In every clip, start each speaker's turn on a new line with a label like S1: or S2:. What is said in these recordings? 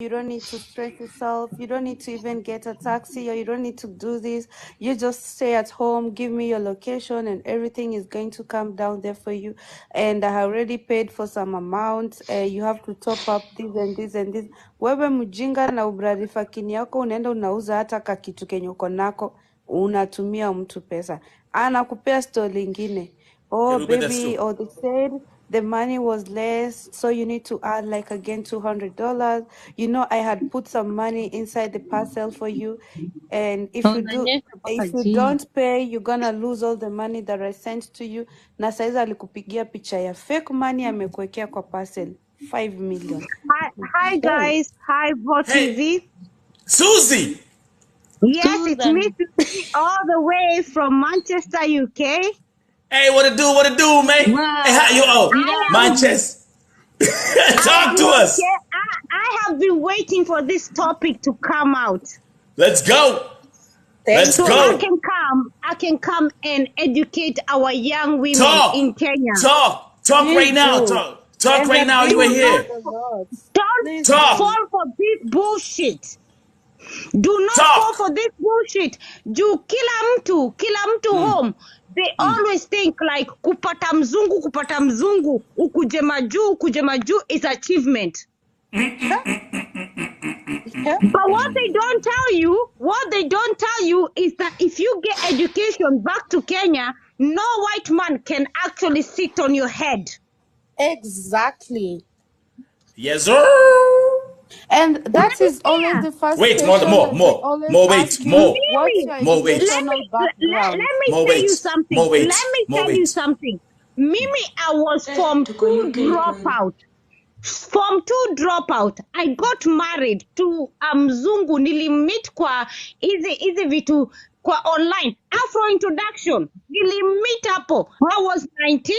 S1: You don't need to stress yourself. You don't need to even get a taxi, or you don't need to do this. You just stay at home, give me your location, and everything is going to come down there for you. And I already paid for some amount. You have to top up this and this and this. Wewe mjinga na ubrarifakini yako unaenda unauza hata kakitu kenye uko nako, unatumia mtu pesa. Anakupea story lingine. Oh baby, or they said the money was less, so you need to add like again $200. You know, I had put some money inside the parcel for you, and if you don't pay, you're gonna lose all the money that I sent to you. Na saizi alikupigia picha ya fake money amekuwekea kwa parcel 5 million.
S2: Hi guys, hi
S3: Hey,
S2: TV.
S3: Susie.
S2: Yes, it's me Susie, all the way from Manchester, UK.
S3: Hey, what it do, man?
S4: Wow.
S3: Hey, how you Manchester? Talk to us.
S2: I have been waiting for this topic to come out.
S3: Let's go. Let's go.
S2: I can come and educate our young women in Kenya.
S3: Talk right now. Talk right now. You are here.
S2: Don't fall for this bullshit. Do not fall for this bullshit. Juu kila mtu home. They always think like kupata mzungu, ukuje maju is achievement. But what they don't tell you is that if you get education back to Kenya, no white man can actually sit on your head.
S4: Exactly.
S3: Yes, sir.
S1: And that is always the first
S3: wait,
S1: question.
S3: More.
S1: What's your educational background?
S2: Let me tell you something. Mimi, I was from 2 dropout. From 2 dropout, I got married to mzungu. Nilimmeet kwa hizi vitu kwa online. Afro introduction. Nilimmeet hapo. I was 19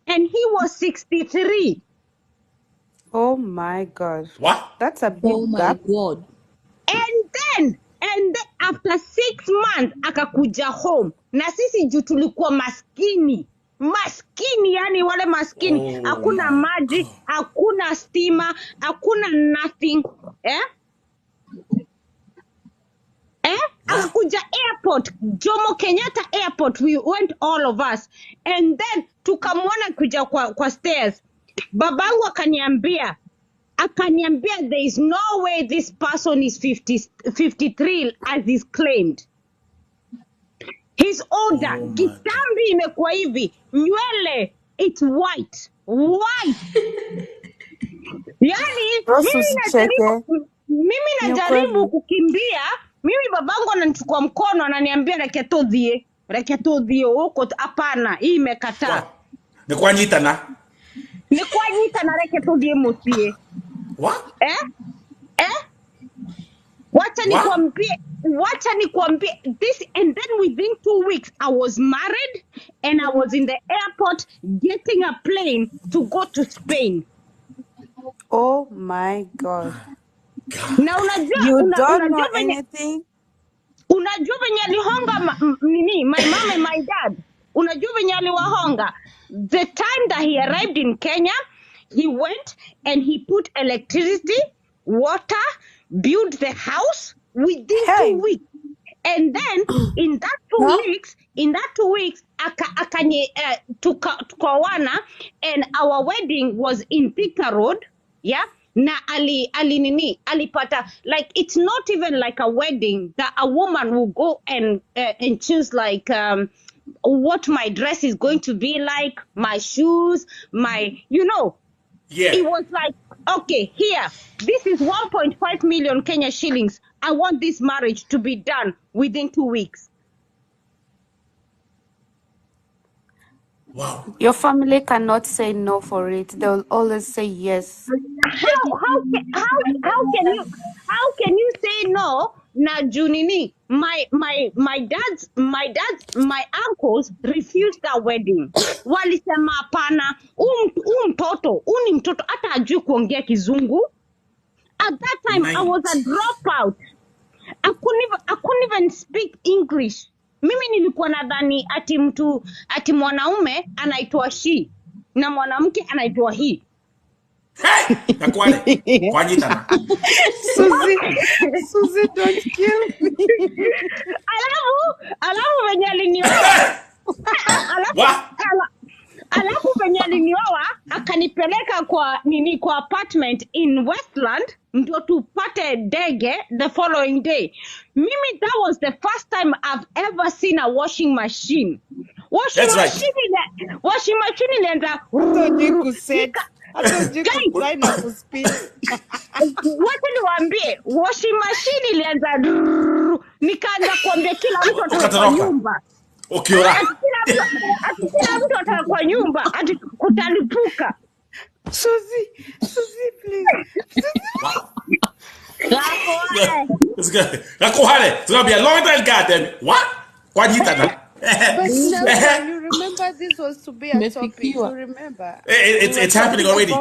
S2: and he was 63.
S1: Oh my God.
S3: What?
S1: That's a big gap.
S4: God.
S2: And then after 6 months akakuja home. Na sisi juu tulikuwa maskini, yani wale maskini. Hakuna maji, hakuna stima, hakuna nothing. Akakuja airport, Jomo Kenyatta airport. We went all of us. And then tukamwona kuja kwa stairs. Babangu akaniambia there is no way this person is 53 as is claimed. He's older. Kitambi imekuwa hivi. Nywele, it's white. Yani, mimi najaribu kukimbia. Mimi babangu ananichukua mkono ananiambia reketodhie huko hapana, hii imekataa.
S3: Ni kwa nyita na
S2: reketodhie mosie.
S3: What?
S2: Wacha nikwambie this, and then within 2 weeks I was married and I was in the airport getting a plane to go to Spain.
S1: Oh my God.
S2: Na unajua
S1: you don't know anything.
S2: Unajua venye alihonga my mom and my dad. Unajua venye aliwahonga. The time that he arrived in Kenya, he went and he put electricity, water, built the house within 2 weeks. And then in that 2 weeks, tukawana, and our wedding was in Thika Road. Yeah. Na alipata, like, it's not even like a wedding that a woman will go and choose like what my dress is going to be like, my shoes, it was like, okay, here, this is 1.5 million Kenya shillings. I want this marriage to be done within 2 weeks.
S3: Wow.
S1: Your family cannot say no for it. They'll always say yes.
S2: How can you say no? Na junini, my uncles refused that wedding. Walisema hapana, mtoto hata hajui kuongea Kizungu. At that time, I was a dropout. I couldn't even speak English. Mimi nilikuwa nadhani ati mwanaume anaitwa she na mwanamke anaitwa he.
S3: Hey, nakwale. Kwanyitana.
S1: Susie, don't kill me.
S2: alafu venye alinioa
S3: What?
S2: alafu venye alinioa akanipeleka kwa apartment in Westland ndio tupate ndege the following day. Mimi, that was the first time I've ever seen a washing machine.
S3: That's right.
S2: Washing machine ilianza
S1: Hata hujui kuset. Hata hujui kutry na kuspin.
S2: wacha niwaambie, washing machine ilianza nikaanza kuambia kila mtu atoke kwa
S3: Ukatoroka.
S2: nyumba.
S3: Ukiora.
S2: Ati kila mtu atoke kwa nyumba, ati kutalipuka.
S1: Susie, please.
S3: It's good. Nakuhale. It's gonna be a long time, goddamn. What? Kwanyitana.
S1: But Nelson, you remember this was to be a topic. You remember?
S3: It's happening already.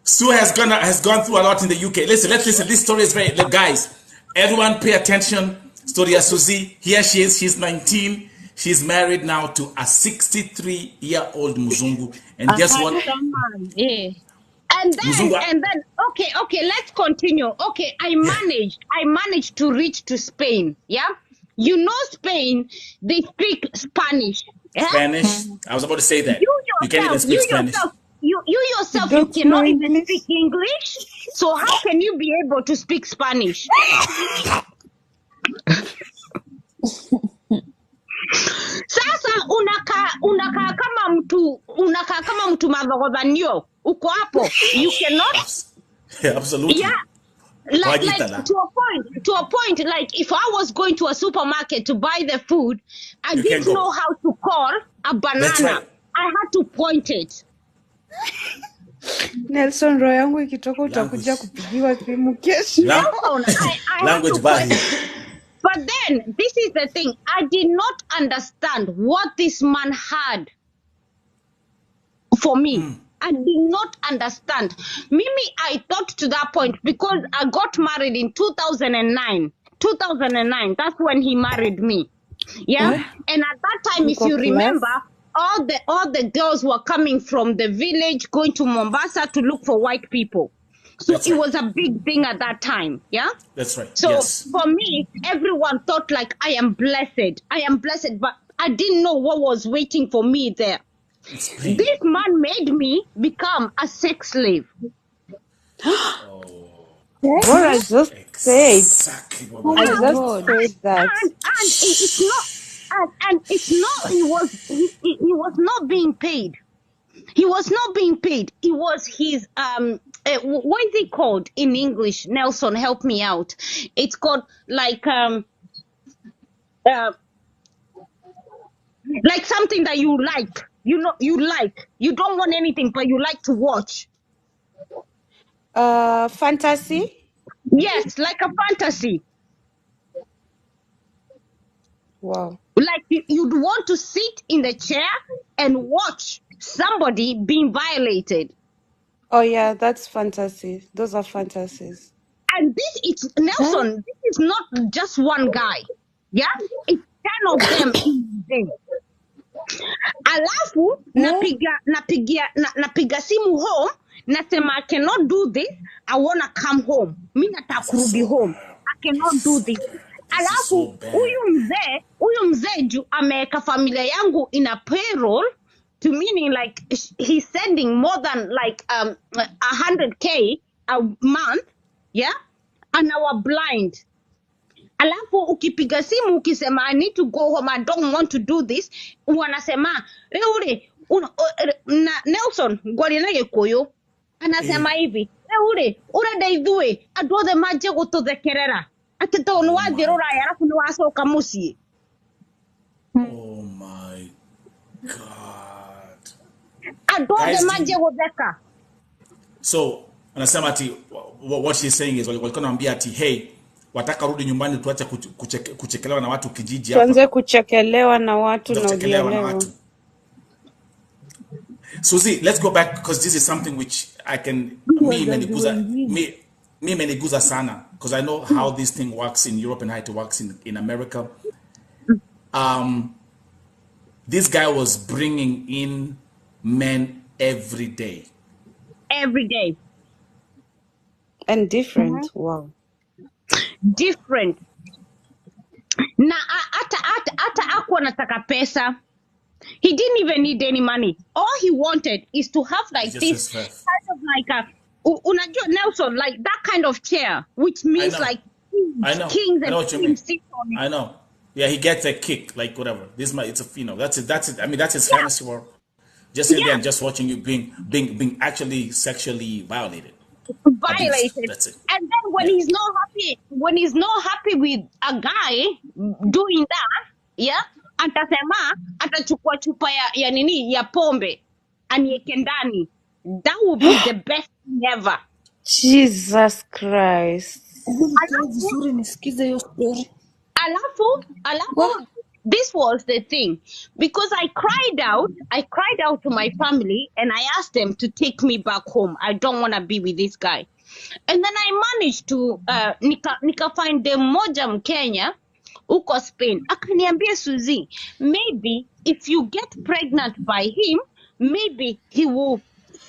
S3: Sue has gone through a lot in the UK. Listen, let's listen. This story is very, look, guys. Everyone, pay attention. Story of Susie. Here she is. She's 19. She's married now to a 63-year-old Muzungu. And guess what?
S2: Yeah. And then, okay, let's continue. Okay, I managed to reach to Spain. Yeah, you know Spain, they speak Spanish. Yeah?
S3: Spanish. I was about to say that. You can't even speak Spanish.
S2: You yourself, you cannot even speak English. So how can you be able to speak Spanish? Sasa unakaa kama mtu madhogodhanio uko hapo, you cannot.
S3: Yeah, absolutely.
S2: Yeah, like to a point, like if I was going to a supermarket to buy the food, I didn't know how to call a banana.
S3: That's right.
S2: I had to point it.
S1: Nelson, roho yangu ikitoka utakuja kupigiwa simu kesho.
S3: Language barrier.
S2: But then, this is the thing. I did not understand what this man had for me. I did not understand. Mimi, I thought to that point, because I got married in 2009. 2009, that's when he married me. Yeah? And at that time, if you remember, all the girls were coming from the village, going to Mombasa to look for white people. So it was a big thing at that time, yeah?
S3: That's right.
S2: So
S3: yes.
S2: For me, everyone thought like I am blessed, but I didn't know what was waiting for me there. This man made me become a sex slave.
S1: What I just said.
S3: Exactly what
S1: I just said that.
S2: And he was not being paid. He was not being paid. It was his what is it called in English? Nelson, help me out. It's called like something that you like. You know, you like. You don't want anything, but you like to watch.
S1: Fantasy?
S2: Yes, like a fantasy.
S1: Wow.
S2: Like you'd want to sit in the chair and watch somebody being violated.
S1: Oh yeah, that's fantasy. Those are fantasies.
S2: And this is Nelson. This is not just one guy. Yeah, it's 10 of them in there. Alafu napiga simu home, nasema I cannot do this. I wanna come home. Mimi nataka kurudi home. I cannot do this. Alafu huyu mzee juu ameweka familia yangu in a payroll, to meaning like he's sending more than like 100K a month, yeah, and our blind. Alafu ukipiga simu ukisema I need to go home, I don't want to do this, wanasema ule Nelson ngwali na Gikuyu anasema hivi ule daithue andu othe manje gututhekerera ati to no wathirura alafu ni wacoka mucii.
S3: Oh my God.
S2: Andu othe manje gutheka.
S3: So anasema ati what she's saying is walikuwa wanaambia ati hey, wataka rudi nyumbani tuache kuchekelewa na watu kijiji hapa.
S1: Tuanze kuchekelewa na watu na ujielewa.
S3: Susie, let's go back because this is something which I can me meniguza sana because I know how this thing works in Europe and how it works in America. This guy was bringing in men every day.
S2: Every day.
S1: And different. Wow.
S2: Different. Na hata akuwa anataka pesa. He didn't even need any money. All he wanted is to have like
S3: It's just
S2: this
S3: his life.
S2: kind of like a unajua Nelson, like that kind of chair, which
S3: I
S2: means
S3: know.
S2: like
S3: I know.
S2: kings
S3: I
S2: and
S3: know what you
S2: queens
S3: mean.
S2: sit on it.
S3: I know. Yeah, he gets a kick, like whatever. This might it's a that's it. That's it. I mean, that's his fantasy world. Just sitting there
S2: Yeah,
S3: and just watching you being actually sexually violated, abused.
S2: violated.
S3: That's it.
S2: And then when
S3: Yeah.
S2: he's not happy with a guy doing that, yeah, atasema atachukua chupa ya nini ya pombe anieke ndani. That would be the best thing ever.
S1: Jesus Christ.
S2: Alafu, alafu, this was the thing, because I cried out to my family and I asked them to take me back home. I don't want to be with this guy. And then I managed to nika find them moja Mkenya uko Spain. Akaniambia, Suzy, maybe if you get pregnant by him, maybe he will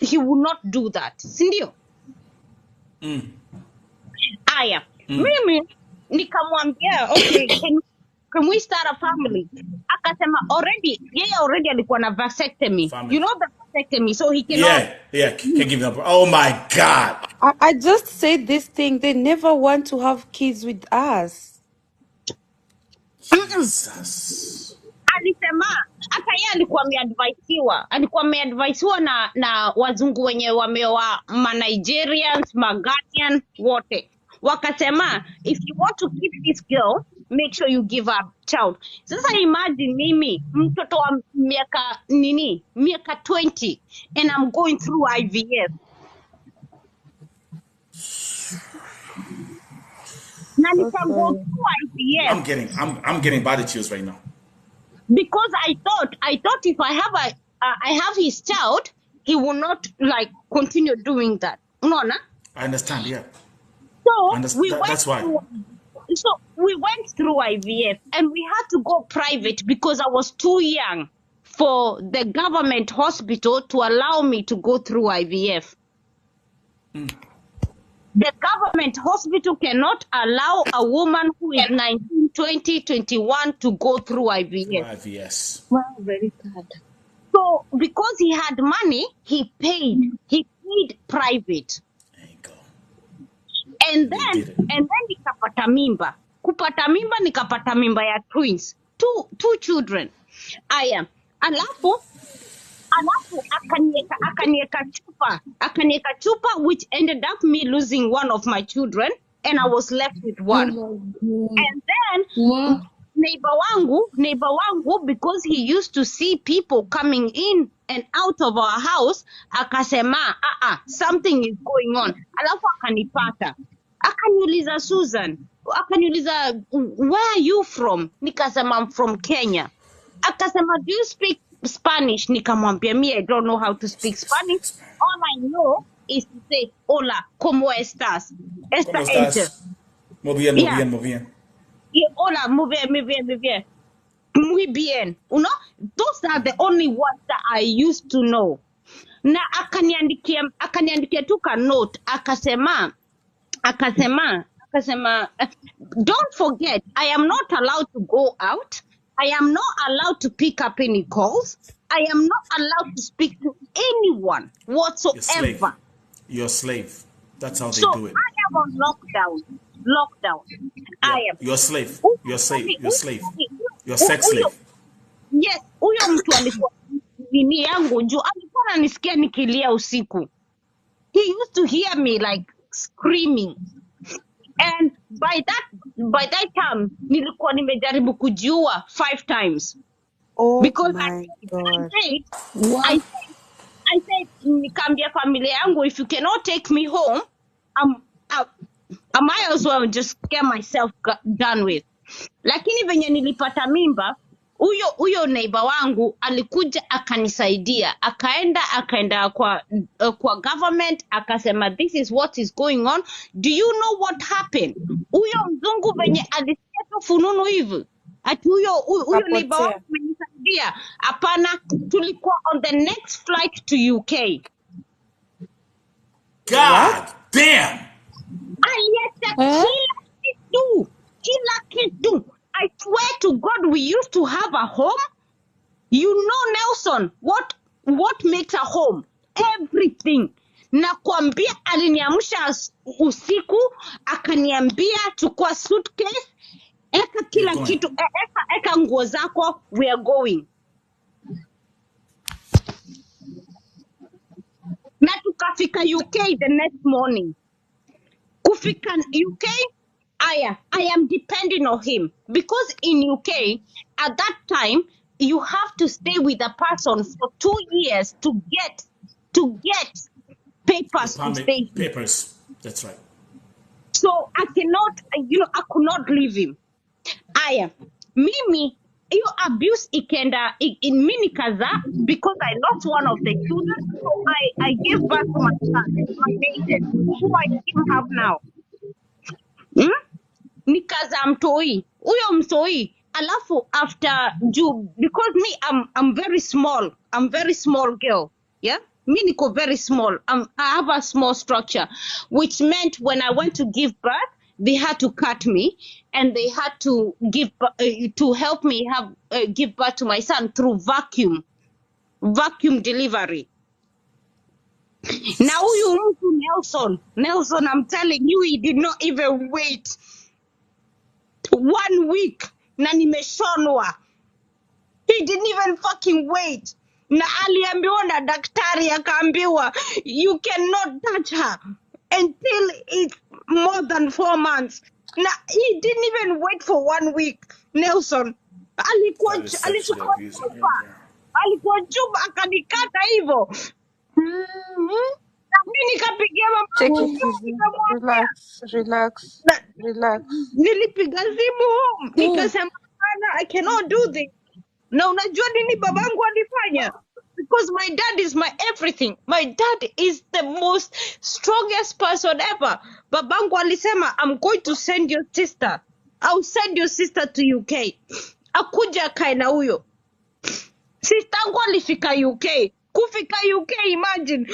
S2: not do that. Sindio? Aya. Mimi nikamwambia, okay, can we start a family? Akasema yeye already alikuwa na vasectomy.
S3: Family.
S2: You know the vasectomy, so he cannot.
S3: Yeah. Can't give them. Oh my God.
S1: I just said this thing. They never want to have kids with us.
S3: Jesus.
S2: Alisema hata yeye alikuwa ameadvaisiwa na wazungu wenye wameoa ma Nigerians, ma Ghanaian wote. Wakasema if you want to keep this girl, make sure you give her a child. Sasa imagine mimi mtoto wa miaka 20 and I'm going through IVF. Na nitango through IVF.
S3: I'm getting body chills right now.
S2: Because I thought if I have his child, he will not like continue doing that. No.
S3: I understand, yeah.
S2: So
S3: That's why.
S2: So we went through IVF and we had to go private because I was too young for the government hospital to allow me to go through IVF. The government hospital cannot allow a woman who is 19, 20, 21 to go through IVF.
S3: IVS.
S4: Wow, very sad.
S2: So because he had money, he paid private.
S3: There you go.
S2: And then nikapata mimba. Kupata mimba nikapata mimba ya twins. Two children. Aya. Alafu akanieka chupa, which ended up me losing one of my children and I was left with one. And then neighbor wangu, because he used to see people coming in and out of our house, akasema something is going on. Alafu akanipata, akaniuliza, Susan, akaniuliza, where are you from? Nikasema, I'm from Kenya. Akasema, do you speak Spanish? Nikamwambia, me, I don't know how to speak Spanish. All I know is to say, hola, ¿cómo estás?
S3: ¿Cómo estás? Muy bien.
S2: Hola, muy bien. Muy bien. You know, those are the only words that I used to know. Na akaniandikia tu ka note, akasema, don't forget, I am not allowed to go out. I am not allowed to pick up any calls. I am not allowed to speak to anyone whatsoever.
S3: You're a slave. That's how they do it.
S2: I am on lockdown.
S3: Yeah. You're a slave. You're a slave. You're a sex slave.
S2: Yes, huyo mtu alikuwa nini yangu juu alikuwa ananisikia nikilia usiku. He used to hear me like screaming. And by that time nilikuwa nimejaribu kujiua 5 times.
S1: Oh,
S2: because
S1: my God.
S2: I said nikambia familia yangu, if you cannot take me home, I might as well just get myself done with. Lakini venye nilipata mimba, huyo neighbor wangu alikuja akanisaidia, akaenda kwa government, akasema, this is what is going on. Do you know what happened? Huyo mzungu venye alisikia tu fununu hivi, ati huyo neighbor wangu amenisaidia. Hapana, tulikuwa on the next flight to UK.
S3: God damn.
S2: Kila kitu. I swear to God, we used to have a home. You know, Nelson, what makes a home? Everything. Nakwambia aliniamsha usiku, akaniambia chukua suitcase, eka kila kitu, eka nguo zako, we are going. Na tukafika UK the next morning. Kufika UK, I am depending on him because in UK at that time you have to stay with a person for 2 years to get papers to stay.
S3: Papers. That's right.
S2: So I cannot, I could not leave him. Mimi, you abuse ikenda in mini kaza because I lost one of the children. So I gave birth to my son, my maiden, who I still have now. Nikaza mtoi, huyo mtoi, alafu after because me I'm very small. I'm very small girl. Yeah? Me niko very small. I have a small structure, which meant when I went to give birth, they had to cut me and they had to give to help me give birth to my son through vacuum delivery. Now you Nelson, I'm telling you, he did not even wait 1 week na nimeshonwa. He didn't even fucking wait. Na aliambiwa na daktari akaambiwa you cannot touch her until it's more than 4 months. Na he didn't even wait for 1 week. Nelson alikuwa chumba akanikata hivyo. Na mimi nikapigia mama.
S1: Relax.
S2: Nilipiga simu home nikasema I cannot do this. Na unajua nini babangu alifanya? Because my dad is my everything. My dad is the most strongest person ever. Babangu alisema I'm going to send your sister. I'll send your sister to UK. Akuja kae na huyo. Sistangu alifika UK. Kufika UK, imagine,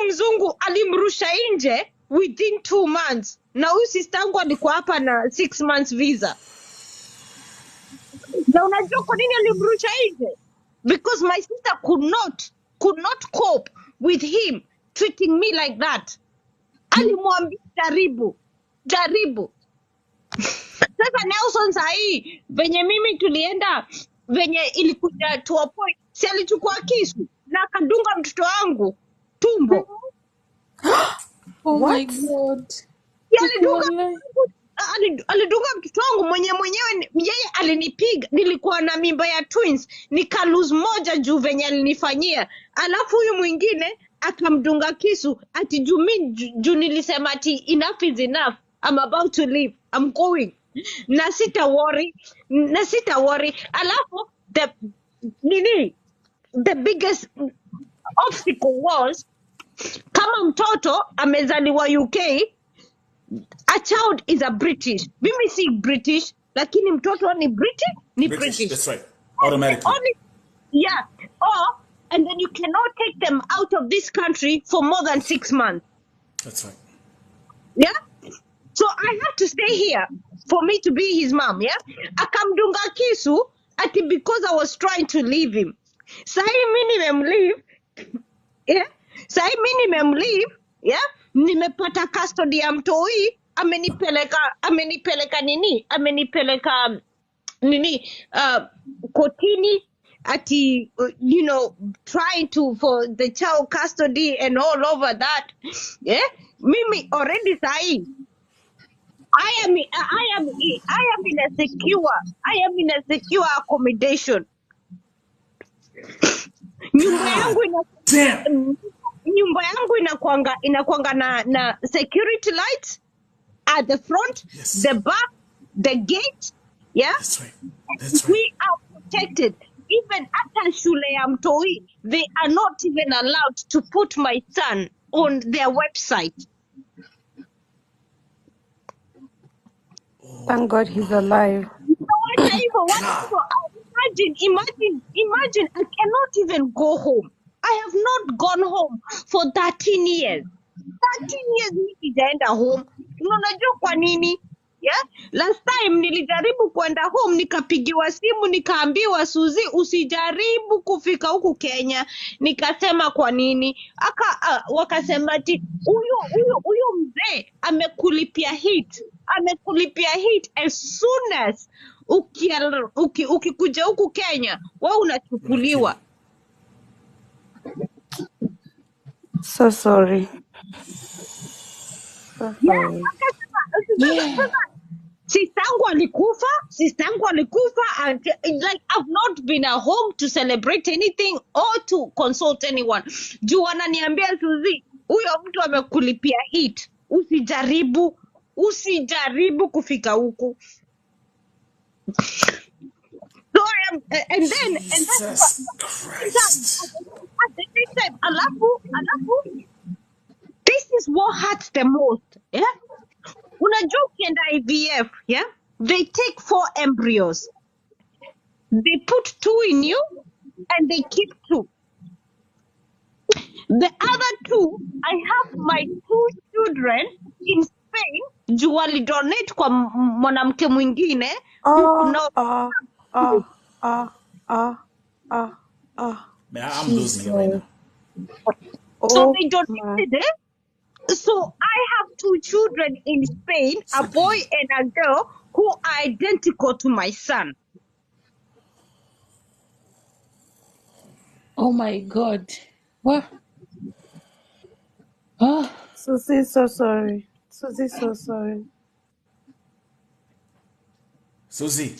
S2: mzungu alimrusha nje within 2 months. Na huyu sistangu alikuwa hapa na 6 months visa. Na unajua kwa nini alimrusha nje? Because my sister could not cope with him treating me like that. Alimwambia jaribu. Sasa Nelson sahi, venye mimi tulienda, venye ilikuja to a point, si alichukua kisu na akadunga mtoto wangu tumbo.
S4: My God.
S2: Alidunga mtoto wangu mwenyewe, yeye alinipiga. Nilikuwa na mimba ya twins, nika lose moja juu venye alinifanyia. Alafu huyu mwingine akamdunga kisu ati juu nilisema ati enough is enough, I'm about to leave, I'm going. Na sita worry. Alafu the biggest obstacle was kama mtoto amezaliwa UK, a child is a British. Mimi si British, lakini mtoto ni British.
S3: That's right. Automatically.
S2: And then you cannot take them out of this country for more than 6 months.
S3: That's right.
S2: Yeah? So I have to stay here for me to be his mom, yeah? Akamdunga kisu ati because I was trying to leave him. Sahi minimum leave, yeah? Yeah? Nimepata custody ya mtoi, amenipeleka kotini ati trying to for the child custody and all over that. Yeah? Mimi already sahi I am in a secure accommodation. Nyumba yangu inakuanga na security lights at the front,
S3: yes,
S2: the back, the gate. Yeah,
S3: that's right.
S2: We are protected. Even at shule ya mtoi, they are not even allowed to put my son on their website.
S1: Thank God he's alive.
S2: Imagine, I cannot even go home. I have not gone home for 13 years. 13 years nikijaenda home. Unajua kwa nini? Yeah? Last time nilijaribu kwenda home, nikapigiwa simu, nikaambiwa Suzi, usijaribu kufika huku Kenya. Nikasema kwa nini? Wakasema ati huyo mzee amekulipia hit. Amekulipia hit as soon as ukikuja huku Kenya, wewe unachukuliwa.
S1: So sorry. So
S2: Yeah,
S1: sorry.
S2: sistangu alikufa and like I've not been at home to celebrate anything or to consult anyone. Juu wananiambia Suzi, huyo mtu amekulipia hit, usijaribu kufika huku. So and then
S3: Jesus Christ.
S2: at the same time, alafu this is what hurts the most, yeah? Unajua ukienda IVF, yeah? They take 4 embryos. They put 2 in you and they keep 2. The other 2, I have my 2 children in Spain. Juu walidonate kwa mwanamke mwingine.
S3: Man, I'm losing it right now.
S2: So they donated it. So I have 2 children in Spain, a boy and a girl, who are identical to my son.
S5: Oh my God. What? Oh.
S1: Susie, so sorry. Susie, so sorry.
S3: Susie.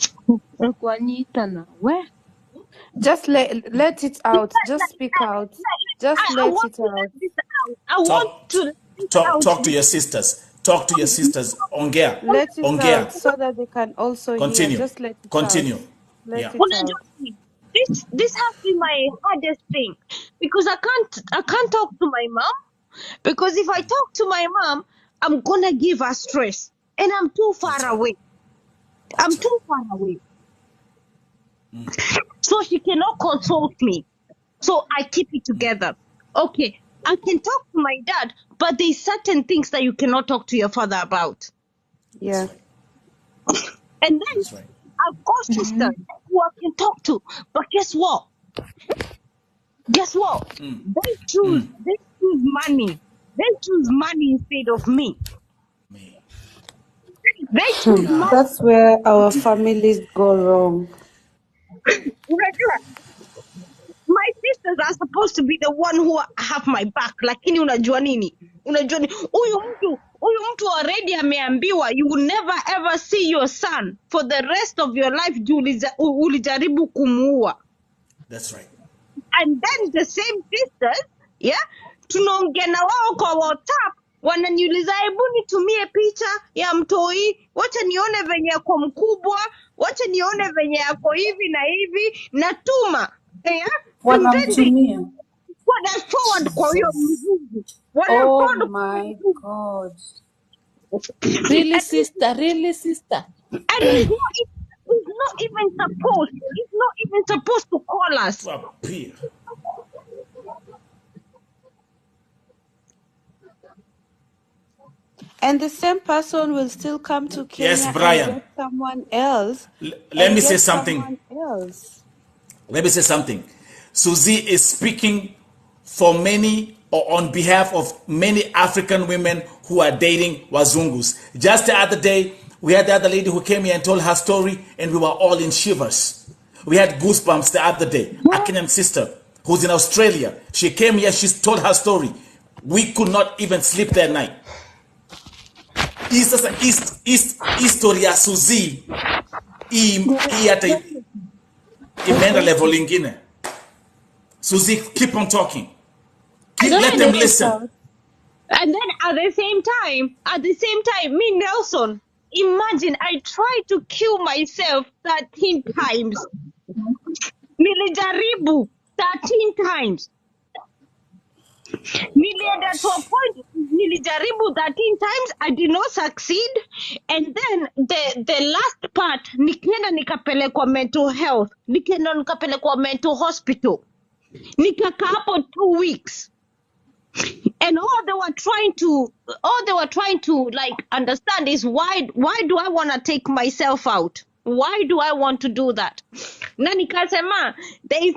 S1: Just let it out. Just speak out. Just let it out.
S2: I want to let this out.
S3: Talk to your sisters. Talk to your sisters. Ongea.
S1: Let it
S3: Ongea.
S1: out so that they can also
S3: Continue.
S1: hear. Just let it
S3: Continue.
S1: out. Let it
S2: Unajua
S1: out.
S2: nini? This has been my hardest thing because I can't talk to my mom, because if I talk to my mom, I'm gonna give her stress and I'm too far away. I'm too far away. So she cannot consult me. So I keep it together. Okay, I can talk to my dad, but there's certain things that you cannot talk to your father about.
S1: Yeah.
S2: And then I've got sisters who I can talk to, but guess what? They choose money. They choose money instead of me. They choose money.
S1: That's where our families go wrong.
S2: My sisters are supposed to be the one who have my back, lakini unajua nini? Huyu mtu already ameambiwa you will never ever see your son for the rest of your life juu ulijaribu kumuua.
S3: That's right.
S2: And then the same sisters, yeah, tunaongea na wao kwa WhatsApp, wananiuliza hebu nitumie picha ya mtoi, wacha nione venye yako mkubwa, wacha nione venye yako hivi na hivi, natuma. Yeah?
S5: Wanamtumia.
S2: Forward kwa huyo mzungu.
S5: Oh my God. Really, sister?
S2: And he's not even supposed to call us.
S3: And
S1: the same person will still come to Kenya.
S3: Yes, Brian.
S1: And get someone else.
S3: Let me say something. Let me say something. Susie is speaking for many, or on behalf of many African women who are dating Wazungus. Just the other day, we had the other lady who came here and told her story, and we were all in shivers. We had goosebumps the other day. A Kenyan sister who's in Australia. She came here, she told her story. We could not even sleep that night. History ya Susie imeenda level ingine. Susie, keep on talking. Let them listen.
S2: And then at the same time, me, Nelson, imagine I tried to kill myself 13 times. Nilijaribu 13 times. Nilienda to a point, nilijaribu 13 times, I did not succeed. And then the last part, nikaenda nikapelekwa mental health. Nikaenda nikapelekwa mental hospital. Nikakaa hapo 2 weeks. And all they were trying to like understand is why do I want to take myself out? Why do I want to do that? Na nikasema there is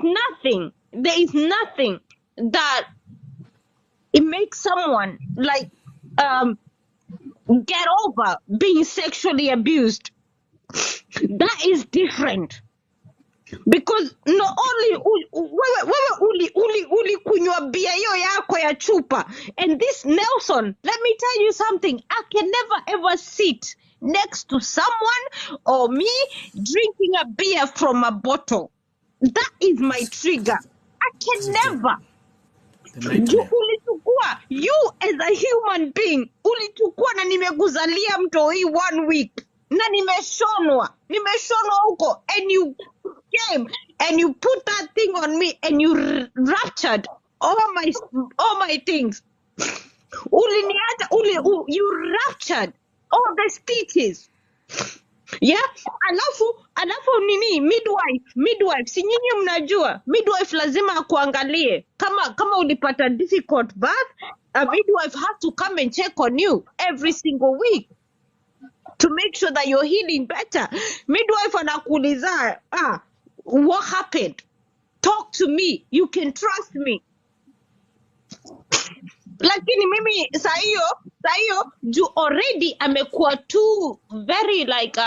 S2: nothing that it makes someone like get over being sexually abused. That is different. Because not only uli kunywa bia hiyo yako ya chupa, and this Nelson, let me tell you something, I can never ever sit next to someone or me drinking a beer from a bottle. That is my trigger. I can never. Ulichukua, you as a human being, ulichukua na nimeguzalia mtoi 1 week na nimeshonwa huko, and you came and you put that thing on me and you ruptured all my things. You ruptured all the stitches. Yeah, alafu nini midwife, si nyinyi mnajua midwife lazima akuangalie kama ulipata difficult birth. A midwife has to come and check on you every single week to make sure that you're healing better. Midwife anakuuliza, what happened? Talk to me, you can trust me. Lakini mimi saa hiyo juu already amekuwa too very like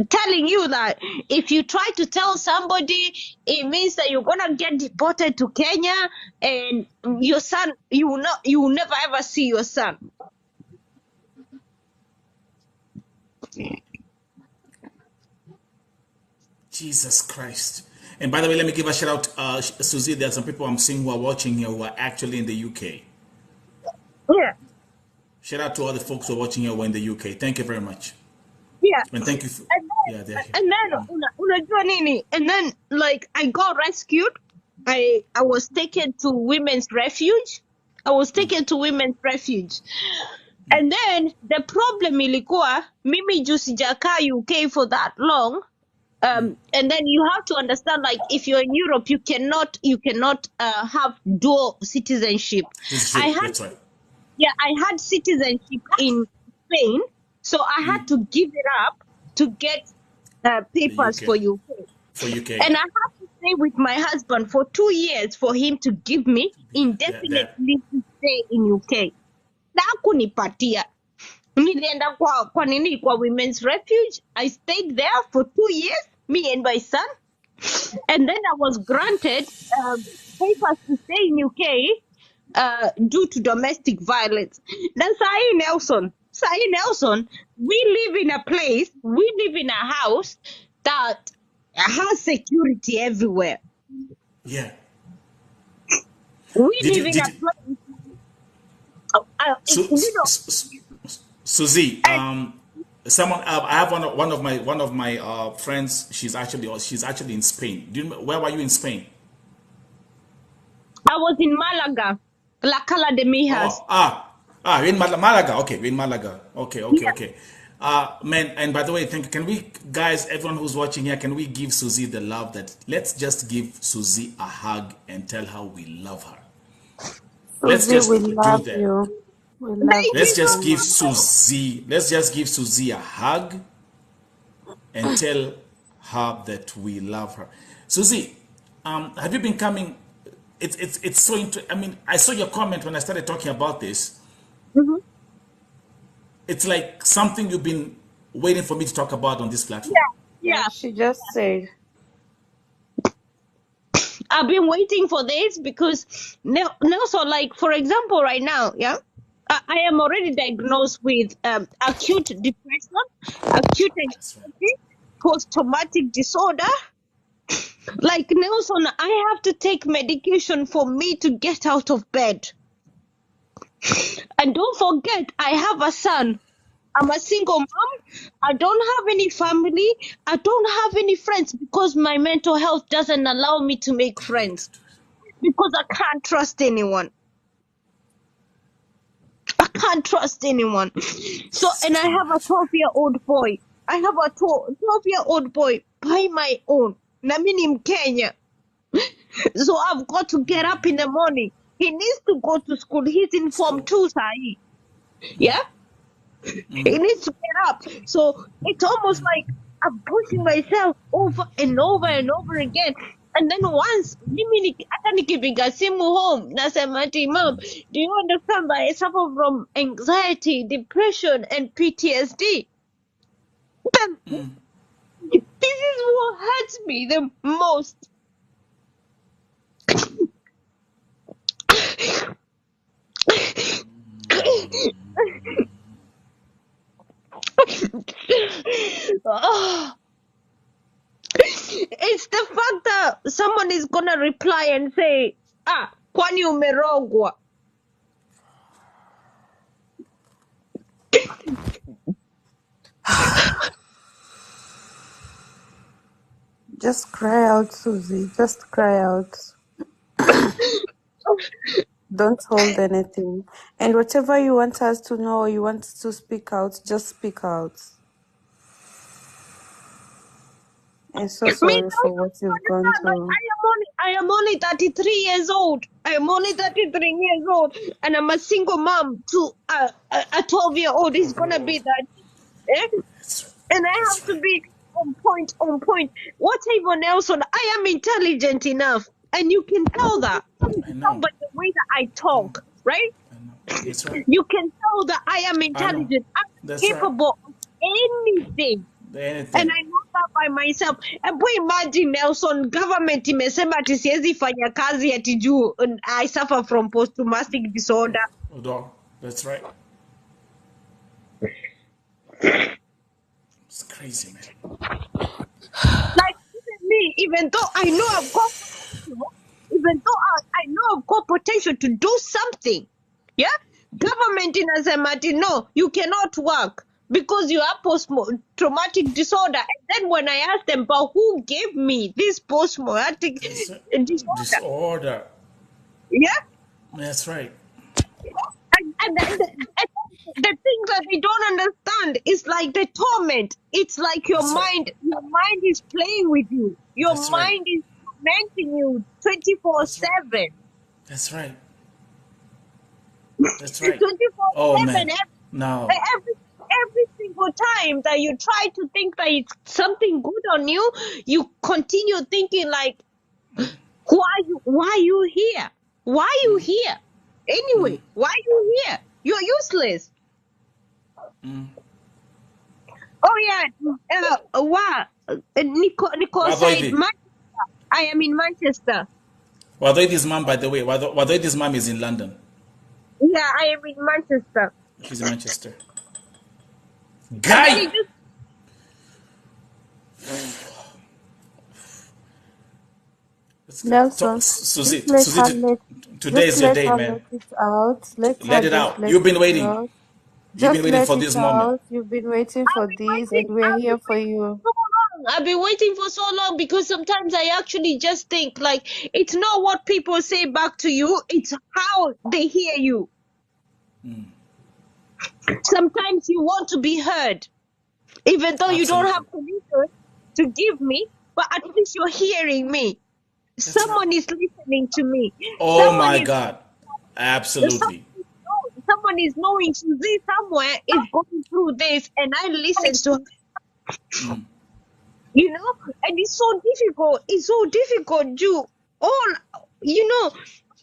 S2: telling you that if you try to tell somebody, it means that you're gonna get deported to Kenya, and your son, you will never ever see your son.
S3: Jesus Christ. And by the way, let me give a shout out, Susie. There are some people I'm seeing who are watching here who are actually in the UK.
S2: Yeah.
S3: Shout out to all the folks who are watching here who are in the UK. Thank you very much.
S2: Yeah.
S3: And thank you.
S2: And then unajua nini? And then like I got rescued. I was taken to women's refuge. And then the problem ilikuwa mimi juu sijakaa UK for that long. And then you have to understand, like if you're in Europe, you cannot have dual citizenship.
S3: That's right.
S2: Yeah, I had citizenship in Spain, so I had to give it up to get papers for UK. And I had to stay with my husband for 2 years for him to give me indefinite leave to stay in UK. Na hakunipatia. Nilienda kwa women's refuge. I stayed there for 2 years, me and my son. And then I was granted papers to stay in UK due to domestic violence. Then Sahi Nelson, we live in a house that has security everywhere.
S3: Yeah.
S2: We live in a place.
S3: Susie, someone I have one of my friends. She's actually in Spain. Where were you in Spain?
S2: I was in Malaga, La Cala de Mijas.
S3: You're in Malaga. Okay, you're in Malaga. Okay. Man, and by the way, can we, guys, everyone who's watching here, can we give Susie the love that, let's just give Susie a hug and tell her we love her. Let's just do that. Let's just give Susie a hug and tell her that we love her. Susie, have you been coming? It's so interesting. I mean, I saw your comment when I started talking about this.
S2: Mm-hmm.
S3: It's like something you've been waiting for me to talk about on this platform.
S2: Yeah.
S1: She just said.
S2: I've been waiting for this because Nelson, like for example, right now, I am already diagnosed with acute depression, acute anxiety, post-traumatic disorder. Like Nelson, I have to take medication for me to get out of bed. And don't forget, I have a son. I'm a single mom. I don't have any family. I don't have any friends because my mental health doesn't allow me to make friends. Because I can't trust anyone. So, and I have a 12-year-old boy. I have a 12-year-old boy by my own. Na mimi ni Mkenya. So I've got to get up in the morning He needs to go to school. He's in Form 2, Sahi. Yeah? He needs to get up. So it's almost like I'm pushing myself over and over and over again. And then once, hata nikipiga simu home, nasema ati, Mom, do you understand that I suffer from anxiety, depression, and PTSD? Then this is what hurts me the most. It's the fact that someone is gonna reply and say, kwani umerogwa?
S1: Just cry out, Susie. Just cry out. Don't hold anything. And whatever you want us to know, or you want to speak out, just speak out. I'm so sorry for what you've gone through.
S2: I am only 33 years old. I am only 33 years old, and I'm a single mom to a 12-year-old. Is gonna be that, and I have to be on point. What even else? I am intelligent enough, and you can tell that.
S3: I know.
S2: By the way that I talk, right?
S3: I know. That's right.
S2: You can tell that I am intelligent. I'm capable of anything. And I know that by myself. And boy, imagine Nelson, government imesema ati siwezi fanya kazi ati juu I suffer from post-traumatic disorder.
S3: That's right. It's crazy, man.
S2: Like even though I know I've got potential, even though I know I've got potential to do something, yeah, government inasema ati no, you cannot work because you have post-traumatic disorder. And then when I ask them, but who gave me this post-traumatic disorder? Yeah,
S3: that's right.
S2: And the thing that they don't understand is like the torment. It's like your mind is playing with you. Your mind is tormenting you 24/7.
S3: That's right. That's right.
S2: 24/7.
S3: No.
S2: Every single time that you try to think that it's something good on you, you continue thinking like, why are you here? Why are you here? Anyway, why are you here? You're useless. Oh yeah, Nico said Manchester. I am in Manchester.
S3: Wadoidi's mom, by the way, Wadoidi's mom is in London.
S2: Yeah, I am in Manchester.
S3: She's in Manchester. Guy!
S1: Nelson,
S3: Susie, today is your day, man. Let it out. You've been waiting. You've been waiting for this moment.
S1: You've been waiting for this, and we're here for you.
S2: I've been waiting for so long because sometimes I actually just think like it's not what people say back to you, it's how they hear you. Sometimes you want to be heard, even though you don't have permission to give me, but at least you're hearing me. Someone is listening to me.
S3: Oh my God. Absolutely.
S2: Someone is knowing Susie somewhere is going through this, and I listen to her. You know, and it's so difficult. It's so difficult to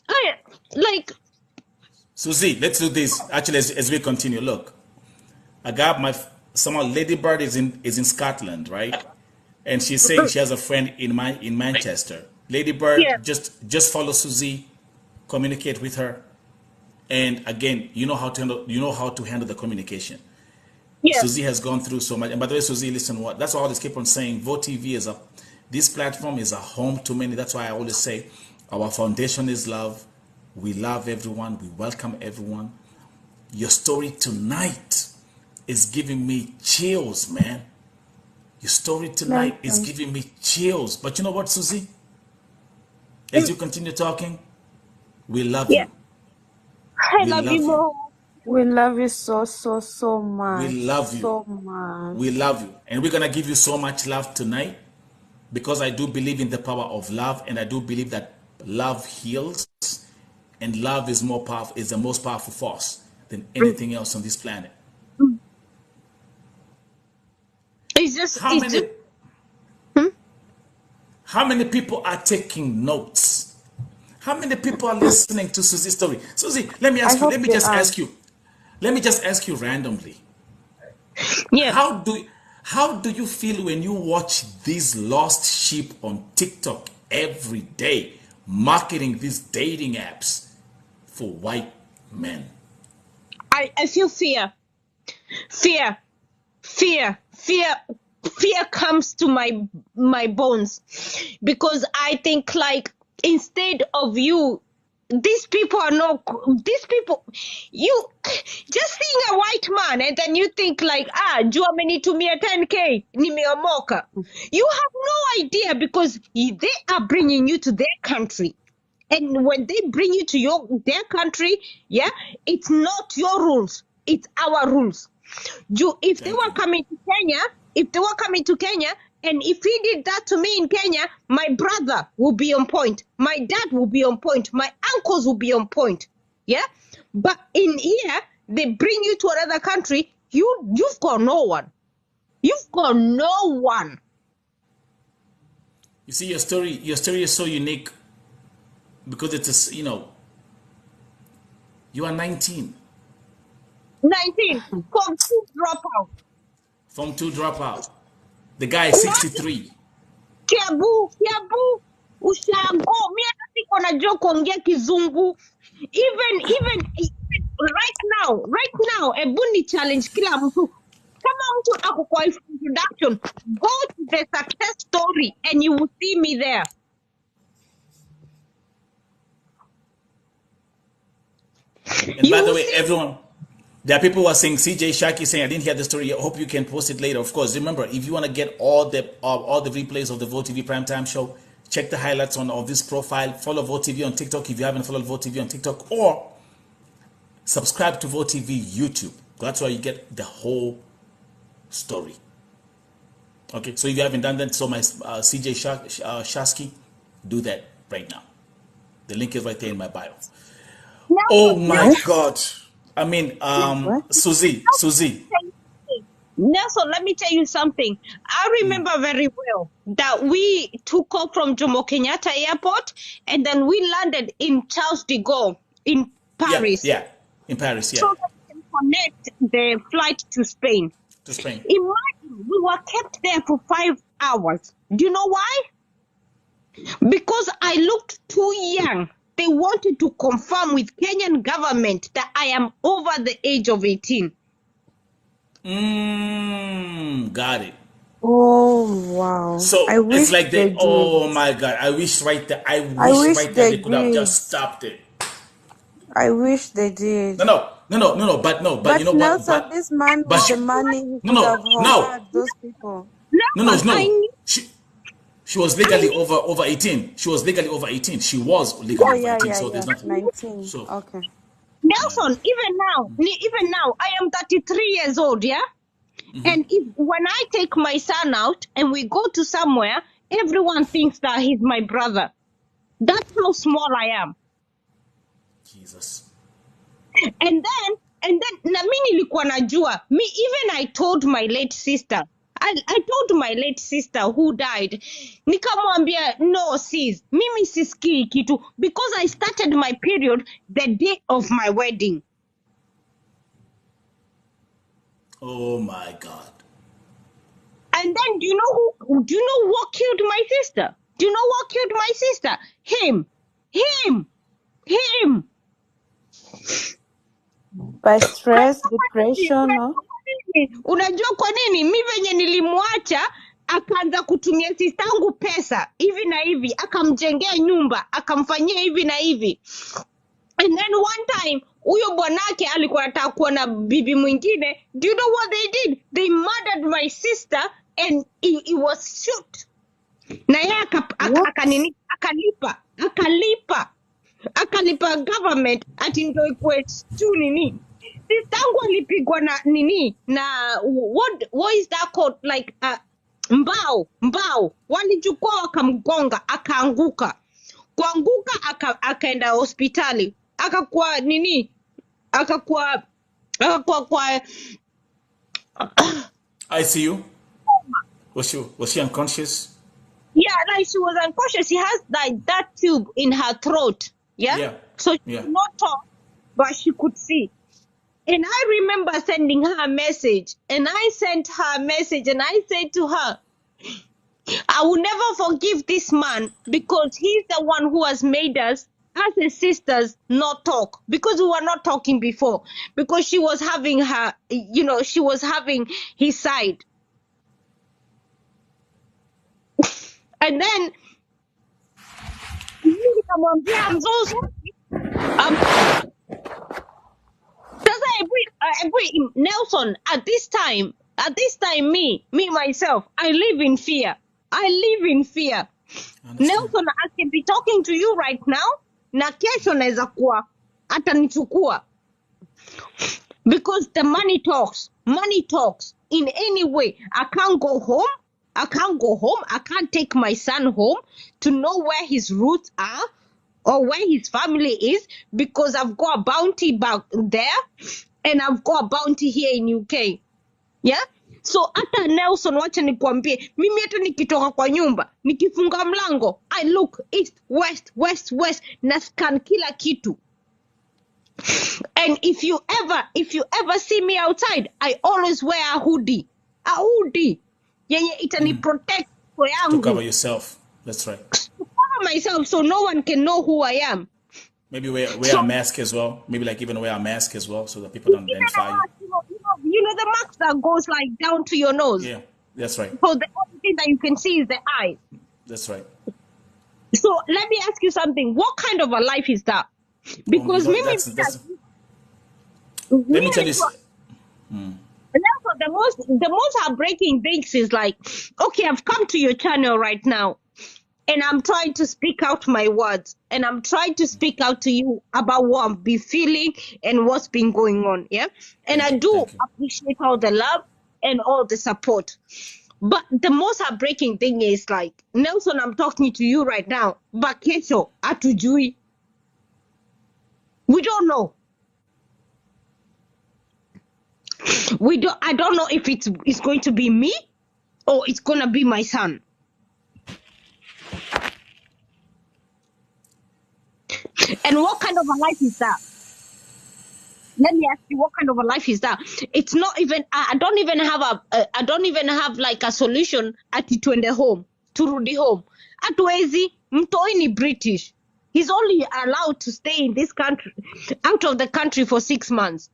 S2: I like.
S3: Susie, let's do this. Actually, as we continue, look, I got someone. Lady Bird is in Scotland, right? And she's saying she has a friend in Manchester. Lady Bird, just follow Susie, communicate with her, and again, you know how to handle the communication. Yeah. Susie has gone through so much. And by the way, Susie, listen, that's why I always keep on saying, Vote TV this platform is a home to many. That's why I always say our foundation is love. We love everyone. We welcome everyone. Your story tonight is giving me chills, man. Your story tonight is giving me chills. But you know what, Susie? As you continue talking, we love you.
S2: I love you more.
S1: We love you so much.
S3: We love you.
S1: So much.
S3: We love you. And we're going to give you so much love tonight because I do believe in the power of love, and I do believe that love heals And love is more powerful, is the most powerful force than anything else on this planet. How many people are taking notes? How many people are listening to Susie's story? Susie, let me ask you, let me just ask you randomly.
S2: Yeah.
S3: How do you feel when you watch these lost sheep on TikTok every day marketing these dating apps for white men?
S2: I feel fear. Fear comes to my bones, because I think, like, instead of you, these people, you just seeing a white man and then you think like, juu amenitumia 10K nimeomoka. You have no idea, because they are bringing you to their country. And when they bring you to their country, yeah, it's not your rules, it's our rules. If they were coming to Kenya, and if he did that to me in Kenya, my brother will be on point, my dad will be on point, my uncles will be on point, yeah. But in here, they bring you to another country, you've got no one. You've got no one.
S3: You see, your story is so unique because it's a, you are 19.
S2: 19 from 2 dropout.
S3: From 2 dropout. The guy is 63.
S2: Kiabu, ushago. Mi hata siko najua kuongea Kizungu. Even right now, ebu ni challenge kila mtu. Kama mtu ako kwa introduction, go to the success story and you will see me there.
S3: And by the way, everyone, there are people who are saying, CJ Shaki saying, I didn't hear the story. I hope you can post it later. Of course, remember, if you want to get all the replays of the Vote TV Primetime Show, check the highlights of this profile. Follow Vote TV on TikTok if you haven't followed Vote TV on TikTok, or subscribe to Vote TV YouTube. That's where you get the whole story. Okay, so if you haven't done that, so my CJ Shasky, do that right now. The link is right there in my bio. Oh my God. I mean, Susie.
S2: Nelson, let me tell you something. I remember very well that we took off from Jomo Kenyatta Airport and then we landed in Charles de Gaulle in Paris.
S3: Yeah, in Paris, yeah.
S2: So that we can connect the flight to Spain. Imagine, we were kept there for 5 hours. Do you know why? Because I looked too young. They wanted to confirm with Kenyan government that I am over the age of 18.
S3: Got it.
S1: Oh wow!
S3: So
S1: I wish
S3: it's like
S1: they
S3: oh my God! I wish right there. I wish right there they could have just stopped it.
S1: I wish they did.
S3: No. But you know
S1: Nelson,
S3: what?
S1: This man with the money, he could have hired those people.
S3: No. She was legally over 18. She was legally over 18. She was legally over 18. So there's nothing.
S1: 19.
S3: So
S1: okay.
S2: Nelson, even now, I am 33 years old, yeah? And when I take my son out and we go to somewhere, everyone thinks that he's my brother. That's how small I am.
S3: Jesus.
S2: And then na mimi nilikuwa najua. Even I told my late sister. I told my late sister who died, nikamwambia, no sis, mimi sisikii kitu, because I started my period the day of my wedding.
S3: Oh my God.
S2: And then do you know what killed my sister? Do you know what killed my sister? Him.
S1: By stress, depression, no?
S2: Unajua kwa nini? Mimi venye nilimwacha akaanza kutumia sistangu pesa hivi na hivi, akamjengea nyumba, akamfanyia hivi na hivi. And then one time huyo bwanake alikuwa anataka kuwa na bibi mwingine. Do you know what they did? They murdered my sister and he was shot. Na yeye akalipa government ati ndio ikuwe tu nini. Sistangu alipigwa na nini na what is that called, like mbao walichukua wakamgonga, akaanguka, kuanguka akaenda hospitali. akakuwa nini, akakuwa kwa
S3: ICU? Was she unconscious?
S2: Yeah, like she was unconscious. She has like that tube in her throat. Yeah.
S3: Yeah.
S2: So she
S3: Yeah.
S2: could not talk, but she could see. And I remember sending her a message, and I sent her a message, and I said to her, I will never forgive this man because he's the one who has made us as his sisters not talk, because we were not talking before, because she was having her, she was having his side. And then I'm so sorry. Nelson, at this time, me myself, I live in fear. Nelson, I can be talking to you right now, na kesho naweza kuwa atanichukua, because the money talks in any way. I can't go home. I can't take my son home to know where his roots are or where his family is, because I've got a bounty back there and I've got a bounty here in UK. Yeah? So hata Nelson, wacha nikwambie, mimi hata nikitoka kwa nyumba, nikifunga mlango, I look east, west, na scan kila kitu. And if you ever see me outside, I always wear a hoodie. Yenye itani protect kwa yangu.
S3: To cover yourself. That's right.
S2: To cover myself so no one can know who I am.
S3: Maybe wear a mask as well. Maybe like even wear a mask as well so that people don't identify you.
S2: You know the mask that goes like down to your nose.
S3: Yeah, that's right.
S2: So the only thing that you can see is the eyes.
S3: That's right.
S2: So let me ask you something. What kind of a life is that? Because
S3: let me tell you.
S2: The most heartbreaking things is like, okay, I've come to your channel right now, and I'm trying to speak out my words, and I'm trying to speak out to you about what I've been feeling and what's been going on. Yeah, and I do appreciate all the love and all the support. But the most heartbreaking thing is like, Nelson, I'm talking to you right now, but kesho hatujui. We don't know. I don't know if it's going to be me or it's going to be my son. And what kind of a life is that? Let me ask you, what kind of a life is that? It's not even, I don't even have like a solution ati tuende home, turudi home. Hatuwezi, mtoi ni British. He's only allowed to stay in this country, out of the country for 6 months.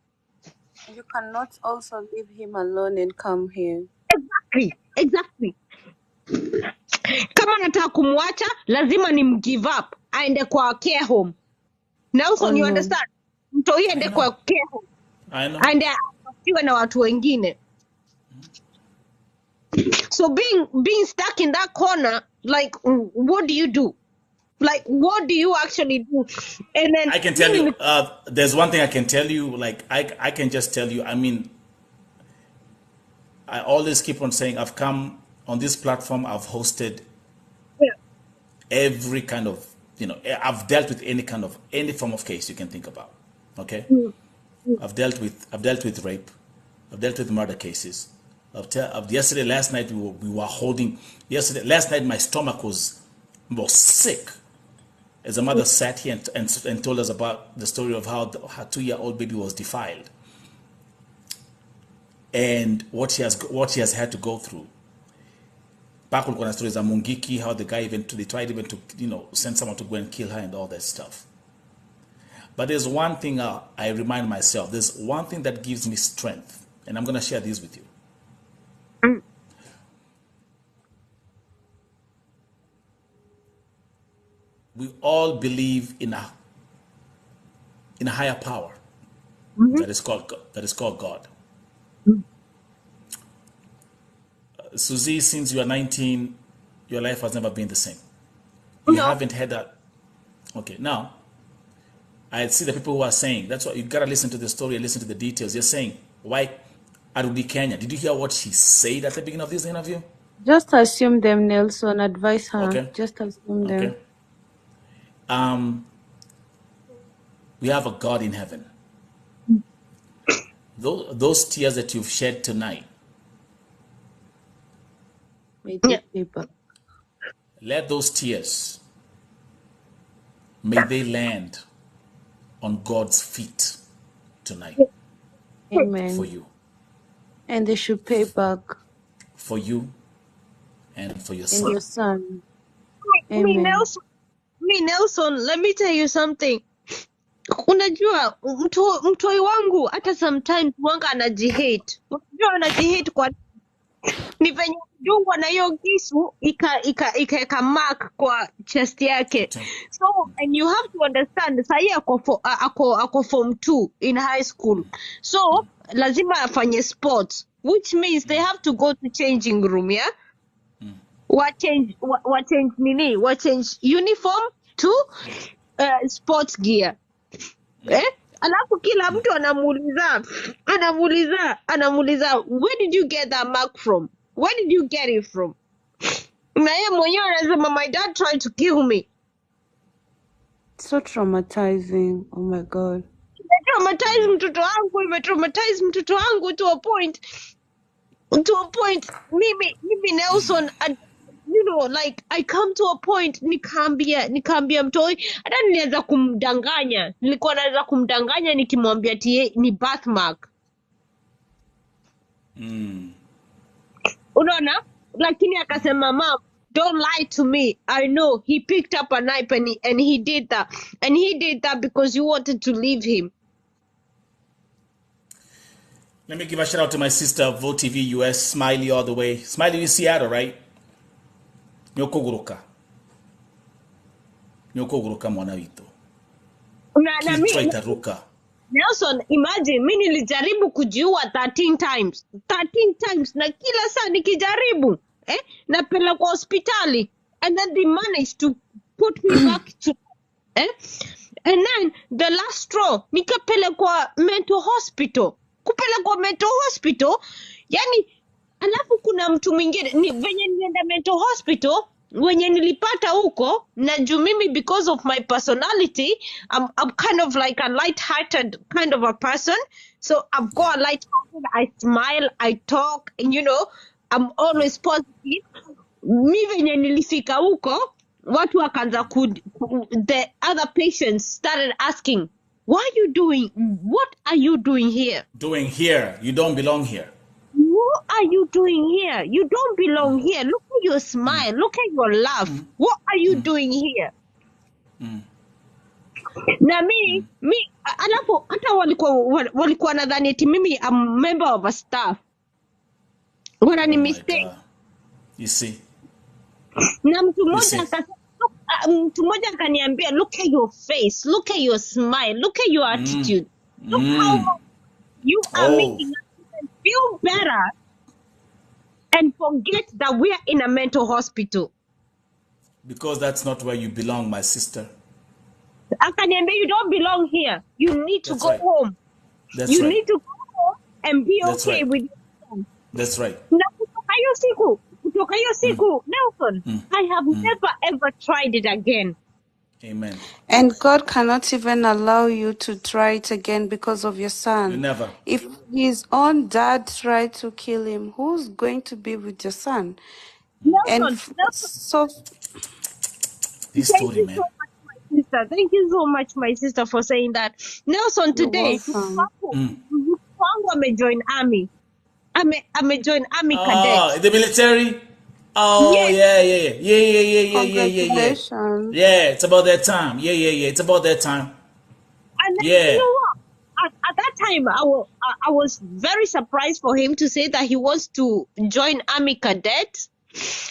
S1: You cannot also leave him alone and come here.
S2: Exactly. Kama nataka kumwacha, lazima give up. Aende kwa care home. Nelson, you understand? Mtoi aende kwa care home.
S3: I know.
S2: Aende asiwe na watu wengine. So being stuck in that corner, like, what do you do? Like, what do you actually do? And then
S3: I can tell you, there's one thing I can tell you, like, I can just tell you, I mean, I always keep on saying, I've come on this platform, I've hosted every kind of, I've dealt with any form of case you can think about, okay? I've dealt with rape, I've dealt with murder cases. Last night my stomach was sick. As a mother sat here and told us about the story of how her 2-year-old baby was defiled and what she has had to go through. Back on the stories of Mungiki, how the guy they tried even to send someone to go and kill her and all that stuff. But there's one thing I remind myself. There's one thing that gives me strength, and I'm going to share this with you. We all believe in a higher power that is called God. Susie, since you are 19, your life has never been the same. You haven't had that. Okay, now I see the people who are saying, that's why you gotta listen to the story and listen to the details. You're saying, why Arudi Kenya? Did you hear what she said at the beginning of this interview?
S1: Just assume them, Nelson. Advise her.
S3: Okay.
S1: Just assume them.
S3: We have a God in heaven. Those tears that you've shed tonight,
S1: May they pay back.
S3: let those tears, may they land on God's feet tonight.
S1: Amen.
S3: For you.
S1: And they should pay back.
S3: For you and for your
S1: And
S3: son.
S1: your son.
S2: Me
S1: Amen.
S2: Nelson, let me tell you something. Unajua mtoi wangu hata sometimes wanga anajihate. Unajua anajihate kwa ni venye dungwa na hiyo kisu ika mark kwa chest yake. So and you have to understand sahi ako form 2 in high school. So lazima afanye sports, which means they have to go to changing room, yeah? Change uniform to sports gear. Alafu kila mtu anamuuliza where did you get that mark from? Where did you get it from? Na yeye mwenyewe anasema my dad tried to kill me.
S1: So traumatizing. Oh my God.
S2: Imetraumatize mtoto wangu to a point. Mimi Nelson, you know, like I come to a point nikaambia mtoi, hata nilianza kumdanganya. Nilikuwa naweza kumdanganya nikimwambia ni birthmark. Unaona? Lakini akasema mom, don't lie to me. I know he picked up a knife and he did that. And he did that because you wanted to leave him.
S3: Let me give a shout out to my sister, VoTV US, Smiley all the way. Smiley in Seattle, right? Nyokoguruka mwana wito.
S2: Nelson, imagine mimi nilijaribu kujiua 13 times. 13 times na kila saa nikijaribu, napelekwa hospitali, and then they managed to put me back to and then the last straw nikapelekwa mental hospital. Kupelekwa mental hospital, yani alafu kuna mtu mwingine venye nilienda mental hospital, wenye nilipata huko na juu mimi because of my personality, I'm kind of like a light-hearted kind of a person, so I've got a light-hearted, I smile, I talk, and you know, I'm always positive. Mi venye nilifika huko, watu wakaanza the other patients started asking, what are you doing here?
S3: You don't belong here.
S2: What are you doing here? You don't belong here. Look at your smile. Look at your laugh. What are you doing here? Na mi alafu hata walikuwa nadhani eti mimi I'm member of a staff. What any mistake.
S3: You see?
S2: Na mtu mmoja akaniambia, look at your face, look at your smile, look at your attitude. Look how you are making us feel better and forget that we are in a mental hospital.
S3: Because that's not where you belong, my sister.
S2: Akaniambia, you don't belong here. You need to go home. You need to go home and be okay with yourself.
S3: That's right.
S2: Na kutoka hiyo siku, Nelson, I have never ever tried it again.
S3: Amen.
S1: And God cannot even allow you to try it again because of your son.
S3: You never.
S1: If his own dad tried to kill him, who's going to be with your son?
S2: Nelson,
S1: so
S3: this story, man.
S2: Thank you so much, my sister, for saying that. Nelson, today, Kwangu amejoin army. Amejoin army cadet.
S3: The military? Oh, yeah.
S1: Congratulations.
S3: Yeah, it's about that time. Yeah. It's about that time.
S2: And then, you know what? At that time, I was very surprised for him to say that he wants to join army cadet.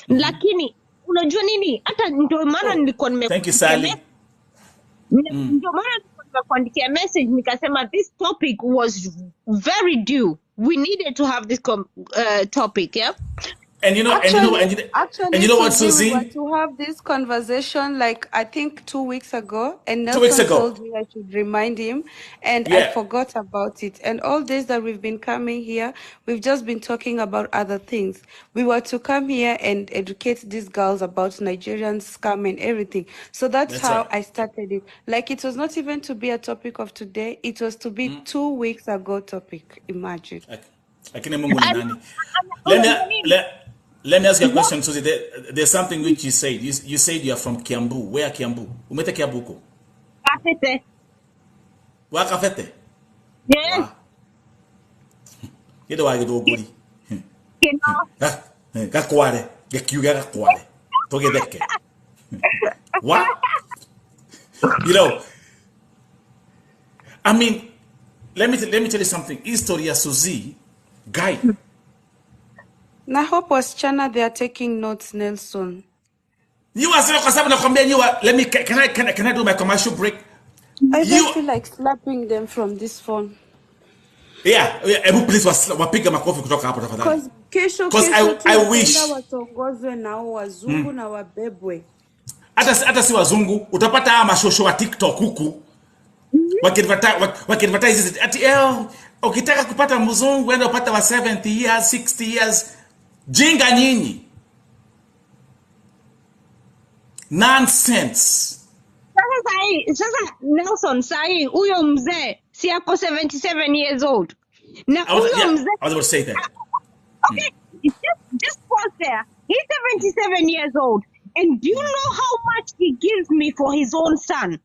S2: Lakini, unajua nini? Hata ndio maana nilikuwa
S3: Thank you, Sally.
S2: Ndio maana nimekuandikia message nikasema this topic was very due. We needed to have this topic, yeah?
S3: And you know,
S1: Actually,
S3: what,
S1: Susie, we were
S3: Susie?
S1: to have this conversation like I think 2 weeks ago, and
S3: 2 weeks
S1: Nelson
S3: ago.
S1: told me I should remind him, and I
S3: Yeah,
S1: forgot about it. And all days that we've been coming here, we've just been talking about other things. We were to come here and educate these girls about Nigerian scam and everything. So that's
S3: that's right.
S1: how I started it. Like it was not even to be a topic of today; it was to be 2 weeks ago topic. Imagine.
S3: Lakini Mungu ni nani? Let me
S2: Unajua nini?
S3: let me ask you a
S2: What
S3: question, Susie. There's something which you said. You said you are from Kiambu. Where Kiambu? Umete Kiambuko.
S2: hapete?
S3: Wakafete.
S2: Yes,
S3: Wa. Yedo wa yedo guri.
S2: you know.
S3: Gakware. Gekiuga gakware. Togedeke. What? You know, I mean, let me tell you something. History ya Susie, guy.
S1: Na hope wasichana they are taking notes, Nelson.
S3: You are saying kwa sababu nakwambia you are, let me can I do my commercial break?
S1: I
S3: You
S1: even feel like slapping them from this phone.
S3: yeah, ebu please wapiga makofi kutoka hapo tafadhali.
S1: Cause kesho
S3: Because I
S1: tunapenda
S3: wish
S1: watongozwe nao wazungu na wabebwe.
S3: hata si wazungu utapata haya mashosho wa TikTok huku wakidvertise ati ukitaka kupata mzungu enda upata wa 70 years 60 years jinga nyinyi nonsense.
S2: Sasa Nelson sahi huyo mzee si ako 77 years old. Na huyo mzee
S3: I was about to say that.
S2: okay, just pause there. He's 77 years old. And do you know how much he gives me for his own son?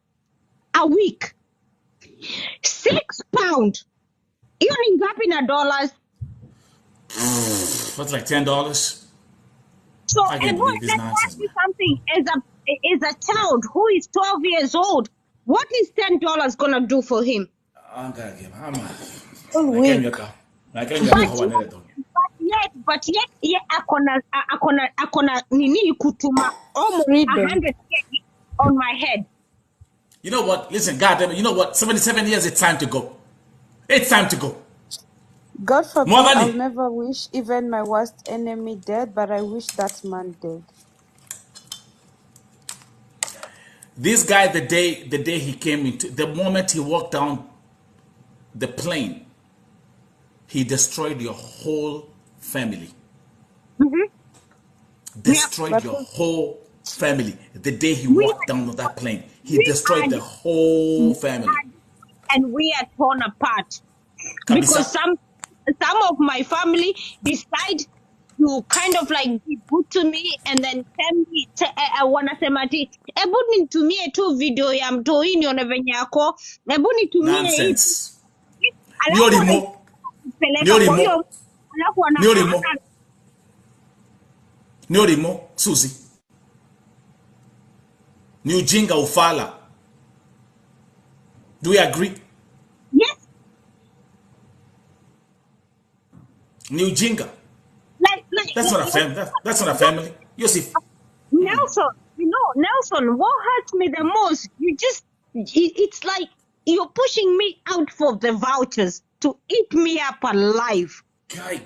S2: A week. £6. Hiyo ni ngapi na dollars?
S3: What's like $10?
S2: So
S3: I can't believe this
S2: let me
S3: nonsense,
S2: ask you
S3: man.
S2: something. As a child who is 12 years old, what is $10 gonna do for him?
S3: I'm gonna give him.
S2: But yet akona nini kutuma almost
S1: Freedom.
S2: 100K on my head.
S3: You know what? Listen, God damn it. You know what? 77 years, it's time to go. It's time to go.
S1: God forbid,
S3: More money.
S1: I'll never wish even my worst enemy dead, but I wish that man dead.
S3: This guy, the day he came into, the moment he walked down the plane, he destroyed your whole family. Destroyed
S1: But
S3: your whole family. The day he walked down on that plane, he destroyed the whole family.
S2: And we are torn apart.
S3: Kabisa.
S2: Because some of my family decide to kind of like be good to me and then tell me wanasema ati hebu nitumie tu video ya mtoi nione venye yako, hebu nitumie hii.
S3: Nonsense.
S2: Alafu
S3: Niorimo.
S2: wanapeleka kwa huyo, alafu
S3: Niorimo. Niorimo, Susie. Ni ujinga ufala. Do we agree?
S2: yes,
S3: Ni ujinga.
S2: like
S3: That's not a family. That's not a family. You see.
S2: Nelson, Nelson, what hurts me the most, it's like you're pushing me out for the vouchers to eat me up alive.
S3: Guy.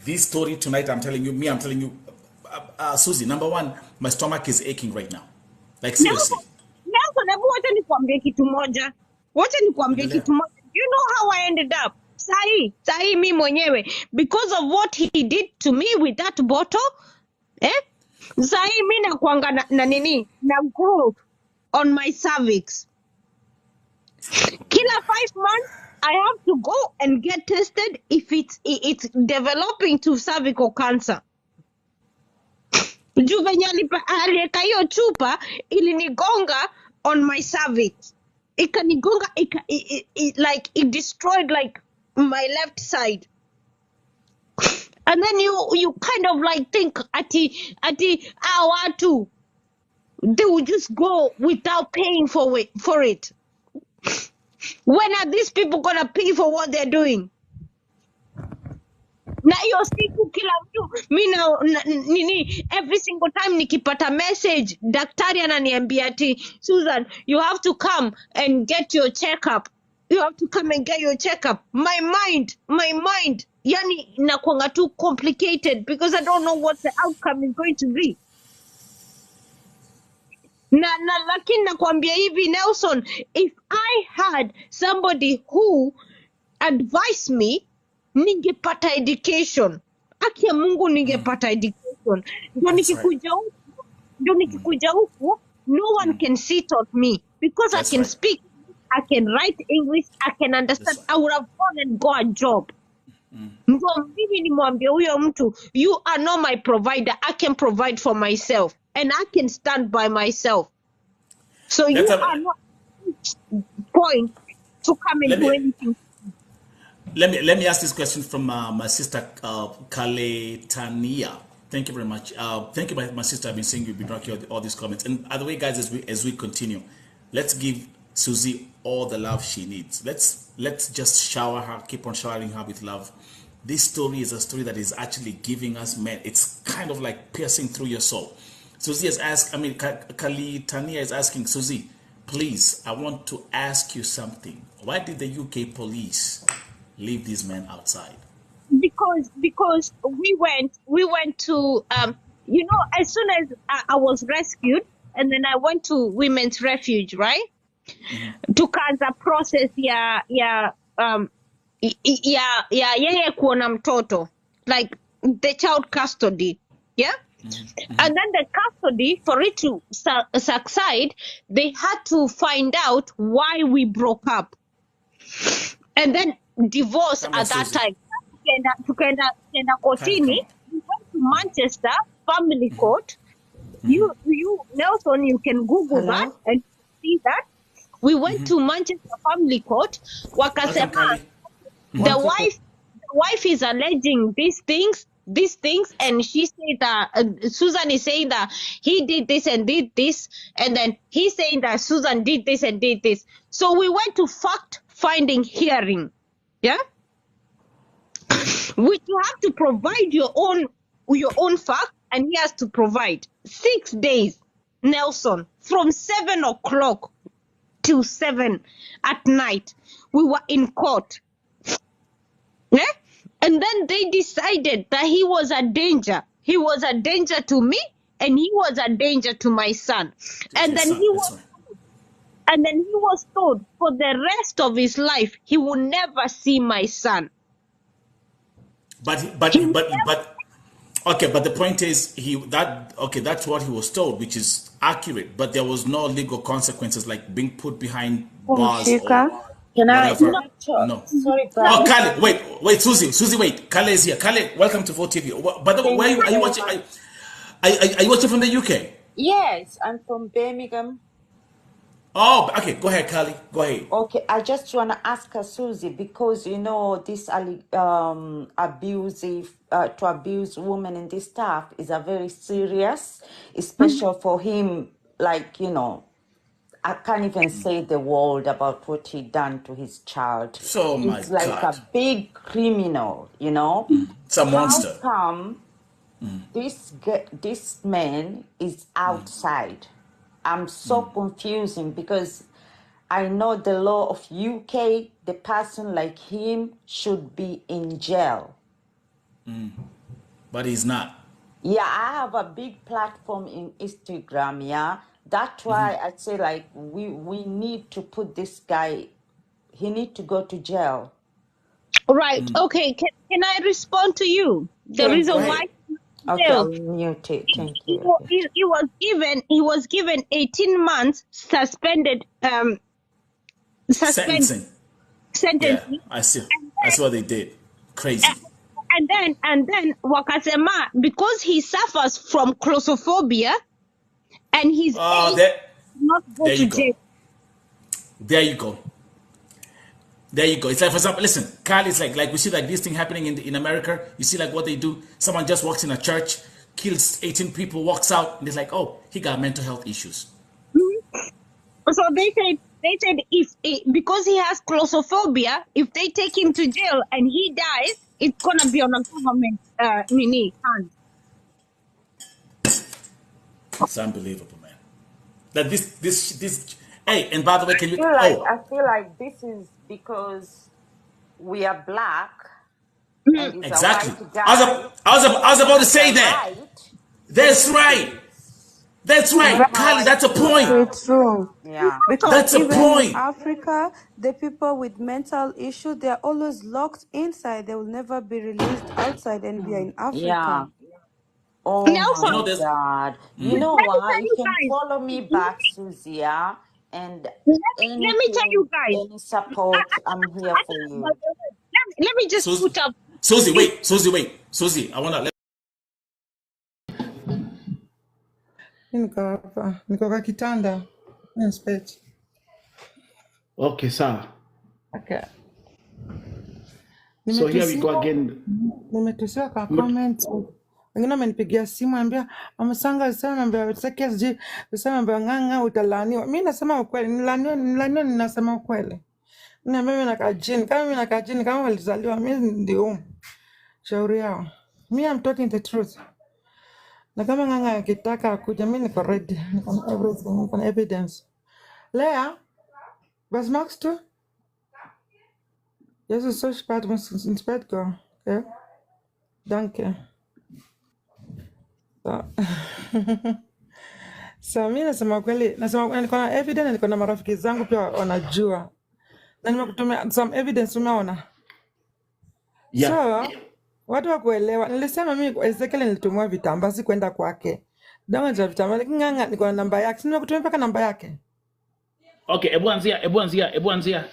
S3: This story tonight, I'm telling you, Susie, number one, my stomach is aching right now. Like seriously.
S2: Nelson, hebu wacha nikwambie kitu moja. You know how I ended up? Sahi mi mwenyewe. Because of what he did to me with that bottle, sahi mi nakuanga na growth on my cervix. Kila 5 months, I have to go and get tested if it's developing to cervical cancer. Juu venye aliweka hiyo chupa ilinigonga on my cervix. Ikanigonga, it destroyed like my left side. And then you kind of like think ati watu, they will just go without paying for it. When are these people gonna pay for what they're doing? Na hiyo siku kila mtu nini, every single time nikipata message daktari ananiambia ati Susan, you have to come and get your checkup. You have to come and get your checkup. My mind, yani inakuanga too complicated because I don't know what the outcome is going to be. Lakini nakwambia hivi Nelson, if I had somebody who advised me, ningepata education. Haki ya Mungu ningepata education. Ndio nikikuja huku, no one can sit on me because I can speak, I can write English, I can understand. I would have gone and got a job. Ndio mimi nimwambie huyo mtu, you are not my provider. I can provide for myself and I can stand by myself. So you are not point to come and do anything.
S3: Let me ask this question from my sister Kale Tania. Thank you very much. Thank you, my sister. I've been seeing you've been rocking all these comments. And by the way, guys, as we continue, let's give Susie all the love she needs. Let's just shower her, keep on showering her with love. This story is a story that is actually giving us men. It's kind of like piercing through your soul. Susie has asked, Kale Tania is asking, Susie, please, I want to ask you something. Why did the UK police leave these men outside?
S2: Because we went to you know, as soon as I was rescued and then I went to women's refuge, right? Tukaanza process ya yeye kuona mtoto, like the child custody, yeah. And then the custody, for it to succeed, they had to find out why we broke up, and then divorce at that time. Tukaenda kotini. We went to Manchester family court. You Nelson, you can Google that and see that. We went to Manchester family court. Wakasema the wife is alleging these things, and she said that Susan is saying that he did this and did this, and then he's saying that Susan did this and did this. So we went to fact-finding hearing, yeah, which you have to provide your own fact, and he has to provide 6 days, Nelson, from 7 o'clock till 7 at night. We were in court. Yeah? And then they decided that he was a danger. He was a danger to me, and he was a danger to my son. And then he was told for the rest of his life he will never see my son.
S3: But okay, but the point is that's what he was told, which is accurate, but there was no legal consequences like being put behind bars or
S4: Can I?
S3: whatever.
S4: No. Sorry,
S3: Oh, Kale, wait, Susie, wait. Kale is here. Kale, welcome to Vote TV. By the way, are you watching? Are you watching from the UK?
S4: Yes, I'm from Birmingham.
S3: Oh, okay. Go ahead, Kale. Go ahead.
S4: Okay, I just want to ask her, Susie, because you know this abusive to abuse women in this stuff is a very serious, especially for him. Like, you know, I can't even say the word about what he done to his child.
S3: So my
S4: It's like
S3: God.
S4: a big criminal, you know.
S3: It's a monster.
S4: How come this man is outside? I'm so confusing because I know the law of UK, the person like him should be in jail.
S3: But he's not.
S4: Yeah, I have a big platform in Instagram, yeah. That's why I say like we need to put this guy, he need to go to jail.
S2: Right. Okay. Can I respond to you? The reason why.
S4: Okay, I'll mute it. Thank you.
S2: He was given 18 months suspended
S3: Sentencing. Yeah, I see what they did. Crazy.
S2: And then wakasema because he suffers from claustrophobia and his not go to jail.
S3: There you go. It's like, for example, listen, Kyle is like we see like this thing happening in America. You see like what they do. Someone just walks in a church, kills 18 people, walks out, and it's like, oh, he got mental health issues.
S2: So they said if because he has claustrophobia, if they take him to jail and he dies, it's gonna be on a government hand.
S3: It's unbelievable, man. That this hey, and by the way, can you
S4: I feel like this is because we are black and he's a
S3: Exactly.
S4: white guy.
S3: I was about to
S4: Has
S3: say
S4: a
S3: that.
S4: right to
S3: That's
S4: do
S3: right.
S4: things.
S3: That's
S4: I have
S3: right.
S4: no
S3: Kylie,
S4: right
S3: that's a
S4: to,
S3: point.
S1: Very true.
S4: yeah.
S1: Because
S3: That's a
S1: even in
S3: point.
S1: Africa, the people with mental issues, they're always locked inside. They will never be released outside, and we are in
S4: Yeah.
S1: Africa.
S4: Oh
S2: Nelson,
S3: You
S4: my
S3: know this.
S4: God. You
S3: Mm.
S4: know
S2: let me
S4: what?
S2: tell
S4: You
S2: you
S4: can
S2: guys.
S4: follow me back, Susie, yeah? And
S2: Let me tell you
S4: anything,
S2: guys.
S4: any support, I'm here for
S2: By
S4: you.
S2: the way, let me just
S3: Susie,
S2: put up.
S3: Susie, wait. Susie, wait. Susie, I wanna let.
S6: Niko hapa, niko kwa kitanda. Speti.
S3: Okay, sir.
S6: Okay.
S3: So here we go
S6: Nimetusiwa,
S3: again.
S6: nimetusiwa kwa comment. Wengine wamenipigia simu ambia Amasanga alisema mambo ya utake sijui alisema mambo ya ng'ang'a utalaaniwa. Mimi nasema ukweli, nilaniwa ninasema ukweli. Na mimi nakaa chini, kama mimi nakaa chini kama walizaliwa mimi ndio shauri yao. Me I'm talking the truth. Na kama ng'ang'a akitaka akuja mimi niko ready. Niko na everything, niko na evidence. Lea, was magst du? Das ist so spät, du musst ins Bett gehen. Okay? Danke. So. So mi nasema kweli, niko na evidence, niko na marafiki zangu pia wanajua. Na nimekutumia some evidence umeona.
S3: Yeah.
S6: So, watu wa kuelewa. Nilisema mimi Ezekiel nilitumia vitambaa si kwenda kwake. Dawa za vitambaa ng'ang'a niko na namba yake. Si nimekutumia mpaka namba yake.
S3: Okay, Ebuanzia.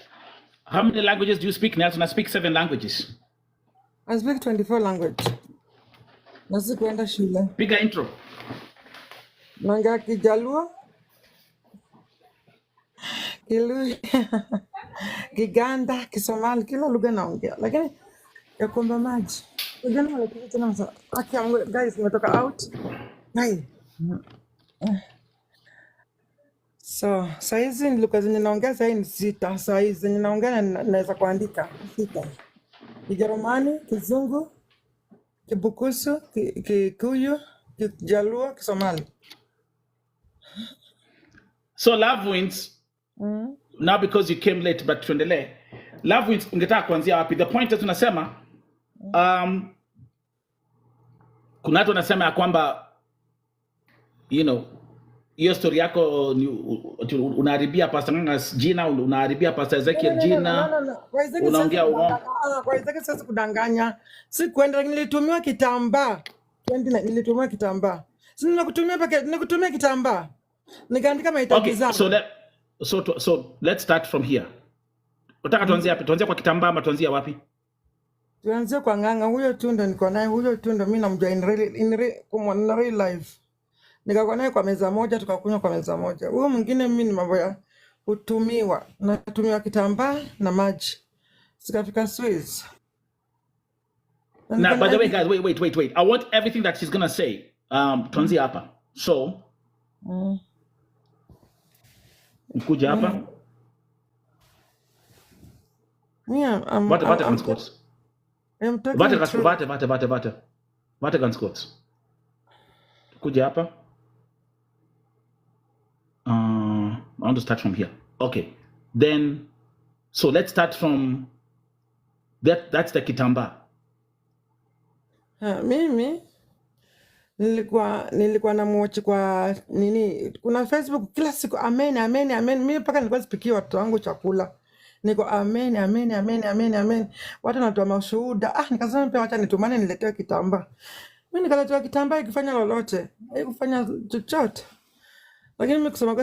S3: How many languages do you speak, Nelson? I speak 7 languages.
S6: I speak 24 language. Na si kwenda shule.
S3: Piga intro.
S6: Naongea Kijaluo, Kiluya, Kiganda, Kisomali, kila lugha naongea. Lakini ya kuomba maji. Vijana walikuja tena msa. Aki yangu, guys, nimetoka out. Hai. So, saizi lugha zenye naongea sasa ni 6. Saizi zenye naongea naweza kuandika 6. Kijerumani, Kizungu, Kibukusu, Kikuyu, Kijaluo, Kisomali.
S3: So love wins. Now because you came late, but tuendelee. Love wins ungetaka kuanzia wapi? The point is tunasema kuna watu wanasema ya kwamba hiyo story yako unaharibia Pastor Ng'ang'a's jina, unaharibia Pastor Ezekiel jina. Unaongea uongo.
S6: Kwa Ezekiel sasa kudanganya. Si kwenda nilitumiwa kitambaa. Nilitumiwa kitambaa. Si nikutumia kitambaa. Nikaandika mahitaji zangu.
S3: Okay, so let's start from here. Unataka tuanzie wapi? Tuanzie kwa kitambaa ama tuanzie wapi?
S6: Tuanzie kwa ng'ang'a. Huyo tu ndo niko naye. Huyo tu ndo mimi namjua in real life. Nikakuwa naye kwa meza moja, tukakunywa kwa meza moja. Huyo mwingine mimi ni mambo ya kutumiwa. Natumiwa kitambaa na maji. Sikafika Swiss.
S3: Now, by the way, guys, wait. I want everything that she's gonna say. Tuanzie hapa. So, ukuja hapa.
S6: Yeah,
S3: Warte, ganz kurz. Warte ganz kurz. Kuja hapa. I want to start from here. Okay. Then, so let's start from that. That's the kitambaa.
S6: Mimi nilikuwa na mwochi kwa nini, kuna Facebook kila siku amen. Mimi mpaka nilikuwa sipikia watoto wangu chakula. Niko amen. Watu wanatoa mashuhuda. Nikasema pia wacha nitumane niletewe kitambaa. Mimi nikaletewa kitambaa ikifanya lolote. Haikufanya chochote. Lakini mimi kusema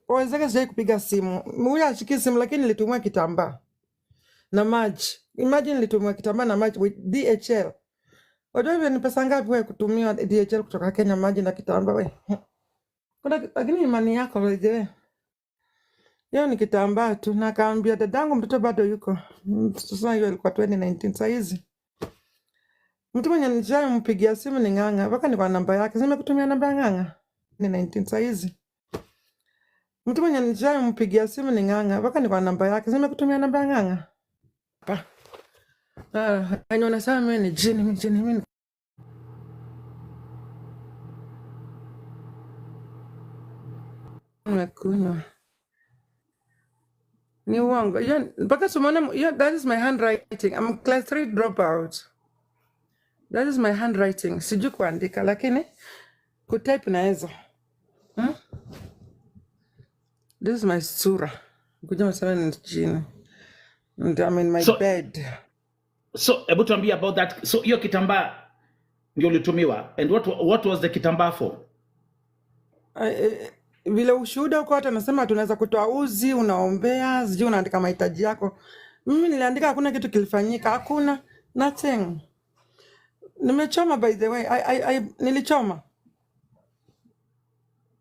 S6: kwa wenzake sijai kupiga simu. Huyu ashiki simu lakini nilitumwa kitambaa na maji. Imagine nilitumwa kitambaa na maji with DHL. Wajua hivyo ni pesa ngapi wewe kutumia DHL kutoka Kenya, maji na kitambaa wewe? Lakini imani yako wewe. Hiyo ni kitambaa tu, na kaambia dadangu mtoto bado yuko. Sasa hiyo ilikuwa 2019. Sasa hizi mtu mwenye nishampigia simu ni Ng'ang'a, mpaka niko na namba yake. Sema kutumia namba ya Ng'ang'a. 2019 sasa hizi. Mtu mwenye nishampigia simu ni Ng'ang'a, mpaka niko na namba yake. Sema kutumia namba ya Ng'ang'a. Pa. Anaona sana mimi ni jini. Nimekunywa. Ni uongo. Mpaka sumaona, that is my handwriting. I'm class 3 dropout. That is my handwriting. Sijui kuandika lakini kutype naweza. This is my sura. Kuja masema ni chini. And I'm in my bed.
S3: So hebu tuambie about that. So hiyo kitambaa ndio ulitumiwa. And what was the kitambaa for?
S6: Vile ushuhuda huko watu wanasema tunaweza kutoa uzi, unaombea, sijui unaandika mahitaji yako. Mimi niliandika hakuna kitu kilifanyika, hakuna nothing. Nimechoma by the way. Nilichoma.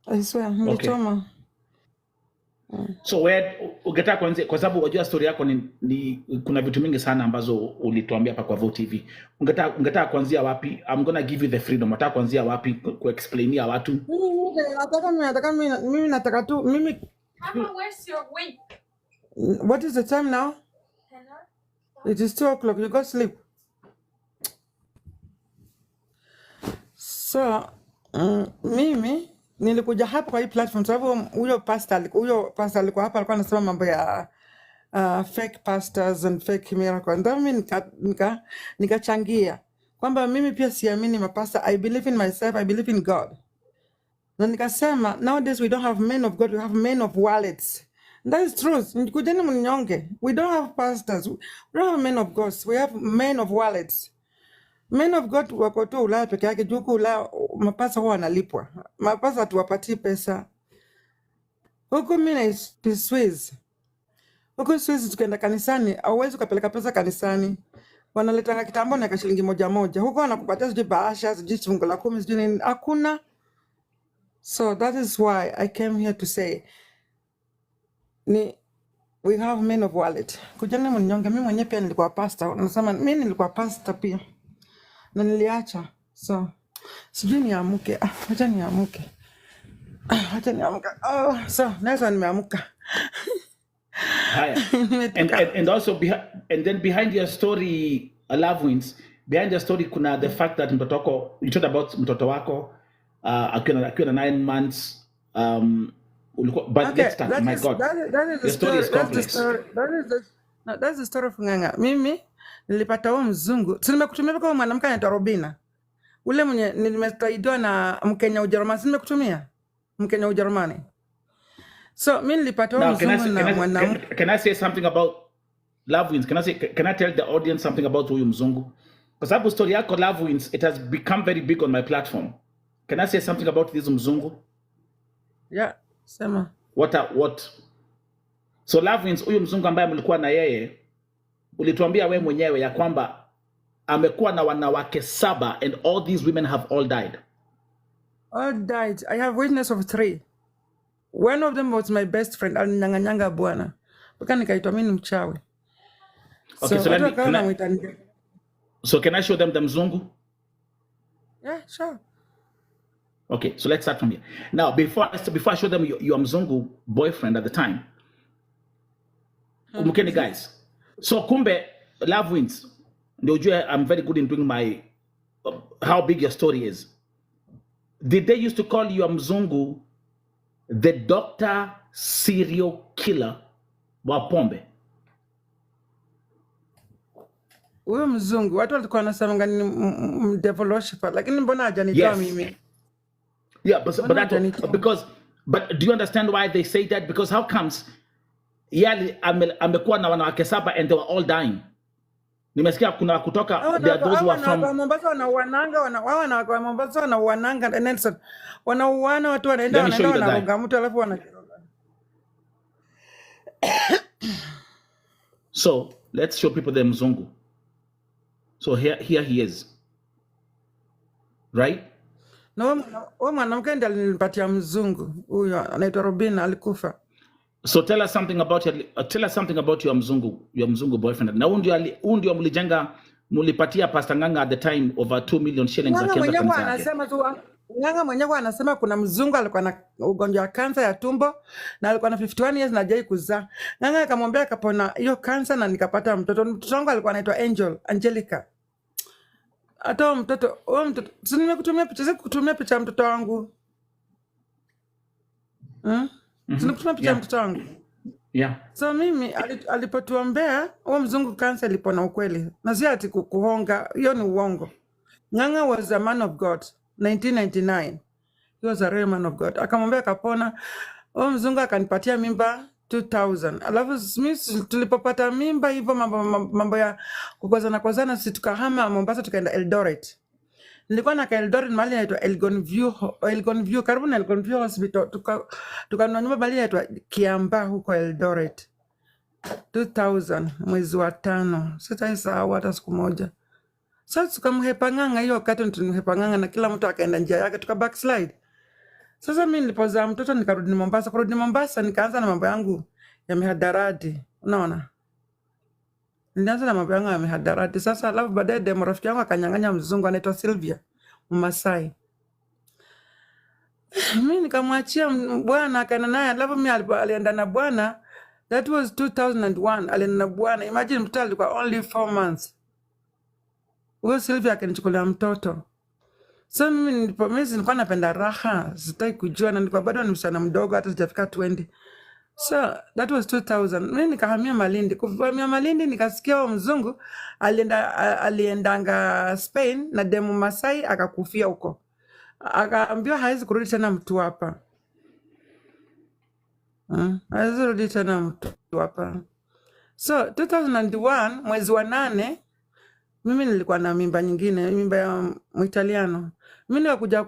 S6: I swear, nilichoma.
S3: So ungetaka kuanzia kwa sababu unajua story yako ni kuna vitu mingi sana ambazo ulituambia hapa kwa Vote TV. Ungetaka kuanzia wapi? I'm going to give you the freedom. Unataka kuanzia wapi kuexplainia watu?
S6: Mimi nataka tu mimi.
S7: Where's your wig?
S6: What is the time now? It is 2:00. You go sleep. So, mimi nilikuja hapa kwa hii platform sababu huyo pastor alikuwa hapa, alikuwa anasema mambo ya fake pastors and fake miracle. Ndio mimi nikachangia kwamba mimi pia siamini mapasta. I believe in myself, I believe in God. Na nikasema nowadays we don't have men of God, we have men of wallets. That is truth. Kujeni mnyonge. We don't have pastors. We don't have men of God. We have men of wallets. Men of God wako tu Ulaya peke yake. Juku Ulaya mapasa huwa wanalipwa. Mapasa tuwapatie pesa. Huku mimi na Swiss. Huku Swiss tukienda kanisani, hauwezi ukapeleka pesa kanisani. Wanaleta kitambo na shilingi moja. Huko wanakupatia sijui bahasha, sijui fungu la 10, sijui nini. Hakuna. So that is why I came here to say we have men of wallet. Kujana mnyonge, mimi mwenyewe pia nilikuwa pastor. Nasema mimi nilikuwa pastor pia. Na niliacha. So sijui niamke. Acha niamke. So next one nimeamka.
S3: And also behind your story, Love Wins, behind your story kuna the fact that mtoto wako, you talked about mtoto wako akiwa na 9 months, but okay, let's start. My God, the story is complex.
S6: That's the story of Nganga. Mimi nilipata huo mzungu. Si nimekutumia kwa mwanamke anaitwa Robina. Ule mwenye nimetaidiwa na Mkenya Ujerumani. Si nimekutumia Mkenya Ujerumani. So mimi nilipata huo mzungu na mwanamke.
S3: Can I say something about Love Wins? Can I tell the audience something about huyu mzungu? Kwa sababu story yako Love Wins, it has become very big on my platform. Can I say something about this mzungu?
S6: Yeah, sema.
S3: What? So Love Wins, huyu mzungu ambaye mlikuwa na yeye, ulituambia wewe mwenyewe ya kwamba amekuwa na wanawake 7 and all these women have all died.
S6: All died. I have witness of 3. One of them was my best friend. Alinyang'anyanga bwana. Mpaka nikaitwa mimi mchawi.
S3: Okay, so can I show them the mzungu?
S6: Yeah, sure.
S3: Okay, so let's start from here. Now, before I show them your mzungu boyfriend at the time, kumkeni guys. So kumbe Love Wins, I'm very good in doing my how big your story is. Did they used to call you mzungu the doctor serial killer wa pombe?
S6: Huyo mzungu watu walikuwa wanasema ni devil worshiper, lakini mbona hajanitoa mimi?
S3: Yeah, but do you understand why they say that? Because how comes amekuwa na wanawake 7 and they were all dying? Nimesikia kuna kutoka those who are from
S6: Mombasa wanauananga and then wanauana watu wanaenda wanaroga mtu alafu wanakiroga.
S3: So let's show people the mzungu. So here he is, right?
S6: No, mwanamke ndiye alinipatia mzungu. Huyo anaitwa Robina, alikufa.
S3: So tell us something about your mzungu boyfriend. Na ndio mlijenga, mulipatia Pastor Nganga at the time over 2 million shillings akianza kanisa.
S6: Nganga mwenyewe anasema kuna mzungu alikuwa na ugonjwa wa kansa ya tumbo na alikuwa na 51 years na hajai kuzaa. Nganga akamwambia akapona hiyo kansa na nikapata mtoto. Mtoto wangu alikuwa anaitwa Angelica. Hata mtoto, si nimekutumia picha ya mtoto wangu. Si nimekutumia picha ya mtoto wangu.
S3: Yeah.
S6: So mimi alipotuombea huo mzungu kansa ilipona ukweli. Na si ati kuhonga, hiyo ni uongo. Ng'ang'a was a man of God 1999. He was a real man of God. Akamwambia akapona. Huo mzungu akanipatia mimba 2000. Alafu mimi tulipopata mimba hivyo mambo ya kukozana sisi tukahama Mombasa tukaenda Eldoret. Nilikuwa na Eldoret mahali inaitwa Elgon View karibu na Elgon View Hospital. Tukanunua nyumba mahali inaitwa Kiambaa huko Eldoret. 2000 mwezi wa 5. Sitaisahau hata siku moja. Sasa tukamhepa ng'ang'a hiyo wakati tunimhepa ng'ang'a na kila mtu akaenda njia yake tuka backslide. Sasa mimi nilipozaa mtoto nikarudi Mombasa. Kurudi Mombasa nikaanza na mambo yangu ya mihadarati. Unaona? Nilianza na mambo yangu ya mihadarati. Sasa alafu baadaye demo rafiki yangu akanyang'anya mzungu anaitwa Sylvia Mmasai. Mimi nikamwachia bwana akaenda naye. Alafu mimi alienda na bwana. That was 2001. Alienda na bwana. Imagine mtoto alikuwa only 4 months. Huyo Sylvia akanichukulia mtoto. So mimi nilikuwa napenda raha. Sitaki kujua na nilikuwa bado ni msichana mdogo hata sijafika 20. So that was 2000. Mimi nikahamia Malindi. Kuhamia Malindi nikasikia huyo mzungu aliendanga Spain na demu Masai akakufia huko. Akaambiwa hawezi kurudi tena mtu hapa. Hawezi kurudi tena mtu hapa. So 2001 mwezi wa 8 mimi nilikuwa na mimba nyingine, mimba ya Muitaliano. Mimi nikakuja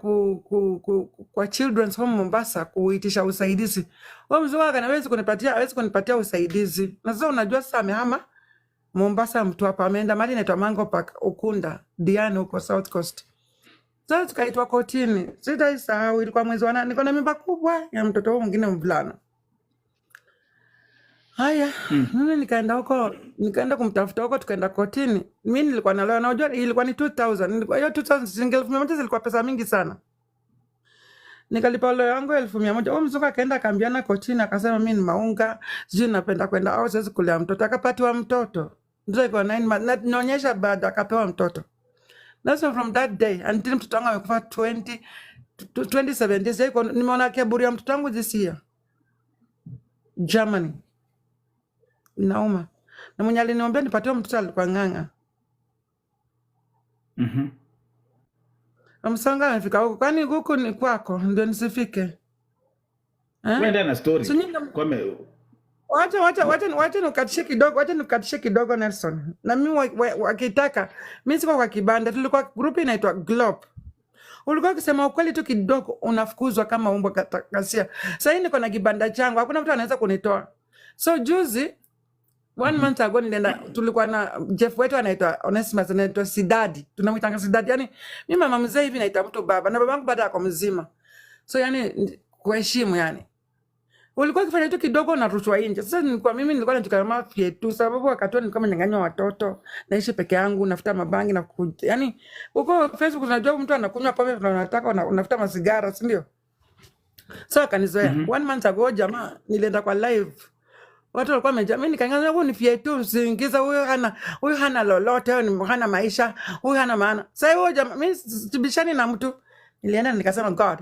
S6: kwa Children's Home Mombasa kuitisha usaidizi. Wao mzungu akaniambia hawezi kunipatia usaidizi. Na sasa unajua sasa amehama Mombasa mtu hapa ameenda mahali inaitwa Mango Park Ukunda, Diani huko South Coast. Sasa tukaitwa kotini. Sitaisahau ilikuwa mwezi wa 8 niko na mimba kubwa ya mtoto wangu mwingine mvulana. Haya, mimi nikaenda kumtafuta huko tukaenda kotini. Mimi nilikuwa nalewa na unajua ilikuwa ni 2000. Nilikuwa hiyo 2000 shilingi 1100 zilikuwa pesa mingi sana. Nikalipa leo yangu 1100. Huyo mzungu akaenda akaambiana kotini akasema mimi ni maunga, sijui napenda kwenda au siwezi kulea mtoto. Akapatiwa mtoto. Ndio iko 9 months. Naonyesha baada akapewa mtoto. That's from that day until mtoto wangu amekufa 2017. Sasa nimeona kiburi ya mtoto wangu this year. Germany. Inauma. Na mwenye aliniombea nipatiwe mtoto alikuwa ng'ang'a. Msanga amefika huko. Kwani huko ni kwako ndio nisifike?
S3: Kwenda na story.
S6: Wacha nikatishe kidogo Nelson. Na mimi wakitaka mimi siko kwa kibanda tulikuwa group inaitwa Globe. Ulikuwa ukisema ukweli tu kidogo unafukuzwa kama umbo kasia. Sasa niko na kibanda changu hakuna mtu anaweza kunitoa. So juzi 1 month ago tulikuwa na Jeff wetu anaitwa Onesimus anaitwa Sidadi. Tunamwitanga Sidadi. Yani mimi mama mzee hivi naita mtu baba na babangu baada yako mzima. So yani kuheshimu yani. Ulikuwa ukifanya tu kidogo na rushwa nje. Sasa mimi nilikuwa natukana mafia tu sababu wakati nilikuwa mnyang'anywa watoto, naishi peke yangu, nafuta mabangi na yani huko Facebook unajua mtu anakunywa pombe na unataka unafuta masigara, si ndio? So akanizoea. 1 month ago jamaa nilienda kwa live. Watu walikuwa wamejamii nikang'ang'ana huyu ni fietu usiingiza huyu hana lolote, hana maisha, huyu hana maana. Sasa huyo jamaa mimi sibishani na mtu. Nilienda nikasema God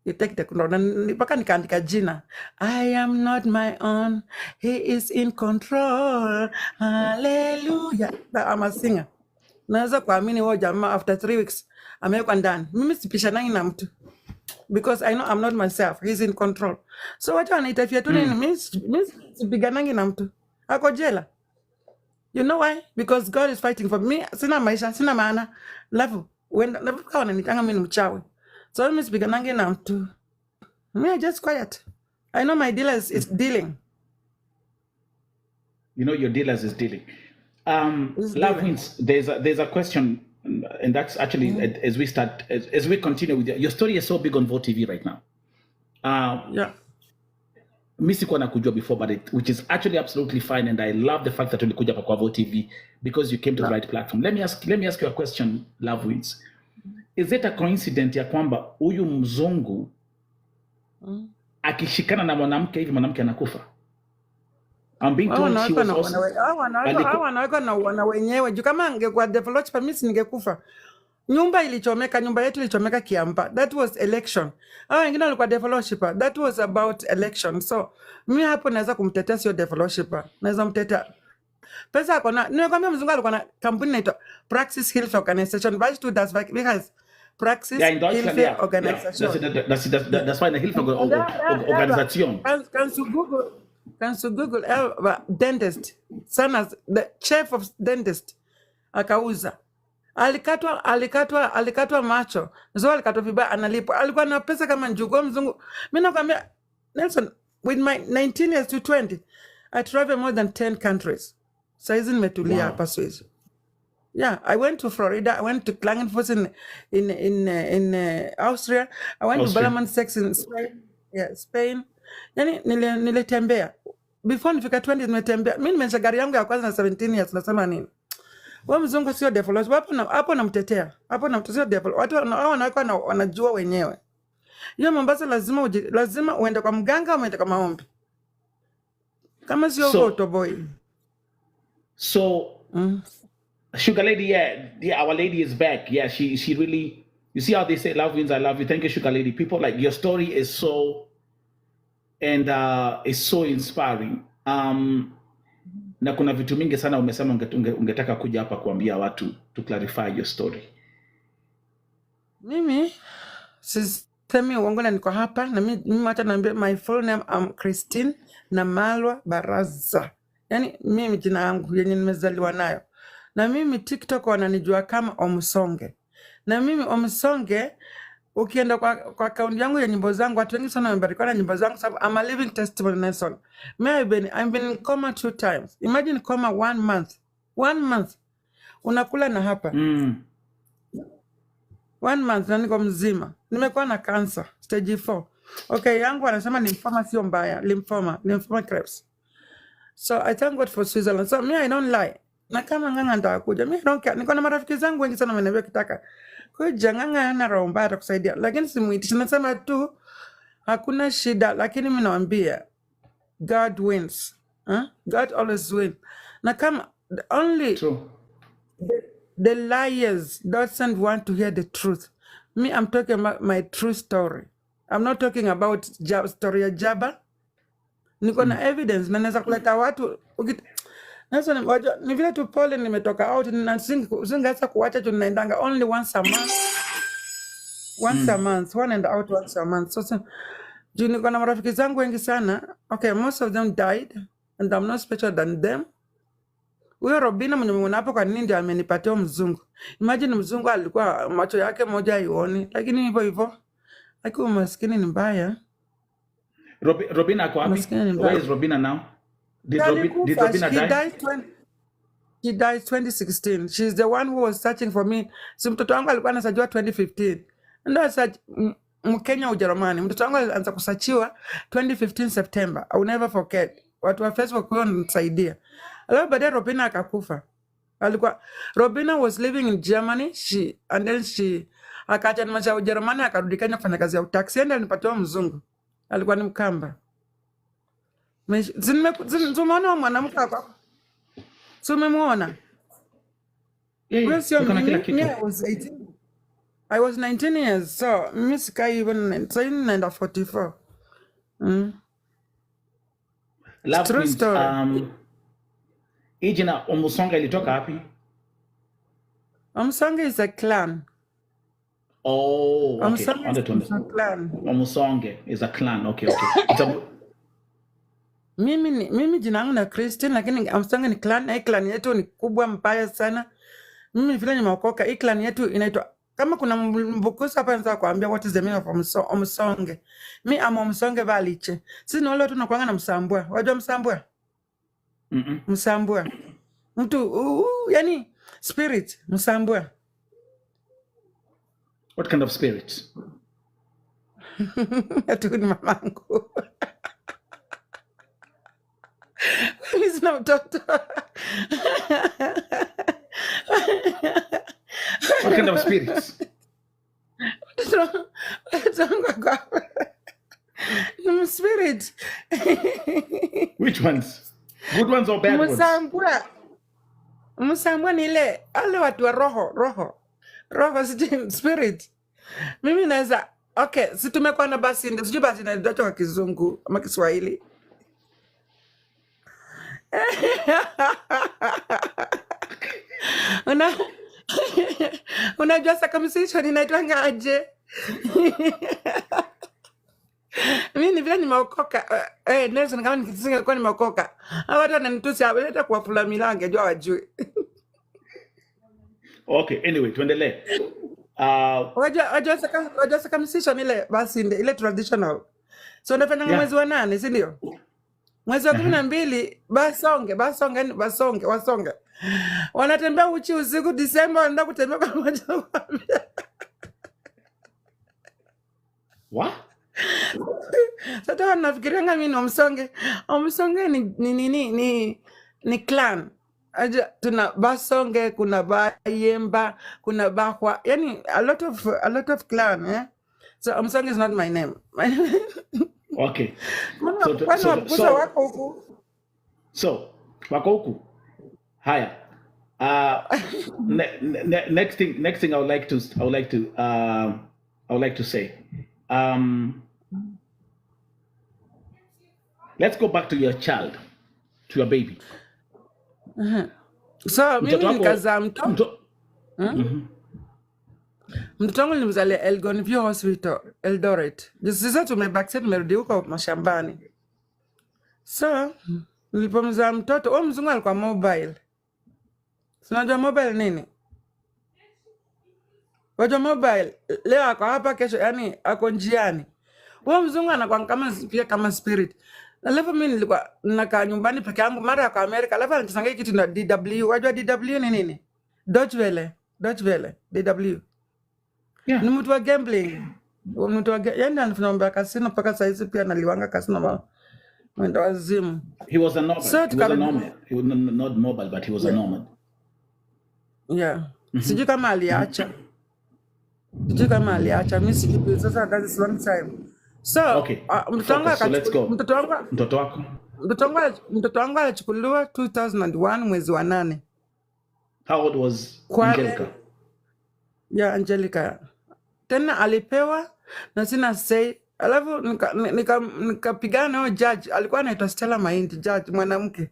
S6: you take the control. Mpaka nikaandika jina. I am not my own. He is in control. Hallelujah. I'm a singer. Naweza kuamini huyo jamaa after 3 weeks amewekwa ndani. Mimi sipishanani na mtu. Because I know I'm not myself. He's in control. So watu wanaitafia tu nini? Mimi sipiganangi na mtu. Ako jela. You know why? Because God is fighting for me. Sina maisha, sina maana. Lafu, nafuka wananitanga mimi ni mchawi. So mimi sipiganangi na mtu. Me just quiet. I know my dealer is dealing.
S3: You know your dealers is dealing. Love Wins, there's a question, and that's actually as we continue with your story is so big on Vote TV right now.
S6: Yeah.
S3: Mimi sikuwa nakujua before, but which is actually absolutely fine, and I love the fact that ulikuja hapa kwa Vote TV because you came to the right platform. Let me ask you a question, Love Wins. Is it a coincidence ya kwamba huyu mzungu akishikana na mwanamke hivi mwanamke anakufa? I'm being told she was also
S6: wanaweka na wana wenyewe. Juu kama angekuwa developed mimi ningekufa. Nyumba ilichomeka, nyumba yetu ilichomeka Kiamba. That was election. Wengine walikuwa developer. That was about election. So mimi hapo naweza kumtetea, sio developer. Naweza mtetea. Pesa akona, nimekwambia mzungu alikuwa na kampuni inaitwa Praxis Health Organization. But to that's like because Praxis
S3: in Deutschland,
S6: Health Organization.
S3: That's why the Health Organization.
S6: Can you Google dentist, Sana's the chef of dentist akauza. Alikatwa macho. Ndio alikatwa vibaya, analipwa. Alikuwa na pesa kama njugu mzungu. Mimi nakwambia Nelson, with my 19 years to 20, I travel more than 10 countries. Saizi nimetulia hapa Swiss. Yeah, I went to Florida. I went to Klagenfurt in Austria. I went to Ballermann Sex in Spain. Yeah, Spain. Yani nilitembea. Before nifika 20 nimetembea. Mimi nimesha gari yangu ya kwanza na 17 years. Nasema nini? Wewe mzungu sio developer. Hapo namtetea. Hapo namtetea developer. Watu wanajua wenyewe. Hiyo Mombasa lazima uende kwa mganga au uende kwa maombi. Kama sio utoboi.
S3: So Sugar Lady, yeah, our lady is back. Yeah, she really, you see how they say love wins, I love you. Thank you, Sugar Lady. People, like, your story is so, and is so inspiring. Na kuna vitu mingi sana umesema ungetaka kuja hapa kuambia watu to clarify your story.
S6: Mimi sisemi uongo na niko hapa na mimi hata naambia my full name I'm Christine Namalwa Baraza. Yani mimi jina yangu yenye nimezaliwa nayo. Na mimi TikTok wananijua kama Omsonge. Na mimi Omsonge, ukienda kwa account yangu ya nyimbo zangu, watu wengi sana wamebarikiwa na nyimbo zangu sababu I'm a living testimony, Nelson. I've been in coma 2 times. Imagine coma 1 month. 1 month. Unakula na hapa. 1 month na niko mzima. Nimekuwa na cancer stage 4. Okay, yangu wanasema lymphoma sio mbaya. Lymphoma crepes. So I thank God for Switzerland. So me I don't lie. Na kama nganga nitakuja. Mimi don't care. Niko na marafiki zangu wengi sana wameniambia kitaka. Kwa hiyo nganga ana roho mbaya atakusaidia. Lakini simuitishi, nasema tu hakuna shida, lakini mimi nawaambia God wins. God always wins. Na kama only the liars doesn't want to hear the truth. Me, I'm talking about my true story. I'm not talking about story ya Jaba. Niko na evidence na naweza kuleta watu Nasa ni vile tu pole nimetoka out na singeweza kuacha tu ninaendanga only once a month. One and out once a month. So juu niko na marafiki zangu wengi sana. Okay, most of them died and I'm not special than them. Huyo Robina mwenye mwana hapo kwa nini ndio amenipatia mzungu. Imagine mzungu alikuwa macho yake moja haioni, lakini hivyo. Akiwa maskini ni mbaya.
S3: Robina ako wapi? Where is Robina now? Did Robina die?
S6: She died 2016. She's the one who was searching for me. Si mtoto wangu alikuwa anasajua 2015. Ndio Mkenya Ujerumani. Mtoto wangu alianza kusachiwa 2015 September. I will never forget. Watu wa Facebook wao nisaidia. Alafu baadaye Robina akakufa. Robina was living in Germany. She akaacha na maisha ya Ujerumani akarudi Kenya kufanya kazi ya utaxi. Ndio alipatiwa mzungu. Alikuwa ni Mkamba. Zumeona mwanamke wako? Zumemuona?
S3: Yeah.
S6: I was 19 years, so mimi sikai even so naenda 44.
S3: True story. Jina Omsonge ilitoka wapi?
S6: Omsonge is a clan.
S3: Oh, okay.
S6: Omsonge is a clan.
S3: Omsonge is a clan. Okay.
S6: Mimi jina langu na Christian, lakini Omsonge ni clan. Hii clan yetu ni kubwa mbaya sana. Mimi vile nimeokoka, hii clan yetu inaitwa, kama kuna mbukusa hapa nataka kuambia what is the meaning of Omsonge. Mi am Omsonge Valiche. Sisi ni wale watu tunakuanga na Msambwa. Wajua Msambwa? Msambwa. Mtu yani spirit Msambwa.
S3: What kind of spirit?
S6: Atu ni mamangu. Mimi sina mtoto.
S3: What kind of spirits?
S6: Spirit.
S3: Which ones? Good ones or bad ones?
S6: Msambwa ni ile ale watu wa roho. roho spirit. Mimi naweza okay, si tumekuwa na Basinde, sijui Basinde ndio kwa Kizungu ama Kiswahili. Unajua circumcision inaitwanga aje? Mimi ni vile nimeokoka. Nelson kama nikisinga kwa nimeokoka. Hawa watu wananitusi hata kuwafula milango jua wajui.
S3: Okay, anyway, tuendelee.
S6: Wajua circumcision ile Basinde ile traditional. So unafanya mwezi wa 8, si ndio? Mwezi wa 12 wasonge. Wanatembea uchi usiku Disemba, wanaenda kutembea pamoja.
S3: What?
S6: Sasa wanafikiria mimi ni Omsonge ni clan. Aja tuna Basonge, kuna Bayemba, kuna Bahwa. Yani a lot of clan, eh? So Omsonge is not my name.
S3: Okay. So, wako huku. Haya. Next thing I would like to say. Let's go back to your child, to your baby.
S6: So mimi nikazaa mtoto. Mtoto wangu nilimzalia Elgon View Hospital, Eldoret. Sasa tumerudi huko mashambani. So nilipomzaa mtoto, mzungu alikuwa mobile. Unajua mobile nini? Wajua mobile, leo ako hapa, kesho yani ako njiani. Mzungu anakuwa kama spirit. Alafu mimi nilikuwa nakaa nyumbani peke yangu, mara kwa Amerika. Alafu anatusanga kitu na DW. Wajua DW ni nini? Deutsche Welle, DW.
S3: Yeah.
S6: Ni mtu wa gambling. Yani anafanya kasino mpaka saa hizi pia naliwanga kasino mwendo wazimu.
S3: He was a nomad. So, he was a nomad. He was not mobile, but he was a nomad.
S6: Yeah. Sijui kama aliacha. Mimi sijui sasa, that is long time. So,
S3: okay. So let's go.
S6: Mtoto wangu alichukuliwa 2001 mwezi wa 8.
S3: How old was Angelica?
S6: Yeah, Angelica. Tena alipewa na sina say. Alafu nikapigana na judge, alikuwa anaitwa Stella Mahindi, judge mwanamke.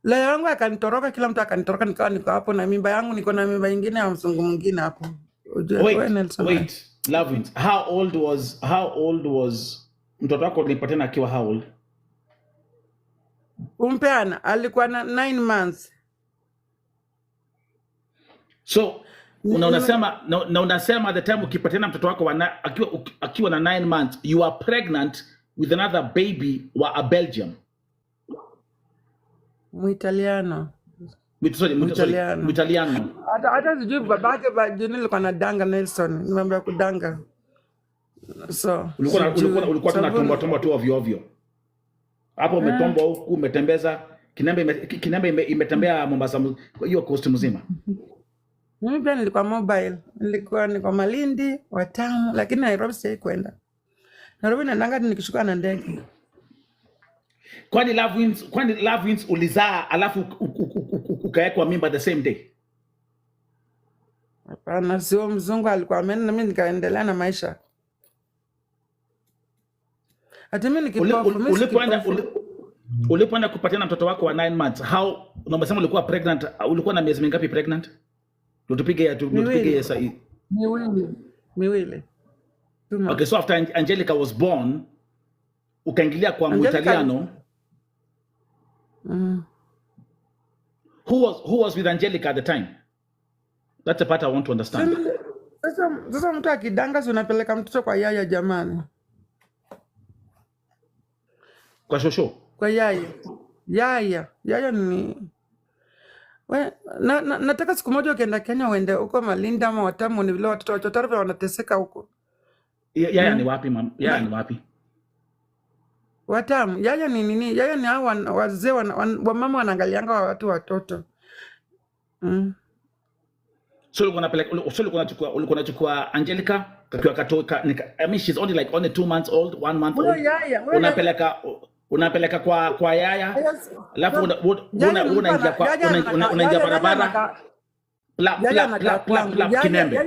S6: Leo yangu akanitoroka, kila mtu akanitoroka, niko hapo na mimba yangu, niko na mimba nyingine ya mzungu mwingine hapo.
S3: Wait, Lovins, how old was mtoto wako ulipatana akiwa how old?
S6: Umpeana alikuwa na 9 months.
S3: So unasema at the time ukipatana mtoto wako akiwa na 9 months, you are pregnant with another baby wa a Belgium.
S6: Muitaliano. Hata sijui babake bajuni alikuwa na danga Nelson, nimemwambia kudanga. So
S3: ulikuwa tunatomba tu ovyo. Hapo umetomba huku, umetembeza kinembe imetembea Mombasa hiyo coast mzima.
S6: Mimi pia nilikuwa mobile. Niko Malindi, Watamu, lakini Nairobi sija kwenda. Nairobi naendanga nikishuka na ndege.
S3: Kwani Love Wins ulizaa alafu ukawekwa mimba the same day?
S6: Hapana, sio mzungu alikuwa ameenda na mimi nikaendelea na maisha. Hata mimi
S3: ulipoenda kupatana mtoto wako wa 9 months, how unasema ulikuwa pregnant, ulikuwa na miezi mingapi pregnant? Tupige sasa hii. Miwili. Okay, so after Angelica was born, ukaingilia kwa Muitaliano. Who was with Angelica at the time? That's the part I want to understand.
S6: Sasa mtu akidanga, si unapeleka mtoto kwa yaya jamani.
S3: Kwa shosho?
S6: Kwa yaya. Yaya ni nataka siku moja ukienda Kenya uende huko Malindi ama Watamu, ni vile watoto wachotarve wanateseka huko.
S3: Yaya ni wapi mama? Yaya ni wapi?
S6: Watamu. Yaya ni nini? Yaya ni hao wazee wa mama wanaangalianga watoto.
S3: So ulikuwa unachukua Angelica katoka, I mean she's only 2 months old, 1 month old. Unapeleka kwa yaya. Alafu unaingia barabara.
S6: Yaya anakaa kwangu.
S3: Kinembe.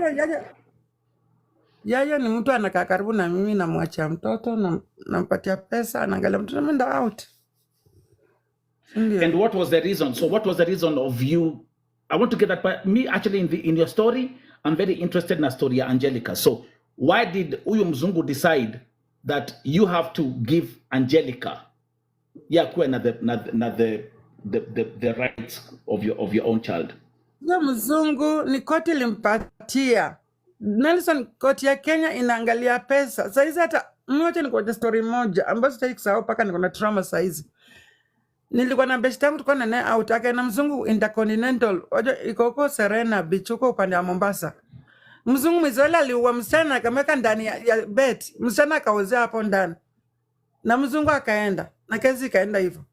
S6: Yaya ni mtu anakaa karibu na mimi, namwachia mtoto, nampatia pesa, anaangalia mtoto, naenda out.
S3: And what was the reason? So what was the reason of you? I want to get that, but me actually in your story, I'm very interested in the story of Angelica. So why did Uyu Mzungu decide that you have to give Angelica the rights of your own child?
S6: Ya Mzungu ni koti limpatia. Nelson, koti ya Kenya inaangalia pesa. Saizi hata mmoja ni kwa story moja ambayo sitaki kusahau paka niko na trauma saizi. Nilikuwa na best yangu tulikuwa naye out akaenda Mzungu Intercontinental. Wajo iko huko Serena Beach huko upande wa Mombasa. Mzungu mwizola aliua msichana akamweka ndani ya bed. Msichana akaozea hapo ndani. Na Mzungu akaenda. Na kesi ikaenda hivyo.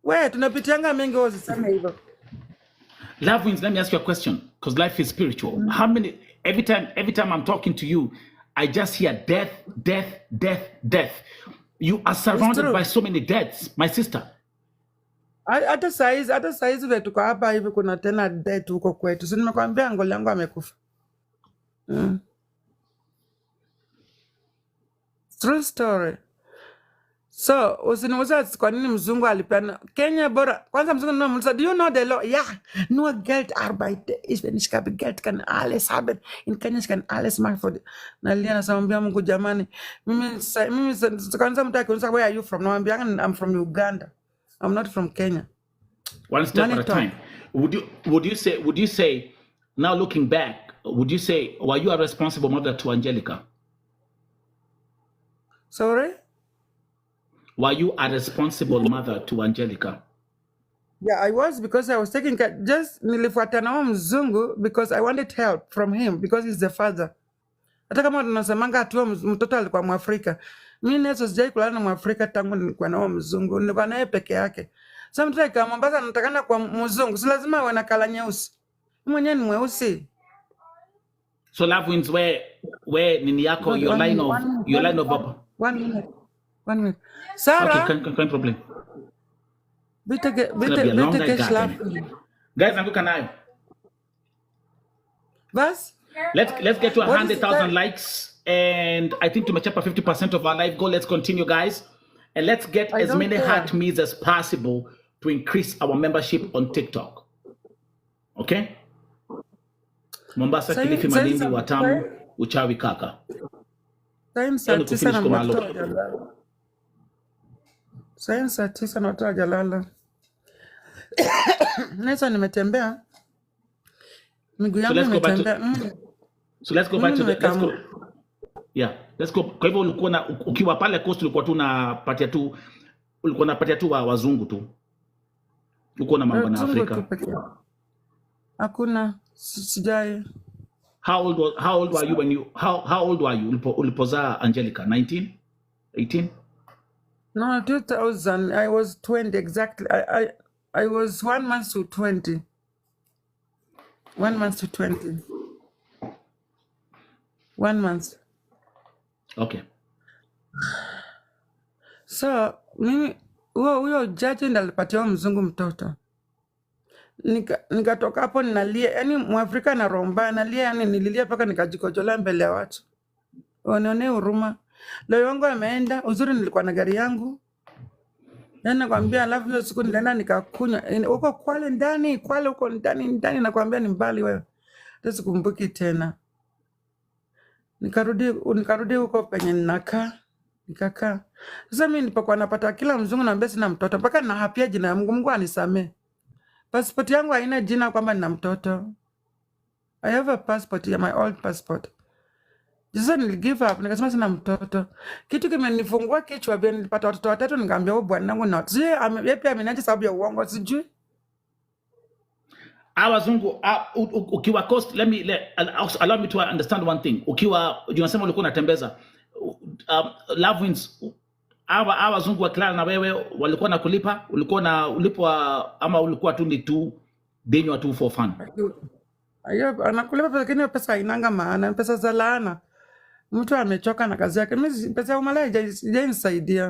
S6: Wewe tunapitianga mengi wao usiseme hivyo.
S3: Love Wins, let me ask you a question, because life is spiritual. How many, every time I'm talking to you, I just hear death, death, death, death. You are surrounded by so many deaths, my sister.
S6: Hata saizi vile tuko hapa hivi kuna tena death huko kwetu. Si nimekwambia ngoli yangu amekufa. True story. So, usiniuliza kwa nini Mzungu alipeana Kenya bora. Kwanza Mzungu anamuuliza, do you know the law? Yeah, nur Geld Arbeit ist, wenn ich habe Geld kann alles haben. In Kenya ich kann alles machen für nalia nasamwambia Mungu jamani. Mimi kwanza mtu akiuliza where are you from? Naambia I'm from Uganda. I'm not from Kenya.
S3: One step at a time. Would you say now looking back, would you say were you a responsible mother to Angelica?
S6: Sorry?
S3: Were you a responsible mother to Angelica?
S6: Yeah, I was, because I was taking care. Just nilifuata na Mzungu because I wanted help from him because he's the father. Hata kama tunasemanga tu mtoto alikuwa Mwafrika. Mimi neso sijai kulala na Mwafrika tangu nilikuwa na Mzungu. Nilikuwa naye peke yake. Sasa mtoto kama Mombasa anatakana kwa Mzungu, si lazima awe na kala nyeusi. Mwenyewe ni mweusi.
S3: So Love Wins, where nini yako your line of
S6: 1 minute. 1 minute. Sarah.
S3: Okay, can't problem.
S6: Bitte
S3: Guys, I'm looking at
S6: Was?
S3: Let's get to 100,000 likes, and I think to match up 50% of our live goal. Let's continue, guys, and let's get as many heart me's as possible to increase our membership on TikTok. Okay? Mombasa, Kilifi, Malindi, Watamu, Uchawi, Kaka.
S6: Saa 9 na watu hawajalala. Nesa nimetembea. Miguu yangu imetembea.
S3: So let's go back to let's go. Kwa hivyo ulikuwa ukiwa pale coast ulikuwa tu unapatia tu wazungu tu. Ulikuwa na mambo na Afrika.
S6: Hakuna, sijai.
S3: How old were you when you how old were you ulipozaa Angelica? 19? 18?
S6: No, 2000. I was 20 exactly. I was 1 month to 20. 1 month to 20. 1 month.
S3: Okay.
S6: So mimi huyo jaji ndiye alipatia Mzungu mtoto. Nikatoka hapo ninalia, yani Mwafrika na romba nalia, yani nililia paka nikajikojola mbele ya watu. Wanaone huruma. Leo wangu ameenda, uzuri nilikuwa na gari yangu. Yani nakwambia, alafu hiyo siku nilienda nikakunywa huko Kwale huko ndani nakwambia ni mbali wewe. Hata sikumbuki tena. Nikarudi huko penye nikakaa. Sasa mimi nilipokuwa napata kila Mzungu naambia sina mtoto, mpaka na hapia jina ya Mungu anisamee. Passport yangu haina jina kwamba nina mtoto. I have a passport, my old passport. Sasa niligive up, nikasema sina mtoto. Kitu kimenifungua kichwa, bia nilipata watoto 3 nikamwambia bwana wangu na sije yapi ameniacha sababu ya uongo sijui.
S3: Wazungu ukiwa coast, allow me to understand one thing. Ukiwa unasema ulikuwa unatembeza Love Wins, wazungu wakilala na wewe walikuwa na kulipa, ulikuwa na ulipwa ama ulikuwa tu ni tu denywa tu for fun?
S6: Ayo anakulipa lakini pesa hainanga maana, pesa za laana. Mtu amechoka na kazi yake. Mimi pesa ya umalaya haijanisaidia.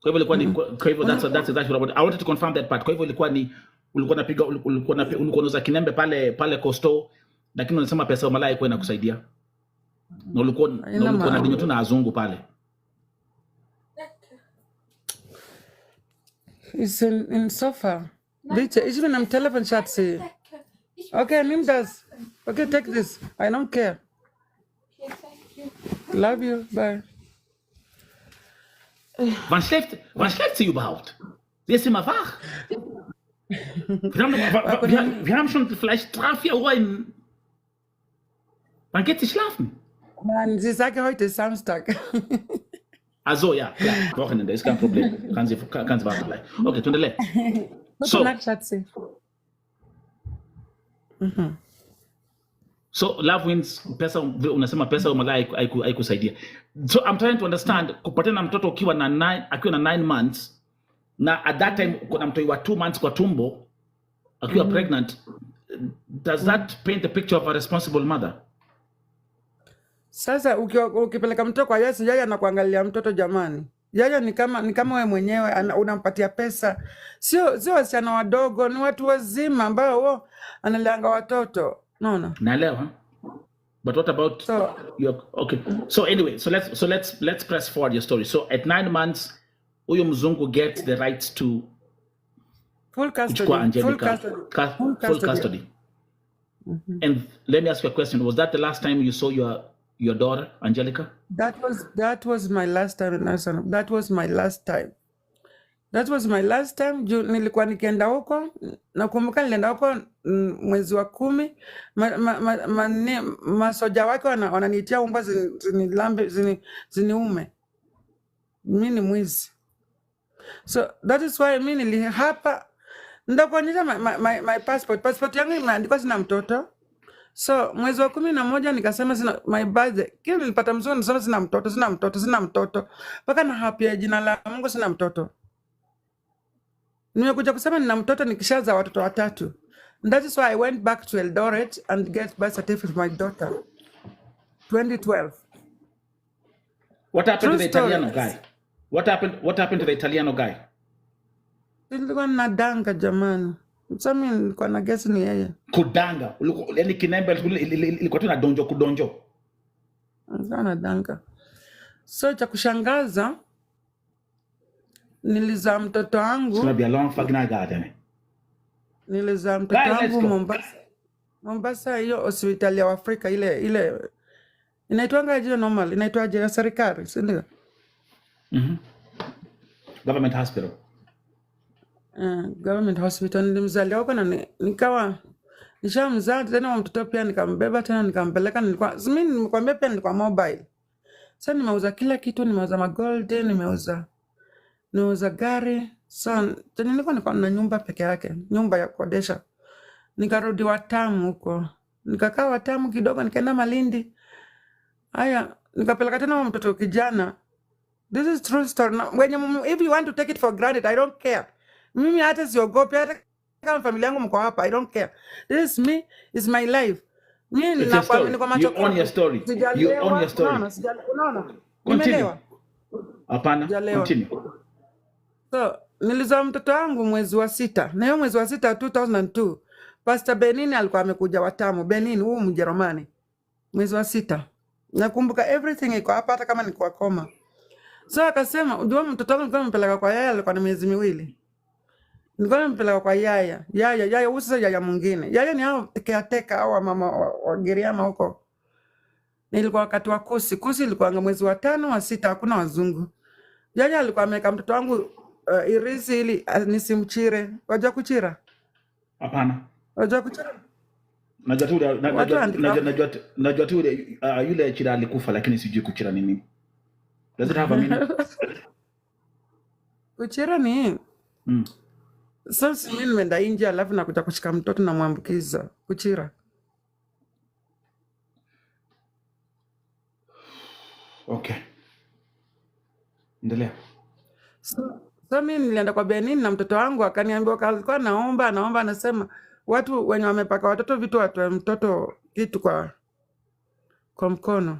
S3: Kwa hivyo ilikuwa ni, kwa hivyo that's what I wanted to confirm that part. Kwa hivyo ilikuwa ni ulikuwa unauza kinembe pale Costo, lakini unasema pesa ya malaya iko inakusaidia. Na ulikuwa na dinyo tu na azungu pale.
S6: It's in sofa. Bitte, ich bin am Telefon, Schatzi. Okay, nimm das. Okay, take this. I don't care. Love you. Bye.
S3: Wann schläft sie überhaupt? Sie ist immer wach. Wir haben schon vielleicht 3-4 Uhr in... Wann geht sie schlafen?
S6: Nein, sie sagt heute ist Samstag.
S3: Also ja, klar, Wochenende ist kein Problem. Kann sie warten gleich. Okay, tuendelee. So, so love wins, pesa unasema pesa umalaya haikusaidia. So I'm trying to understand, kupatana mtoto akiwa na 9 months, na at that time kuna mtoi wa 2 months kwa tumbo akiwa pregnant, does that paint the picture of a responsible mother?
S6: Sasa ukipeleka mtoto kwa Yesu, yeye anakuangalia mtoto jamani. Yeye ni kama wewe mwenyewe unampatia pesa. Sio wasichana wadogo, ni watu wazima ambao analeanga watoto. Naona.
S3: Naelewa. But what about your okay. So anyway, so let's press forward your story. So at 9 months, huyo mzungu gets the rights to
S6: full custody.
S3: Full custody. And let me ask you a question. Was that the last time you saw your daughter, Angelica?
S6: That was my last time. That was my last time. That was my last time. Nilikuwa nikienda huko. Nakumbuka nilienda huko mwezi wa 10. Masoja wake wananitia umbwa ziniume. Mimi ni mwizi. So that is why mimi nilihapa. Ndakuonyesha my passport. Passport yangu imeandikwa sina mtoto. So mwezi wa 11 nikasema sina my birthday. Kile nilipata mzungu nisema sina mtoto. Paka na happy jina la Mungu sina mtoto. Nimekuja kusema nina mtoto nikishaza watoto 3. That is why I went back to Eldoret and get birth certificate for my daughter. 2012.
S3: What happened to the Italiano guy? What happened to the Italiano guy?
S6: Nilikuwa nadanga jamani. Msami nilikuwa na guess ni yeye.
S3: Kudanga. Yaani kinembe ilikuwa tu na kudonjo.
S6: Sana danga. So cha kushangaza nilizaa mtoto wangu.
S3: Sina bia long fagna garden.
S6: Nilizaa mtoto wangu Mombasa. Mombasa hiyo hospitali ya Afrika ile inaitwanga aje normal, inaitwaje ya serikali, si ndio?
S3: Government hospital.
S6: Government hospital. Nilimzalia huko na nikawa nishamzaa tena mtoto pia nikambeba tena nikampeleka. Mimi nimekwambia pia nilikuwa mobile. Sasa nimeuza kila kitu, nimeuza magold, nimeuza gari. So tena nilikuwa na nyumba peke yake, nyumba ya kukodesha. Nikarudi Watamu huko. Nikakaa Watamu kidogo, nikaenda Malindi. Haya, nikapeleka tena mtoto kijana. This is true story. If you want to take it for granted, I don't care. Mimi hata siogopi, hata kama familia yangu mko hapa, I don't care. This is me, is my life. Mimi ninakwambia kwa macho.
S3: You own your story. You own your story.
S6: Unaona?
S3: Continue. Hapana, continue.
S6: So, nilizaa mtoto wangu mwezi wa 6. Na hiyo mwezi wa 6 2002, Pastor Benin alikuwa amekuja Watamu. Benin huyu Mjerumani. Mwezi wa 6. Nakumbuka everything iko hapa hata kama ni kwa koma. So akasema, "Unajua mtoto wangu nilikuwa nimpeleka kwa yaya, alikuwa na miezi 2. Nilikuwa nimpeleka kwa yaya. Yaya usi yaya mwingine. Yaya ni hao caretaker au mama wa Giriama huko. Nilikuwa wakati wa kusi. Kusi ilikuwa mwezi wa 5 wa 6, hakuna wazungu. Yaya alikuwa ameka mtoto wangu irisi ili nisimchire. Wajua kuchira?
S3: Hapana.
S6: Wajua kuchira?
S3: Najua tu yule chira alikufa lakini sijui kuchira ni nini. Does it have a meaning?
S6: Kuchira ni sasa mimi nimeenda nje alafu nakuja kushika mtoto na muambukiza. Kuchira.
S3: Okay. Endelea.
S6: So mimi nilienda kwa Benin na mtoto wangu akaniambia alikuwa anaomba anasema watu wenye wamepaka watoto vitu watoe mtoto kitu kwa mkono.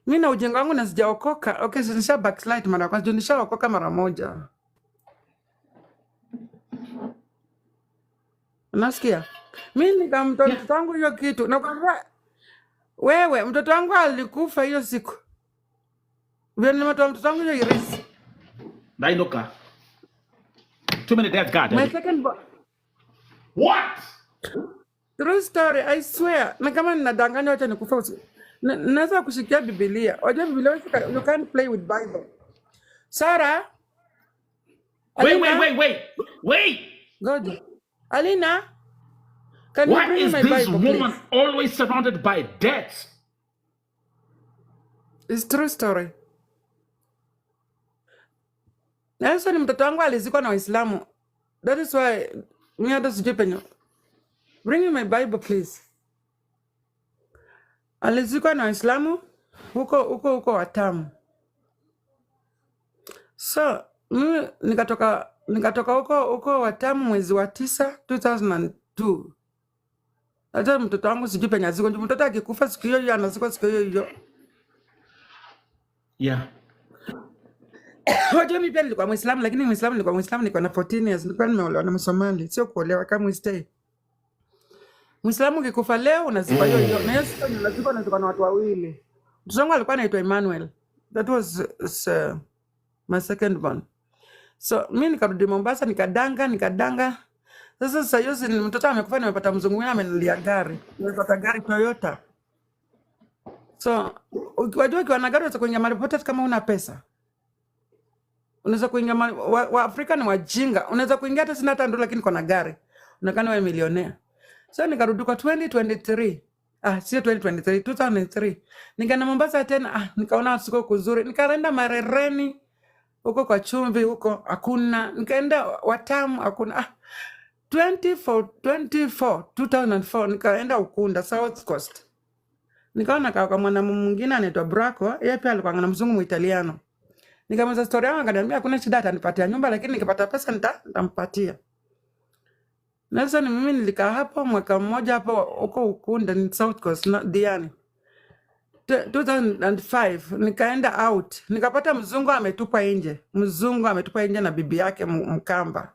S6: Mimi na ujinga wangu na sijaokoka. Okay, so nisha backslide mara kwanza, nishaokoka mara moja. Unasikia? Mimi nikamtoa mtoto wangu hiyo kitu. Nakwambia wewe, mtoto wangu alikufa hiyo siku. Vile nimetoa mtoto wangu hiyo irisi.
S3: Nainoka. Too many dead God.
S6: My second born.
S3: What?
S6: True story, I swear. Na kama ninadanganya wacha nikufa usiku. Naweza kushikia Biblia. Wajua Biblia you can't play with Bible. Sarah.
S3: Wait.
S6: Good. Alina. Can
S3: Why
S6: you bring
S3: is
S6: my
S3: this
S6: Bible,
S3: woman
S6: please?
S3: always surrounded by death?
S6: It's true story. Nelson mtoto wangu alizikwa na Waislamu. That is why mimi hata sijui penye. Bring me my Bible, please. Alizikwa na Waislamu huko Watamu. So, mimi nikatoka huko Watamu mwezi wa 9 2002. Hata mtoto wangu sijui penye aziko. Mtoto akikufa siku hiyo anazikwa siku hiyo.
S3: Yeah.
S6: Wajua mimi pia nilikuwa Muislamu, lakini nilikuwa na 14 years. Nilikuwa nimeolewa na Msomali, sio kuolewa kama Muislamu. Muislamu ukikufa leo unazikwa hiyo. Na hiyo siku unazikwa na watu wawili. Mtoto wangu alikuwa anaitwa Emmanuel. That was my second born. So mimi nikarudi Mombasa nikadanga. Sasa hiyo mtoto amekufa, nimepata mzungu mwingine amenilia gari. Nimepata gari Toyota. So wajua ukiwa na gari unaweza kuingia mahali popote kama una pesa. Unaweza kuingia wa Afrika ni wajinga. Unaweza kuingia hata sina $1 lakini kwa na gari. Unakana wewe milionea. So nikarudi kwa 2023. Sio 2023, 2003. Nikaenda Mombasa tena, nikaona siko kuzuri. Nikaenda Marereni huko kwa chumvi huko hakuna. Nikaenda Watamu hakuna. 2004 nikaenda Ukunda South Coast. Nikaona kwa mwanamume mwingine anaitwa Braco, yeye pia alikuwa na mzungu Muitaliano. Nikamwambia story yangu, akaniambia hakuna shida, atanipatia nyumba lakini nikipata pesa nitampatia. Sasa mimi nilikaa hapo mwaka mmoja hapo huko Ukunda ni South Coast na Diani. 2005 nikaenda out. Nikapata mzungu ametupa nje. Na bibi yake Mkamba.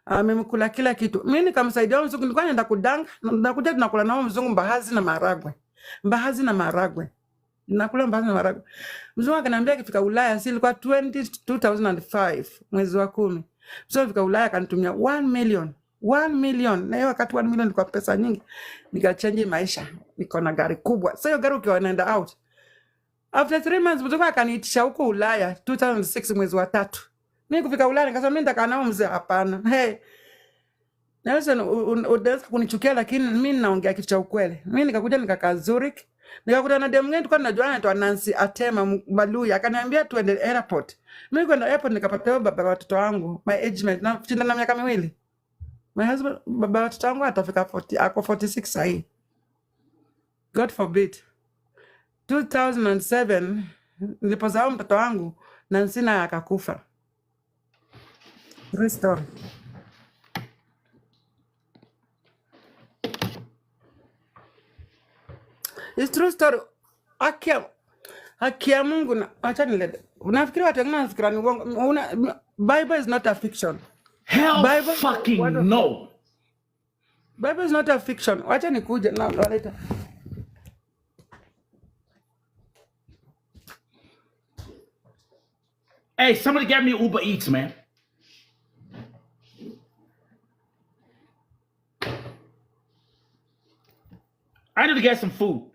S6: Amemkula kila kitu. Mimi nikamsaidia mzungu, nilikuwa naenda kudanga, nakuja tunakula nao mzungu mbaazi na maharagwe. Nakula mbaazi na maharagwe. Mzungu akaniambia akifika Ulaya, ilikuwa 2005 mwezi wa 10. Mzungu akifika Ulaya akanitumia 1 million. Na hiyo wakati 1 million ilikuwa pesa nyingi. Nikachange maisha. Niko na gari kubwa. Sasa hiyo gari ukiwa unaenda out. After 3 months mzungu akaniitisha huko Ulaya 2006 mwezi wa 3. Mimi kufika Ulaya nikasema mimi nitakaa nao mzee, hapana. Nelson unaweza kunichukia lakini mimi naongea kitu cha ukweli. Mimi nikakuja nikakaa Zurich. Nikakuta na demu ngine tulikuwa tunajua anaitwa Nancy Atema Baluya, akaniambia tuende airport. Mimi kwenda airport nikapata baba watoto wangu, my age mate, na chinda na miaka 2. My husband, baba watoto wangu atafika 40, ako 46 sahi. God forbid. 2007 nilipozaa mtoto wangu Nancy na akakufa. True story. It's true story. Haki ya Mungu na acha nilete. Unafikiri watu wengine wanafikira ni uongo. Bible is not a fiction.
S3: Hell
S6: Bible
S3: fucking no.
S6: Bible is not a fiction. Wacha nikuje na later.
S3: Hey, somebody get me Uber Eats, man. I need to get some food.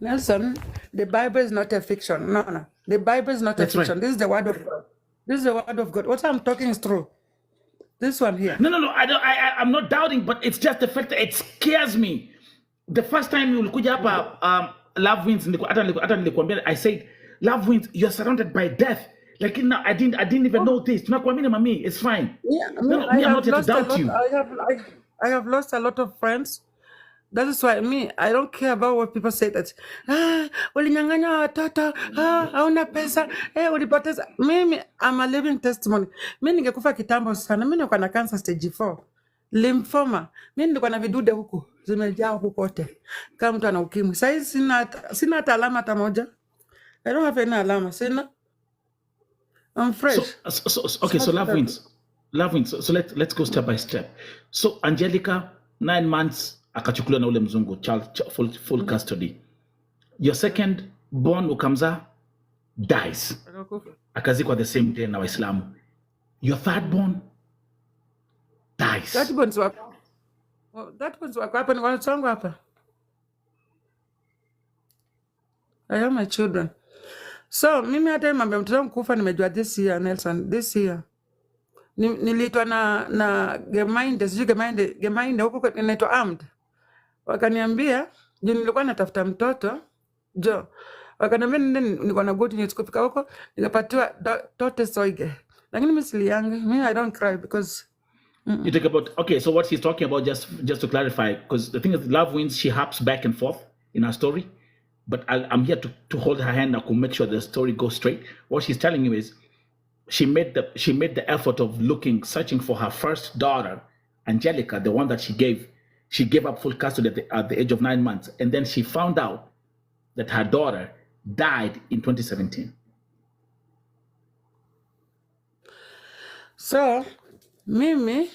S6: Nelson, the Bible is not a fiction. No. The Bible is not a fiction. Right. This is the word of God. What I'm talking is true. This one here.
S3: No. I'm not doubting, but it's just the fact that it scares me. The first time you ulikuja hapa Love Wins, I said, Love Wins, you're surrounded by death. Like now, I didn't even know this. Tunakuamini mami, it's fine.
S6: Yeah,
S3: I'm not here to doubt you.
S6: I have lost a lot of friends. That is why I don't care about what people say that. Ulinyang'anya watoto, hauna pesa, ulipoteza. Mimi, I'm a living testimony. Mimi ningekufa kitambo sana. Mimi niko na cancer stage 4. Lymphoma. Mimi niko na vidude huku. Zimejaa huku kote. Kama mtu ana ukimwi. Sasa sina hata alama hata moja. I don't have any alama. Sina. I'm fresh.
S3: Okay, so love wins. Love wins. So let's go step by step. So Angelica, 9 months akachukuliwa na ule mzungu, child full custody. Your second born Ukamza dies. Akazikwa the same day na Waislamu. Your third born dies.
S6: That one's wako hapa, ni watoto wangu hapa. I have my children. So mimi hata mambo ya mtoto wangu kufa nimejua this year, Nelson, this year. Niliitwa na Gemainde, sijui Gemainde huko inaitwa Armed. Wakaniambia, juu nilikuwa natafuta mtoto, jo. Wakaniambia niko na good news, kufika huko nikapatiwa Tote Soige. Lakini mimi siliangi, me I don't cry because
S3: you talk about, okay, so what she's talking about, just to clarify, because the thing is, Love Wins, she hops back and forth in her story, but I'm here to hold her hand and to make sure the story goes straight. What she's telling you is she made the effort of searching for her first daughter, Angelica, the one that she gave up full custody at the age of 9 months, and then she found out that her daughter died in 2017.
S6: So mimi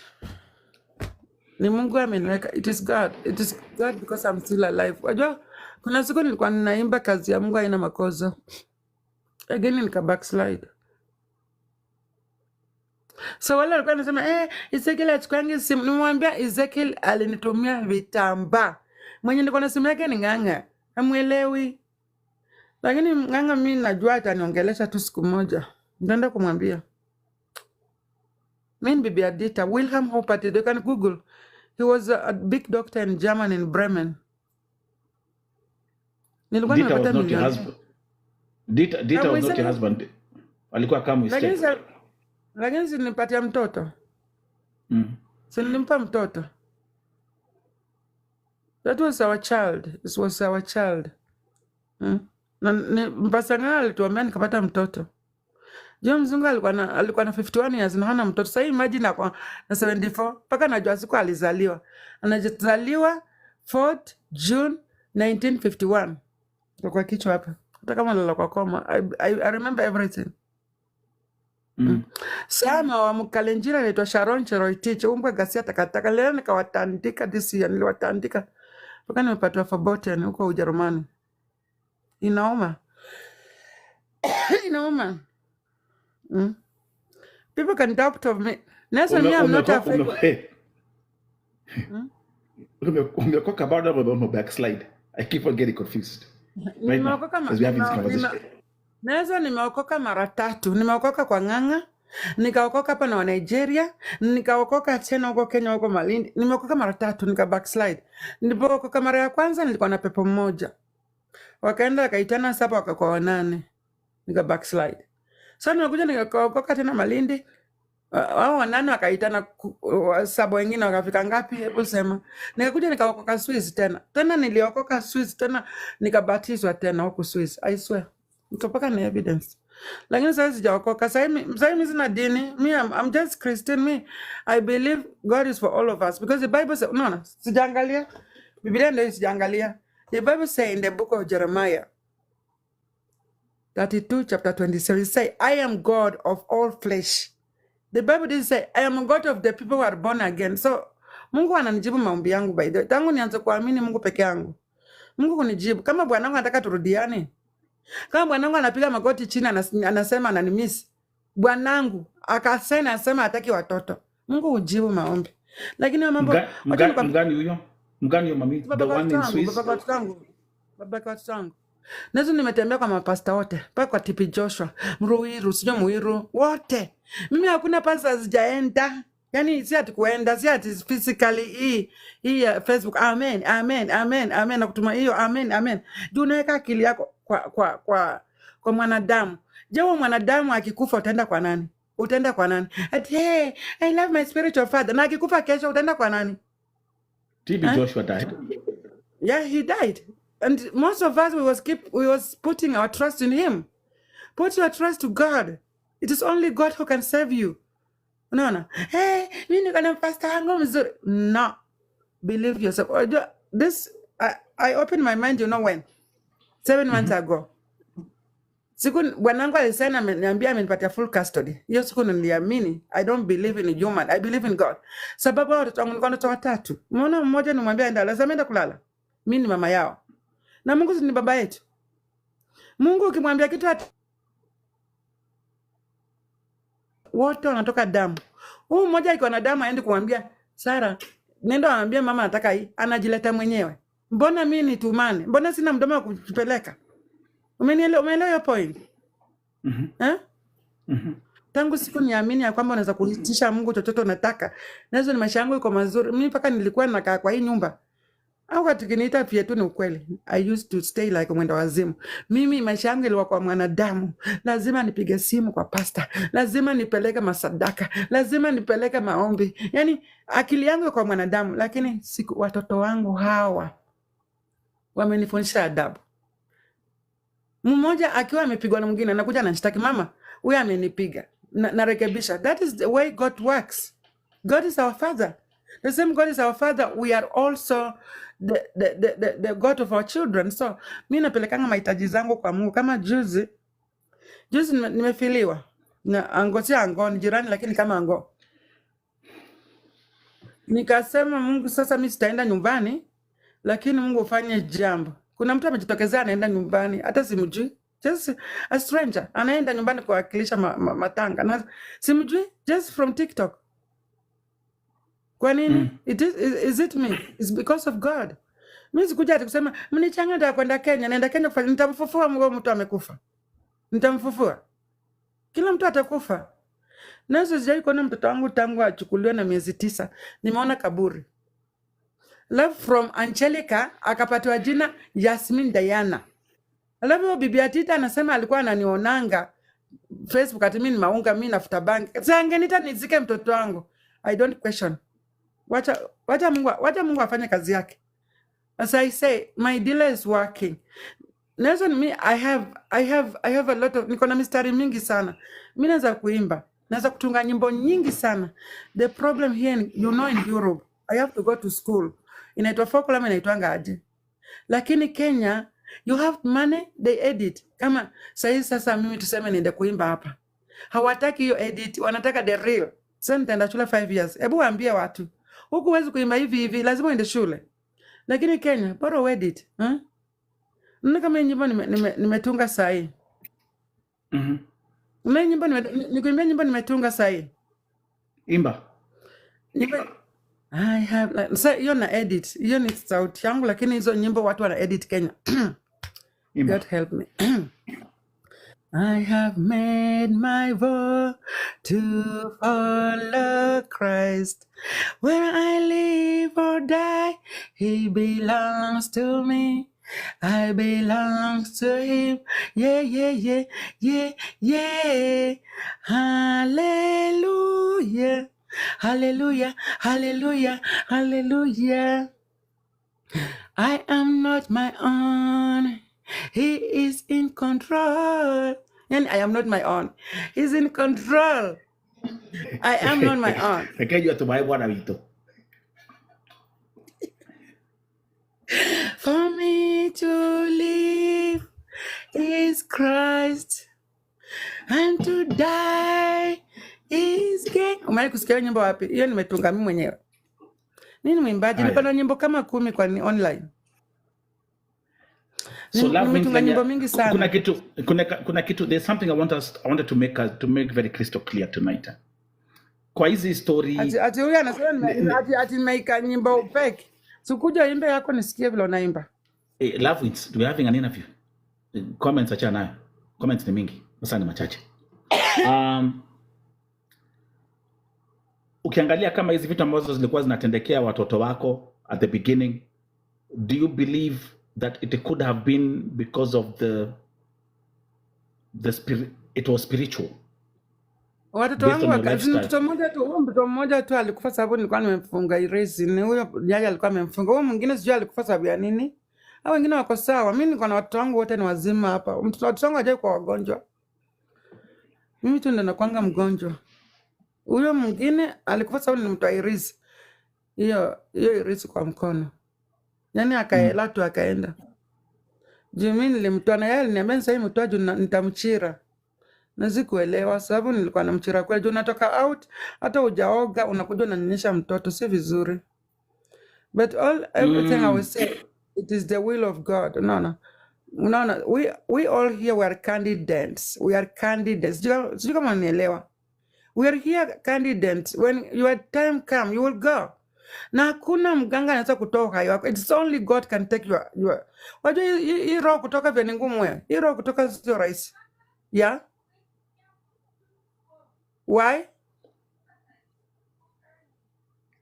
S6: ni Mungu ameniweka. It is God because I'm still alive. Wajua kuna siku nilikuwa ninaimba kazi ya Mungu haina makosa, again nika backslide. So wale walikuwa wanasema Ezekiel achukwangi simu. Nimwambia Ezekiel alinitumia vitambaa. Mwenye nilikuwa na simu yake ni Ng'ang'a. Hamuelewi. Lakini Ng'ang'a mimi najua ataniongelesha tu siku moja. Nitaenda kumwambia. Mimi bibi Adita, Wilhelm Huppert, you can Google. He was a big doctor in Germany, in Bremen. Nilikuwa
S3: Dita was
S6: nimepata
S3: not your
S6: milioni.
S3: husband. Dita was not your husband. Alikuwa kama mistake.
S6: Lakini si nilipatia mtoto. Si nilimpa mtoto. That was our child. It was our child. Na mpasanga alituambia nikapata mtoto. Jio mzungu alikuwa na 51 years na hana mtoto. Sasa imagine na 74 mpaka najua siku alizaliwa. Anajizaliwa 4th June 1951. Kwa kichwa hapa. Hata kama lala kwa koma. I remember everything. Sama wa Mkalenjira anaitwa Sharon Cheroitich. Umbwa gasia takataka. Leo nikawatandika this year. Niliwatandika. Mpaka nimepatiwa Verboten huko Ujerumani. Inauma. Inauma. People can doubt of me. Nelson, me, I'm not afraid.
S3: Umekoka about no backslide. I keep on getting confused. Right now, as we have this conversation.
S6: Nelson, nimeokoka mara 3. Nimeokoka kwa Ng'ang'a, nikaokoka hapa na Nigeria, nikaokoka tena huko Kenya huko Malindi. Nimeokoka mara 3, nika backslide. Nilipookoka mara ya kwanza nilikuwa na pepo mmoja. Wakaenda wakaitana sapa wakakuwa 8. Nika backslide. So nimekuja nikaokoka tena Malindi. Wao 8 wakaitana saba wengine wakafika ngapi? Hebu sema. Nikakuja nikaokoka Swiss tena. Tena niliokoka Swiss tena nikabatizwa tena huko Swiss. I swear. Nikapaka na evidence. Lakini sasa sijaokoka. Sasa mimi sina dini. I'm just Christian. I believe God is for all of us because the Bible says no, sijaangalia. Biblia ndio sijaangalia. The Bible says in the book of Jeremiah 32 chapter 27 say I am God of all flesh. The Bible did say I am God of the people who are born again. So Mungu ananijibu maombi yangu by the way. Tangu nianze kuamini Mungu peke yangu. Mungu kunijibu. Kama bwanangu anataka turudiane. Kama bwanangu anapiga magoti chini anasema ananimiss. Bwanangu akasema anasema hataki watoto. Mungu hujibu maombi. Lakini mambo
S3: mgani huyo? Mgani huyo mami? The one in Swiss.
S6: Baba wangu. Nazo nimetembea kwa mapasta wote. Mpaka kwa TP Joshua, Mruiru, sio Muiru, wote. Mimi hakuna pasta sijaenda. Yaani si ati kuenda, si ati physically hii Facebook. Amen. Na kutuma hiyo amen. Juu unaweka akili yako kwa mwanadamu. Je, wewe mwanadamu akikufa utaenda kwa nani? Utaenda kwa nani? Ati hey, I love my spiritual father. Na akikufa kesho utaenda kwa nani?
S3: TB Joshua died.
S6: Yeah, he died. And most of us we was putting our trust in him. Put your trust to God. It is only God who can save you. No. Hey, mimi niko na pastor wangu mzuri. No. Believe yourself. This I opened my mind, you know when? 7 months ago. Siku bwanangu alisema ameniambia amenipatia full custody. Hiyo siku niliamini. I don't believe in human. I believe in God. Sababu watoto wangu nilikuwa natoa 3. Umeona mmoja nimwambia aenda, lazima aende kulala. Mimi ni mama yao. Na Mungu ni baba yetu. Mungu ukimwambia kitu wote wanatoka damu. Huyu mmoja akiwa na damu aende kumwambia Sara, nenda waambie mama anataka hii, anajileta mwenyewe. Mbona mimi nitumane? Mbona sina mdomo wa kupeleka? Umeelewa hiyo point? Tangu siku niamini ya kwamba unaweza kuitisha Mungu chochote unataka. Nazo ni maisha yangu iko mazuri. Mimi paka nilikuwa nakaa kwa hii nyumba. Au katikiniita pia tu ni ukweli. I used to stay like mwenda wazimu. Mimi maisha yangu ilikuwa kwa mwanadamu. Lazima nipige simu kwa pastor. Lazima nipeleke masadaka. Lazima nipeleke maombi. Yani akili yangu kwa mwanadamu. Lakini siku watoto wangu hawa wamenifundisha adabu. Mmoja akiwa amepigwa na mwingine anakuja ananitaki, mama, huyu amenipiga. Narekebisha. That is the way God works. God is our father. The same God is our father. We are also the God of our children. So mimi napelekanga mahitaji zangu kwa Mungu. Kama juzi nimefiliwa na ango ni jirani, lakini kama ango nikasema Mungu, sasa mimi sitaenda nyumbani, lakini Mungu ufanye jambo. Kuna mtu amejitokezea anaenda nyumbani, hata simjui, just a stranger anaenda nyumbani kuwakilisha matanga na simjui, just from TikTok. Kwa nini? Is it me? It's because of God. Mimi sikuja ati kusema mnichanga kwenda Kenya, naenda Kenya kufanya, nitamfufua mtu amekufa. Nitamfufua. Kila mtu atakufa. Na sijai kuona mtoto wangu tangu achukuliwe na miezi 9. Nimeona kaburi. Love from Angelica akapatiwa jina Yasmin Diana. Alafu bibi Atita anasema alikuwa ananionanga Facebook ati mimi ni maunga, mimi nafuta bank. Sasa angenita nizike mtoto wangu. I don't question. Wacha Mungu afanye kazi yake. As I say, my dealer is working. Nelson, me, I have a lot of, niko na mistari mingi sana. Mimi naweza kuimba. Naweza kutunga nyimbo nyingi sana. The problem here, in Europe, I have to go to school. Inaitwa folklore, inaitwanga aje. Lakini Kenya, you have money, they edit. Kama sasa mimi tuseme niende kuimba hapa. Hawataki hiyo edit, wanataka the real. Sasa nitaenda shule 5 years. Hebu waambie watu. Huku huwezi kuimba hivi, lazima uende shule. Lakini Kenya, bora edit. Nini kama nyimbo nimetunga saa hii? Mimi nyimbo nikuimbia nyimbo nimetunga saa hii. Imba. I have so hiyo na edit. Hiyo ni sauti yangu, lakini hizo nyimbo watu wana edit Kenya. God help me. I have made my vow to follow Christ. Where I live or die, He belongs to me. I belong to Him. Yeah, yeah, yeah, yeah, yeah. Hallelujah. Hallelujah. Hallelujah. Hallelujah. I am not my own. He is in control. And I am not my own. He's in control. I am not my own. For me to live is Christ, and to die is gain. Umai kusikia nyimbo wapi? Hiyo nimetunga mimi mwenyewe. Nini mwimbaji? Niko na nyimbo kama 10 kwa online.
S3: So nimetunga nyimbo mingi sana. Kuna kitu, there's something I wanted to make very crystal clear tonight. Kwa hizi story
S6: ati huyu anasema ati make nyimbo fake. Sukuja imbe yako nisikie vile unaimba.
S3: Love it. We having an interview. Comments acha nayo. Comments ni mingi. Sasa ni machache. Ukiangalia kama hizi vitu ambazo zilikuwa zinatendekea watoto wako at the beginning, do you believe that it could have been because of the spirit, it was spiritual?
S6: Watoto wangu mtoto mmoja tu alikufa sababu nilikuwa nimemfunga irezi. Ni huyo yeye alikuwa amemfunga. Huyo mwingine sijui alikufa sababu ya nini. Hao wengine wako sawa. Mimi niko na watoto wangu wote ni wazima hapa. Watoto wangu hajawahi kuwa wagonjwa. Mimi tu ndo nakwanga mgonjwa. Huyo mwingine alikufa sababu nilimtoa irezi. Hiyo irezi kwa mkono. Yaani akaela tu akaenda. Mimi nilimtoa na yeye aliniambia sasa hivi mtoa juu nitamchira. Na sikuelewa sababu nilikuwa namchira kweli juu natoka out hata hujaoga unakuja unanyonyesha mtoto si vizuri. But everything I was saying, it is the will of God. No. We all here were candidates. We are candidates. Sijui kama unanielewa. We are here candidates. When your time come, you will go. Na hakuna mganga anaweza kutoa uhai wako. It's only God can take your. Wajua hii roho kutoka vya ni ngumu wewe. Hii roho kutoka sio rahisi. Yeah? Why?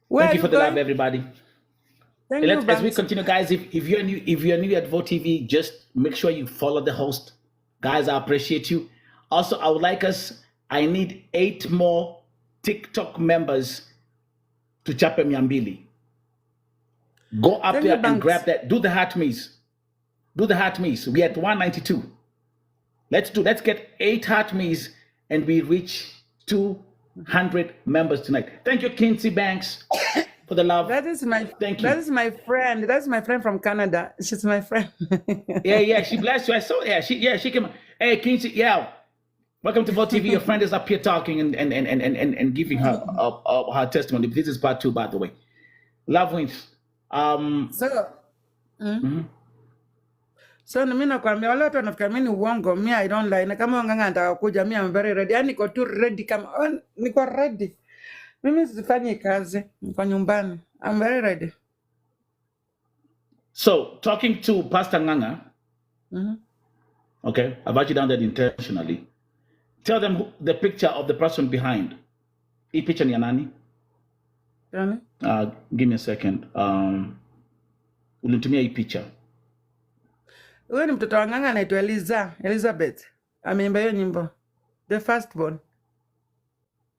S6: Where
S3: Thank you for
S6: are
S3: the
S6: you
S3: love,
S6: going?
S3: everybody.
S6: Thank you,
S3: As we
S6: Banks.
S3: continue, guys, if you're new at Vote TV, just make sure you follow the host. Guys, I appreciate you. Also, I need 8 more TikTok members to Chape Miambili. Go up
S6: Thank
S3: there
S6: you,
S3: and
S6: Banks.
S3: grab that. Do the heart maze. We're at 192. Let's get 8 heart maze and we reach 200 members tonight. Thank you, Kinsey Banks, for the love.
S6: Thank you. That is my friend. That's my friend from Canada. She's my friend.
S3: yeah. She blessed you. I saw. She came. Hey, Kinsey. Yeah. Welcome to Vote TV. Your friend is up here talking and giving her her testimony. This is part 2, by the way. Love wins.
S6: So mimi nakwambia wale watu wanafikiri mimi ni uongo. Me I don't lie. Na kama nganga anataka kuja mimi I'm very ready. Yaani niko tu ready kama niko ready. Mimi sifanyi kazi. Niko nyumbani. I'm very ready.
S3: So talking to Pastor Nganga. Okay, I've actually done that intentionally. Tell them the picture of the person behind. Hii picha ni ya nani? Give me a second. Ulinitumia hii picha.
S6: Huyo ni mtoto wa nganga anaitwa Elizabeth. Ameimba hiyo nyimbo. The firstborn.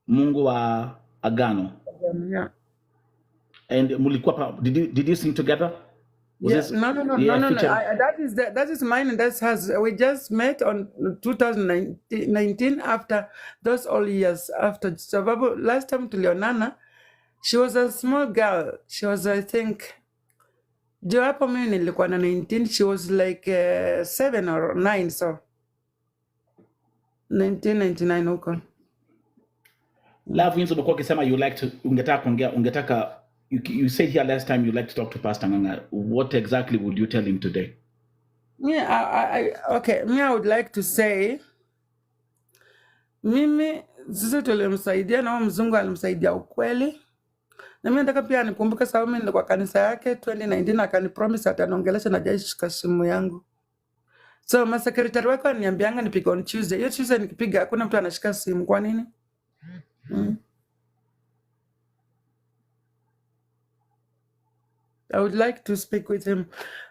S3: Mungu wa Agano.
S6: Yeah.
S3: And mulikuwa did you sing together?
S6: Yes. No. That is mine and that's hers. We just met on 2019 after those all years after. Sababu last time tulionana, she was a small girl. She was, I think, jo hapo mimi nilikuwa na 19, she was like 7 or 9, so 1999 huko.
S3: Love wins umekuwa ukisema you said here last time you like to talk to Pastor Nganga. What exactly would you tell him today?
S6: Okay, I would like to say mimi sisi tulimsaidia na mzungu alimsaidia ukweli. Na mimi nataka pia nikumbuke sababu mimi nilikuwa kanisa yake 2019 akanipromise ataniongelesha na jaishika simu yangu. So masekretari wako ananiambianga nipige on Tuesday. Hiyo Tuesday nikipiga hakuna mtu anashika simu. Kwa nini? I would like to speak with him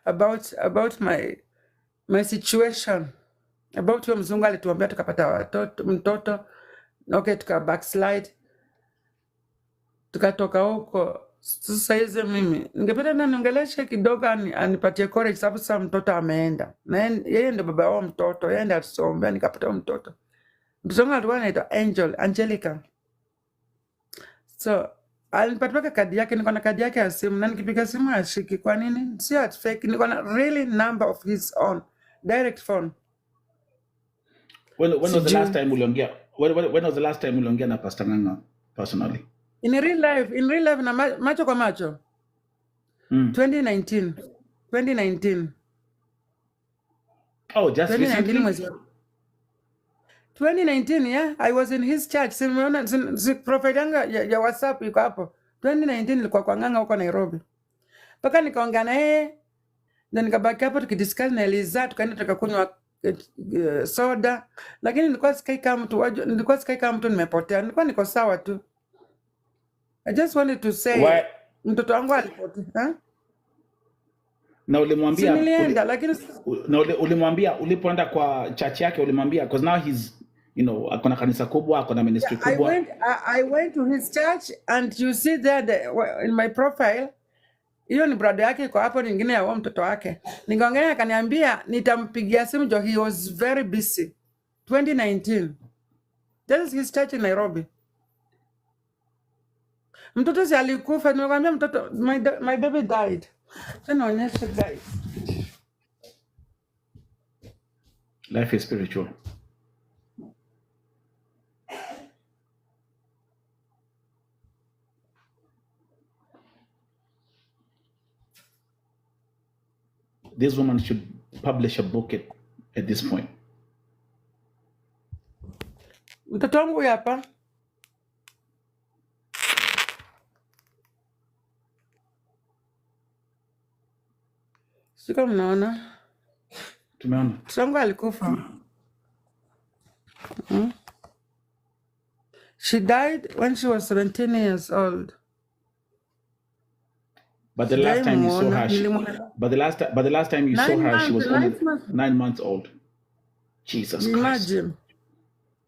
S6: about my situation. About huyo mzungu alituambia tukapata mtoto. Okay, tuka backslide. Tukatoka huko. Sasa hizi mimi ningependa na niongeleshe kidogo anipatie courage sababu sasa mtoto ameenda. Na yeye ndio baba wao mtoto. Yeye ndiye atusombea nikapata mtoto. Mtoto wangu alikuwa anaitwa Angelica. So alinipatia kadi yake, niko na kadi yake ya simu na nikipiga simu ashiki. Kwa nini? Si at fake, niko na really number of his own direct phone.
S3: When was the last time uliongea? When was the last time uliongea na Pastor Nganga personally?
S6: In real life na macho kwa macho. 2019.
S3: Oh, just
S6: 2019
S3: recently?
S6: 2019, yeah. I was in his church. Si profile yanga ya WhatsApp iko hapo. 2019 nilikuwa kwa Nganga huko Nairobi. Paka nikaongea na yeye. Then nikabaki hapo tukidiscuss na Eliza, tukaenda tukakunywa soda. Lakini nilikuwa sikai kama mtu nimepotea. Nilikuwa niko sawa tu. I just wanted to say mtoto wangu alipotea.
S3: Na ulimwambia
S6: nilienda lakini
S3: na ulimwambia ulipoenda kwa church yake ulimwambia because now he's akona kanisa kubwa, akona ministry kubwa.
S6: I went to his church and you see there in my profile hiyo ni brother yake iko hapo, nyingine ya mtoto wake. Nikaongea akaniambia nitampigia simu jo, he was very busy. 2019. That is his church in Nairobi. Mtoto si alikufa, nimekwambia mtoto my baby died. Tunaonyesha guys.
S3: Life is spiritual. This woman should publish a book at this point.
S6: Mtoto wangu huyu hapa. Sika mnaona?
S3: Tumeona.
S6: Mtoto wangu alikufa. She died when she was 17 years old.
S3: But the last time you saw her, but the last time you saw her, she was only 9 months old. Jesus Christ.
S6: Imagine.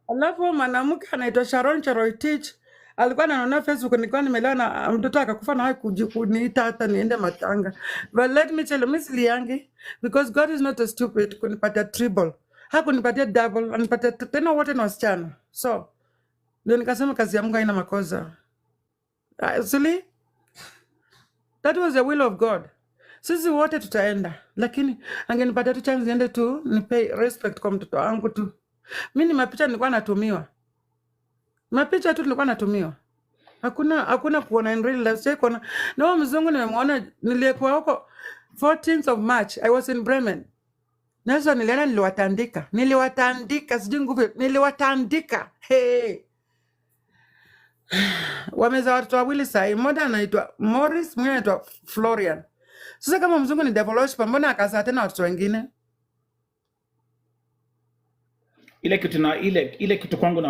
S6: Alafu mwanamke anaitwa Sharon Choroitich alikuwa anaona Facebook, nilikuwa nimelewa na mtoto akakufa na kuniita hata niende matanga. But let me tell you, Miss Liangi, because God is not a stupid kunipatia triple. Hakunipatia double, anipatia tena wote na wasichana. So, ndio nikasema kazi ya Mungu haina makosa. Actually, that was the will of God. Sisi wote tutaenda, lakini angenipatia tu chance niende tu nipe respect kwa mtoto wangu tu. Mimi ni mapicha nilikuwa natumiwa. Mapicha tu nilikuwa natumiwa. Hakuna kuona in real life. Sasa kuna na mzungu nimemwona nilikuwa huko 14th of March. I was in Bremen. Nasa nilienda niliwatandika sijui nguvu niliwatandika. Hey. Wameza watoto wawili sasa. Mmoja anaitwa Morris, mwingine anaitwa Florian. Sasa kama mzungu ni devil worship, mbona akazaa tena watoto wengine?
S3: Ile kitu kwangu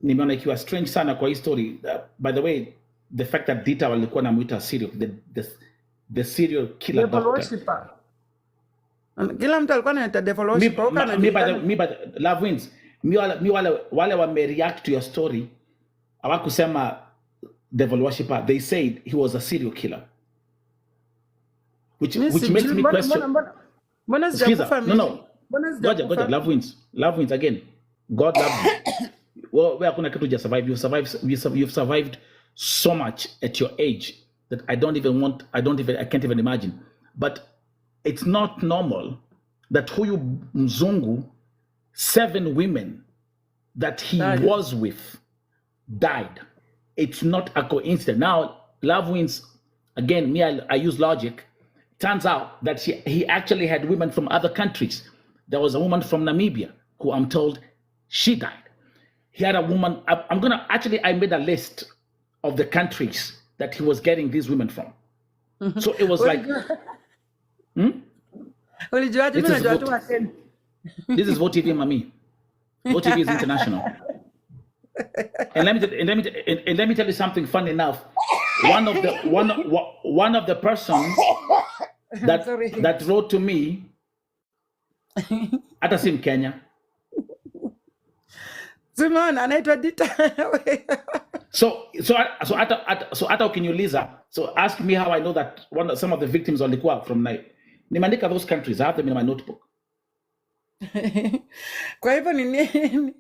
S3: nimeona ikiwa strange sana kwa hii story. By the way, the fact that Dita walikuwa namuita serial the serial killer doctor.
S6: Kila mtu alikuwa anaita devil worship.
S3: Love wins. Wale wame react to your story hawakusema devil worshipper. They said he was a serial killer. Which makes me question. No. Goja, love wins again. God loved you. Well, hakuna kitu ja survive. You've survived so much at your age that I can't even imagine. But it's not normal that huyu mzungu 7 women that he was with died. It's not a coincidence. Now, love wins again. Me, I use logic. Turns out that he actually had women from other countries. There was a woman from Namibia who I'm told she died. He had a woman. I made a list of the countries that he was getting these women from. So it was like, this is VoTV, Mami. VoTV is international. And let me tell you something funny enough. One of the persons that wrote to me, hata si Mkenya.
S6: Simon anaitwa Dita.
S3: So hata ukiniuliza, so ask me how I know that some of the victims walikuwa from nimeandika those countries. I have them in my notebook.
S6: Kwa hivyo ni nini?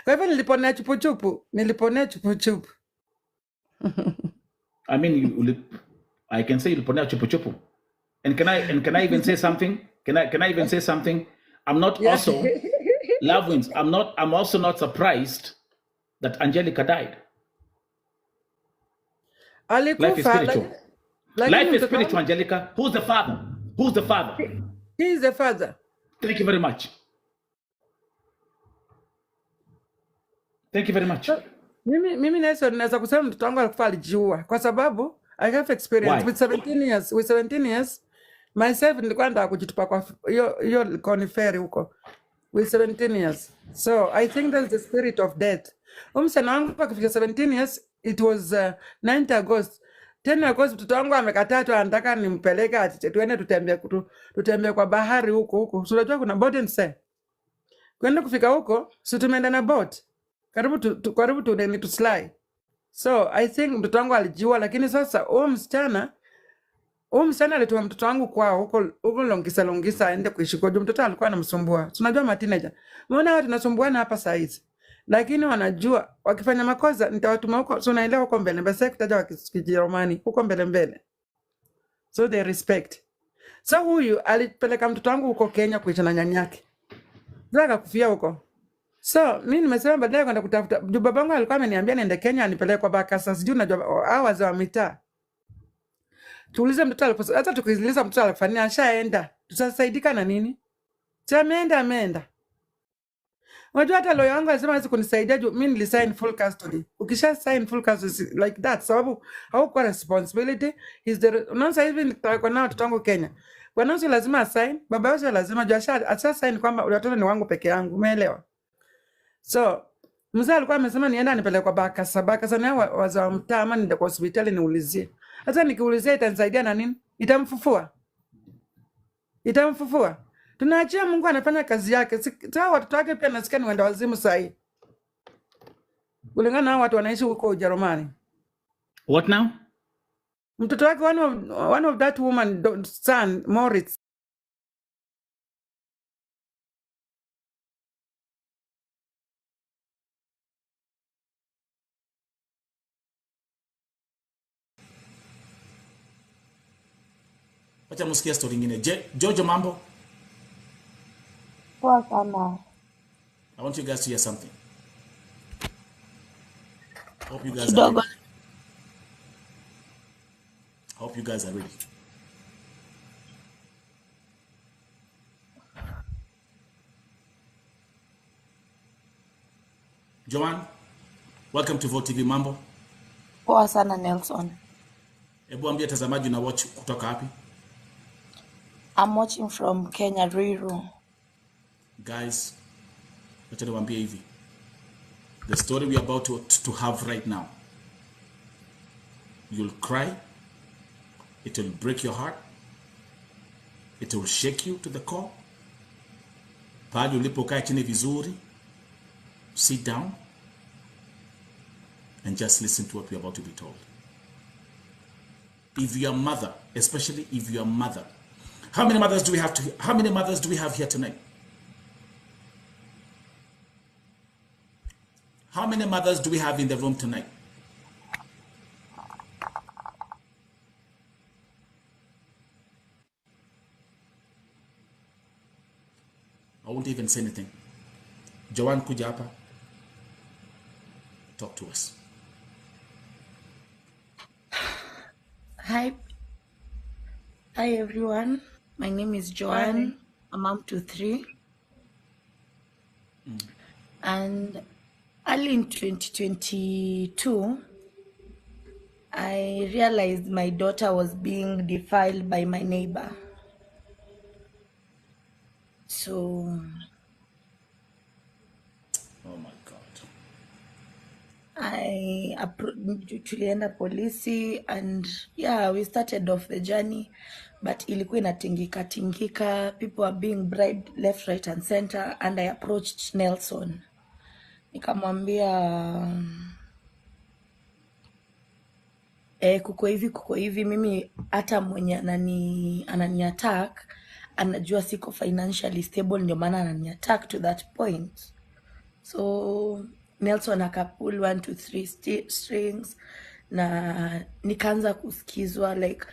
S6: Kwa hivyo niliponea chupuchupu.
S3: I mean, I can say uliponea chupuchupu. And can I even say something? Can I even say something? I'm not also love wins. I'm also not surprised that Angelica died. Life is spiritual. Life is spiritual, Angelica. Who's the father?
S6: He is the father.
S3: Thank you very much.
S6: Mimi naweza kusema mtoto wangu alikufa alijiua kwa sababu I have experience. With 17 years myself nilikuwa nataka kujitupa kwa hiyo coniferi huko with 17 years. So I think that's the spirit of death. Msichana wangu akifika 17 years, it was 9th August. 10 August mtoto wangu amekataa tu, anataka nimpeleke ati tuende tutembea kwa bahari huko. Unajua kuna boat and sail. Kwenda kufika huko, si tumeenda na boat. Karibu tu slide. So I think mtoto wangu alijiua, lakini sasa huyo msichana alitoa mtoto wangu kwao huko Longisa aende kuishi kwa mtoto alikuwa anamsumbua. Tunajua mateenager. Unaona watu tunasumbuana hapa saa hizi. Lakini wanajua wakifanya makosa nitawatuma huko, so naelewa huko mbele. Basi kutaja wa Kijerumani huko mbele. So they respect. So huyu alipeleka mtoto wangu huko Kenya kuishi na nyanyake. Ndio akakufia huko. So mimi nimesema baadaye kwenda kutafuta. Babangu alikuwa ameniambia niende Kenya anipeleke kwa Bakasa. Sijui unajua hao wazee wa mitaa. Tuulize mtoto alipo, hata tukiuliza mtoto alifanya ashaenda. Tutasaidika na nini? Ameenda. Unajua hata lawyer wangu alisema hawezi kunisaidia juu mimi nilisign full custody. Ukisha sign full custody like that, sababu haukuwa responsibility is the unaanza hivi nitakuwa nao watoto wangu Kenya. Bwanangu lazima assign, baba yake lazima juu asha sign kwamba watoto ni wangu peke yangu, umeelewa? So mzee alikuwa amesema nienda nipeleke kwa Bakasa na wazee wa mtaa ama niende kwa hospitali niulizie. Hata nikiulizia itanisaidia na nini? Itamfufua. Tunaachia Mungu anafanya kazi yake. Sasa watoto wake pia nasikia ni wenda wazimu sahi. Kulingana na watu wanaishi huko Ujerumani.
S3: What now?
S6: Mtoto wake one of that woman son Moritz.
S3: Wacha musikia story nyingine. Jojo mambo.
S8: Poa sana.
S3: I want you guys to hear something. Hope you guys are
S8: Kidogo.
S3: ready. Hope you guys are ready. Joanne, welcome to Vote TV Mambo.
S8: Poa sana Nelson.
S3: Hebu ambia tazamaji na watch kutoka wapi?
S8: I'm watching from Kenya, Ruiru.
S3: Guys, wacha niwaambie hivi. The story we are about to have right now. You'll cry. It will break your heart. It will shake you to the core. Pahali ulipokaa chini vizuri. Sit down and just listen to what we are about to be told. If you are a mother, especially if you are a mother, how many mothers do we have here tonight? How many mothers do we have in the room tonight? I won't even say anything. Joanne kuja hapa. Talk to us.
S8: Hi everyone. My name is Joanne. I'm mom to 3. And early in 2022, I realized my daughter was being defiled by my neighbor. So
S3: Oh my God.
S8: tulienda polisi and yeah, we started off the journey, but ilikuwa inatingika, people are being bribed left, right and center, and I approached Nelson. Nikamwambia kuko hivi mimi hata mwenye anani attack anajua siko financially stable, ndio maana anani attack to that point. So Nelson akapull 1 2 3 strings na nikaanza kusikizwa, like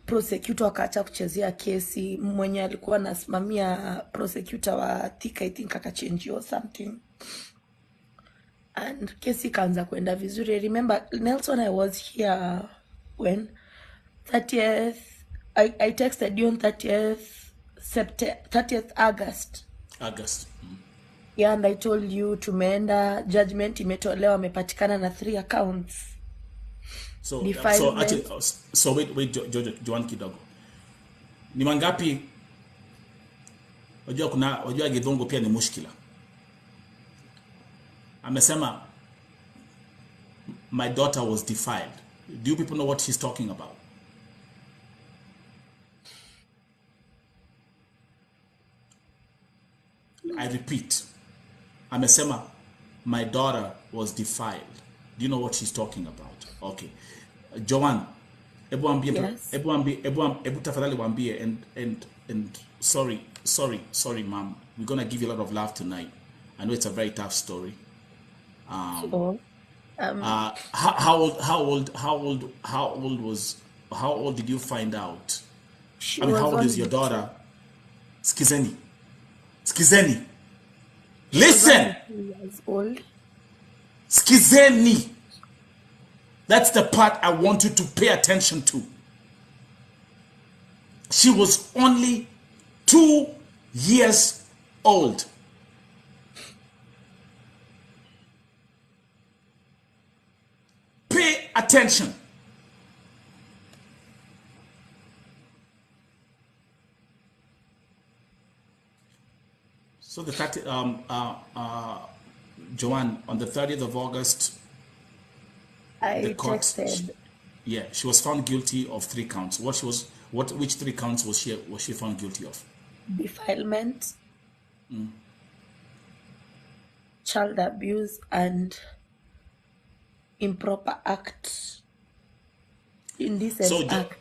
S8: prosecutor akaacha kuchezea kesi, mwenye alikuwa anasimamia prosecutor wa Thika I think akachange or something, and kesi kaanza kwenda vizuri. I remember Nelson, I was here when 30th I texted you on 30th August. Yeah, and I told you tumeenda, judgment imetolewa, amepatikana na 3 accounts.
S3: So wait Joan kidogo. Ni mangapi? Wajua Githongo pia ni mushkila. Amesema my daughter was defiled. Do you people know what she's talking about? I repeat. Amesema my daughter was defiled. Do you know what she's talking about? Okay. Joanne, ebu tafadhali waambie and sorry mom. We're going to give you a lot of love tonight. I know it's a very tough story. How old did you find out
S8: She
S3: I mean,
S8: was
S3: how old is your
S8: only
S3: daughter?
S8: 2.
S3: Skizeni.
S8: She was only
S3: Listen.
S8: 2 years old.
S3: Skizeni. That's the part I want you to pay attention to. She was only 2 years old. Pay attention. So the 30, Joanne, on the 30th of August, the
S8: I
S3: court,
S8: texted
S3: she was found guilty of 3 counts. Which 3 counts was she found guilty of?
S8: defilement, child abuse, and improper act, indecent act.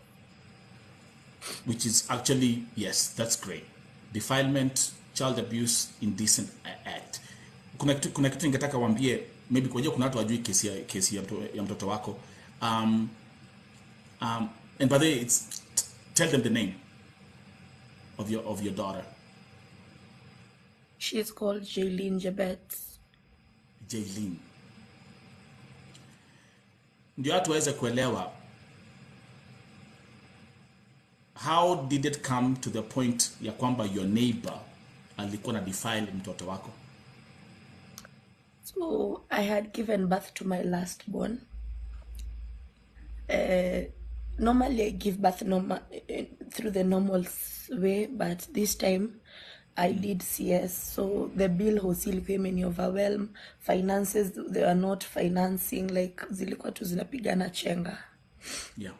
S3: Which is actually, yes, that's great. Defilement, child abuse, indecent act. Kuna kitu ningetaka waambie, maybe kwa hiyo kuna watu wajui kesi ya mtoto wako. And by the way, tell them the name of your daughter.
S8: She's called Jaylene Jebet.
S3: Jaylene. Ndio watu waweze kuelewa, how did it come to the point ya kwamba your neighbor alikuwa na defile mtoto wako?
S8: So I had given birth to my last born. Normally I give birth through the normal way, but this time I did CS. So the bill was ilikuwa overwhelm. Finances, they are not financing, like zilikuwa tu zinapigana chenga.
S3: Yeah.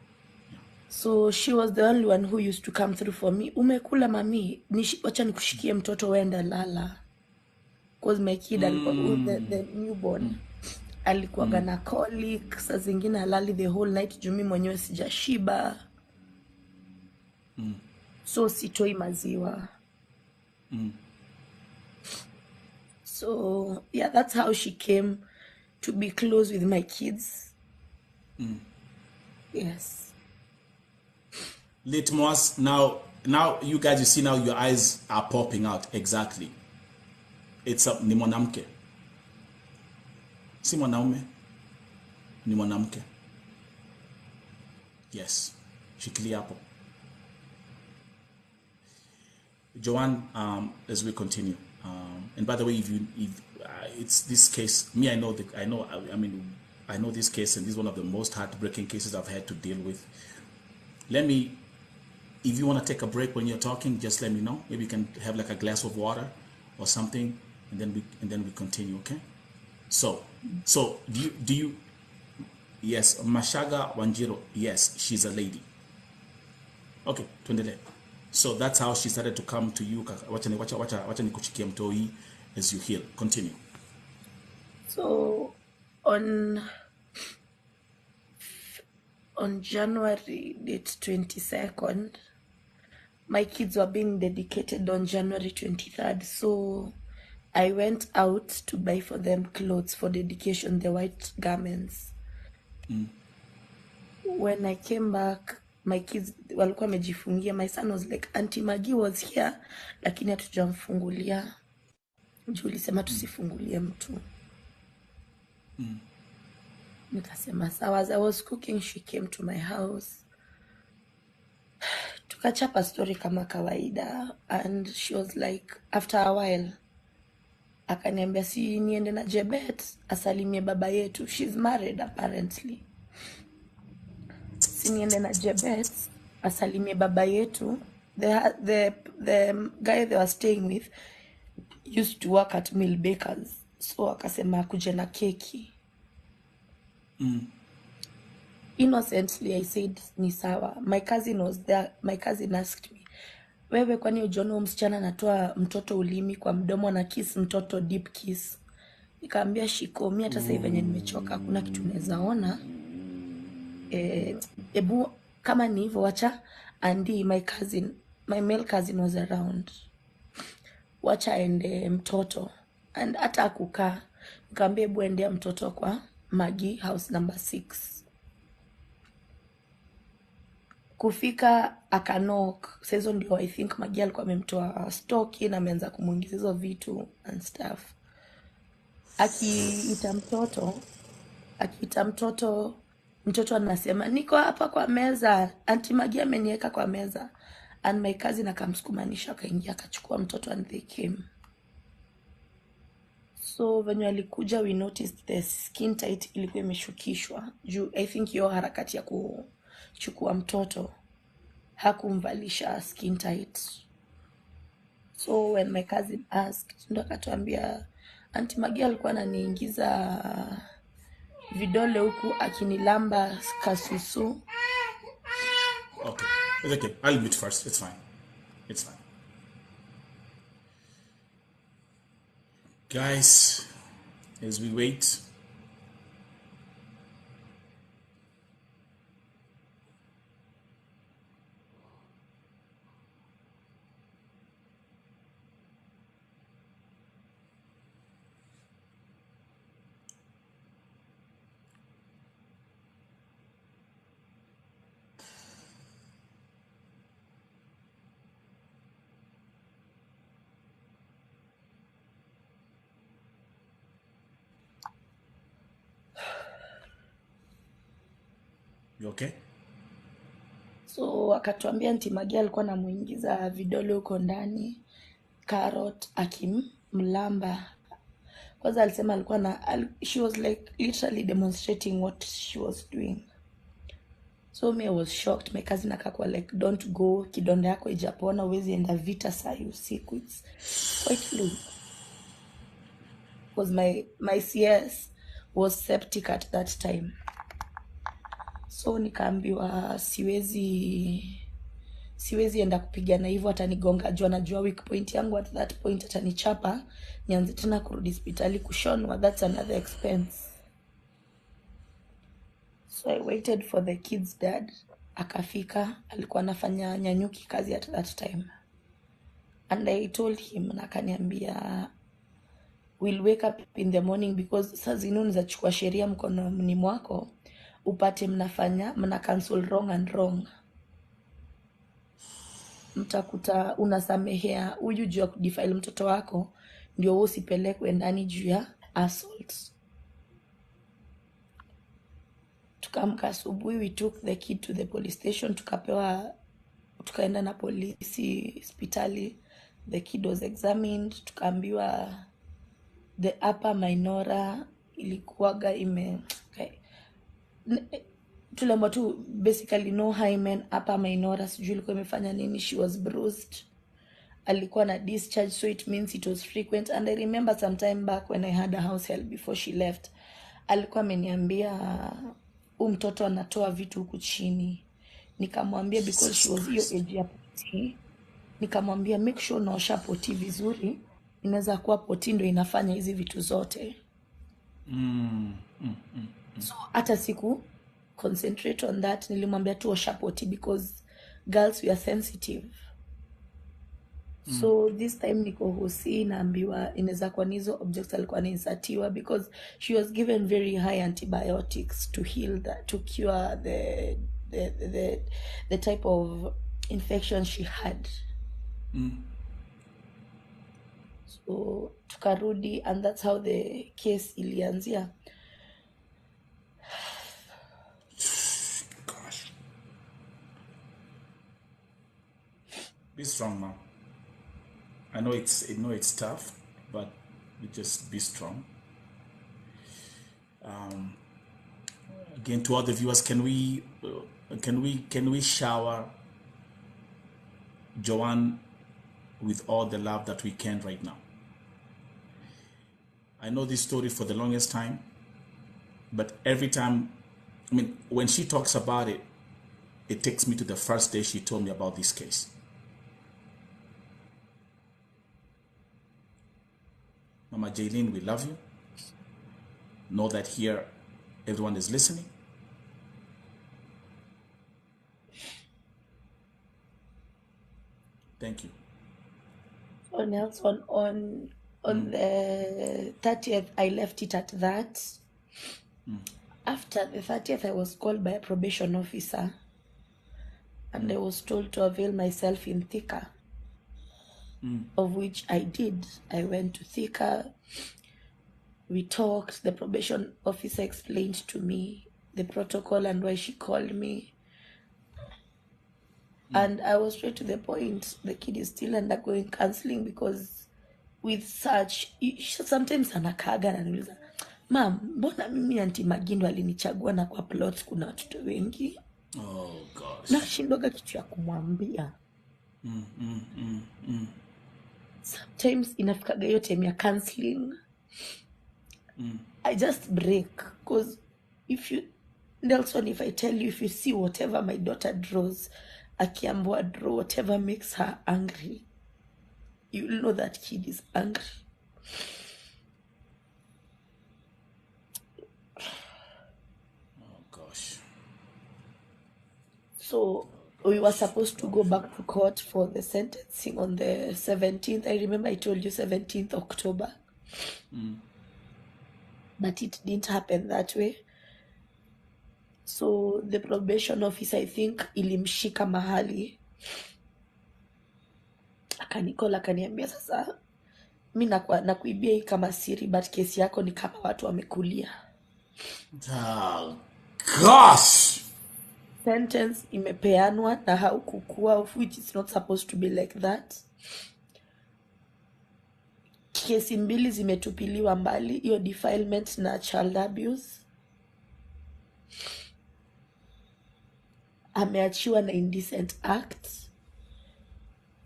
S8: So she was the only one who used to come through for me. Umekula mami, wacha nikushikie mtoto wenda lala. Because my kid alikuwa the newborn alikuwa na colic, saa zingine alali the whole night jumi mwenyewe sijashiba. So sitoi maziwa. So yeah, that's how she came to be close with my kids. Yes.
S3: Litmus, now you guys, you see now your eyes are popping out. Exactly. It's a ni mwanamke. Si mwanaume. Ni mwanamke. Yes. Shikilia hapo. Joanne, as we continue, and by the way, if it's this case, I know this case, and this is one of the most heartbreaking cases I've had to deal with. If you want to take a break when you're talking, just let me know. Maybe you can have like a glass of water or something, and then we continue. Okay? So do you? Yes, Mashaga Wanjiro. Yes, she's a lady. Okay, tuendelee. So that's how she started to come to you. Wacha nikuchikia mtoi as you heal. Continue.
S8: So on January 22nd, my kids were being dedicated on January 23rd. So I went out to buy for them clothes for dedication, the white garments. When I came back, my kids walikuwa wamejifungia. My son was like, Auntie Maggie was here, lakini hatujamfungulia. Juu ulisema tusifungulie mtu. Nikasema sawa. As I was cooking, she came to my house. Tukachapa story kama kawaida, and she was like, after a while, akaniambia si niende na Jebet asalimie baba yetu. She's married apparently. Si niende na Jebet asalimie baba yetu. The guy they were staying with used to work at Mill Bakers. So akasema kuje na keki. Innocently I said ni sawa. My cousin was there. My cousin asked me, wewe kwani ujono msichana anatoa mtoto ulimi kwa mdomo na kiss mtoto deep kiss? Nikaambia shiko, mimi hata sasa hivi nimechoka, kuna kitu naweza ona. Ebu kama ni hivyo wacha Andy, my male cousin was around. Wacha ende mtoto. And hata akukaa. Nikaambia ebu endea mtoto kwa Maggie house number 6. Kufika akanok. Sasa ndio I think Magi alikuwa amemtoa stoki na ameanza kumuingiza hizo vitu and stuff. Akiita mtoto anasema niko hapa kwa meza, Auntie Magi ameniweka kwa meza, and my cousin akamsukumanisha akaingia akachukua mtoto and they came. So when alikuja we noticed the skin tight ilikuwa imeshukishwa juu I think hiyo harakati ya kuchukua mtoto hakumvalisha skin tight. So when my cousin asked, ndo akatuambia Auntie Magi alikuwa ananiingiza vidole huku akinilamba kasusu.
S3: Okay. It's okay. I'll mute first. It's fine. It's fine. Guys, as we wait. You okay?
S8: So akatuambia Auntie Magi alikuwa anamuingiza vidole huko ndani, carrot akimlamba. Kwanza alisema alikuwa she was like literally demonstrating what she was doing. So me I was shocked. My cousin akakuwa like, don't go, kidonda yako ijapona, uwezi enda vita saa usiku. It's quite low. Because my CS was septic at that time. So nikaambiwa siwezi enda kupigana hivyo, atanigonga juu anajua weak point yangu at that point, atanichapa nianze tena kurudi hospitali kushonwa. That's another expense. So I waited for the kid's dad. Akafika, alikuwa anafanya Nyanyuki kazi at that time. And I told him, na akaniambia we'll wake up in the morning because saa zingine unaweza chukua sheria mkononi mwako upate mna cancel wrong and wrong. Mtakuta unasamehea huyu juu ya kudefile mtoto wako ndio usipelekwe ndani juu ya assault. Tukamka asubuhi, we took the kid to the police station, tukaenda na polisi hospitali. The kid was examined, tukaambiwa the upper minora ilikuwaga tuliambiwa tu basically no hymen upper minora, sijui ilikuwa imefanya nini. She was bruised, alikuwa na discharge, so it means it was frequent. And I remember some time back when I had a house help before she left, alikuwa ameniambia mtoto anatoa vitu huku chini. Nikamwambia because she was hiyo age ya poti, nikamwambia make sure unaosha poti vizuri, inaweza kuwa poti ndio inafanya hizi vitu zote. So hata siku concentrate on that, nilimwambia tu osha poti because girls we are sensitive. So this time niko hosi naambiwa inaweza kuwa nizo objects alikuwa anainsertiwa because she was given very high antibiotics to heal that, to cure the type of infection she had. So tukarudi, and that's how the case ilianzia.
S3: Gosh. Be strong, Mom. I know it's tough, but you just be strong. Again, to all the viewers, can we shower Joanne with all the love that we can right now? I know this story for the longest time, but every time, I mean, when she talks about it, it takes me to the first day she told me about this case. Mama Jaylene, we love you. Know that here, everyone is listening. Thank you.
S8: So Nelson, on the 30th, I left it at that. After the 30th, I was called by a probation officer. and I was told to avail myself in Thika, of which I did. I went to Thika, we talked, the probation officer explained to me the protocol and why she called me. And I was straight to the point. The kid is still undergoing counseling because with such, sometimes anakaga ananiuliza, mam, mbona mimi Auntie Magindo alinichagua na kwa plot kuna watoto wengi?
S3: Oh gosh.
S8: Nashindwaga kitu ya kumwambia. Sometimes inafikaga hiyo time ya counseling, I just break, because if you, Nelson, if I tell you, if you see whatever my daughter draws, akiambiwa draw whatever makes her angry, you'll know that kid is angry.
S3: Oh gosh.
S8: So we were supposed to go back to court for the sentencing on the 17th. I remember I told you 17th October. But it didn't happen that way. So the probation officer, I think, ilimshika mahali. Akanikola akaniambia, sasa mi nakuibia hii kama siri, but kesi yako ni kama watu wamekulia.
S3: Oh gosh.
S8: Sentence imepeanwa na haukukua, of which it's not supposed to be like that. Kesi mbili zimetupiliwa mbali, hiyo defilement na child abuse. Ameachiwa na indecent act.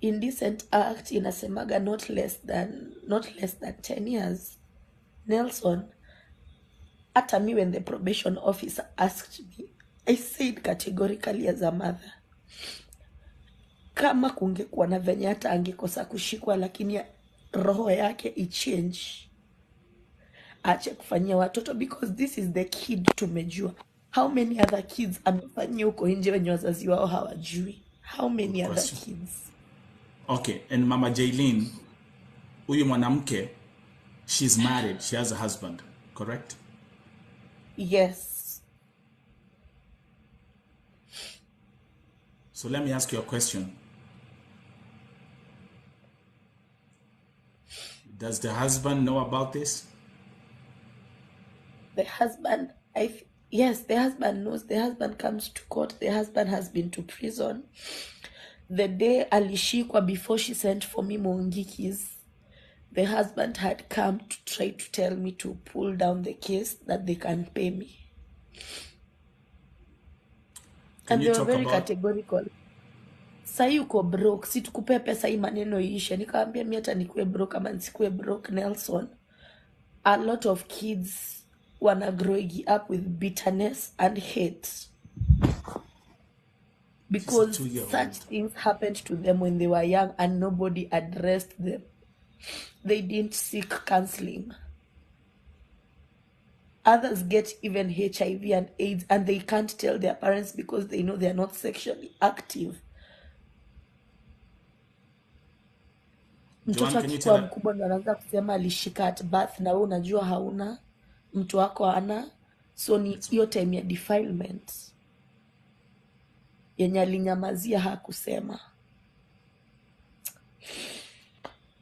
S8: Indecent act inasemaga not less than 10 years. Nelson, hata me when the probation officer asked me, I said categorically as a mother, kama kungekuwa na venye hata angekosa kushikwa, lakini roho yake ichange, ache kufanyia watoto, because this is the kid tumejua. How many other kids amefanyia huko nje wenye wazazi wao hawajui? How many other kids?
S3: Okay, and Mama Jaylene, huyu mwanamke, she's married, she has a husband, correct?
S8: Yes.
S3: So let me ask you a question. Does the husband know about this?
S8: The husband, yes, the husband knows. The husband comes to court. The husband has been to prison. The day alishikwa, before she sent for me Mongikis, the husband had come to try to tell me to pull down the case, that they can pay me. And they were very categorical. Sai uko broke, si tukupe pesa hii maneno iishe. Nikamwambia mimi hata nikuwe broke ama nisikuwe broke, Nelson, a lot of kids wanna growing up with bitterness and hate, because such things happened to them when they were young and nobody addressed them. They didn't seek counseling. Others get even HIV and AIDS and they can't tell their parents because they know they're not sexually active. Mtoto akikuwa mkubwa ndo anaanza kusema alishika at birth, na wewe unajua hauna, mtu wako ana. So ni hiyo time ya defilement yenye alinyamazia hakusema.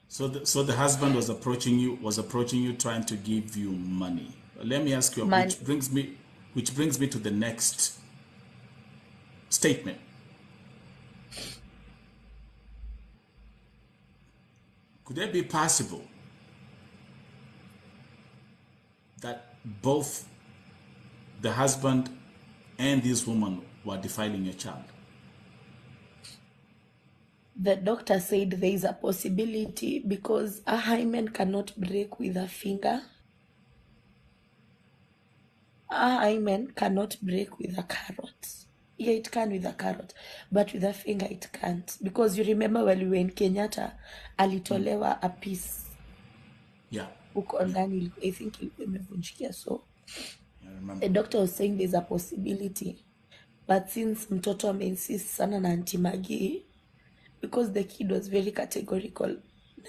S3: So the husband was approaching you trying to give you money. Let me ask you, which brings me to the next statement. Could it be possible that both the husband and this woman were defiling your child?
S8: The doctor said there is a possibility, because a hymen cannot break with a finger. A hymen cannot break with a carrot. Yeah, it can with a carrot, but with a finger it can't. Because you remember when we were in Kenyatta, alitolewa a piece.
S3: Yeah.
S8: Uko ndani, I think ilikuwa imevunjikia. So the doctor was saying there's a possibility, but since mtoto ameinsist sana na Auntie Maggie, because the kid was very categorical,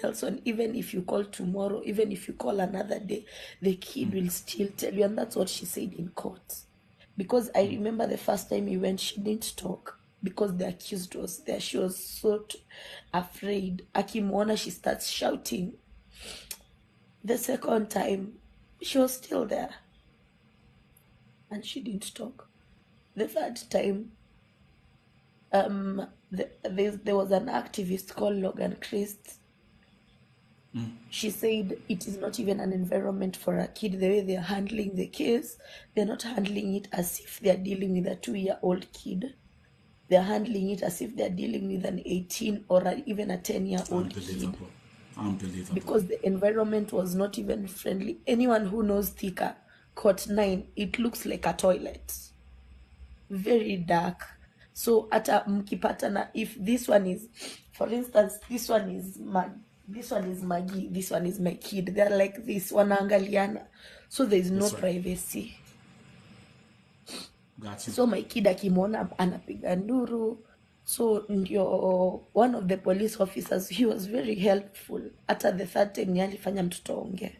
S8: Nelson, even if you call tomorrow, even if you call another day, the kid will still tell you. And that's what she said in court. Because I remember the first time we went, she didn't talk. because the accused was there. She was so afraid. Akimwona, she starts shouting. The second time, she was still there. And she didn't talk. The third time, there was an activist called Logan Christ. She said it is not even an environment for a kid. The way they're handling the case, they're not handling it as if they're dealing with a 2-year-old kid. They're handling it as if they're dealing with an 18 or even a 10-year-old kid.
S3: Unbelievable.
S8: Because the environment was not even friendly. Anyone who knows Thika, Court 9, it looks like a toilet. Very dark. So ata mkipatana, if this one is, for instance, this one is Maggie, this one is my kid, they're like this, wanaangaliana, so there is no privacy.
S3: Gotcha.
S8: So my kid akimwona anapiga nduru. So ndio one of the police officers, he was very helpful. Ata the third time alifanya mtoto ongea,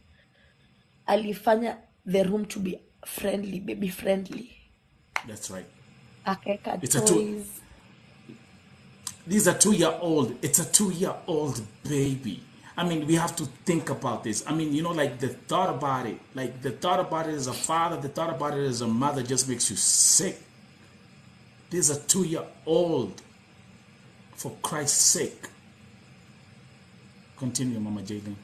S8: alifanya the room to be friendly, baby friendly.
S3: That's right.
S8: Akeka
S3: It's
S8: toys.
S3: These are 2-year-old. It's a 2-year-old baby. I mean, we have to think about this. I mean, you know, like the thought about it, as a father, the thought about it as a mother just makes you sick. These are 2-year-old. For Christ's sake. Continue, Mama Jalen.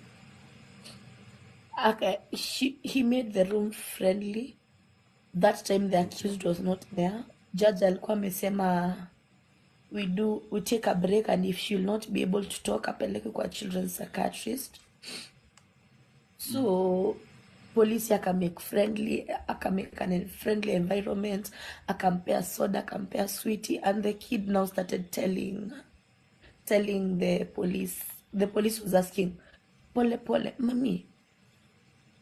S8: Okay, he made the room friendly. That time the accused was not there. Judge alikuwa amesema we take a break, and if she'll not be able to talk, apeleke kwa children's psychiatrist. So police akamake an friendly environment, akampea soda, akampea sweetie, and the kid now started telling the police. The police was asking, pole mami,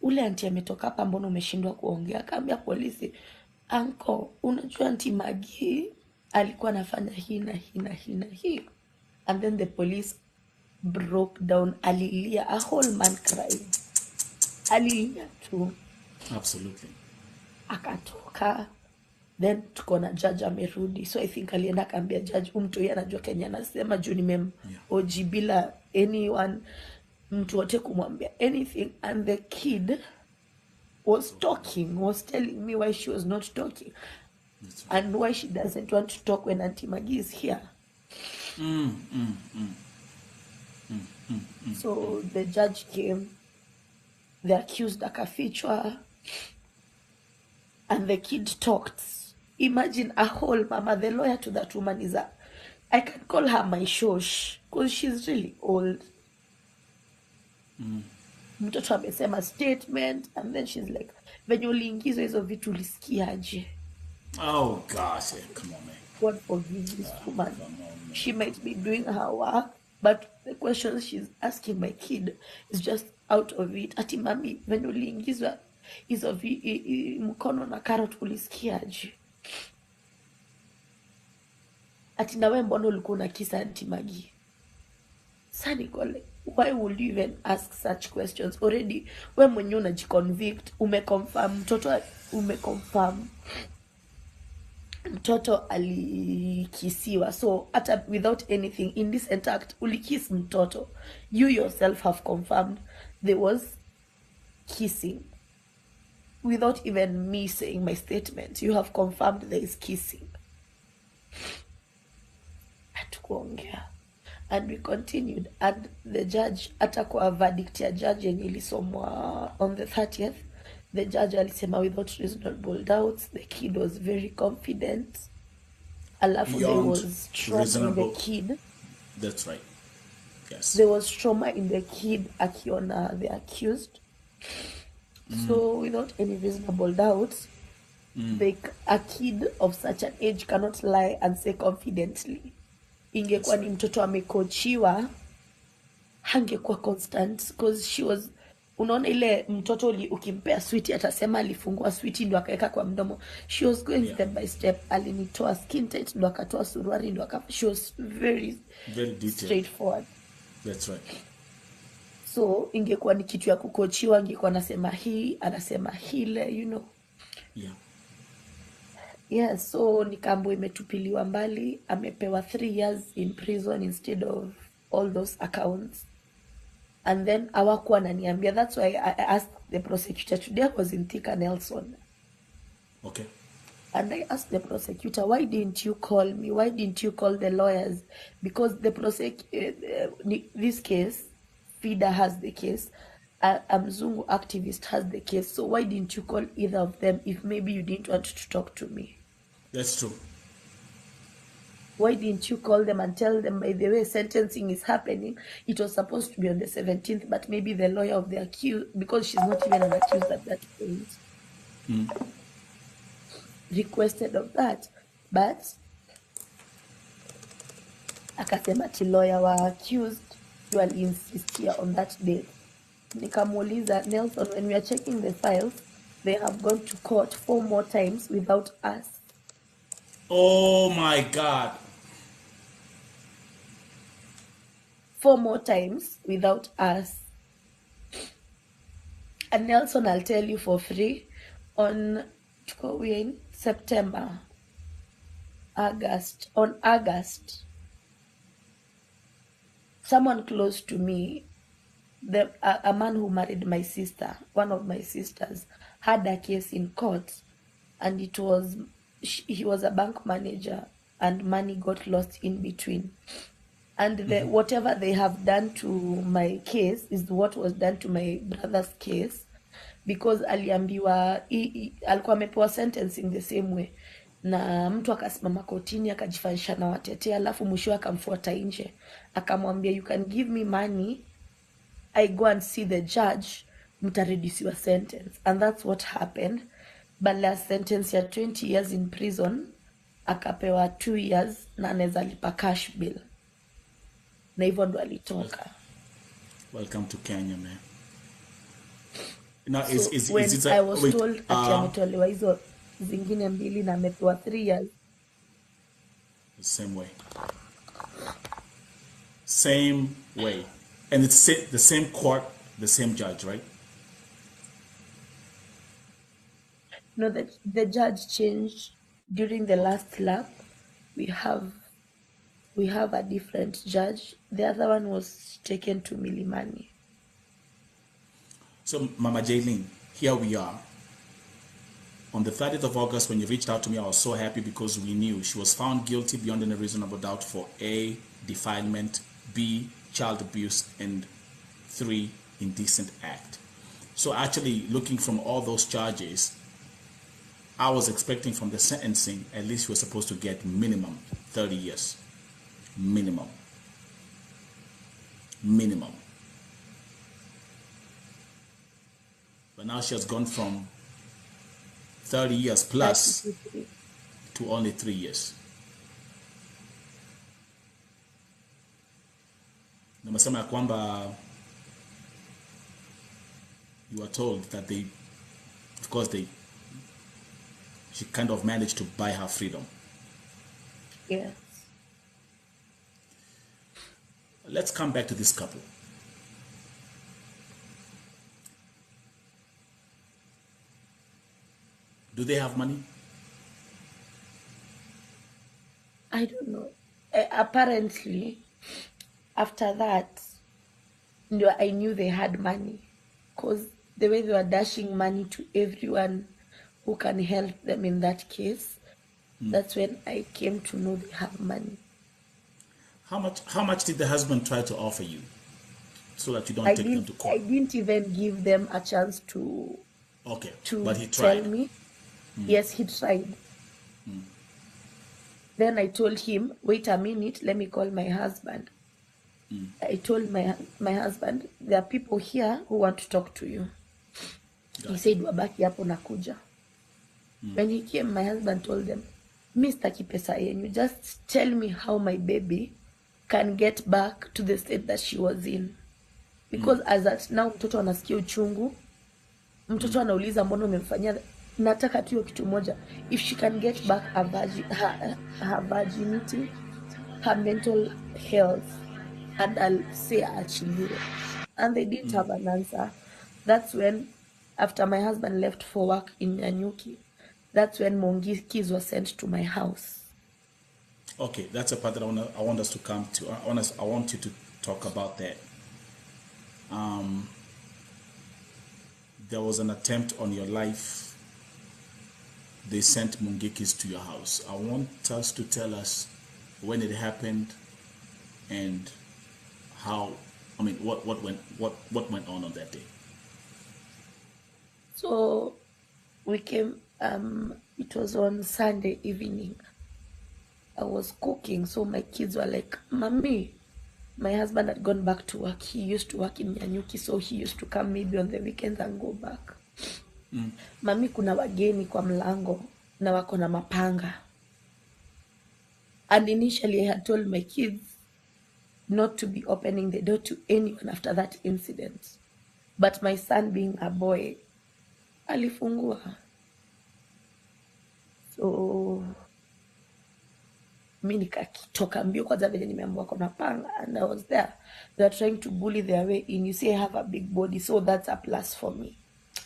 S8: ule anti ametoka hapa, mbona umeshindwa kuongea? Akaambia polisi, uncle, unajua anti Maggie alikuwa anafanya hii na hii na hii na hii. And then the police broke down, alilia, a whole man cried. Alilia too.
S3: Absolutely.
S8: Akatoka. Then tuko na judge amerudi. So I think alienda akaambia judge, mtu yeye anajua Kenya anasema juu oji bila anyone, mtu wote kumwambia anything. And the kid was telling me why she was not talking. And why she doesn't want to talk when Auntie Maggie is here. So the judge came, the accused akafichwa, and the kid talked. Imagine a whole mama. The lawyer to that woman is I can call her my shosh, because she's really old. Mtoto amesema statement, and then she's like, venye uliingizwa hizo vitu ulisikiaje?
S3: Oh gosh, come on, man.
S8: God forgive this woman. She might be doing her work, but the questions she's asking my kid is just out of it. Ati mami, venye uliingizwa hizo mkono na carrot ulisikiaje? Ati nawe mbona ulikuwa unakisa Auntie Maggie? Sanikole, why would you even ask such questions? Already, we mwenye unajiconvict, umeconfirm mtoto alikisiwa. So, without anything, in this act, ulikiss mtoto. You yourself have confirmed there was kissing. Without even me saying my statement, you have confirmed there is kissing. Hatukuongea. And we continued, and the judge, atakuwa verdict ya judge yenye ilisomwa on the 30th, the judge alisema without reasonable doubts, the kid was very confident. Alafu there was trauma in the kid.
S3: That's right. Yes.
S8: There was trauma in the kid akiona the accused. So without any reasonable doubts, a kid of such an age cannot lie and say confidently. Ingekuwa ni mtoto amekochiwa, hangekuwa constant, because she was, unaona ile mtoto ukimpea sweetie atasema alifungua sweetie ndo akaweka kwa mdomo. She was going step by step. Alinitoa skin tight ndo akatoa suruari ndo she was very straightforward.
S3: That's right.
S8: So ingekuwa ni kitu ya kukochiwa, ingekuwa anasema hii, anasema hile, you know.
S3: Yeah.
S8: Yes, so nikambo imetupiliwa mbali, amepewa 3 years in prison instead of all those accounts. And then hawakuwa ananiambia. That's why I asked the prosecutor today. I was in Thika Nelson.
S3: Okay.
S8: And I asked the prosecutor, why didn't you call me? Why didn't you call the lawyers? Because the this case, FIDA has the case, Mzungu activist has the case. So why didn't you call either of them if maybe you didn't want to talk to me?
S3: That's true.
S8: Why didn't you call them and tell them, by the way, sentencing is happening? It was supposed to be on the 17th, but maybe the lawyer of the accused, because she's not even an accused at that point, requested of that. But akasema ati lawyer wa accused usually insist here on that date. Nikamuuliza, Nelson, when we are checking the files, they have gone to court 4 more times without us.
S3: Oh my God.
S8: 4 more times without us. And Nelson, I'll tell you for free, we're in September, August, someone close to me, a man who married my sister, one of my sisters, had a case in court, and he was a bank manager, and money got lost in between. And whatever they have done to my case is what was done to my brother's case, because aliambiwa alikuwa amepewa sentencing the same way, na mtu akasimama kotini akajifanyisha na watetea, alafu mwisho akamfuata nje akamwambia, you can give me money, I go and see the judge, mtareduce your sentence. And that's what happened. But last sentence ya 20 years in prison akapewa 2 years na anaweza lipa cash bill, na hivyo ndo alitoka.
S3: Welcome to Kenya, man. Now,
S8: So when I was told ati ametolewa hizo zingine mbili na amepewa 3 years.
S3: The same way. Same way. And it's the same court, the same judge, right?
S8: No, the judge changed during the last lap. We have a different judge. The other one was taken to Milimani.
S3: So, Mama Jaylene, here we are. On the 30th of August, when you reached out to me, I was so happy because we knew she was found guilty beyond any reasonable doubt for A, defilement, B, child abuse, and 3, indecent act. So actually, looking from all those charges, I was expecting from the sentencing, at least she was supposed to get minimum 30 years. Minimum. But now she has gone from 30 years plus to only 3 years. Namesema ya kwamba you are told that she kind of managed to buy her freedom.
S8: Yes.
S3: Let's come back to this couple. Do they have money?
S8: I don't know. Apparently, after that, I knew they had money, because the way they were dashing money to everyone who can help them in that case, that's when I came to know they have money.
S3: How much did the husband try to offer you so that you don't take them to court?
S8: I didn't even give them a chance to
S3: but he tried.
S8: Tell me. Yes, he tried. Then I told him, wait a minute, let me call my husband. I told my husband, there are people here who want to talk to you. He said, wabaki hapo nakuja. When he came, my husband told them, Mr. Kipesa yenyu, just tell me how my baby can get back to the state that she was in. Because as at now, mtoto anasikia uchungu, mtoto anauliza mbona umemfanyia. Nataka tu hiyo kitu moja, if she can get back her virginity, her mental health, and I'll say achiliwe. And they didn't have an answer. That's when, after my husband left for work in Nyanyuki, That's when Mungikis was sent to my house.
S3: Okay, that's a part that I want us to come to. I want you to talk about that. There was an attempt on your life. They sent Mungikis to your house. I want us to tell us when it happened and how. I mean, what went on that day.
S8: So we came. It was on Sunday evening. I was cooking, so my kids were like, "Mommy." My husband had gone back to work. He used to work in Nyanyuki, so he used to come maybe on the weekends and go back. Mami, kuna wageni kwa mlango na wako na mapanga. And initially I had told my kids not to be opening the door to anyone after that incident. But my son, being a boy, alifungua. So mi nikatoka mbio kwanza vile nimeambiwa kuna panga, and I was there. They were trying to bully their way in. You see, I have a big body, so that's a plus for me.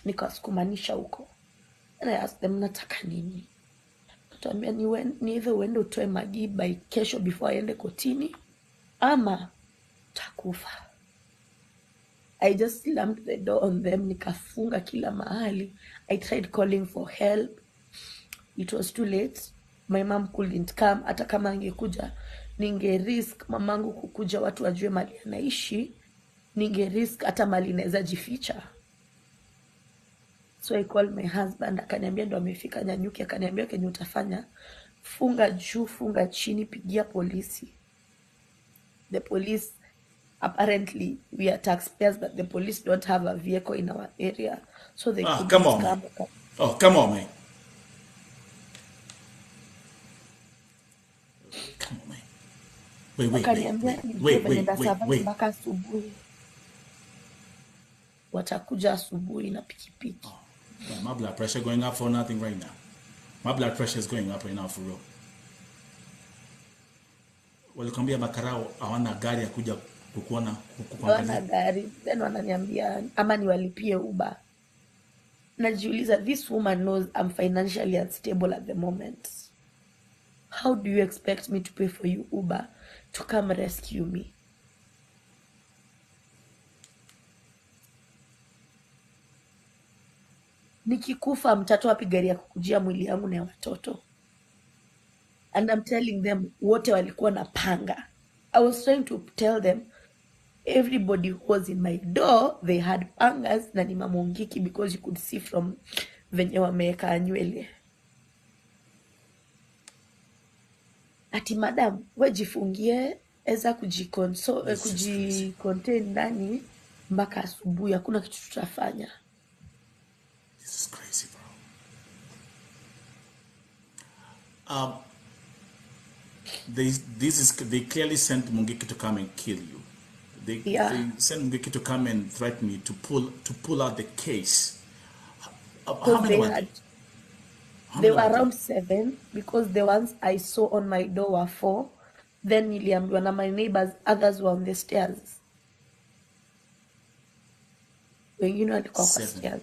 S8: Nikasukumanisha huko. And I asked them, nataka nini? Tuambia ni either uende utoe Magi by kesho before aende kotini, ama takufa. I just slammed the door on them, nikafunga kila mahali. I tried calling for help. It was too late. My mom couldn't come. Hata kama angekuja, ninge risk mamangu kukuja watu wajue mali anaishi. Ninge risk hata mali naweza jificha. So I called my husband, akaniambia ndo amefika Nyanyuki, akaniambia kenye utafanya, funga juu, funga chini, pigia polisi. The police, apparently we are taxpayers, but the police don't have a vehicle in our area, so they couldn't
S3: come on, man. Oh, come on, man. Come on, man. Wait.
S8: Mpaka asubuhi. Watakuja asubuhi na pikipiki.
S3: My blood pressure going up for nothing right now. My blood pressure is going up right now for real. Walikwambia makarao hawana gari ya kuja kukuona.
S8: Hawana gari. Then wananiambia ama niwalipie Uber. Najiuliza, this woman knows I'm financially unstable at the moment. How do you expect me to pay for you Uber to come rescue me? Nikikufa mtatoa wapi gari ya kukujia mwili yangu na watoto? And I'm telling them wote walikuwa na panga. I was trying to tell them everybody who was in my door, they had pangas na ni Mungiki, because you could see from venye wameweka nywele. Ati madam, wejifungie eza kujicontain ndani mpaka asubuhi, hakuna kitu tutafanya.
S3: This is crazy, bro. They clearly sent Mungiki to come and kill you. They sent Mungiki to come and threaten you to pull out the case. How many were
S8: they were around 7, because the ones I saw on my door were 4. Then niliambiwa na my neighbors, others were on the stairs. Wengine walikuwa kwa stairs.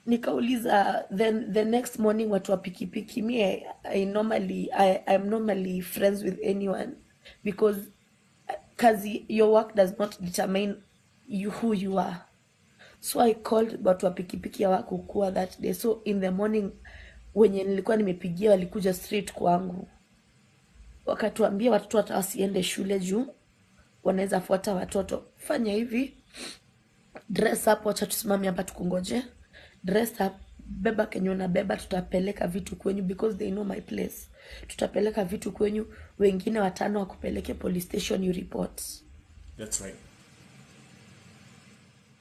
S8: Nikauliza, then the next morning watu wa pikipiki, me I'm normally friends with anyone, because your work does not determine who you are. So I called watu wa pikipiki hawakukua that day. So in the morning wenye nilikuwa nimepigia walikuja straight kwangu. Wakatuambia watoto hata wasiende shule juu wanaweza fuata watoto. Fanya hivi, dress up, wacha tusimame hapa tukungoje. Dress up, beba kenye unabeba, tutapeleka vitu kwenyu, because they know my place. Tutapeleka vitu kwenyu, wengine 5 wakupeleke police station, you report.
S3: That's right.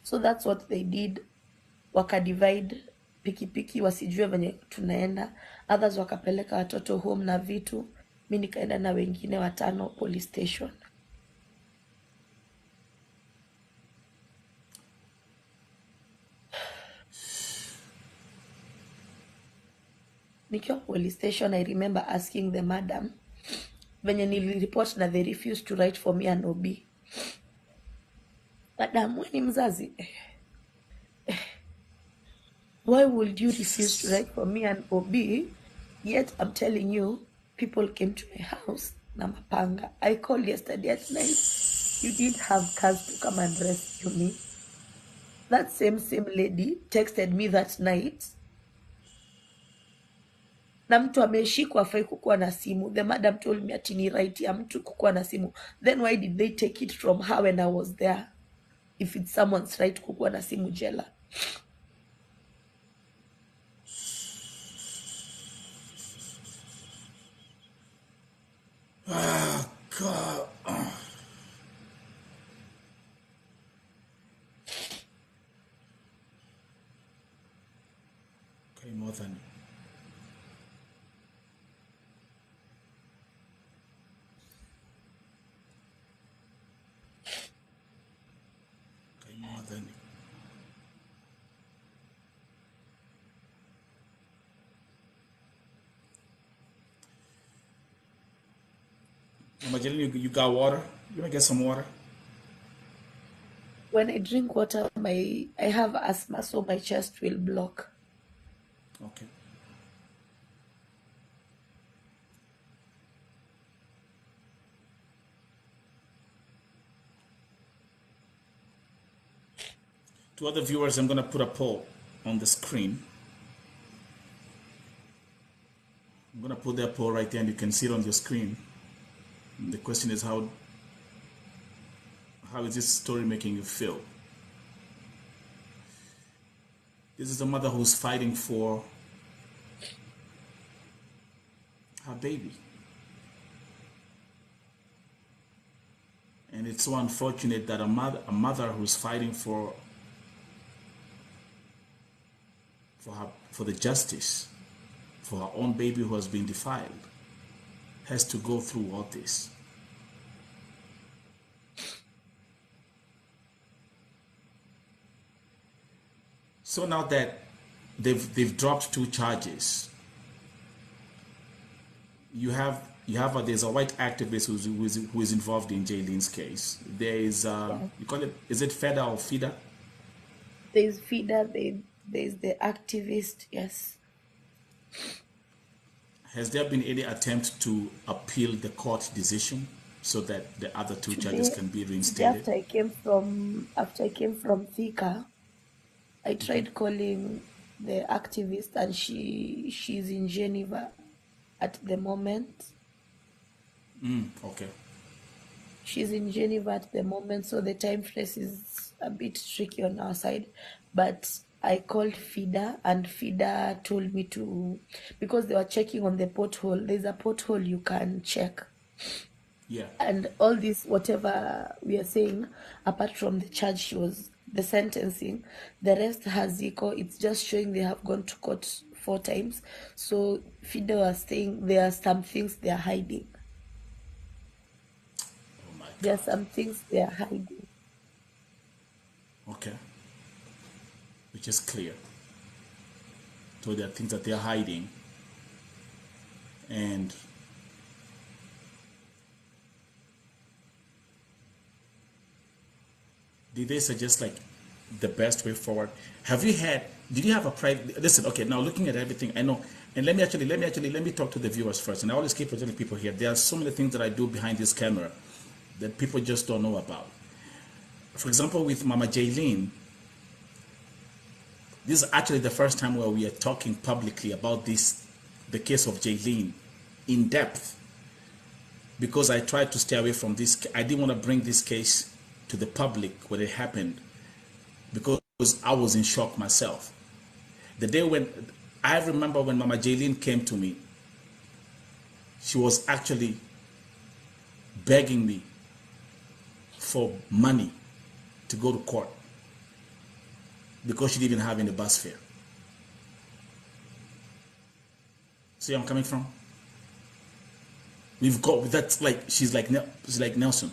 S8: So that's what they did. Wakadivide pikipiki wasijue venye tunaenda. Others wakapeleka watoto home na vitu. Mimi nikaenda na wengine 5 police station. Nikiwa police station, I remember asking the madam venye nilireport na they refused to write for me an OB. Madam, wewe ni mzazi? Why would you refuse to write for me and OB? Yet I'm telling you, people came to my house, Namapanga. I called yesterday at night. You didn't have cars to come and rescue me. That same lady texted me that night. Na mtu ameshikwa afai kukuwa na simu. The madam told me ati ni right ya mtu kukuwa na simu. Then why did they take it from her when I was there? If it's someone's right kukuwa na simu jela.
S3: Ah, God. Okay, more than. Okay, more than. Mama Jelly, you got water? You want to get some water?
S8: When I drink water, I have asthma, so my chest will block.
S3: Okay. To other viewers, I'm going to put a poll on the screen. I'm going to put that poll right there and you can see it on your screen. And the question is how is this story making you feel? This is a mother who's fighting for her baby. And it's so unfortunate that a mother who's fighting for the justice for her own baby who has been defiled has to go through all this. So now that they've dropped 2 charges, there's a white activist who is involved in Jaylene's case. There is you call it, is it FEDA or FIDA?
S8: There's FIDA, there's the activist, yes.
S3: Has there been any attempt to appeal the court decision so that the other 2 charges can be reinstated?
S8: After I came from Thika, I tried calling the activist, and she's in Geneva at the moment.
S3: Okay.
S8: She's in Geneva at the moment, so the time frame is a bit tricky on our side. But I called FIDA, and FIDA told me to, because they were checking on the pothole. There's a pothole you can check.
S3: Yeah.
S8: And all this, whatever we are saying, apart from the charge, the sentencing, the rest has TUKO. It's just showing they have gone to court 4 times. So FIDA was saying there are some things they are hiding.
S3: Oh my God.
S8: There are some things they are hiding.
S3: Okay. Which is clear. So there are things that they are hiding. And did they suggest like the best way forward? Did you have a private, listen, okay, now looking at everything, I know, and let me talk to the viewers first. And I always keep presenting people here. There are so many things that I do behind this camera that people just don't know about. For example, with Mama Jaylene, this is actually the first time where we are talking publicly about the case of Jaylene in depth, because I tried to stay away from this. I didn't want to bring this case to the public when it happened, because I was in shock myself. The day when, I remember when Mama Jaylene came to me, she was actually begging me for money to go to court because she didn't have any bus fare. See where I'm coming from? We've got, that's like, she's like Nelson.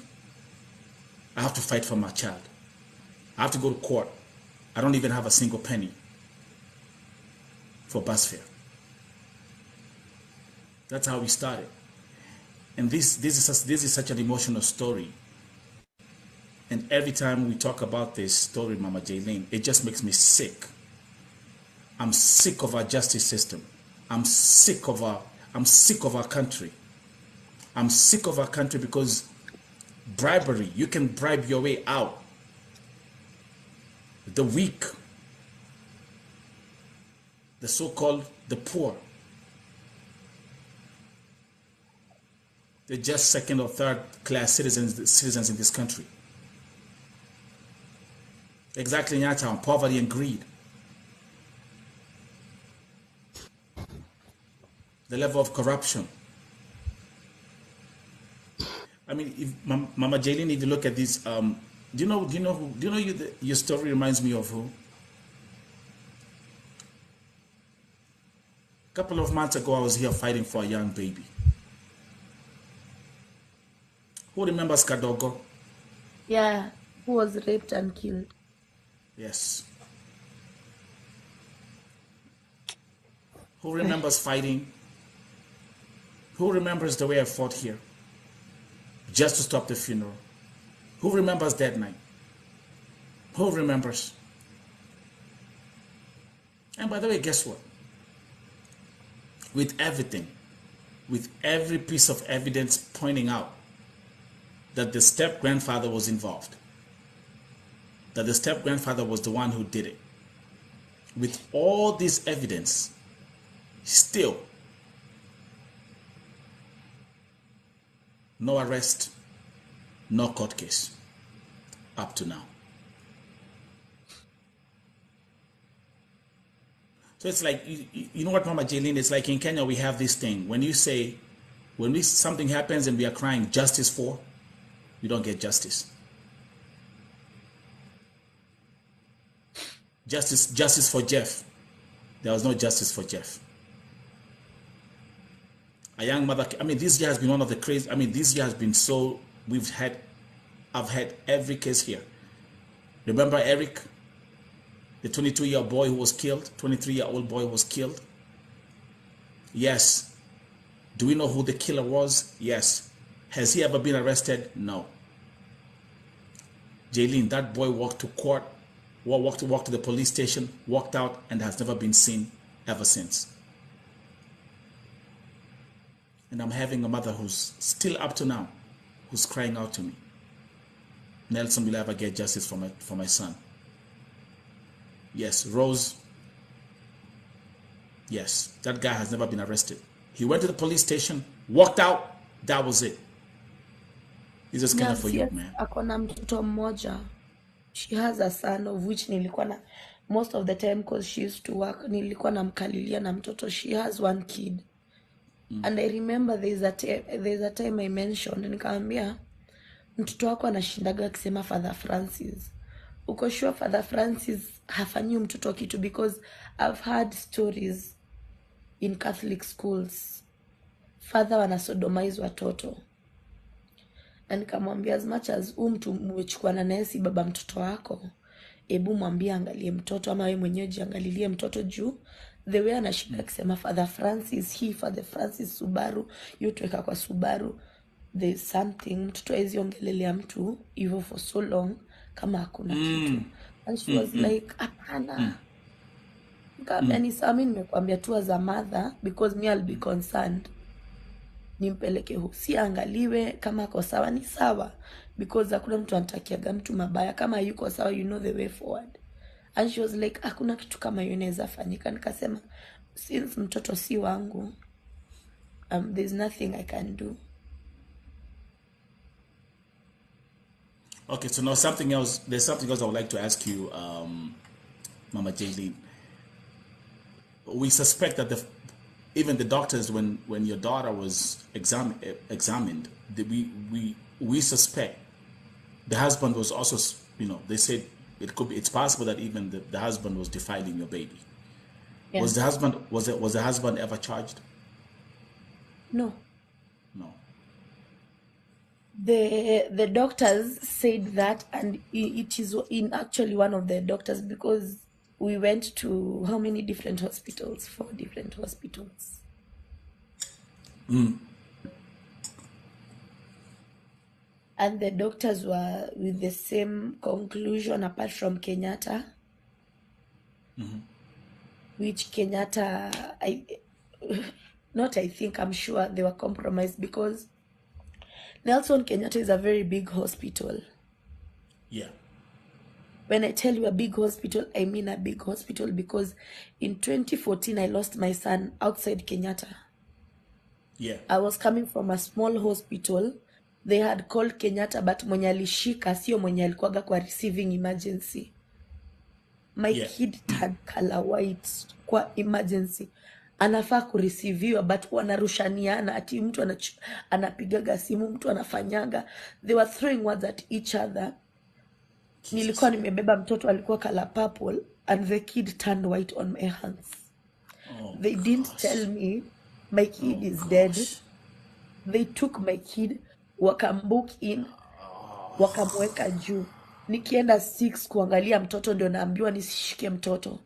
S3: I have to fight for my child. I have to go to court. I don't even have a single penny for bus fare. That's how we started. And this is such an emotional story. And every time we talk about this story, Mama Jaylene, it just makes me sick. I'm sick of our justice system. I'm sick of our country. I'm sick of our country because bribery, you can bribe your way out. The weak, the so-called the poor, they're just second or third class citizens in this country. Exactly in our town, poverty and greed. The level of corruption. I mean, if, Mama Jaylene, if you look at this, do you know your story reminds me of who? A couple of months ago, I was here fighting for a young baby. Who remembers Kadogo?
S8: Yeah, who was raped and killed.
S3: Yes. Who remembers fighting? Who remembers the way I fought here? Just to stop the funeral. Who remembers that night? Who remembers? And by the way, guess what? With everything, with every piece of evidence pointing out that the step-grandfather was involved, that the step-grandfather was the one who did it, with all this evidence, still, no arrest, no court case, up to now. So it's like, you know what, Mama Jaylene, it's like in Kenya we have this thing. When you say, something happens and we are crying justice for, we don't get justice. Justice for Jeff. There was no justice for Jeff. A young mother, I mean, this year has been one of the crazy, I mean, this year has been so, I've had every case here. Remember Eric, the 22-year-old boy who was killed, 23-year-old boy who was killed? Yes. Do we know who the killer was? Yes. Has he ever been arrested? No. Jaylene, that boy walked to court, walked to the police station, walked out, and has never been seen ever since. And I'm having a mother who's still up to now, who's crying out to me. Nelson will ever get justice for my son. Yes, Rose. Yes, that guy has never been arrested. He went to the police station, walked out, that was it. He's just kind of for you, man.
S8: Akona mtoto mmoja. She has a son of which nilikuwa na, most of the time because she used to work, nilikuwa namkalilia na mtoto. She has one kid. And I remember there's a time I mentioned, nikamwambia mtoto wako anashindaga akisema Father Francis. Uko sure Father Francis hafanyi mtoto kitu? Because I've heard stories in Catholic schools. Father wanasodomize watoto. Na nikamwambia as much as mtu umechukua naye si baba mtoto wako, ebu mwambie angalie mtoto ama wewe mwenyewe jiangalilie mtoto juu the way anashinda akisema Father Francis, Father Francis Subaru, yutuweka kwa Subaru, there's something mtoto hawezi ongelelea mtu hivyo for so long kama hakuna kitu. And she was like, hapana. Nikamwambia ni sawa, mimi nimekuambia tu as a mother because me I'll be concerned. Nimpeleke si angaliwe kama ako sawa ni sawa, because hakuna mtu anatakiaga mtu mabaya. Kama yuko sawa, you know the way forward. And she was like, hakuna kitu kama hiyo inaweza fanyika. Nikasema since mtoto si wangu, there's nothing I can do.
S3: Okay, so now something else. There's something else I would like to ask you, Mama Jaylene. We suspect that even the doctors, when your daughter was examined, we suspect the husband was also, they said it's possible that even the husband was defiling your baby. Yeah. Was the husband ever charged?
S8: No.
S3: No.
S8: The doctors said that, and it is in actually one of the doctors, because we went to how many different hospitals? 4 different hospitals. And the doctors were with the same conclusion apart from Kenyatta. which Kenyatta, I'm sure they were compromised because Nelson Kenyatta is a very big hospital.
S3: Yeah.
S8: When I tell you a big hospital, I mean a big hospital, because in 2014, I lost my son outside Kenyatta.
S3: Yeah.
S8: I was coming from a small hospital. They had called Kenyatta, but mwenye alishika sio mwenye alikuwaga kwa receiving emergency. My kid turned color white kwa emergency. Anafaa kureceiviwa, but wanarushaniana, ati mtu anapigaga simu, mtu anafanyaga. They were throwing words at each other. Nilikuwa nimebeba mtoto alikuwa color purple, and the kid turned white on my hands. They didn't tell me my kid is dead. They took my kid, wakambook in, wakamweka juu. Nikienda 6 kuangalia mtoto ndio naambiwa nisishike mtoto.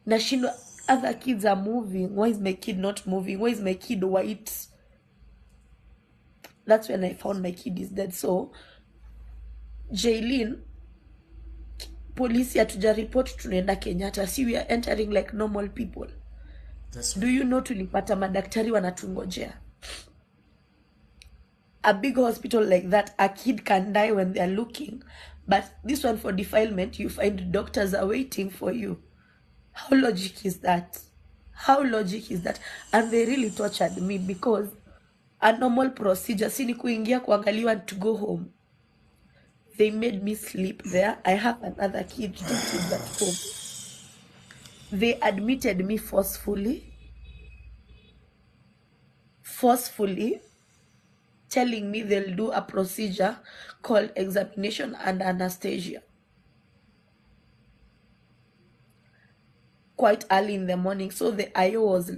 S8: Nashindwa, other kids are moving. Why is my kid not moving? Why is my kid white? That's when I found my kid is dead. So, Jaylin, polisi hatuja report tunaenda Kenyatta. See, we are entering like normal people.
S3: That's
S8: Do you know tulipata madaktari wanatungojea? A big hospital like that, a kid can die when they are looking. But this one, for defilement, you find doctors are waiting for you. How logic is that? How logic is that? And they really tortured me because a normal procedure, sini kuingia kuangaliwa and to go home. They made me sleep there. I have another kid that is at home. They admitted me forcefully, telling me they'll do a procedure called examination and anesthesia. Quite early in the morning. So the IO was,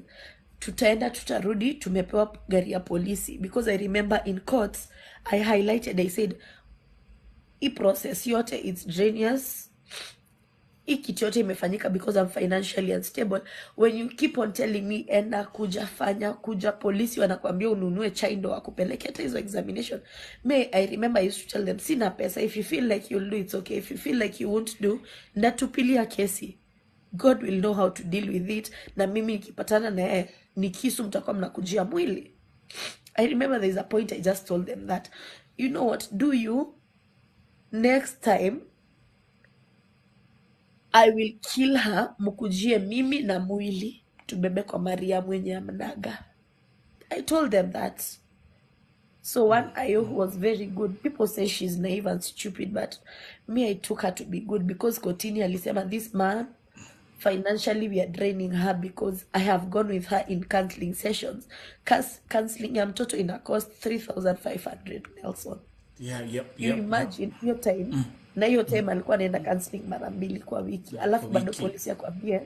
S8: tutaenda tutarudi, tumepewa gari ya polisi. Because I remember in courts, I highlighted, I said, I process yote, it's genius. I kitu yote imefanyika because I'm financially unstable. When you keep on telling me, enda kuja fanya, kuja polisi, wanakuambia ununue chai ndo wakupeleke hata hizo examination. I remember I used to tell them, sina pesa, if you feel like you'll do, it's okay. If you feel like you won't do, ndatupilia kesi. God will know how to deal with it. Na mimi nikipatana na ni kisu mtakuwa mnakujia mwili. I remember there's a point I just told them that, you know what, do you, next time, I will kill her, mukujie mimi na mwili, tubebe kwa Maria mwenye amnaga. I told them that. So one IO who was very good, people say she's naive and stupid, but me, I took her to be good because Kotini alisema, this man, financially we are draining her because I have gone with her in counseling sessions. Counseling ya mtoto ina cost 3,500 Nelson. You imagine hiyo time, na hiyo time alikuwa anaenda counseling mara 2 kwa wiki. Alafu bado polisi akwambie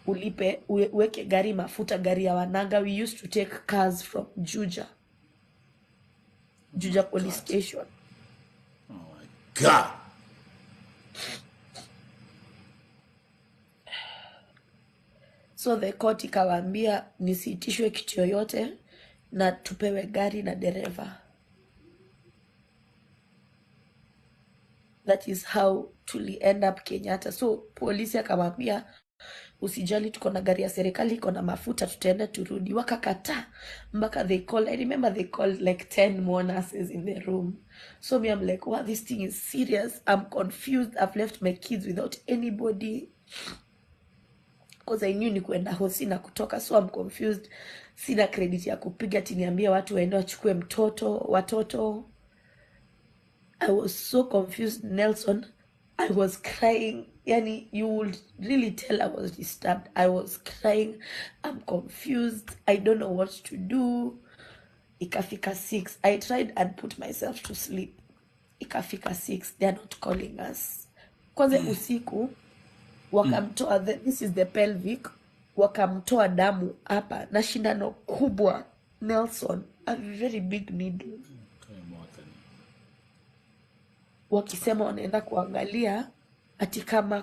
S8: ulipe, uweke gari mafuta, gari ya wanaga. We used to take cars from Juja police station.
S3: Oh my God.
S8: So the court ikawaambia nisiitishwe kitu yoyote na tupewe gari na dereva. That is how tuli end up Kenyatta. So polisi akamwambia usijali, tuko na gari ya serikali, iko na mafuta, tutaenda turudi. Wakakata mpaka they called, I remember they called like 10 more nurses in the room. So me, I'm like, wow, this thing is serious. I'm confused. I've left my kids without anybody because I knew ni kuenda hosi na kutoka. So I'm confused. Sina credit ya kupiga tiniambia watu waende wachukue watoto. I was so confused, Nelson. I was crying. Yani, you would really tell I was disturbed. I was crying. I'm confused. I don't know what to do. Ikafika 6. I tried and put myself to sleep. Ikafika 6. They're not calling us. Kwanza usiku, wakamtoa, this is the pelvic, wakamtoa damu hapa na shindano kubwa, Nelson, a very big needle. Wakisema wanaenda kuangalia ati kama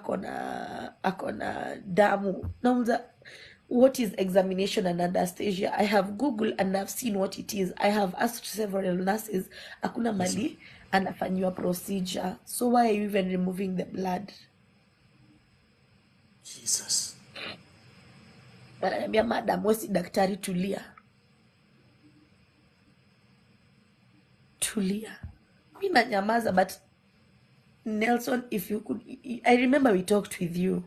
S8: akona damu. Now, what is examination and anesthesia? I have Googled and I've seen what it is. I have asked several nurses. Hakuna mali anafanywa procedure. So why are you even removing the blood?
S3: Jesus.
S8: Ananiambia, madam, wewe si daktari, tulia. Tulia. Mimi nanyamaza, but Nelson, if you could, I remember we talked with you.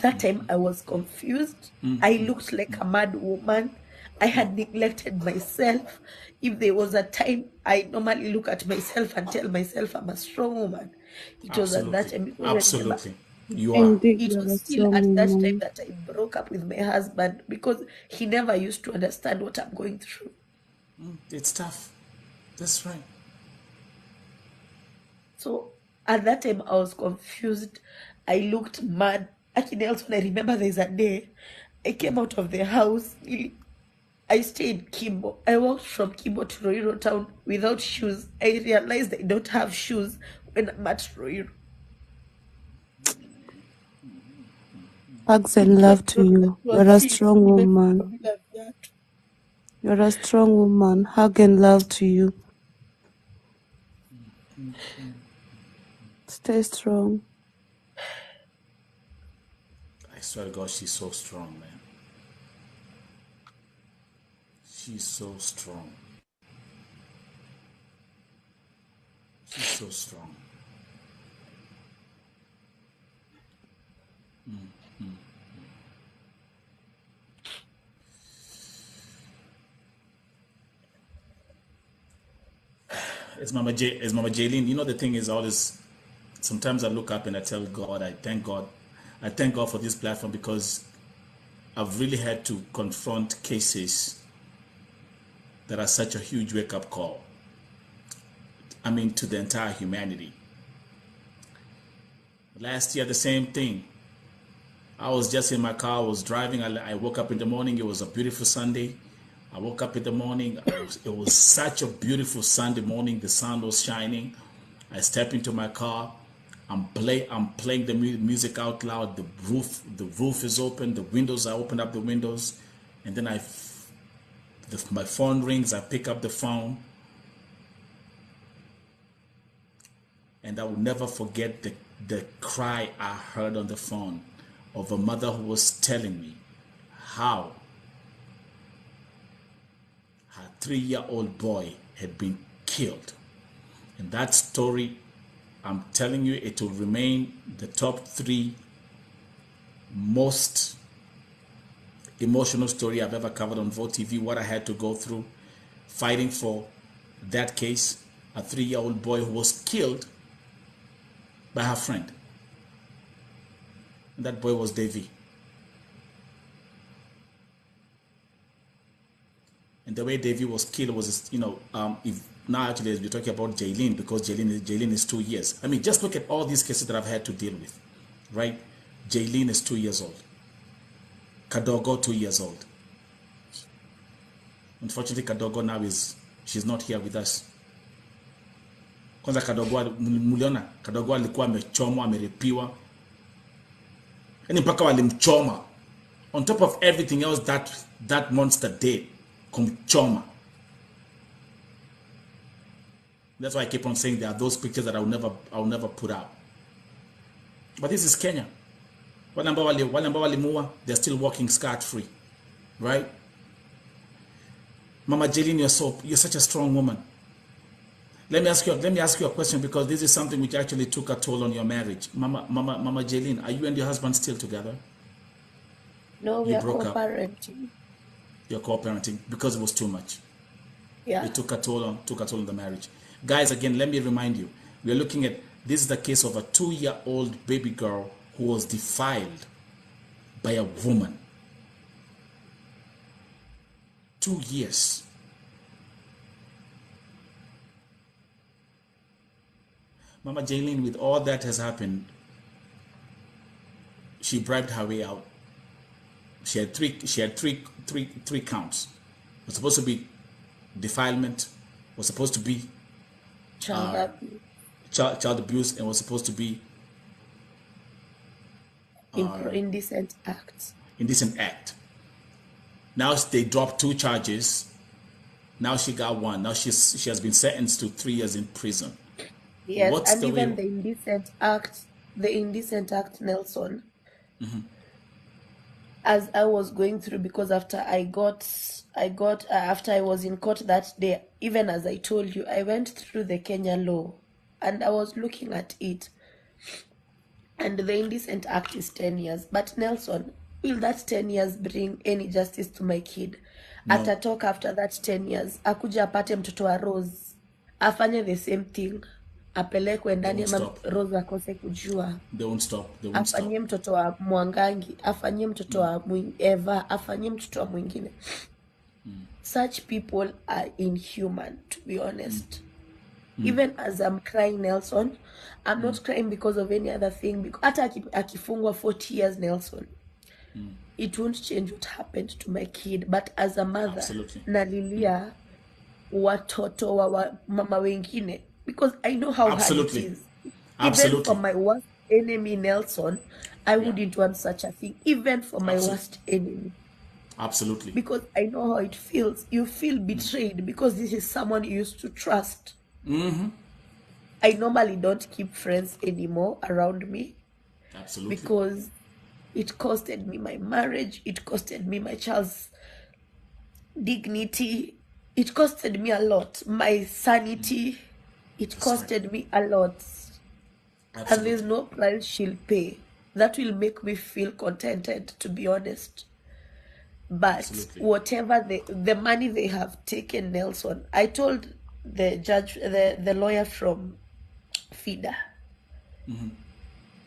S8: That time I was confused. I looked like a mad woman. I had neglected myself. If there was a time, I normally look at myself and tell myself I'm a strong woman. It was at that time, because I remember
S3: Absolutely. You are.
S1: Indeed,
S8: it
S1: you're a
S8: was still
S1: strong
S8: at that time
S1: woman.
S8: that I broke up with my husband, because he never used to understand what I'm going through.
S3: It's tough. That's right.
S8: So at that time, I was confused. I looked mad. Actually, Nelson, I remember there's a day I came out of the house. I stayed in Kimbo. I walked from Kimbo to Roiro town without shoes. I realized I don't have shoes when I'm at Roiro.
S1: Hugs and love to you. You're a strong woman. You're a strong woman. Hug and love to you. Stay strong.
S3: I swear to God, she's so strong, man. She's so strong. She's so strong. It's Mama Jaylene. You know, the thing is, sometimes I look up and I tell God, I thank God for this platform, because I've really had to confront cases that are such a huge wake-up call. I mean, to the entire humanity. Last year, the same thing. I was just in my car, I was driving, I woke up in the morning, it was a beautiful Sunday. I woke up in the morning, it was such a beautiful Sunday morning, the sun was shining. I step into my car, I'm playing the music out loud, the roof is open, the windows, I open up the windows, and then my phone rings, I pick up the phone, and I will never forget the cry I heard on the phone of a mother who was telling me how her 3-year-old boy had been killed. And that story, I'm telling you, it will remain the top 3 most emotional story I've ever covered on Vote TV. What I had to go through fighting for that case, a 3-year-old boy who was killed by her friend. And that boy was Davy. And the way Davy was killed was, if now actually we're talking about Jaylene, because Jaylene is 2 years. I mean, just look at all these cases that I've had to deal with, right? Jaylene is 2 years old. Kadogo, 2 years old. Unfortunately, Kadogo now she's not here with us. Kwanza muliona Kadogo alikuwa amechomwa, amerepiwa. Yani mpaka walimchoma. On top of everything else that monster did, kumchoma. That's why I keep on saying there are those pictures that I'll never put out. But this is Kenya. Wale ambao walimuua, they're still walking scot-free, right? Mama Jaylene, you're such a strong woman. Let me ask you a question, because this is something which actually took a toll on your marriage. Mama Jaylene, are you and your husband still together?
S8: No, we are co-parenting.
S3: You're co-parenting because it was too much.
S8: Yeah.
S3: It took a toll on the marriage. Guys, again, let me remind you, we are looking at, this is the case of a 2-year-old baby girl who was defiled by a woman. 2 years. Mama Jaylene, with all that has happened, she bribed her way out. She had three counts. It was supposed to be defilement, was supposed to be child abuse, and was supposed to be
S8: indecent acts.
S3: Indecent act. Now they dropped 2 charges. Now she got 1. Now she has been sentenced to 3 years in prison.
S8: Yes, and even the indecent act, Nelson. as I was going through, because after after I was in court that day, even as I told you, I went through the Kenya law and I was looking at it, and the Indecent Act is 10 years. But Nelson, will that 10 years bring any justice to my kid?
S3: No.
S8: Atatoka after that 10 years, akuja apate mtoto wa Rose, afanye the same thing, apelekwe ndani ama Rose akose kujua.
S3: They won't stop. They won't stop.
S8: Afanyie mtoto wa Mwangangi, afanyie mtoto wa Eva, afanyie mtoto wa mwingine. Such people are inhuman, to be honest. Even as I'm crying, Nelson, I'm not crying because of any other thing. Hata akifungwa 40 years, Nelson, it won't change what happened to my kid. But as a mother, nalilia watoto wa mama wengine, because I know how hard it is. Even for my worst enemy, Nelson, I wouldn't want such a thing. Even for my worst enemy.
S3: Absolutely.
S8: Because I know how it feels. You feel betrayed because this is someone you used to trust. I normally don't keep friends anymore around me.
S3: Absolutely.
S8: Because it costed me my marriage. It costed me my child's dignity. It costed me a lot. My sanity. It costed me a lot. Absolutely. And there's no price she'll pay that will make me feel contented, to be honest. But whatever the money they have taken, Nelson, I told the judge, the lawyer from FIDA,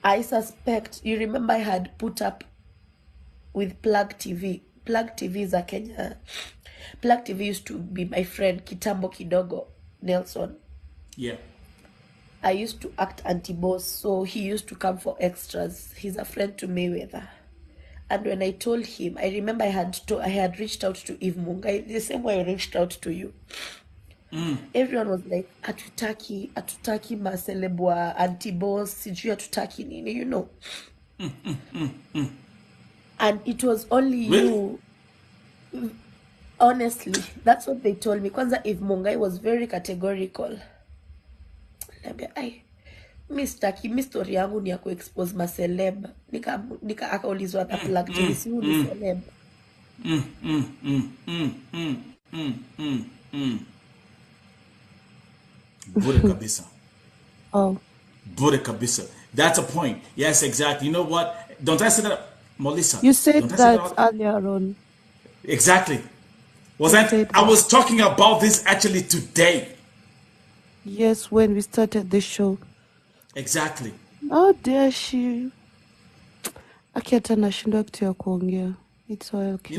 S8: I suspect, you remember I had put up with Plug TV. Plug TV is a Kenya. Plug TV used to be my friend, Kitambo Kidogo, Nelson.
S3: Yeah.
S8: I used to act anti-boss, so he used to come for extras. He's a friend to Mayweather. And when I told him, I remember I had reached out to Eve Mungai, the same way I reached out to you. Everyone was like, atutaki maselebwa, anti-boss, sijui atutaki nini, you know. And it was only you. Honestly, that's what they told me. Kwanza Eve Mungai was very categorical. Mi story yangu ni ya kuexpose maceleb. Nika akaulizwa na Plug TV, si ni celeb.
S3: Bure kabisa.
S1: Oh.
S3: Bure kabisa. That's a point. Yes, exactly. You know what? Don't I say that, Melissa?
S1: You said that earlier on.
S3: Exactly. I was talking about this actually today.
S1: Yes, when we started the show.
S3: Exactly.
S1: How dare she? Akiata nashindwa kitu ya kuongea. It's all okay.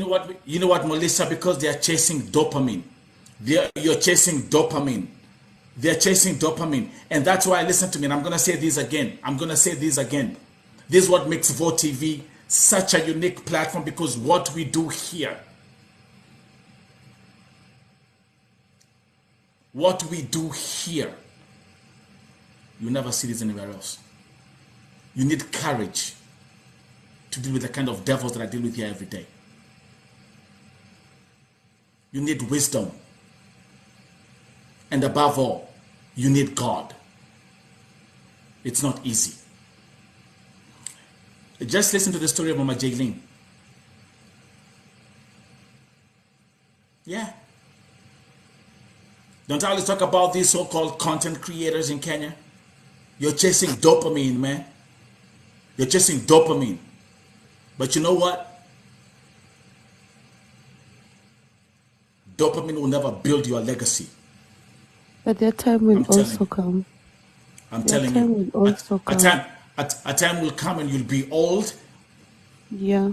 S3: You know what, Melissa? Because they are chasing dopamine. You're chasing dopamine. They're chasing dopamine. And that's why, listen to me, and I'm going to say this again. This is what makes Vote TV such a unique platform, because what we do here, you never see this anywhere else. You need courage to deal with the kind of devils that I deal with here every day. You need wisdom. And above all, you need God. It's not easy. Just listen to the story of Mama Jaylene. Yeah. Don't I always talk about these so-called content creators in Kenya? You're chasing dopamine, man. You're chasing dopamine. But you know what? Dopamine will never build your legacy.
S1: But their time will also come.
S3: I'm telling you. A time will come and you'll be old.
S1: Yeah.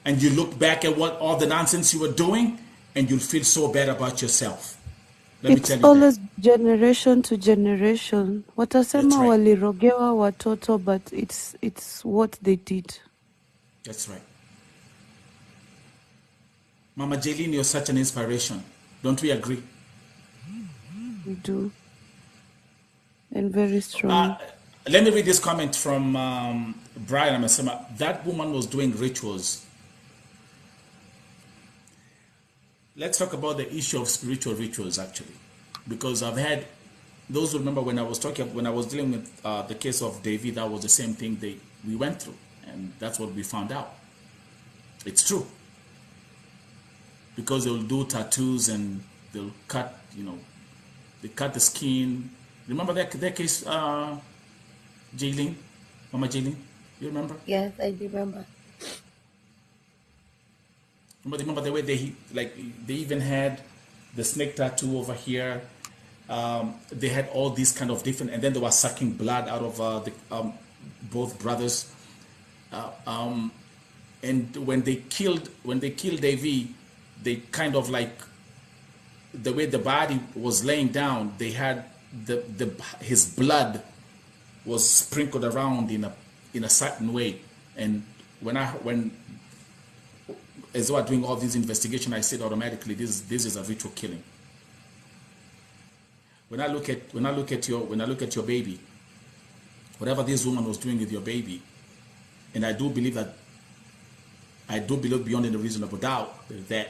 S3: And you look back at what all the nonsense you were doing, and you'll feel so bad about yourself.
S1: It's always generation to generation. Watasema walirogewa watoto, but it's what they did.
S3: That's right. Mama Jaylene, you're such an inspiration. Don't we agree?
S1: We do. And very strong.
S3: Let me read this comment from Brian Amasema. That woman was doing rituals. Let's talk about the issue of spiritual rituals, actually, because I've had those who remember when I was dealing with the case of David. That was the same thing we went through, and that's what we found out. It's true. Because they'll do tattoos and they'll cut, they cut the skin. Remember that case, Jaylene? Mama Jaylene? You remember?
S8: Yes, I remember.
S3: Remember the way they even had the snake tattoo over here. They had all these kind of different, and then they were sucking blood out of both brothers. And when they killed Davy, they kind of like the way the body was laying down. They had his blood was sprinkled around in a certain way. And when as I was doing all this investigation, I said automatically this is a ritual killing. When I look at your baby, whatever this woman was doing with your baby, and I do believe beyond any reasonable doubt that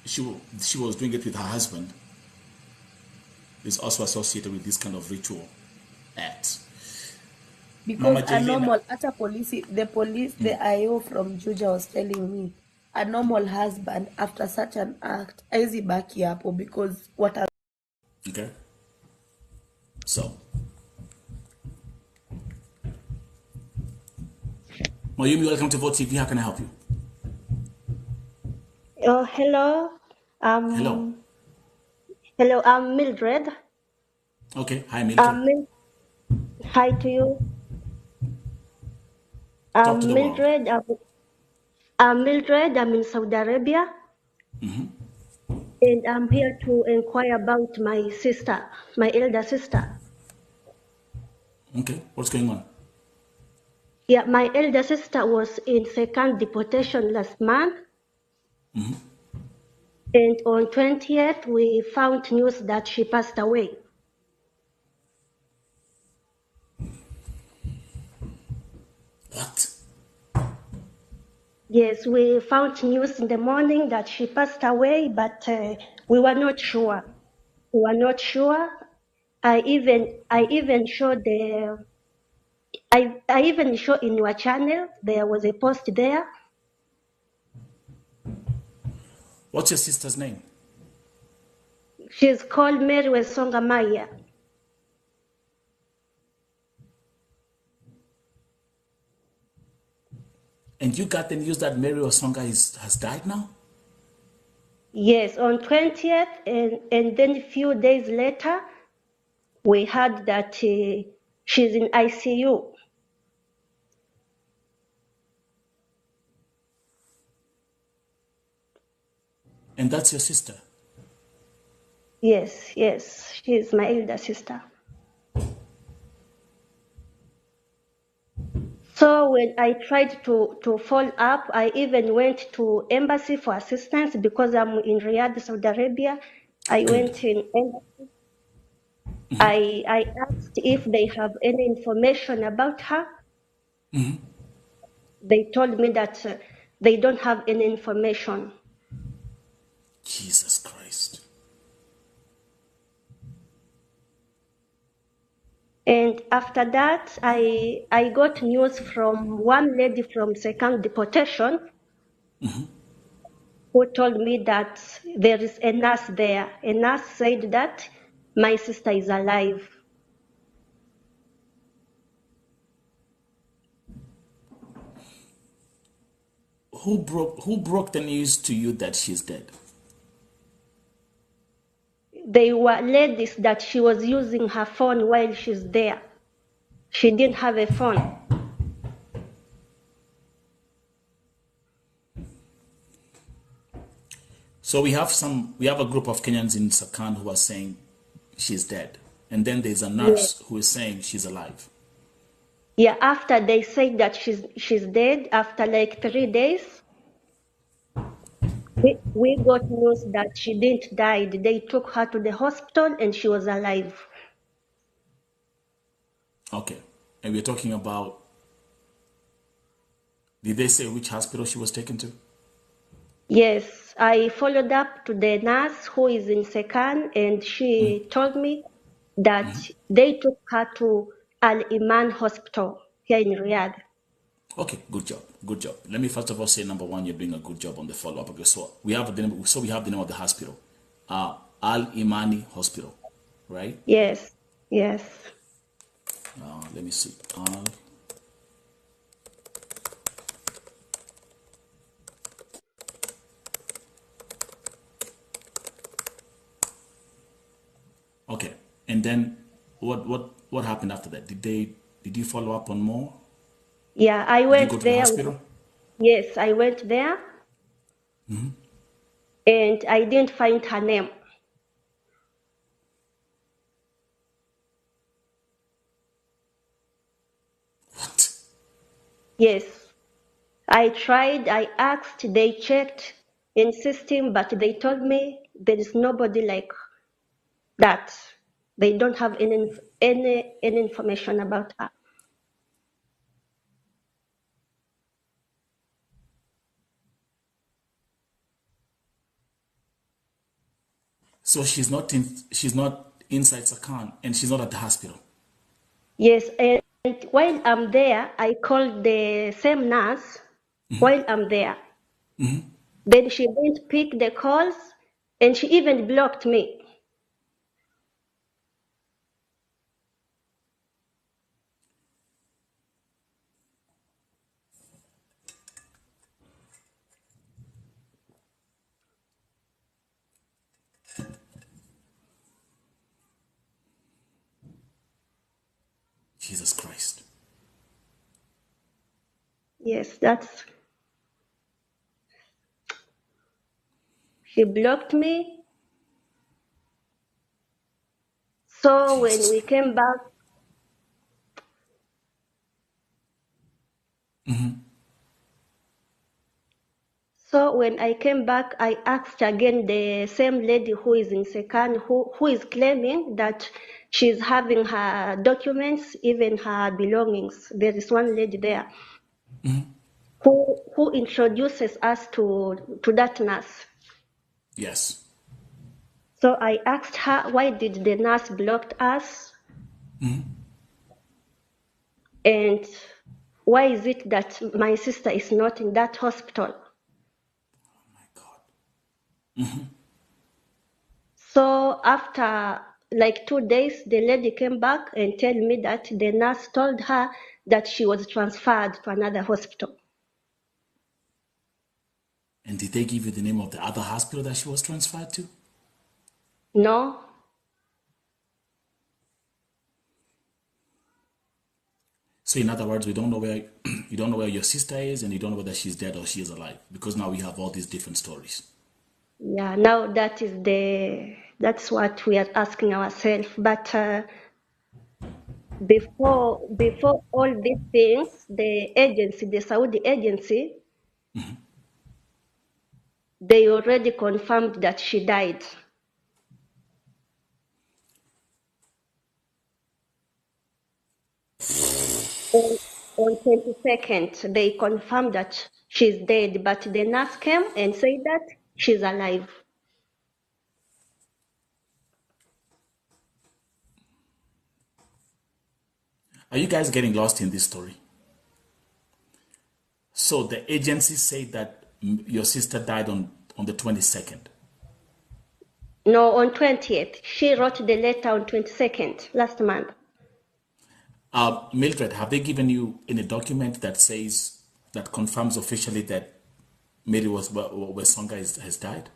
S3: she was doing it with her husband, is also associated with this kind of ritual acts.
S8: Because a normal, at a the IO from Juja was telling me, a normal husband after such an act, is back here because what I...
S3: Okay. So, Mayumi, welcome to Vote TV. How can I help you?
S9: Hello.
S3: Hello.
S9: Hello, I'm Mildred.
S3: Okay. Hi, Mildred.
S9: Hi to you.
S3: Talk to the
S9: Mildred. I'm Mildred. I'm in Saudi Arabia. And I'm here to inquire about my sister, my elder sister.
S3: Okay. What's going on?
S9: Yeah, my elder sister was in second deportation last month. And on 20th, we found news that she passed away.
S3: What?
S9: Yes, we found news in the morning that she passed away, but we were not sure. We were not sure. I even showed I even showed in your channel, there was a post there.
S3: What's your sister's name?
S9: She's called Mary Wesonga Maya.
S3: And you got the news that Mary Wesonga has died now?
S9: Yes, on 20th, and then a few days later, we heard that she's in ICU.
S3: And that's your sister?
S9: Yes, she's my elder sister. So when I tried to follow up, I even went to embassy for assistance because I'm in Riyadh, Saudi Arabia. I went in embassy. I asked if they have any information about her. They told me that they don't have any information.
S3: Jesus Christ.
S9: And after that, I got news from one lady from second deportation who told me that there is a nurse there. A nurse said that my sister is alive.
S3: Who broke the news to you that she's dead?
S9: They were ladies that she was using her phone while she's there. She didn't have a phone.
S3: So we have a group of Kenyans in Sakan who are saying she's dead. And then there's a nurse who is saying she's alive.
S9: Yeah, after they said that she's dead, after like 3 days, we got news that she didn't die. They took her to the hospital and she was alive.
S3: Okay. And we're talking about, did they say which hospital she was taken to?
S9: Yes, I followed up to the nurse who is in Sekan, and she told me that they took her to Al Iman Hospital here in Riyadh.
S3: Okay, good job. Good job. Let me first of all say, number one, you're doing a good job on the follow-up. Okay, so we have the name of the hospital, Al Imani Hospital, right?
S9: Yes. Yes.
S3: Let me see. Okay, and then what happened after that? Did you follow up on more?
S9: Yeah, I
S3: Did you go
S9: went
S3: to the
S9: there.
S3: hospital?
S9: Yes, I went there, and I didn't find her name.
S3: What?
S9: Yes, I tried, I asked, they checked in system, but they told me there is nobody like that. They don't have any information about her.
S3: So she's not inside Sakan, and she's not at the hospital.
S9: Yes, and while I'm there, I called the same nurse while I'm there. Then she didn't pick the calls, and she even blocked me.
S3: Jesus Christ.
S9: Yes, she blocked me. So when
S3: Jesus
S9: we
S3: Christ.
S9: came back, so when I came back, I asked again the same lady who is in Sekan, who is claiming that she's having her documents, even her belongings. There is one lady there who introduces us to that nurse.
S3: Yes.
S9: So I asked her, why did the nurse block us? And why is it that my sister is not in that hospital?
S3: My God.
S9: So after like 2 days, the lady came back and told me that the nurse told her that she was transferred to another hospital.
S3: And did they give you the name of the other hospital that she was transferred to?
S9: No,
S3: So in other words, we don't know where you don't know where your sister is, and you don't know whether she's dead or she is alive, because now we have all these different stories.
S9: yeah, now that's what we are asking ourselves. But before all these things, the Saudi agency, they already confirmed that she died. On 22nd, they confirmed that she's dead, but the nurse came and said that she's alive.
S3: Are you guys getting lost in this story? So the agency said that your sister died on the 22nd.
S9: No, on 20th. She wrote the letter on 22nd, last month.
S3: Mildred, have they given you any document that confirms officially that Mary Wesonga has died?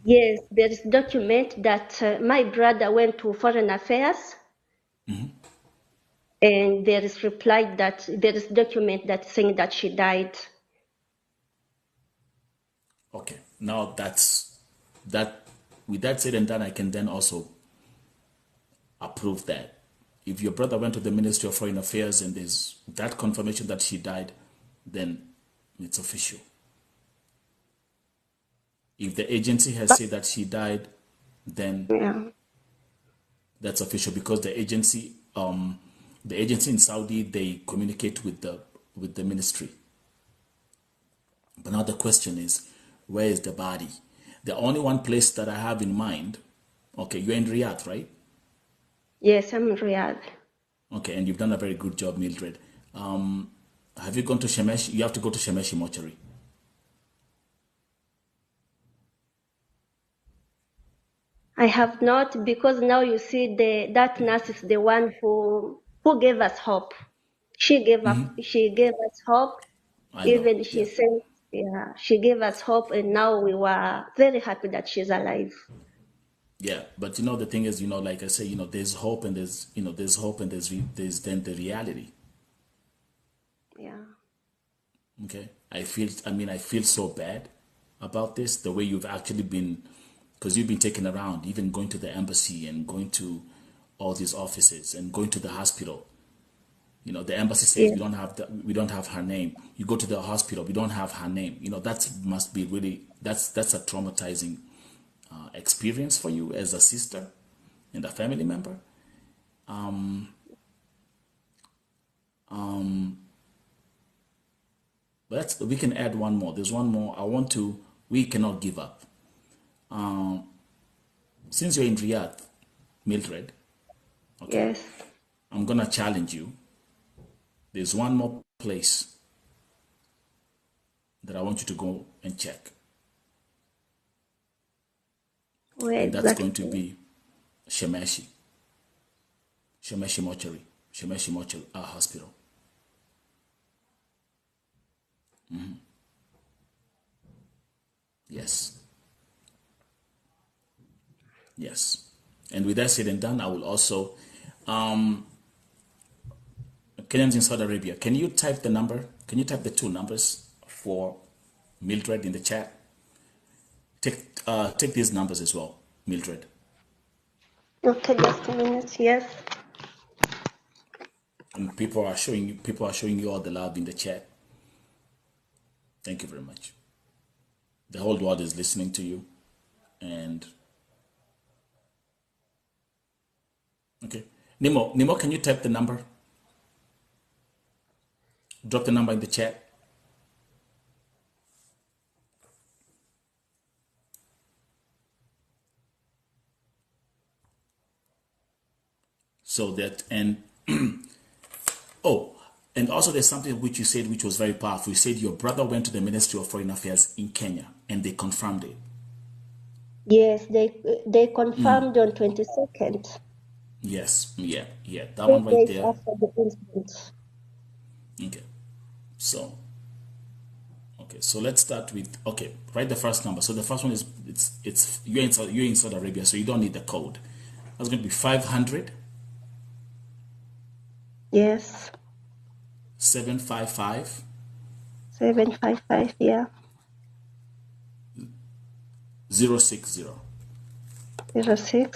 S9: Yes, there is document that my brother went to Foreign Affairs, and there is replied that there is document that saying that she died.
S3: Okay, now that. With that said and done, I can then also approve that. If your brother went to the Ministry of Foreign Affairs and there's that confirmation that she died, then it's official. If the agency has said that she died, then
S9: Yeah.
S3: that's official, because the agency in Saudi, they communicate with the ministry. But now the question is, where is the body? The only one place that I have in mind, okay, you're in Riyadh, right?
S9: Yes, I'm in Riyadh.
S3: Okay, and you've done a very good job, Mildred. Have you gone to Shemesh? You have to go to Shemeshi mortuary.
S9: I have not, because now you see that nurse is the one who gave us hope. She gave us hope.
S3: I know.
S9: Even she
S3: Yeah.
S9: said, yeah, she gave us hope, and now we were very happy that she's alive.
S3: Yeah, but the thing is, like I say, there's hope and there's hope and there's then the reality.
S9: Yeah.
S3: Okay, I feel so bad about this, the way you've actually been, because you've been taken around, even going to the embassy and going to all these offices and going to the hospital. The embassy says
S9: Yeah.
S3: we don't have her name. You go to the hospital, we don't have her name. That must be really, that's a traumatizing experience for you as a sister and a family member. But we can add one more. There's one more. We cannot give up. Since you're in Riyadh, Mildred, okay,
S9: Yes.
S3: I'm going to challenge you. There's one more place that I want you to go and check.
S9: Where
S3: And that's going
S9: exactly?
S3: to be Shemeshi mortuary, hospital. Yes. Yes. And with that said and done, I will also, Kenyans in Saudi Arabia, can you type the number? Can you type the 2 numbers for Mildred in the chat? Take these numbers as well, Mildred.
S9: Okay, just a minute. Yes.
S3: And people are showing you all the love in the chat. Thank you very much. The whole world is listening to you. And okay. Nemo, can you type the number? Drop the number in the chat. So that, and oh, and also there's something which you said which was very powerful. You said your brother went to the Ministry of Foreign Affairs in Kenya and they confirmed it.
S9: Yes, they confirmed on 22nd.
S3: Yes, yeah, that
S9: 3
S3: one right
S9: days
S3: there.
S9: after the incident.
S3: Okay, so let's start with, write the first number. So the first one is you're in Saudi Arabia, so you don't need the code. That's going to be 500
S9: Yes.
S3: 755
S9: 755. Yeah.
S3: 060.
S9: 060.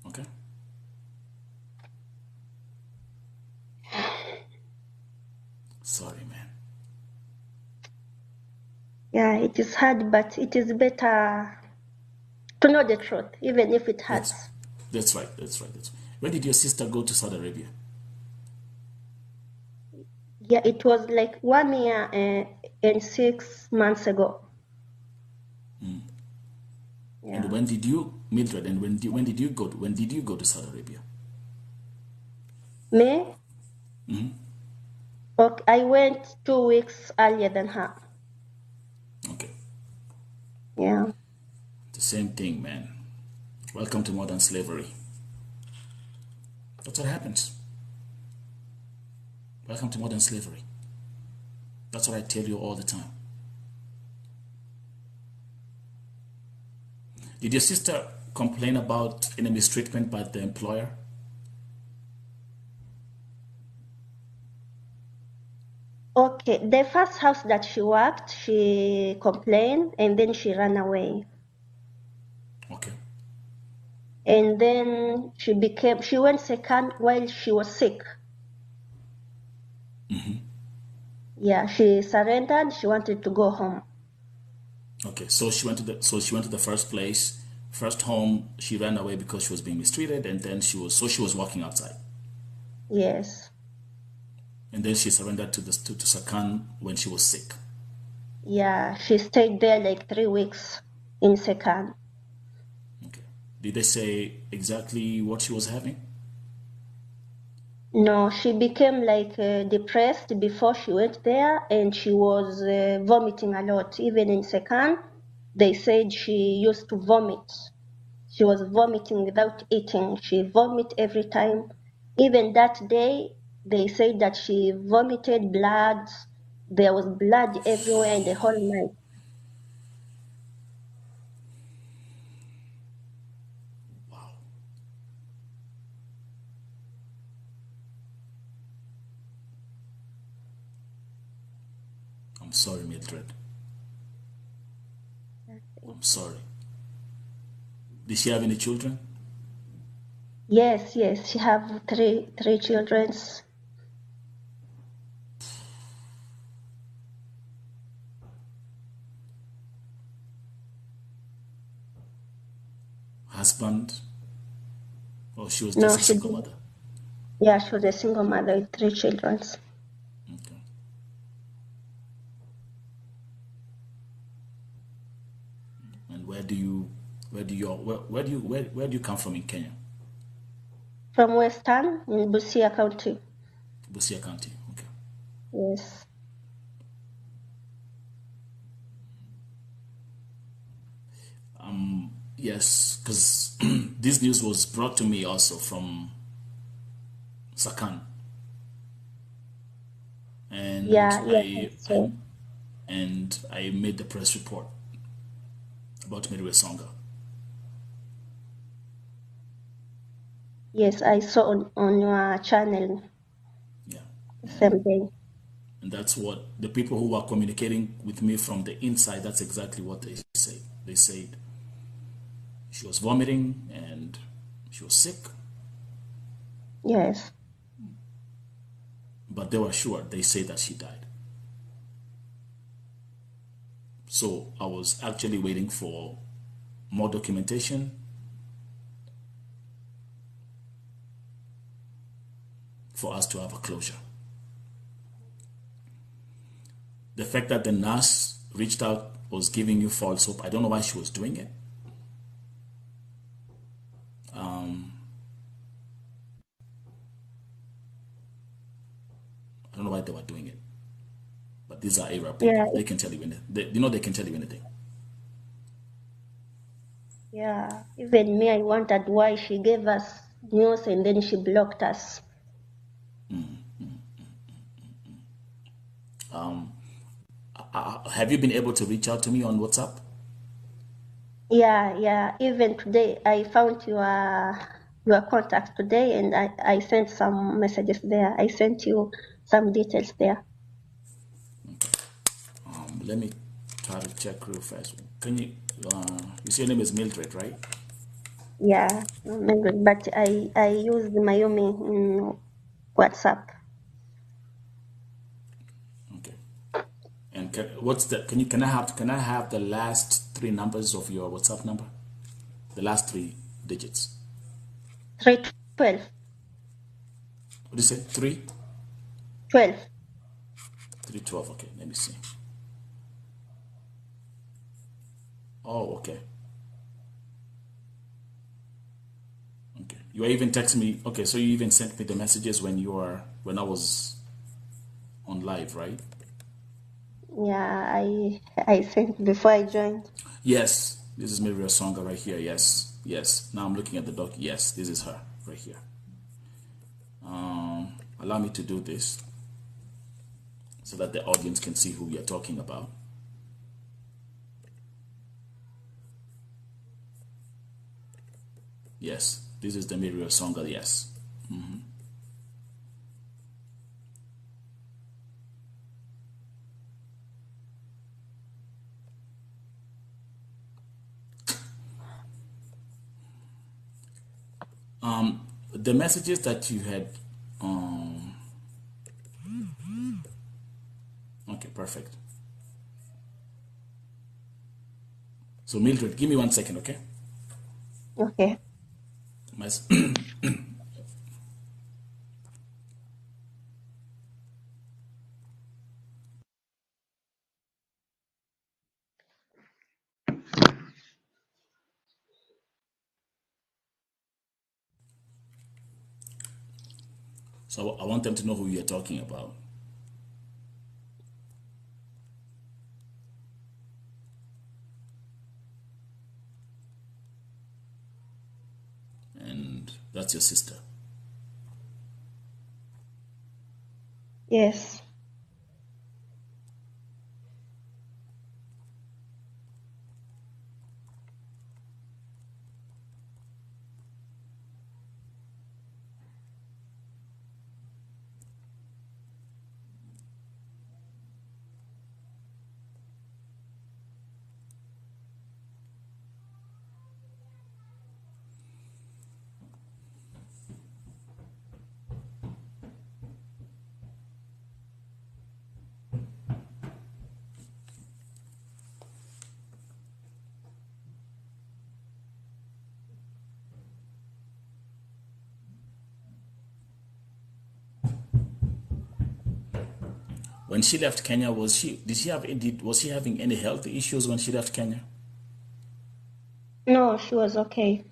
S3: Okay. Sorry, man.
S9: Yeah, it is hard, but it is better to know the truth, even if it hurts.
S3: That's right. When did your sister go to Saudi Arabia?
S9: Yeah, it was like 1 year and 6 months ago. Yeah.
S3: And when did you, Mildred? And when did you go to Saudi Arabia?
S9: Me? Okay, I went 2 weeks earlier than her.
S3: Okay.
S9: Yeah.
S3: The same thing, man. Welcome to modern slavery. That's what happens. Welcome to modern slavery. That's what I tell you all the time. Did your sister complain about any mistreatment by the employer?
S9: Okay, the first house that she worked, she complained and then she ran away.
S3: Okay.
S9: And then she went second while she was sick. Yeah, she surrendered. She wanted to go home.
S3: Okay, so she went to the first place, first home. She ran away because she was being mistreated, and then she was walking outside.
S9: Yes.
S3: And then she surrendered to Sakan when she was sick.
S9: Yeah, she stayed there like 3 weeks in Sekan.
S3: Did they say exactly what she was having?
S9: No, she became like depressed before she went there, and she was vomiting a lot. Even in second, they said she used to vomit. She was vomiting without eating. She vomit every time. Even that day, they said that she vomited blood. There was blood everywhere in the whole night.
S3: Wow. I'm sorry, Mildred. I'm sorry. Did she have any children?
S9: Yes, yes, she have three children.
S3: Husband? Or she was
S9: No,
S3: just a
S9: she
S3: single
S9: didn't.
S3: mother?
S9: Yeah, she was a single mother with three children.
S3: Okay. And where do you come from in Kenya?
S9: From Western in Busia County.
S3: Busia County. Okay.
S9: Yes.
S3: Yes, because this news was brought to me also from Sakan, and
S9: Yeah, yeah, so
S3: I made the press report about Midway Songa.
S9: yes, I saw on your channel
S3: Yeah,
S9: the
S3: and
S9: same day.
S3: and that's what the people who were communicating with me from the inside. That's exactly what they said. They said she was vomiting and she was sick,
S9: Yes.
S3: but they were sure. They say that she died. So I was actually waiting for more documentation for us to have a closure. The fact that the nurse reached out was giving you false hope. I don't know why she was doing it. I don't know why they were doing it. But these are Arab
S9: Yeah,
S3: people. They can tell you anything. They can tell you anything.
S9: yeah. Even me, I wondered why she gave us news and then she blocked us.
S3: Have you been able to reach out to me on WhatsApp?
S9: Yeah, yeah. Even today, I found your contact today, and I sent some messages there. I sent you some details there.
S3: Let me try to check real fast. Can you? You say your name is Mildred, right?
S9: Yeah, but I used Mayumi in WhatsApp.
S3: Okay. And what's the? Can I have the last three numbers of your WhatsApp number? The last three digits.
S9: 312.
S3: What do you say?
S9: 12.
S3: 312. Okay. Let me see. Oh, okay. Okay. You were even texting me. Okay, so you even sent me the messages when I was on live, right?
S9: Yeah, I sent before I joined.
S3: Yes. This is Miriam Songa right here. Yes. Yes. Now I'm looking at the doc. Yes, this is her right here. Allow me to do this so that the audience can see who we are talking about. Yes, this is the Miriam Songa. Yes. The messages that you had. Okay, perfect. So Mildred, give me 1 second, okay?
S9: Okay.
S3: My, So I want them to know who you're talking about. And that's your sister.
S9: Yes.
S3: When she left Kenya, was she having any health issues when she left Kenya?
S9: No, she was okay.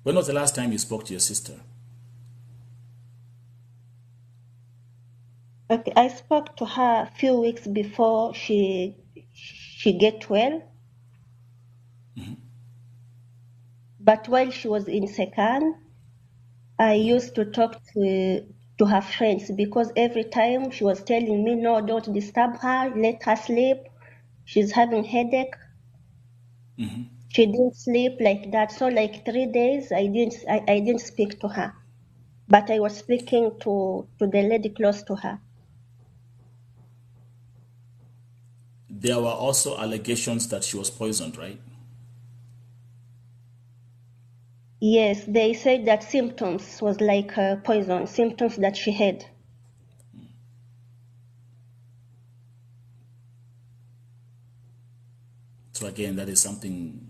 S3: When was the last time you spoke to your sister?
S9: Okay, I spoke to her a few weeks before she get well. But while she was in Sekan, I used to talk to her friends because every time she was telling me, no, don't disturb her, let her sleep. She's having headache. She didn't sleep like that. So like 3 days, I didn't speak to her. But I was speaking to the lady close to her.
S3: There were also allegations that she was poisoned, right?
S9: Yes, they said that symptoms was like poison, symptoms that she had.
S3: So again, that is something.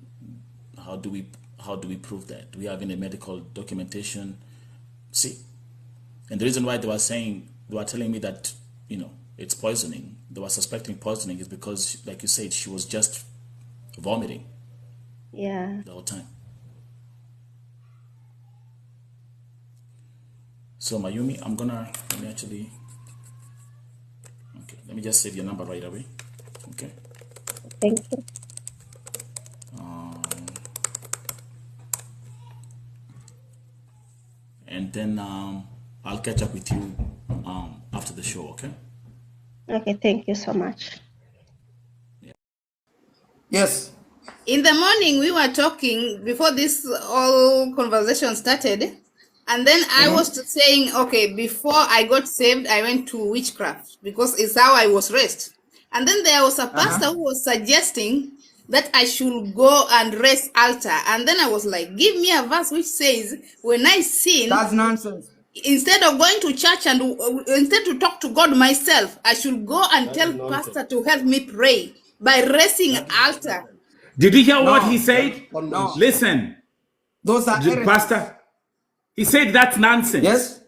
S3: How do we prove that? Do we have any medical documentation? See, and the reason why they were telling me that it's poisoning. They were suspecting poisoning is because, like you said, she was just vomiting.
S9: Yeah.
S3: The whole time. So Mayumi, let me just save your number right away. Okay.
S9: Thank you.
S3: And then I'll catch up with you after the show, okay?
S9: Okay, thank you so much.
S3: Yeah.
S10: Yes.
S11: In the morning, we were talking before this whole conversation started. And then I was saying, okay, before I got saved, I went to witchcraft because it's how I was raised. And then there was a pastor who was suggesting that I should go and raise altar. And then I was like, give me a verse which says, when I sin,
S10: That's nonsense.
S11: Instead of going to church and instead to talk to God myself, I should go and tell pastor to help me pray by raising altar.
S3: Did you hear what he said?
S10: No.
S3: Listen.
S10: Those are heretics.
S3: Pastor, he said that's nonsense.
S10: Yes.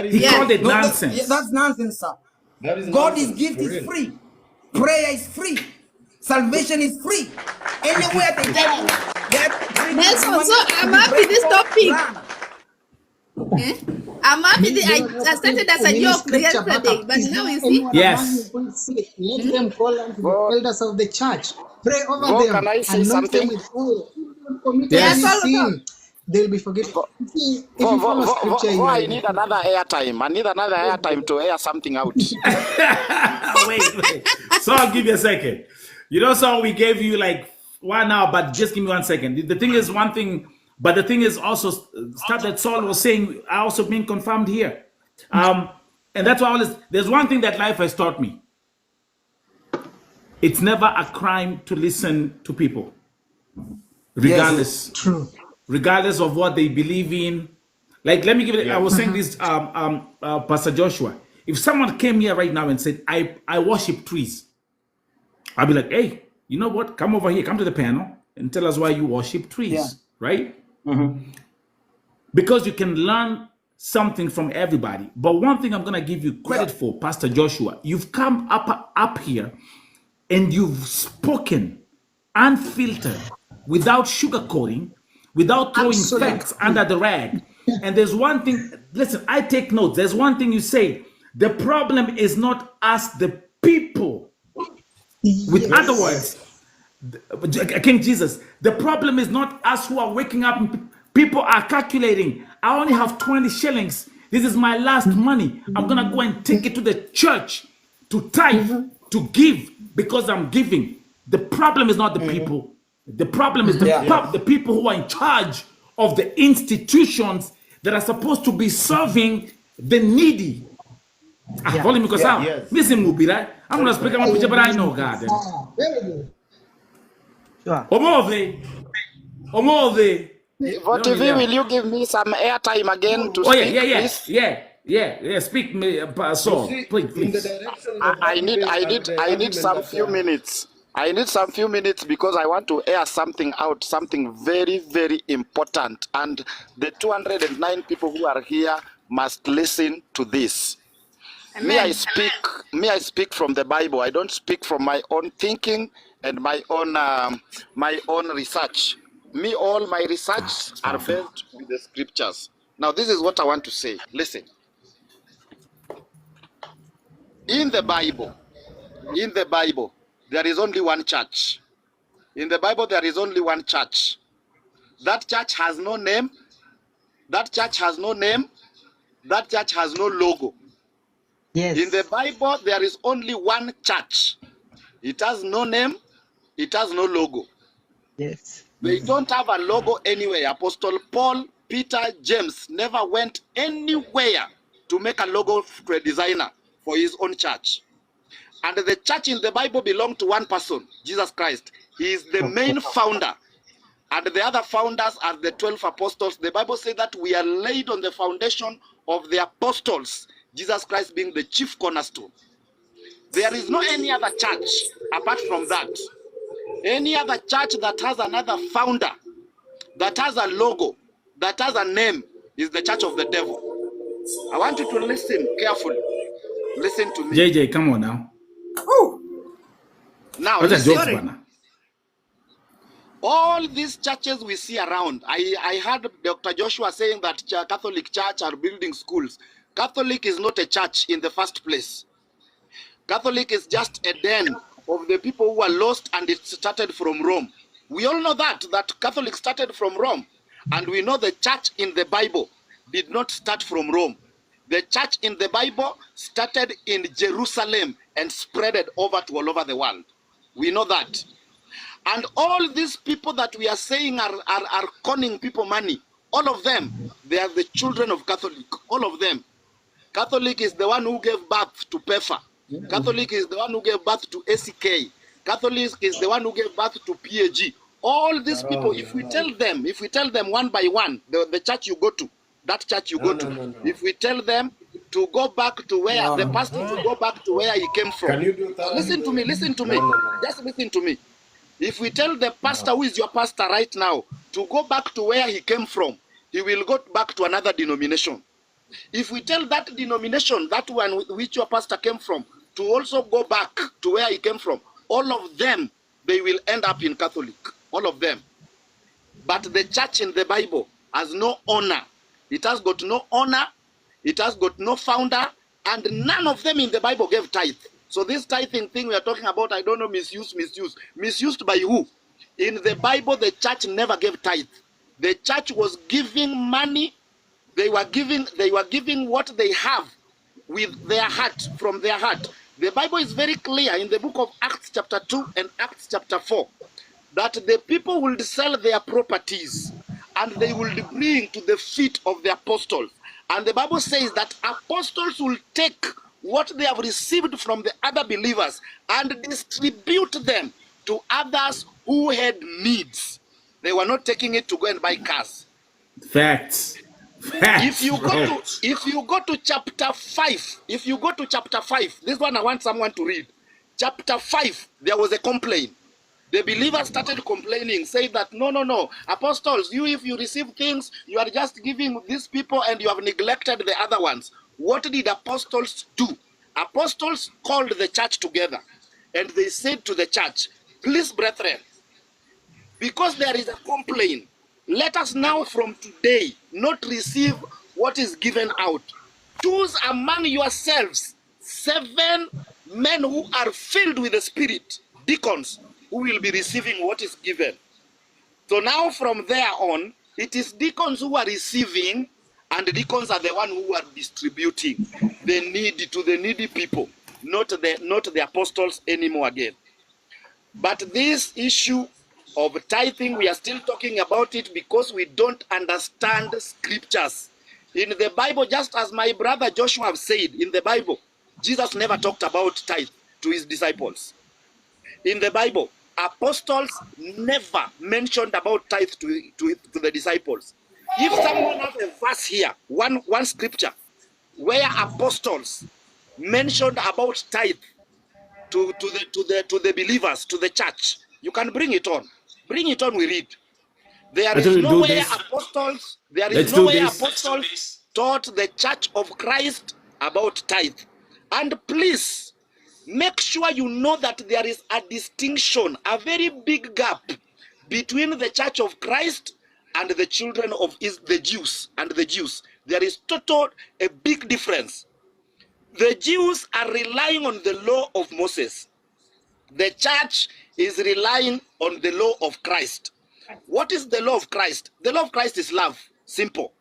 S3: He called it nonsense.
S10: That's nonsense, sir. God's gift is free. Prayer is free. Salvation is free. Anywhere they take
S11: Nelson, so I'm happy this topic. I'm happy I started as a joke yesterday, but now you see.
S3: Yes.
S12: Let them call unto the elders of the church. Pray over them.
S13: Can I say something?
S12: Them with oil. Commit
S11: Yes.
S12: any sin. They'll be forgiven. If you follow scripture,
S13: I need another airtime. I need another airtime to air something out.
S3: Wait. So I'll give you a second. So we gave you like 1 hour, but just give me 1 second. The thing is one thing, but the thing is also stuff that Saul was saying are also being confirmed here. And that's why there's one thing that life has taught me. It's never a crime to listen to people. Regardless.
S10: Yes, true.
S3: Regardless of what they believe in. Like, let me give it, I was saying this, Pastor Joshua. If someone came here right now and said, I worship trees, I'll be like, hey, you know what? Come over here, come to the panel and tell us why you worship trees, right? Because you can learn something from everybody. But one thing I'm going to give you credit for, Pastor Joshua, you've come up here and you've spoken unfiltered, without sugarcoating, without throwing facts under the rag. And there's one thing, listen, I take notes. There's one thing you say, the problem is not us, the people. With other words, King Jesus, the problem is not us who are waking up. People are calculating, I only have 20 shillings. This is my last money. I'm going to go and take it to the church to tithe, to give, because I'm giving. The problem is not the people. The problem is the people who are in charge of the institutions that are supposed to be serving the needy. Follow me, because I'm going to speak about preacher, but I know God.
S12: Very good.
S3: Omove.
S13: What TV, will you give me some airtime again to speak, please?
S3: Yeah. Speak, Saul. Please.
S13: I need some few minutes. I need some few minutes because I want to air something out, something very, very important. And the 209 people who are here must listen to this. Me, I speak from the Bible. I don't speak from my own thinking and my own research. Me, all my research are based with the scriptures. Now, this is what I want to say. Listen. In the Bible, there is only one church. In the Bible, there is only one church. That church has no name. That church has no name. That church has no logo.
S6: Yes.
S13: In the Bible, there is only one church. It has no name. It has no logo.
S6: Yes.
S13: They don't have a logo anywhere. Apostle Paul, Peter, James never went anywhere to make a logo to a designer for his own church. And the church in the Bible belonged to one person, Jesus Christ. He is the main founder. And the other founders are the 12 apostles. The Bible says that we are laid on the foundation of the apostles, Jesus Christ being the chief cornerstone. There is no any other church apart from that. Any other church that has another founder, that has a logo, that has a name, is the church of the devil. I want you to listen carefully. Listen to me.
S3: JJ, come on now.
S13: Now, listen. All these churches we see around, I heard Dr. Joshua saying that Catholic Church are building schools. Catholic is not a church in the first place. Catholic is just a den of the people who are lost, and it started from Rome. We all know that Catholic started from Rome. And we know the church in the Bible did not start from Rome. The church in the Bible started in Jerusalem and spreaded over to all over the world. We know that. And all these people that we are saying are conning people money, all of them, they are the children of Catholic, all of them. Catholic is the one who gave birth to PEFA. Catholic is the one who gave birth to ACK. Catholic is the one who gave birth to PAG. All these people, if we tell them one by one, the church you go to, that church you go to, if we tell them to go back to where the pastor to go back to where he came from. Listen to me. Just listen to me. If we tell the pastor who is your pastor right now to go back to where he came from, he will go back to another denomination. If we tell that denomination, that one which your pastor came from, to also go back to where he came from, all of them, they will end up in Catholic. All of them. But the church in the Bible has no honor. It has got no honor. It has got no founder. And none of them in the Bible gave tithe. So this tithing thing we are talking about, I don't know, misuse. Misused by who? In the Bible, the church never gave tithe. The church was giving money. They were giving what they have with their heart, from their heart. The Bible is very clear in the book of Acts chapter 2 and Acts chapter 4 that the people will sell their properties and they will bring to the feet of the apostles. And the Bible says that apostles will take what they have received from the other believers and distribute them to others who had needs. They were not taking it to go and buy cars.
S3: Facts.
S13: If you go to chapter 5, this one I want someone to read. Chapter 5, there was a complaint. The believers started complaining, saying that, no, apostles, if you receive things, you are just giving these people and you have neglected the other ones. What did apostles do? Apostles called the church together and they said to the church, please, brethren, because there is a complaint, let us now from today not receive what is given out. Choose among yourselves 7 men who are filled with the Spirit, deacons, who will be receiving what is given. So now from there on, it is deacons who are receiving, and the deacons are the one who are distributing the need to the needy people, not the apostles anymore again. But this issue of tithing, we are still talking about it because we don't understand scriptures. In the Bible, just as my brother Joshua have said, in the Bible, Jesus never talked about tithe to his disciples. In the Bible, apostles never mentioned about tithe to the disciples. If someone has a verse here, one scripture, where apostles mentioned about tithe to the believers, to the church, you can bring it on. Bring it on, we read. There is no way apostles taught the church of Christ about tithe. And please, make sure you know that there is a distinction, a very big gap between the church of Christ and the children of the Jews and the Jews. There is a big difference. The Jews are relying on the law of Moses. The church is relying on the law of Christ. What is the law of Christ? The law of Christ is love. Simple.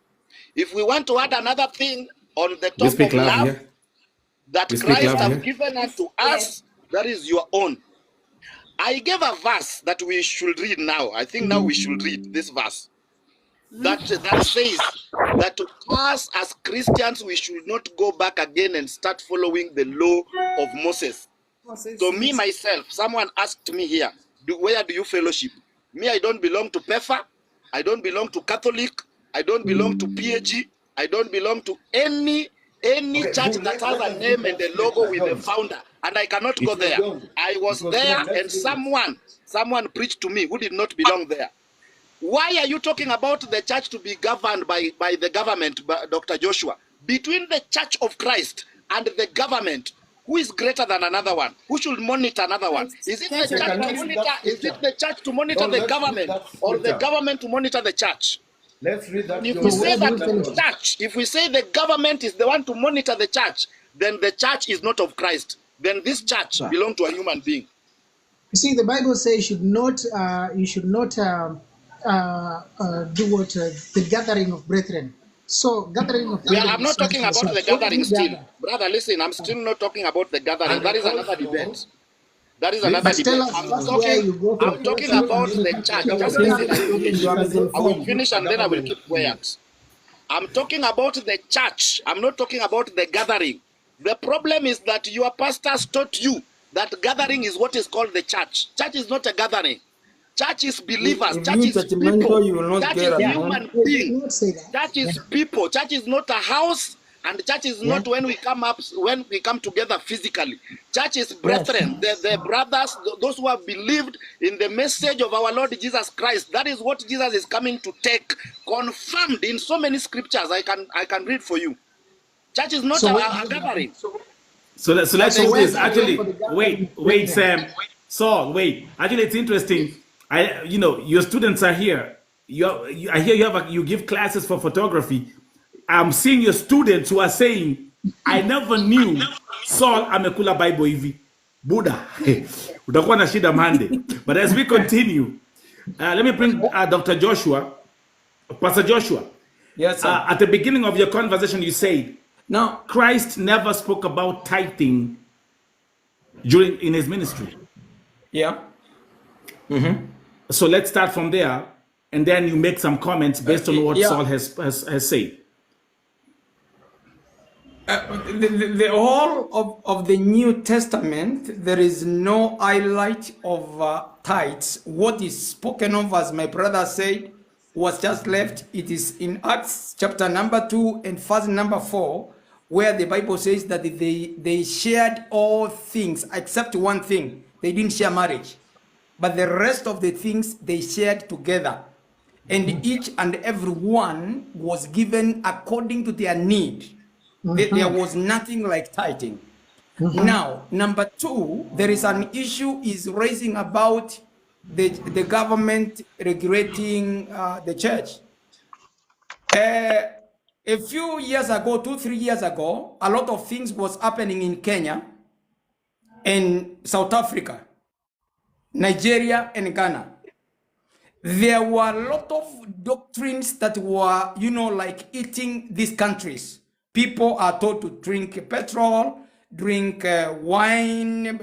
S13: If we want to add another thing on the top of love that Christ has given unto us, that is your own. I gave a verse that we should read now. I think now we should read this verse. That says that to us as Christians, we should not go back again and start following the law of Moses. So me, myself, someone asked me here, where do you fellowship? Me, I don't belong to PEFA. I don't belong to Catholic. I don't belong to PAG. I don't belong to any church that has a name and a logo with the founder. And I cannot go there. I was there and someone preached to me who did not belong there. Why are you talking about the church to be governed by the government, Dr. Joshua? Between the church of Christ and the government, who is greater than another one? Who should monitor another one? Is it the church to monitor the government, or the government to monitor the church?
S10: Let's read that.
S13: If we say that the church, if we say the government is the one to monitor the church, then the church is not of Christ. Then this church belongs to a human being.
S12: You see, the Bible says you should not do what the gathering of brethren. So gathering of brethren.
S13: I'm not talking about the gathering still, brother. Listen, I'm still not talking about the gathering. That is another debate. That is another debate. I'm talking about the church. Just listen. I will finish and then I will keep quiet. I'm talking about the church. I'm not talking about the gathering. The problem is that your pastors taught you that gathering is what is called the church. Church is not a gathering. Church is believers. Church is people. Church is human beings. Church is people. Church is not a house, and church is not when we come together physically. Church is brethren, the brothers, those who have believed in the message of our Lord Jesus Christ. That is what Jesus is coming to take, confirmed in so many scriptures. I can read for you. Church is not a gathering.
S3: So let's take this. Actually, wait, Sam. Saul, wait. Actually, it's interesting. Your students are here. I hear you give classes for photography. I'm seeing your students who are saying, I never knew Saul amekula Bible hivi. Buddha. Utakuwa na shida Monday. But as we continue, let me bring Dr. Joshua. Pastor Joshua.
S14: Yes, sir.
S3: At the beginning of your conversation, you said,
S14: no,
S3: Christ never spoke about tithing in his ministry.
S14: Yeah.
S3: So let's start from there, and then you make some comments based on what Saul has said.
S14: The whole of the New Testament, there is no highlight of tithes. What is spoken of, as my brother said, was just left. It is in Acts chapter number 2 and verse number 4, where the Bible says that they shared all things except one thing. They didn't share marriage. but the rest of the things they shared together. And each and every one was given according to their need. There was nothing like tithing. Now, number two, there is an issue is raising about the government regulating the church. A few years ago, 2-3 years ago, a lot of things was happening in Kenya and South Africa, Nigeria and Ghana. There were a lot of doctrines that were, you know, like eating these countries. People are told to drink petrol, drink wine,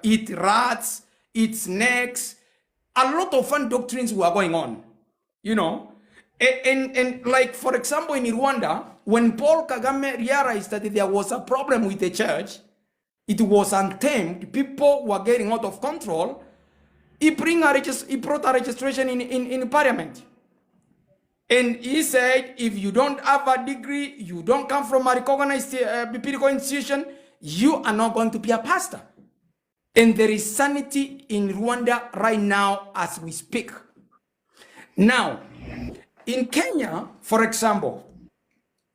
S14: eat rats, eat snakes. A lot of fun doctrines were going on, you know. And like, for example, in Rwanda, when Paul Kagame realized that there was a problem with the church, it was untamed, people were getting out of control, he brought a registration in parliament. And he said, if you don't have a degree, you don't come from a recognized biblical institution, you are not going to be a pastor. And there is sanity in Rwanda right now as we speak. Now, in Kenya, for example,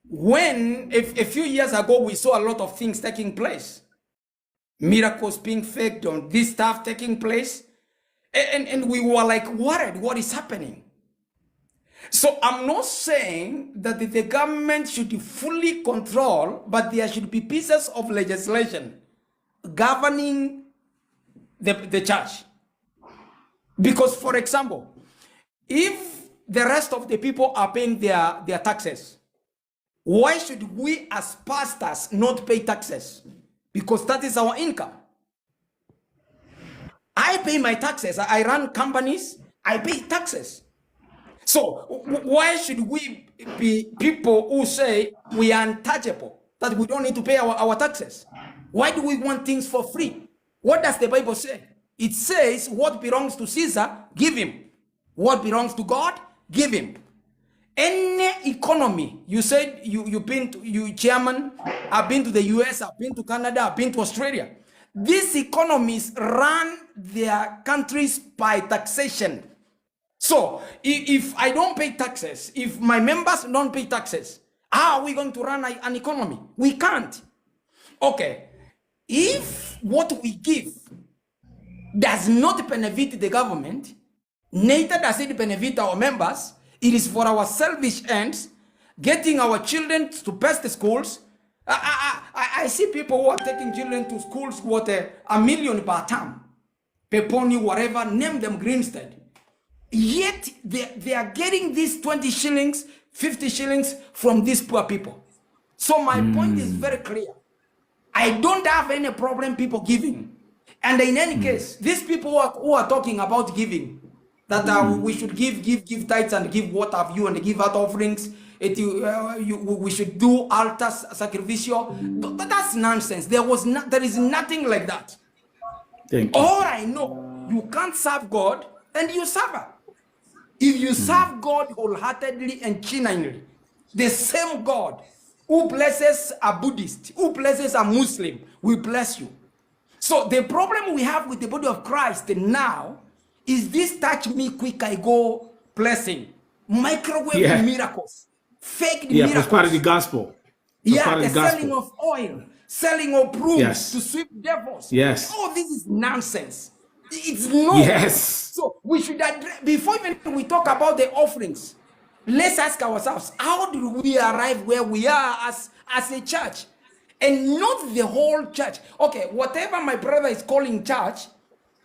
S14: when a few years ago we saw a lot of things taking place, miracles being faked, on this stuff taking place, and we were like worried, what is happening? So I'm not saying that the government should fully control, but there should be pieces of legislation governing the church. Because, for example, if the rest of the people are paying their taxes, why should we as pastors not pay taxes? Because that is our income. I pay my taxes. I run companies. I pay taxes. So why should we be people who say we are untouchable, that we don't need to pay our taxes? Why do we want things for free? What does the Bible say? It says what belongs to Caesar, give him. What belongs to God, give him. Any economy, you said you've been to, you chairman, I've been to the US, I've been to Canada, I've been to Australia. These economies run their countries by taxation. So if I don't pay taxes, if my members don't pay taxes, how are we going to run an economy? We can't. Okay, if what we give does not benefit the government, neither does it benefit our members, it is for our selfish ends, getting our children to best schools. I see people who are taking children to schools worth $1 million per term. Peponi, whatever, name them Greenstead. Yet they are getting these 20 shillings, 50 shillings from these poor people. So my point is very clear. I don't have any problem people giving. And in any case, these people who are talking about giving, that we should give tithes and give what have you and give out offerings, we should do altars sacrificial. That's nonsense. There is nothing like that.
S3: Thank you.
S14: All I know, you can't serve God and you suffer. If you serve God wholeheartedly and genuinely, the same God who blesses a Buddhist, who blesses a Muslim, will bless you. So the problem we have with the body of Christ now is this touch me quick, I go blessing, microwave miracles, fake miracles.
S3: Yeah, as part of the gospel.
S14: The selling of oil, selling of brooms to sweep devils.
S3: Yes.
S14: Oh, this is nonsense. It's not.
S3: Yes.
S14: So we should address, before even we talk about the offerings, let's ask ourselves, how do we arrive where we are as a church? And not the whole church. Okay, whatever my brother is calling church,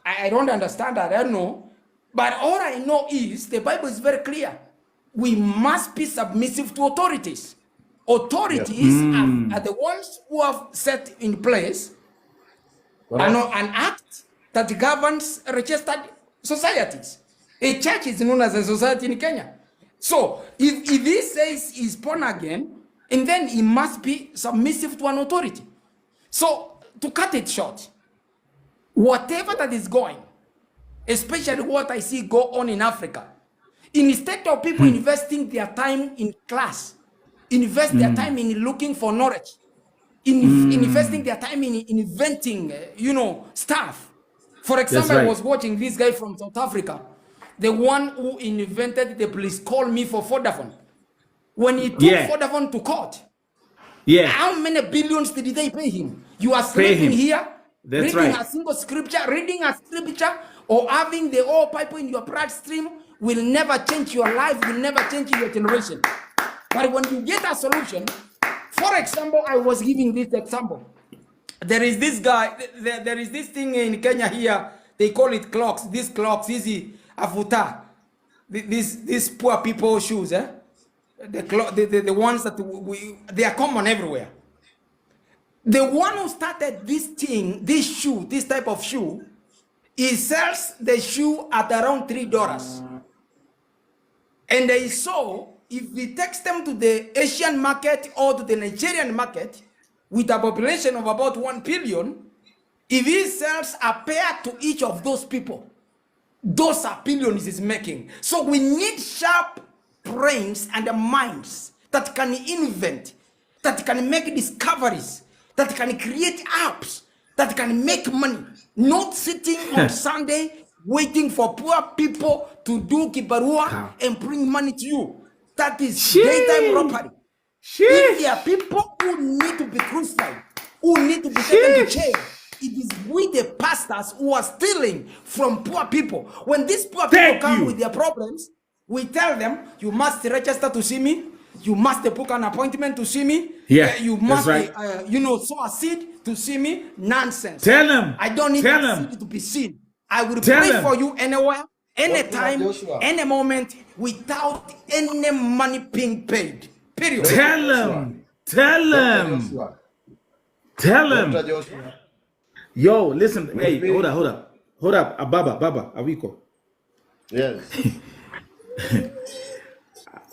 S14: I don't understand that, I don't know. But all I know is the Bible is very clear. We must be submissive to authorities. Authorities are the ones who have set in place an act that governs registered societies. A church is known as a society in Kenya. So if he says he's born again, and then he must be submissive to an authority. So to cut it short, whatever that is going, especially what I see go on in Africa, instead of people investing their time in class, invest their time in looking for knowledge, investing their time in inventing, stuff For example,
S3: right.
S14: I was watching this guy from South Africa, the one who invented the please call me for Vodafone. When he took Vodafone to court, how many billions did they pay him? You are sleeping here, reading a single scripture, or having the old pipe in your bloodstream will never change your life, will never change your generation. But when you get a solution, for example, I was giving this example. There is this guy, there is this thing in Kenya here, they call it clocks. These clocks, easy, afuta. These poor people shoes, eh? The ones that they are common everywhere. The one who started this thing, this shoe, this type of shoe, he sells the shoe at around $3. And they saw if he takes them to the Asian market or to the Nigerian market, with a population of about 1 billion, if he sells a pair to each of those people, those are billions he's making. So we need sharp brains and minds that can invent, that can make discoveries, that can create apps, that can make money, not sitting on Sunday waiting for poor people to do kibarua and bring money to you. That is daytime robbery. If there are people who need to be crucified, who need to be taken to jail, it is we the pastors who are stealing from poor people. When these poor people come with their problems, we tell them, you must register to see me, you must book an appointment to see me, you must sow a seed to see me. Nonsense.
S3: Tell them.
S14: I don't need a seed to be seen. I will pray for you anywhere, anytime, any moment, without any money being paid. Period.
S3: Tell them. Tell them. Tell them. Yo, listen. Hey, hold up. Baba, Awiko.
S15: Yes.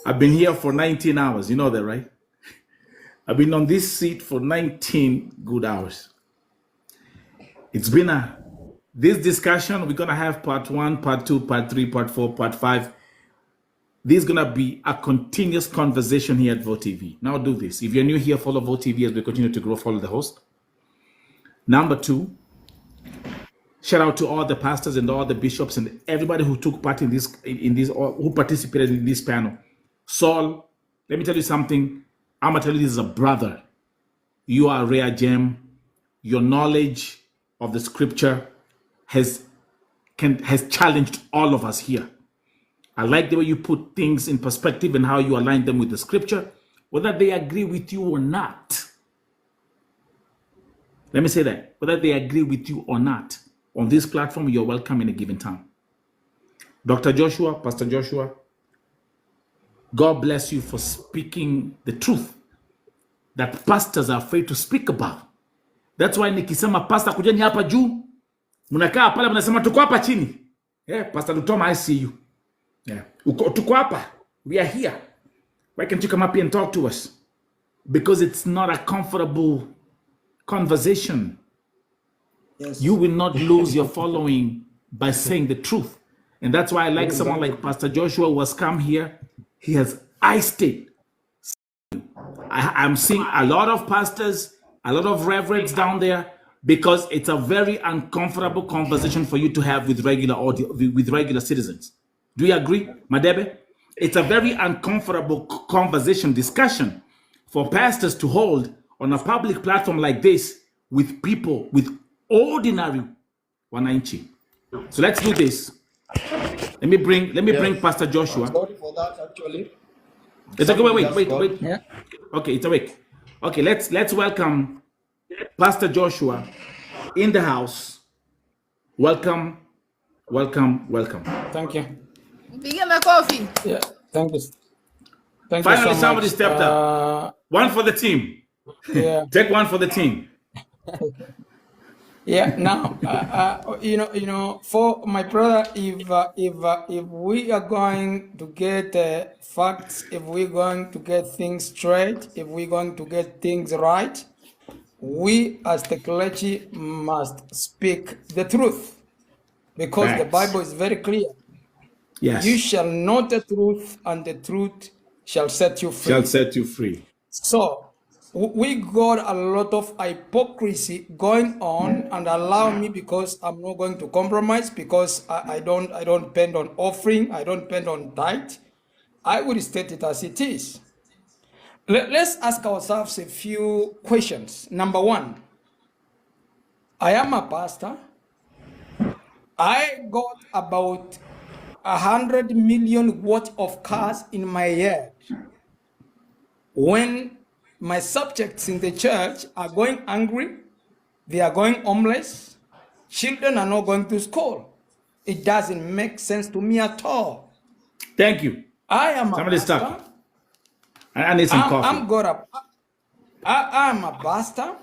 S3: I've been here for 19 hours. You know that, right? I've been on this seat for 19 good hours. It's been this discussion. We're going to have part 1, part 2, part 3, part 4, part 5. This is going to be a continuous conversation here at Vote TV. Now do this. If you're new here, follow Vote TV as we continue to grow. Follow the host. Number 2, shout out to all the pastors and all the bishops and everybody who took part in this, or who participated in this panel. Saul, let me tell you something. I'm going to tell you this as a brother. You are a rare gem. Your knowledge of the scripture has challenged all of us here. I like the way you put things in perspective and how you align them with the scripture, whether they agree with you or not. Let me say that. Whether they agree with you or not, on this platform, you're welcome in a given time. Dr. Joshua, Pastor Joshua, God bless you for speaking the truth that pastors are afraid to speak about. That's why nikisema pastor kujeni hapa juu, mnakaa pale mnasema tuko hapa chini. Pastor Lutoma, I see you. Tuko hapa. We are here. Why can't you come up here and talk to us? Because it's not a comfortable conversation. Yes. You will not lose your following by saying the truth. And that's why I like someone like Pastor Joshua who has come here. He has iced it. I'm seeing a lot of pastors, a lot of reverends down there, because it's a very uncomfortable conversation for you to have with regular citizens. Do you agree, Madebe? It's a very uncomfortable discussion for pastors to hold on a public platform like this with people with ordinary wananchi. So let's do this. Let me bring Pastor Joshua.
S15: Sorry for that, actually.
S3: It's okay. Wait. Yeah. Okay, it's awake. Okay, let's welcome Pastor Joshua in the house. Welcome.
S14: Thank you.
S11: Begin the coffee.
S14: Yeah, thank you.
S3: Finally, so somebody stepped up. One for the team.
S14: Yeah.
S3: Take one for the team.
S14: Yeah. Now, for my brother, if we are going to get facts, if we're going to get things straight, if we're going to get things right, we as the clergy must speak the truth, because the Bible is very clear.
S3: Yes.
S14: You shall know the truth, and the truth shall set you free.
S3: Shall set you free.
S14: So we got a lot of hypocrisy going on, and allow me, because I'm not going to compromise, because I don't depend on offering, I don't depend on tithe. I will state it as it is. Let's ask ourselves a few questions. Number one, I am a pastor. I got about 100 million worth of cars in my yard. When my subjects in the church are going hungry, they are going homeless, children are not going to school. It doesn't make sense to me at all.
S3: Thank you.
S14: I am
S3: Somebody
S14: a pastor.
S3: stop. I need some coffee.
S14: I'm a pastor.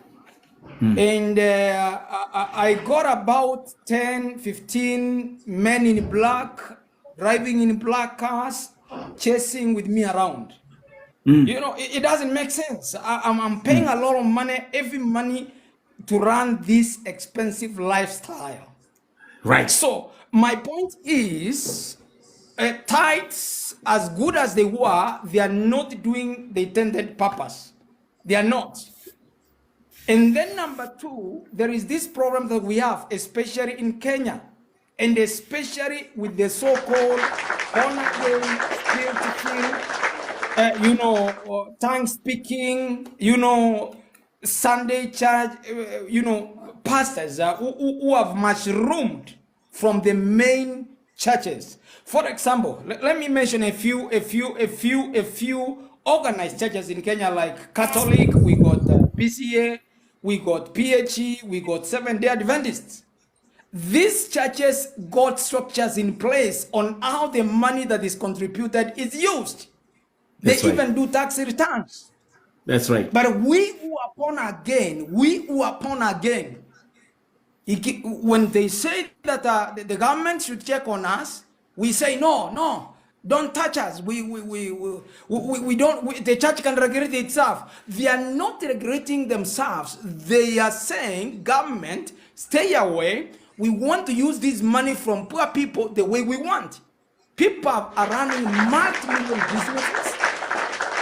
S14: And I got about 10, 15 men in black, driving in black cars, chasing with me around. You know, it doesn't make sense. I'm paying a lot of money, every money, to run this expensive lifestyle.
S3: Right.
S14: So my point is, tithes, as good as they were, they are not doing the intended purpose. They are not. And then number two, there is this problem that we have, especially in Kenya, and especially with the so-called born-again, spirit-filled, tongue speaking, Sunday church, pastors who have mushroomed from the main churches. For example, let me mention a few organized churches in Kenya, like Catholic. We got PCA, we got PHE, we got Seventh-day Adventists. These churches got structures in place on how the money that is contributed is used. They even do tax returns.
S3: That's right.
S14: But we who are born again, when they say that the government should check on us, we say no, don't touch us. We don't. The church can regulate itself. They are not regulating themselves. They are saying, government, stay away. We want to use this money from poor people the way we want. People are running multi-million businesses.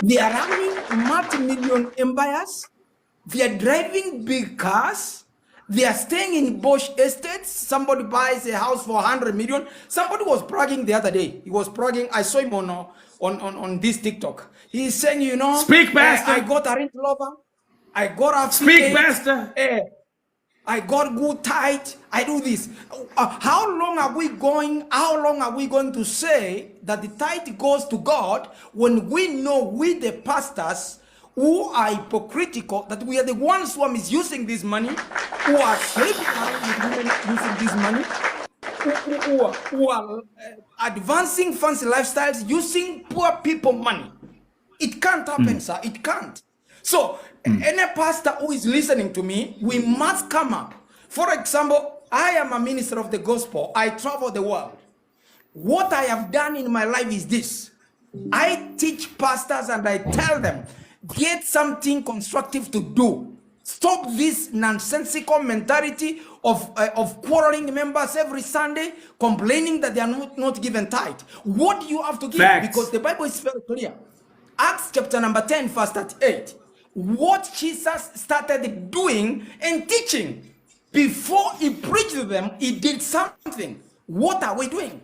S14: They are running multi-million empires. They are driving big cars. They are staying in bush estates. Somebody buys a house for 100 million. Somebody was bragging the other day. He was bragging. I saw him on this TikTok. He's saying,
S3: Speak, Pastor.
S14: I got a Range Rover. I got a
S3: Speak, Pastor.
S14: I got good tithe. I do this. How long are we going to say that the tithe goes to God when we know, we the pastors who are hypocritical, that we are the ones who are misusing this money, who are sleeping around with women using this money, who are advancing fancy lifestyles using poor people money? It can't happen, sir. It can't. So any pastor who is listening to me, we must come up. For example, I am a minister of the gospel. I travel the world. What I have done in my life is this. I teach pastors and I tell them, get something constructive to do. Stop this nonsensical mentality of quarreling members every Sunday, complaining that they are not given tithe. What do you have to give?
S3: Facts.
S14: Because the Bible is very clear. Acts chapter number 10, verse 38. What Jesus started doing and teaching, before he preached to them, he did something. What are we doing?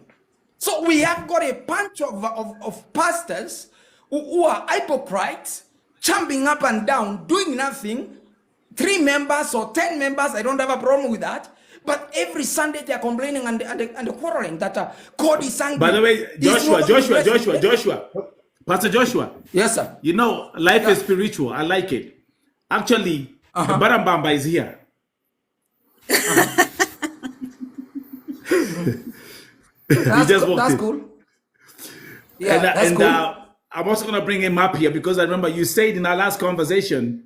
S14: So we have got a bunch of pastors who are hypocrites, jumping up and down, doing nothing. 3 members or 10 members, I don't have a problem with that. But every Sunday they are complaining and quarreling that God is angry.
S3: By the way, Joshua, Pastor Joshua.
S14: Yes, sir.
S3: Life is spiritual. I like it. Actually, Barambamba is here.
S14: That's cool. Yeah, that's cool.
S3: I'm also going to bring him up here because I remember you said in our last conversation,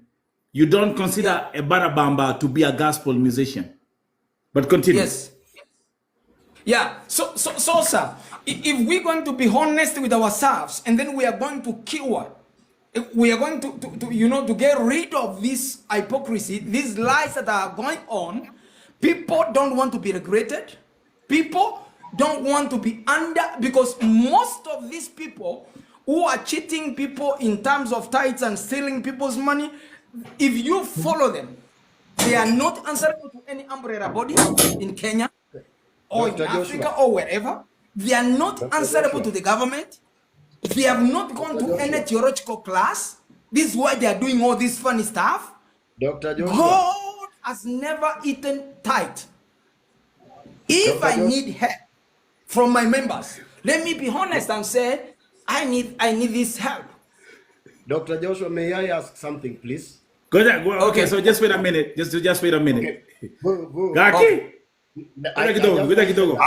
S3: you don't consider a Barabamba to be a gospel musician. But continue.
S14: Yes. Yeah. So, sir, if we're going to be honest with ourselves, and then we are going to cure, we are going to get rid of this hypocrisy, these lies that are going on. People don't want to be regretted. People don't want to be under, because most of these people who are cheating people in terms of tithes and stealing people's money, if you follow them, they are not answerable to any umbrella body in Kenya or
S15: Dr.
S14: in Africa
S15: Joshua.
S14: or wherever. They are not
S15: Dr.
S14: answerable
S15: Joshua.
S14: to the government. They have not gone to any theological class. This is why they are doing all this funny stuff.
S15: Dr. Joshua.
S14: God has never eaten tithe. If
S15: Dr.
S14: I need help from my members, let me be honest and say, I need this help.
S15: Dr. Joshua, may I ask something, please?
S3: Okay, so just wait a minute. Just wait a minute.
S15: Okay.
S3: Gaki, ngoja kidogo.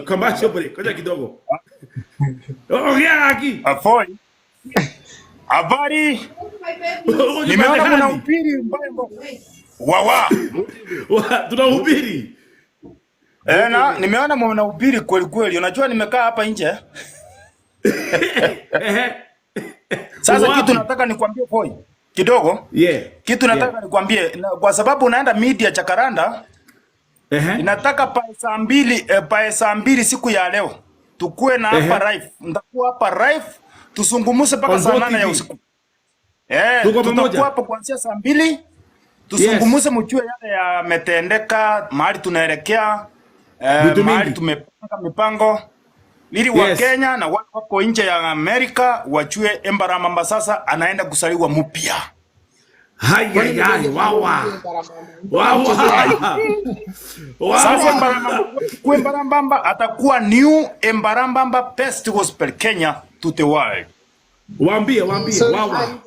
S3: Commercial break. Ngoja kidogo. Gaki.
S16: Afoi. Habari. Nimeona mnahubiri wawa.
S3: Tunahubiri.
S16: Na nimeona mnahubiri kweli kweli. Unajua nimekaa hapa nje. Sasa kitu nataka nikwambie Foi. Kidogo. Kitu nataka nikwambie kwa sababu unaenda media Chakaranda. Inataka pa saa mbili siku ya leo. Tukue na hapa live. Nitakuwa hapa live. Tusungumuse mpaka saa 8 ya usiku. Tutakuwa hapo kuanzia saa 2. Tusungumuse mjue yale yametendeka, mahali tunaelekea, mahali tumepanga mipango. Ili wa Kenya na wako nje ya Amerika wajue Embaramamba sasa anaenda kusaliwa mpya. Sasa Embarambamba atakuwa new Embarambamba best gospel Kenya to the world.
S3: Waambie.
S16: Saa 2.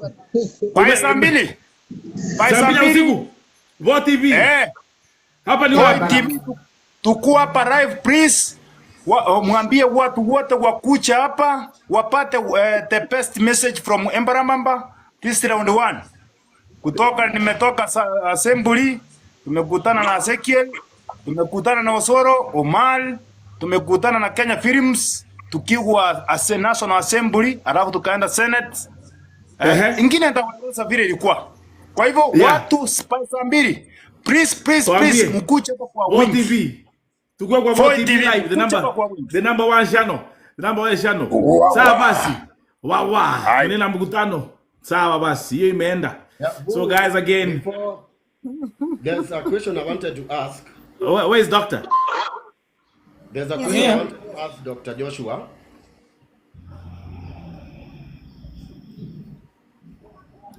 S3: Saa 2 usiku. Vo TV. Hapa ni wapi?
S16: TV. Tukua hapa live please. Mwambie watu wote wakucha hapa wapate the best message from Embarambamba this round 1. Nimetoka assembly, tumekutana na Ezekiel, tumekutana na Osoro, Omar, tumekutana na Kenya Films, tukiwa National Assembly, alafu tukaenda Senate. Ingine nitawaeleza vile ilikuwa. Kwa hivyo watu saa 2. Please mkuche kwa wingi.
S3: Tukua kwa Vo TV live, the number 1 channel. The number 1 channel. Sawa basi. Wawa. Nina mkutano. Sawa basi. Hiyo imeenda. So guys, again,
S15: there's a question I wanted to ask.
S3: Where is Doctor?
S15: There's a question I wanted to ask Dr. Joshua.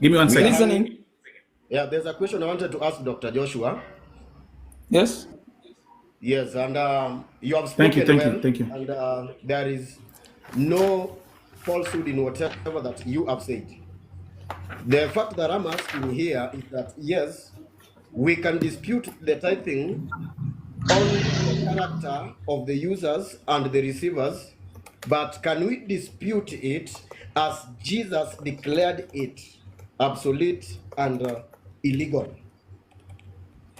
S3: Give me 1 second.
S14: Listening.
S15: Yeah, there's a question I wanted to ask Dr. Joshua.
S14: Yes.
S15: Yes, and you have spoken
S3: Thank you.
S15: And there is no falsehood in whatever that you have said. The fact that I'm asking here is that, yes, we can dispute the tithing on the character of the users and the receivers, but can we dispute it as Jesus declared it obsolete and illegal?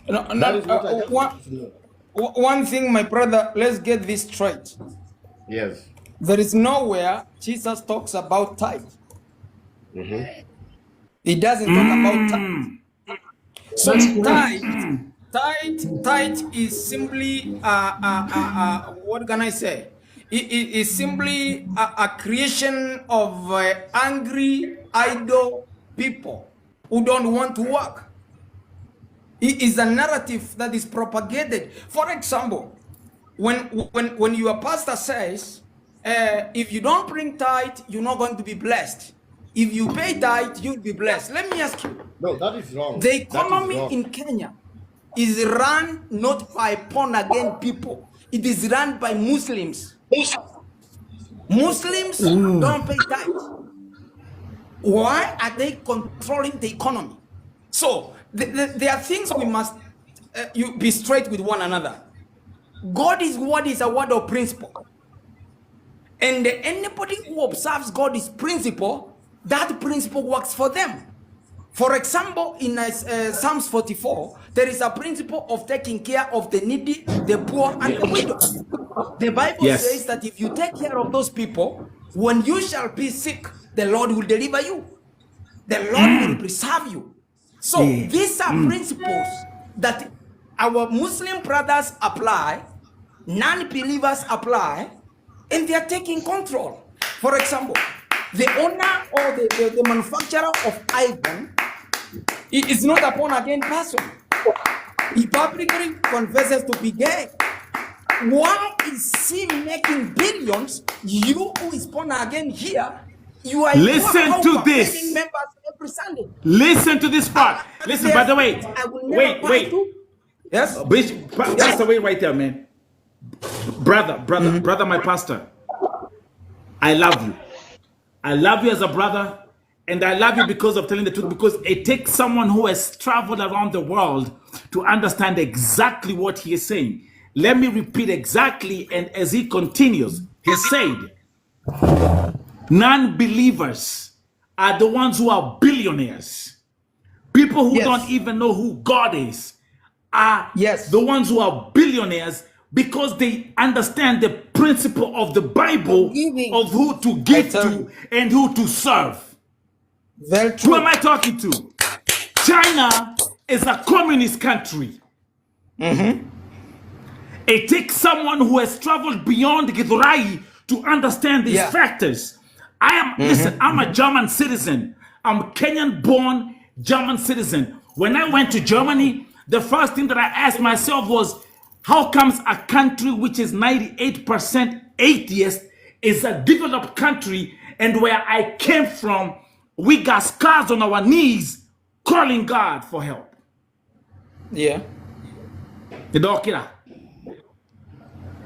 S15: That is what I just want to know.
S14: One thing, my brother, let's get this straight.
S15: Yes.
S14: There is nowhere Jesus talks about tithe. He doesn't talk about tithe. So tithe is simply what can I say? It is simply a creation of angry, idle people who don't want to work. It is a narrative that is propagated. For example, when your pastor says, if you don't bring tithe, you're not going to be blessed. If you pay tithe, you'll be blessed. Let me ask you.
S15: No, that is wrong.
S14: The economy in Kenya is run not by born-again people. It is run by Muslims. Muslims don't pay tithe. Why are they controlling the economy? So there are things we must be straight with one another. God's word is a word of principle. And anybody who observes God's principle, that principle works for them. For example, in Psalms 44, there is a principle of taking care of the needy, the poor, and the widows. The Bible says that if you take care of those people, when you shall be sick, the Lord will deliver you. The Lord will preserve you. So these are principles that our Muslim brothers apply, non-believers apply, and they are taking control. For example, the owner or the manufacturer of iPhone is not a born again person. He publicly confesses to be gay. Why is he making billions? You who is born again here, you are
S3: Listen to this.
S14: members every Sunday.
S3: Listen to this part. Listen, by the way, wait.
S14: Yes,
S3: Bishop, Pastor, wait right there, man. Brother, my pastor. I love you. I love you as a brother, and I love you because of telling the truth, because it takes someone who has traveled around the world to understand exactly what he is saying. Let me repeat exactly, and as he continues, he said, non-believers are the ones who are billionaires. People who don't even know who God is are the ones who are billionaires because they understand the principle of the Bible of who to give to and who to serve. Who am I talking to? China is a communist country. It takes someone who has traveled beyond Githurai to understand these factors. Listen, I'm a German citizen. I'm Kenyan born German citizen. When I went to Germany, the first thing that I asked myself was, how comes a country which is 98% atheist is a developed country, and where I came from, we got scars on our knees calling God for help? Yeah.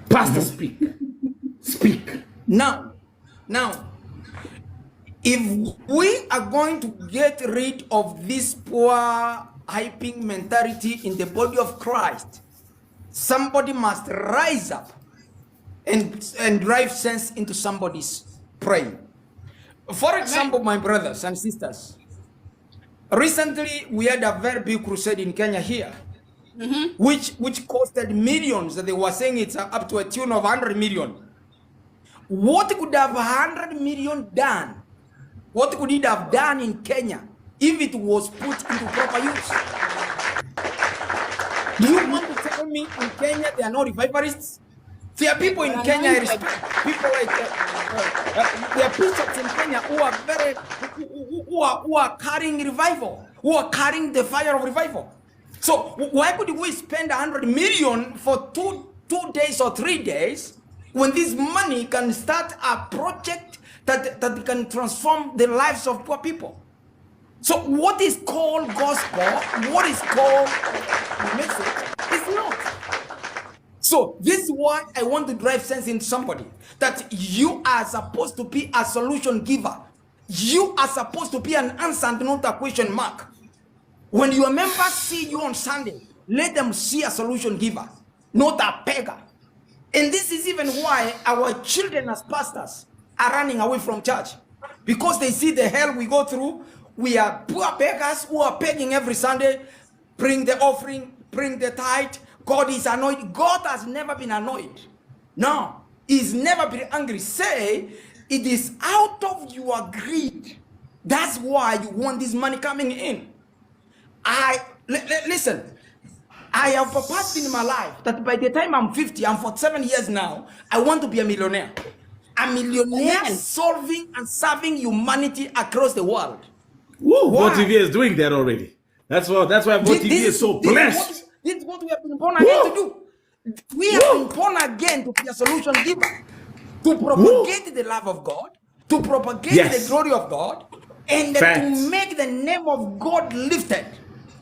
S3: Pastor, speak. Speak.
S14: Now, if we are going to get rid of this poor hyping mentality in the body of Christ, somebody must rise up and drive sense into somebody's praying. For example, my brothers and sisters, recently we had a very big crusade in Kenya here, which costed millions. They were saying it's up to a tune of 100 million. What could have 100 million done? What could it have done in Kenya if it was put into proper use? Do you want to tell me in Kenya there are no revivalists? There are people in Kenya I respect. People like there are bishops in Kenya who are who are carrying revival, who are carrying the fire of revival. So why could we spend 100 million for two days or 3 days when this money can start a project that can transform the lives of poor people? So what is called gospel, what is called message, is not. So this is why I want to drive sense into somebody, that you are supposed to be a solution giver. You are supposed to be an answer and not a question mark. When your members see you on Sunday, let them see a solution giver, not a beggar. And this is even why our children as pastors are running away from church, because they see the hell we go through. We are poor beggars who are begging every Sunday, bring the offering, bring the tithe. God is annoyed. God has never been annoyed. No, he's never been angry. Say, it is out of your greed. That's why you want this money coming in. Listen, I have purposed in my life that by the time I'm 50, I'm 47 years now, I want to be a millionaire. A millionaire solving and serving humanity across the world.
S3: Woo, VOTV is doing that already. That's why VOTV is so blessed.
S14: This is what we have been born again to do. We have been born again to be a solution giver, to propagate the love of God, to propagate the glory of God, and to make the name of God lifted.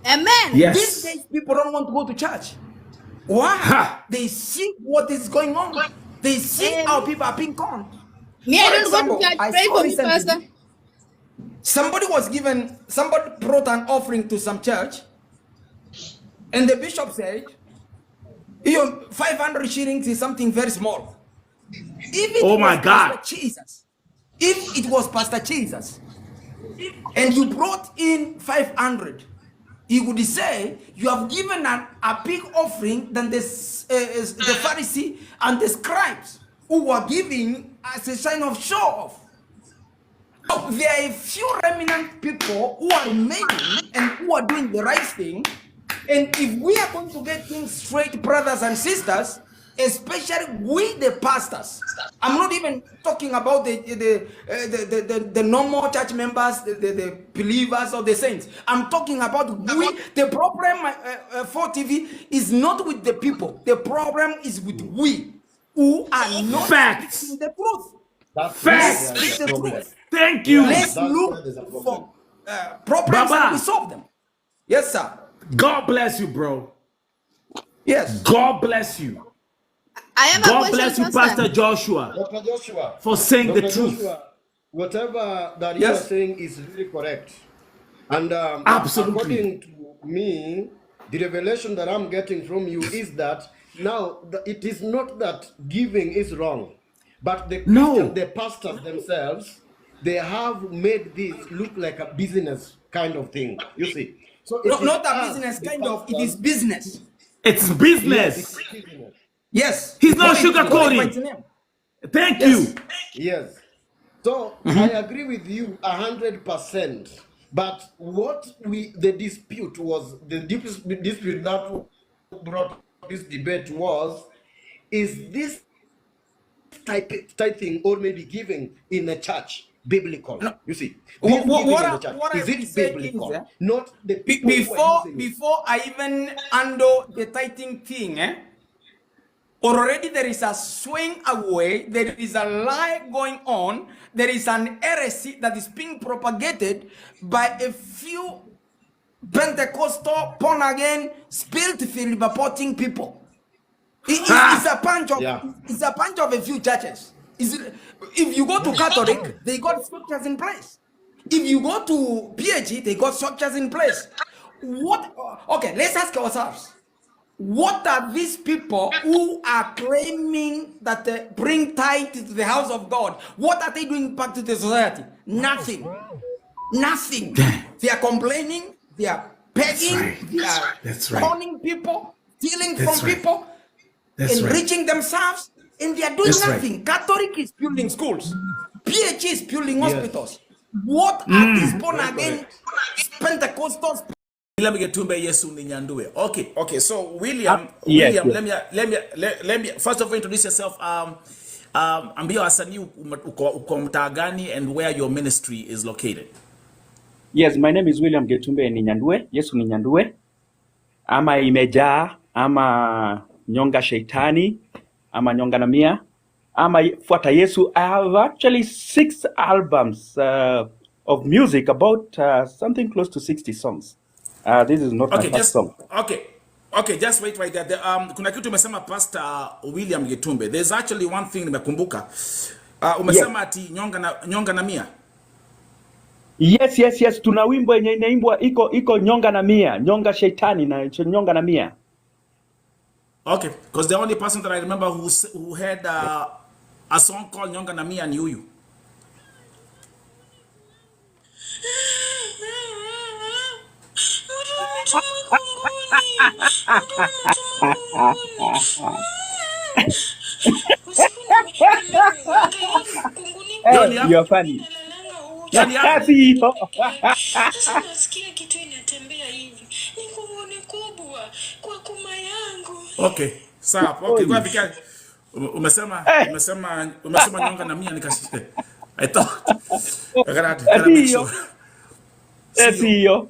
S14: Amen.
S3: Yes.
S14: These days, people don't want to go to church. Why? They see what is going on. They see how people are being conned.
S11: Me, I don't go to church. Pray for me, Pastor.
S14: Somebody brought an offering to some church, and the bishop said, 500 shillings is something very small. If it was Pastor Jesus, and you brought in 500, he would say, you have given a big offering than the Pharisee and the scribes who were giving as a sign of show off. So there are a few remnant people who are remaining and who are doing the right thing. And if we are going to get things straight, brothers and sisters, especially we the pastors. I'm not even talking about the normal church members, the believers or the saints. I'm talking about we. The problem for TV is not with the people. The problem is with we who are not speaking the truth.
S15: That's where
S14: Let's
S15: there's
S14: speak
S15: a
S14: the
S15: problem.
S14: truth.
S3: Thank you.
S15: Yeah,
S14: Let's
S15: that's
S14: look
S15: where there's a problem.
S14: for problems and we
S3: Baba,
S14: solve them. Yes, sir.
S3: God bless you, bro.
S14: Yes.
S3: God bless you.
S11: I have a
S3: God
S11: question,
S3: bless you, Pastor Joshua,
S15: Dr. Joshua,
S3: for saying the
S15: Dr.
S3: truth.
S15: Joshua, whatever that you are
S14: Yes.
S15: saying is really correct. And
S3: Absolutely.
S15: according to me, the revelation that I'm getting from you is that now it is not that giving is wrong, but the Christian, the pastors themselves, they have made this look like a business kind of thing. You see, so it is
S14: Not a
S15: us,
S14: business,
S15: the
S14: kind of. It is
S15: pastors.
S14: business.
S3: It's
S15: Yes,
S3: business.
S15: it is business.
S14: Yes.
S3: He's not
S14: Call it by
S3: sugarcoating.
S14: its name.
S3: Thank
S14: Yes.
S3: you.
S15: Yes. So I agree with you 100%. But what the dispute was, the dispute that brought this debate is this tithing or maybe giving in a church biblical?
S14: No.
S15: You see, this giving in the church,
S14: What I
S15: is
S14: will
S15: it
S14: say is,
S15: biblical? Not the people who are using it.
S14: before I even handle the tithing thing, already there is a swing away, there is a lie going on, there is an heresy that is being propagated by a few Pentecostal, born again, spirit-filled, reporting people. It's a bunch of a few churches. If you go to Catholic, they got structures in place. If you go to PhD, they got structures in place. Okay, let's ask ourselves. What are these people who are claiming that they bring tithe to the house of God? What are they doing back to the society? Nothing. Nothing. They are complaining. They are begging. They are conning people, stealing from people, enriching themselves, and they are doing nothing. Catholic is building schools. PhD is building hospitals. What are these born again Pentecostals?
S3: William Getumbe Yesu Ninyandue. Okay. So William,
S17: Yes.
S3: let me first of all introduce yourself. Ambia wasanii uko mtaa gani and where your ministry is located.
S17: Yes, my name is William Getumbe Ninyandue. Yesu Ninyandue. Ama imejaa, ama nyonga sheitani, ama nyonga na mia, ama fuata Yesu. I have actually 6 albums of music, about something close to 60 songs. This is not my first song.
S3: Okay, just wait right there. Kuna kitu umesema Pastor William Getumbe. There's actually one thing nimekumbuka. Umesema ati nyonga na mia.
S17: Yes. Tuna wimbo yenye inaimbwa iko nyonga na mia, nyonga shetani na nyonga na mia.
S3: Okay, because the only person that I remember who had a song called Nyonga na Mia ni huyu.
S17: Hey, you're funny.
S7: Sasa nasikia kitu inatembea hivi. Ni kunguni kubwa kwa kuma yangu.
S3: Okay, sawa. Okay, kwa vika umesema nyonga na mia nikashika. I thought I gotta make sure.
S17: CEO.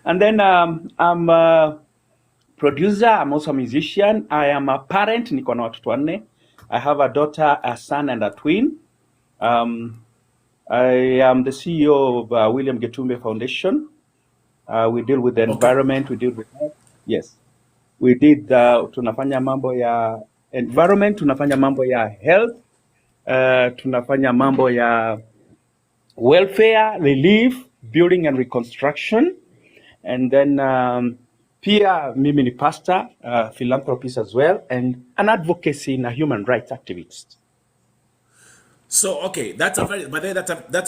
S17: And then I'm a producer, I'm also a musician. I am a parent, niko na watoto 4. I have a daughter, a son, and a twin. I am the CEO of William Getumbe Foundation. We deal with the environment, we deal with health. Yes. We did tunafanya mambo ya environment, tunafanya mambo ya health, tunafanya mambo ya welfare, relief, building and reconstruction. And then pia mimi ni pastor, philanthropist as well, and an advocacy and a human rights activist.
S3: So okay, that's a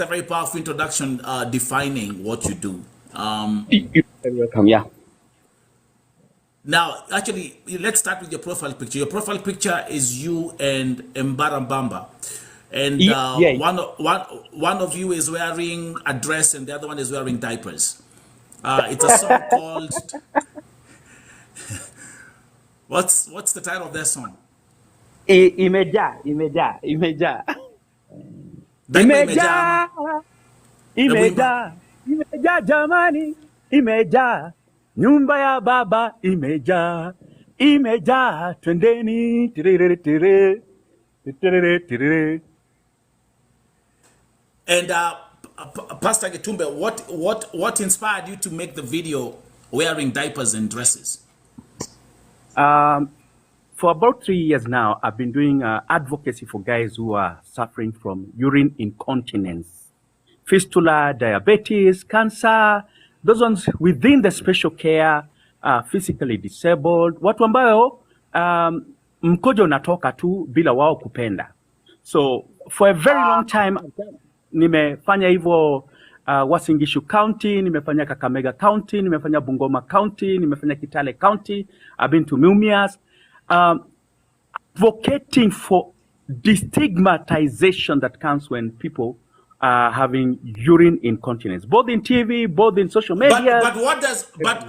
S3: very powerful introduction defining what you do.
S17: You're very welcome. Yeah.
S3: Now, actually, let's start with your profile picture. Your profile picture is you and Mbara Mbamba. And one of you is wearing a dress and the other one is wearing diapers. It's a song called What's the title of that song?
S17: Imejaa.
S3: Diaper imejaa ama?
S17: Imejaa jamani, imejaa. Nyumba ya baba imejaa, twendeni,
S3: And Pastor Getumbe, what inspired you to make the video wearing diapers and dresses?
S17: For about 3 years now, I've been doing advocacy for guys who are suffering from urine incontinence, fistula, diabetes, cancer, those ones within the special care, physically disabled, watu ambayo mkojo unatoka tu bila wao kupenda. So for a very long time, nimefanya hivyo Uasin Gishu County, nimefanya Kakamega County, nimefanya Bungoma County, nimefanya Kitale County, I've been to Mumias, advocating for destigmatization that comes when people are having urine incontinence, both in TV, both in social media.
S3: But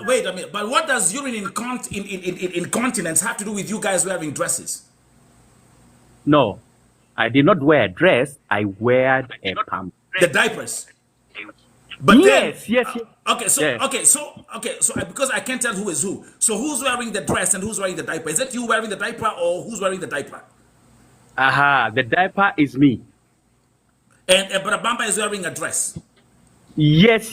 S3: wait a minute. But what does urine incontinence have to do with you guys wearing dresses?
S17: No, I did not wear a dress. I wear a pump.
S3: The diapers. But
S17: yes.
S3: Okay, so because I can't tell who is who. So who's wearing the dress and who's wearing the diaper? Is it you wearing the diaper or who's wearing the diaper?
S17: The diaper is me.
S3: And Brabamba is wearing a dress.
S17: Yes.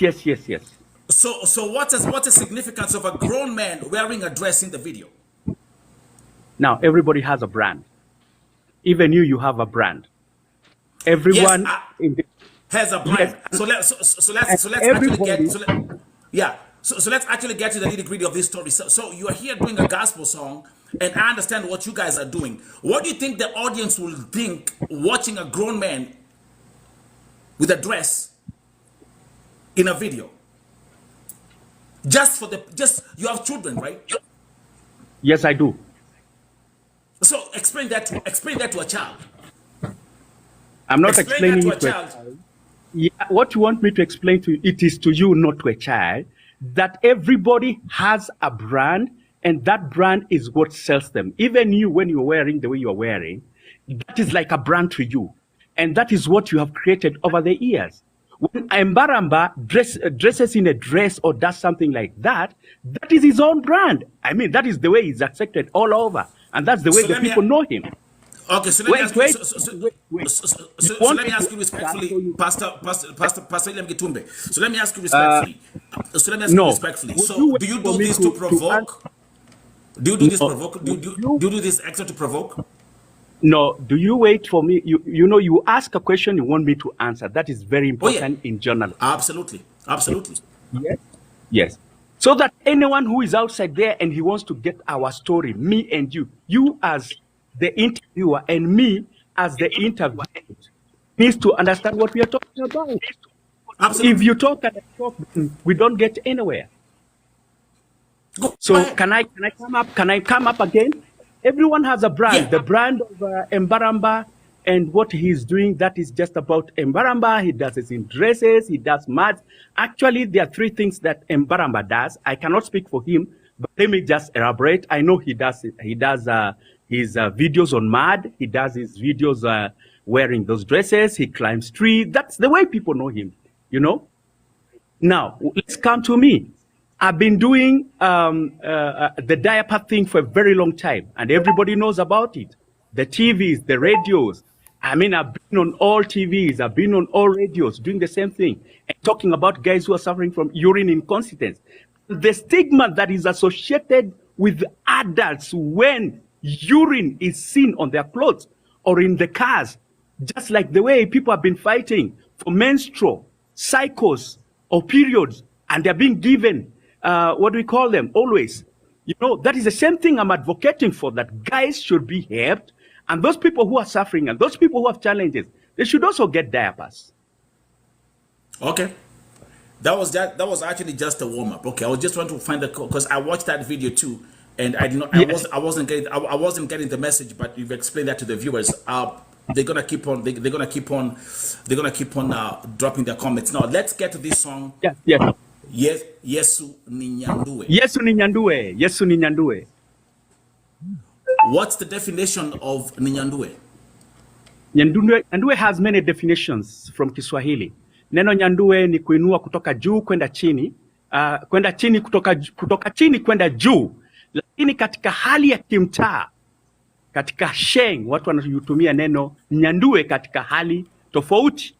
S3: So what's the significance of a grown man wearing a dress in the video?
S17: Now everybody has a brand. Even you have a brand. Everyone
S3: has a brand. Yes. So let's actually get So let's actually get to the nitty-gritty of this story. So you are here doing a gospel song, and I understand what you guys are doing. What do you think the audience will think watching a grown man with a dress in a video? Just you have children, right?
S17: Yes, I do.
S3: So explain that to a child.
S17: I'm not explaining it to a child. Yeah, what you want me to explain to you, it is to you, not to a child, that everybody has a brand, and that brand is what sells them. Even you, when you're wearing the way you're wearing, that is like a brand to you. And that is what you have created over the years. When Mbaramba dresses in a dress or does something like that, that is his own brand. I mean, that is the way he's accepted all over. And that's the way the people know him.
S3: Okay, so let me ask you. So let me ask you respectfully, Pastor William Getumbe. So let me ask you respectfully. So do you do this to provoke? Do you do this provoke? Do you do this extra to provoke?
S17: No. Do you wait for me? You ask a question, you want me to answer. That is very important in journalism.
S3: Absolutely.
S17: Yes. So that anyone who is outside there and he wants to get our story, me and you as the interviewer and me as the interviewed, needs to understand what we are talking about. Absolutely. If you talk and I talk, we don't get anywhere. So can I come up? Can I come up again? Everyone has a brand. The brand of Mbaramba and what he's doing, that is just about Mbaramba. He does it in dresses, he does maths. Actually, there are 3 things that Mbaramba does. I cannot speak for him, but let me just elaborate. I know he does it. He does his videos on mud. He does his videos wearing those dresses. He climbs trees. That's the way people know him, Now, let's come to me. I've been doing the diaper thing for a very long time, and everybody knows about it. The TVs, the radios. I mean, I've been on all TVs, I've been on all radios doing the same thing and talking about guys who are suffering from urine incontinence. The stigma that is associated with adults when urine is seen on their clothes or in the cars, just like the way people have been fighting for menstrual cycles or periods, and they're being given, what do we call them, always. That is the same thing I'm advocating for, that guys should be helped, and those people who are suffering and those people who have challenges, they should also get diapers.
S3: Okay. That was actually just a warm-up. Okay, I was just trying to find because I watched that video too, and I wasn't getting the message, but you've explained that to the viewers. They're gonna keep on dropping their comments. Now let's get to this song.
S17: Yes.
S3: Yesu Ninyandue.
S17: Yesu Ninyandue.
S3: What's the definition of Nyandue?
S17: Nyandue has many definitions from Kiswahili. Neno nyandue ni kuinua kutoka juu kwenda chini, kwenda chini kutoka chini kwenda juu. Lakini katika hali ya kimtaa, katika Sheng, watu wanatumia neno nyandue katika hali tofauti.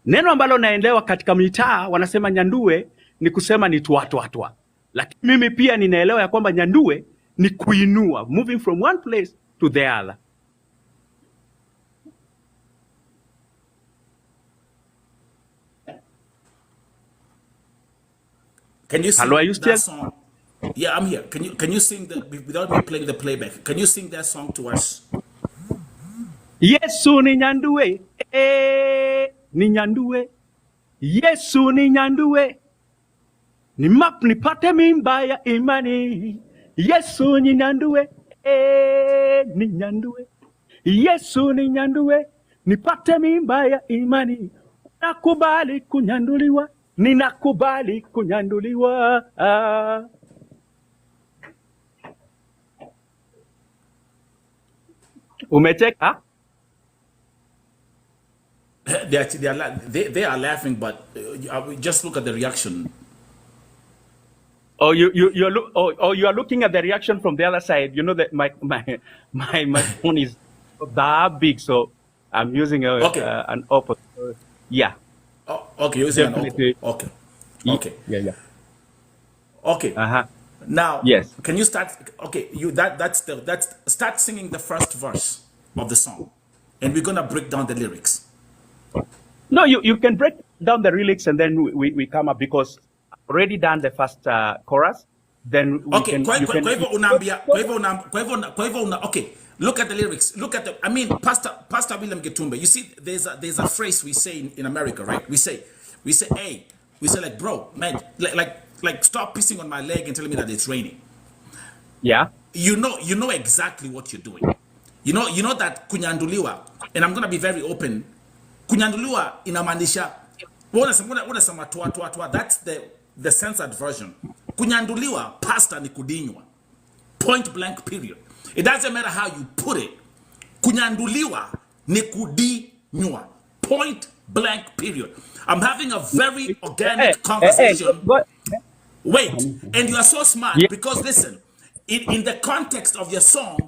S17: Neno ambalo naelewa katika mitaa wanasema nyandue ni kusema ni tuatwa. Lakini mimi pia ninaelewa ya kwamba nyandue ni kuinua, moving from one place to the other.
S3: Can you sing
S17: Hello, are you still?
S3: that song? Yeah, I'm here. Can you sing that without me playing the playback? Can you sing that song to us?
S17: Yesu ni nyandue, ni nyandue. Yesu ni nyandue, nipate mimba ya imani. Yesu ni nyandue, ni nyandue. Yesu ni nyandue, nipate mimba ya imani. Nakubali kunyanduliwa, ninakubali kunyanduliwa. Umecheka?
S3: They are laughing, but just look at the reaction.
S17: Oh, you are looking at the reaction from the other side. You know that my phone is that big, so I'm using an Oppo. Yeah.
S3: Oh, okay, using
S17: definitely.
S3: an Oppo. Okay.
S17: Yeah.
S3: Okay. Now,
S17: yes.
S3: Can you start? Okay, that's start singing the first verse of the song, and we're gonna break down the lyrics.
S17: No, you can break down the lyrics and then we come up, because I've already done the first chorus. Then we
S3: okay, okay, look at the lyrics. Look at the. I mean, Pastor William Getumbe. You see, there's a phrase we say in America, right? We say, hey, we say like, bro, man, like, stop pissing on my leg and telling me that it's raining.
S17: Yeah.
S3: You know exactly what you're doing. You know that kunyanduliwa, and I'm gonna be very open. Kunyanduliwa inamaanisha unasema toa. That's the censored version. Kunyanduliwa, pastor, ni kudinywa. Point blank period. It doesn't matter how you put it. Kunyanduliwa ni kudinywa. Point blank period. I'm having a very organic conversation. Wait, and you are so smart because listen, in the context of your song,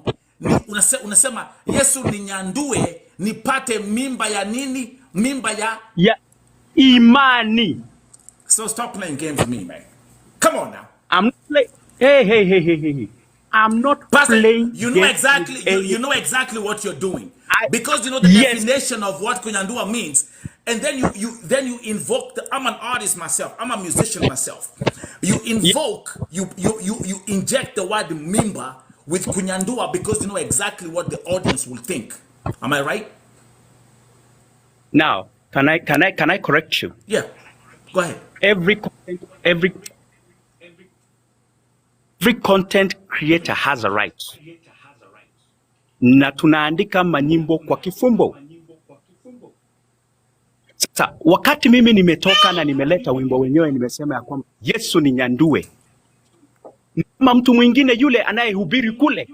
S3: unasema Yesu ninyandue nipate mimba ya nini? Mimba ya
S17: imani.
S3: So stop playing games with me, man. Come on now.
S17: I'm not playing. Hey. I'm not
S3: Pastor,
S17: playing.
S3: You know exactly. You know exactly what you're doing because you know the definition of what kunyandua means, and then you invoke. I'm an artist myself. I'm a musician myself. You invoke. You inject the word mimba with kunyandua because you know exactly what the audience will think. Am I right?
S17: Now, can I correct you?
S3: Yeah, go ahead.
S17: Every content creator has a right. Na tunaandika manyimbo kwa kifumbo. Sasa wakati mimi nimetoka na nimeleta wimbo wenyewe, nimesema ya kwamba Yesu ninyandue, kama mtu mwingine yule anayehubiri kule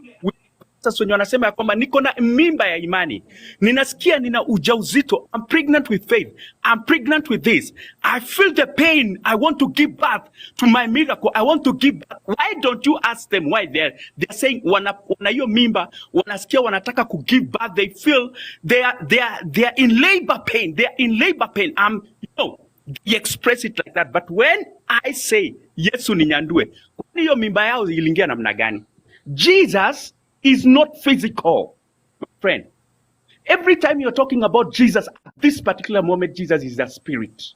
S17: sasa wenye wanasema ya kwamba niko na mimba ya imani, ninasikia nina ujauzito, I'm pregnant with faith, I'm pregnant with this, I feel the pain, I want to give birth to my miracle, I want to give birth. Why don't you ask them why they're saying wana hiyo mimba, wanasikia wanataka ku give birth, they feel they are in labor pain, they are in labor pain. You express it like that, but when I say Yesu ninyandue, kwani hiyo mimba yao iliingia namna gani? Jesus is not physical, my friend. Every time you're talking about Jesus, at this particular moment, Jesus is a spirit.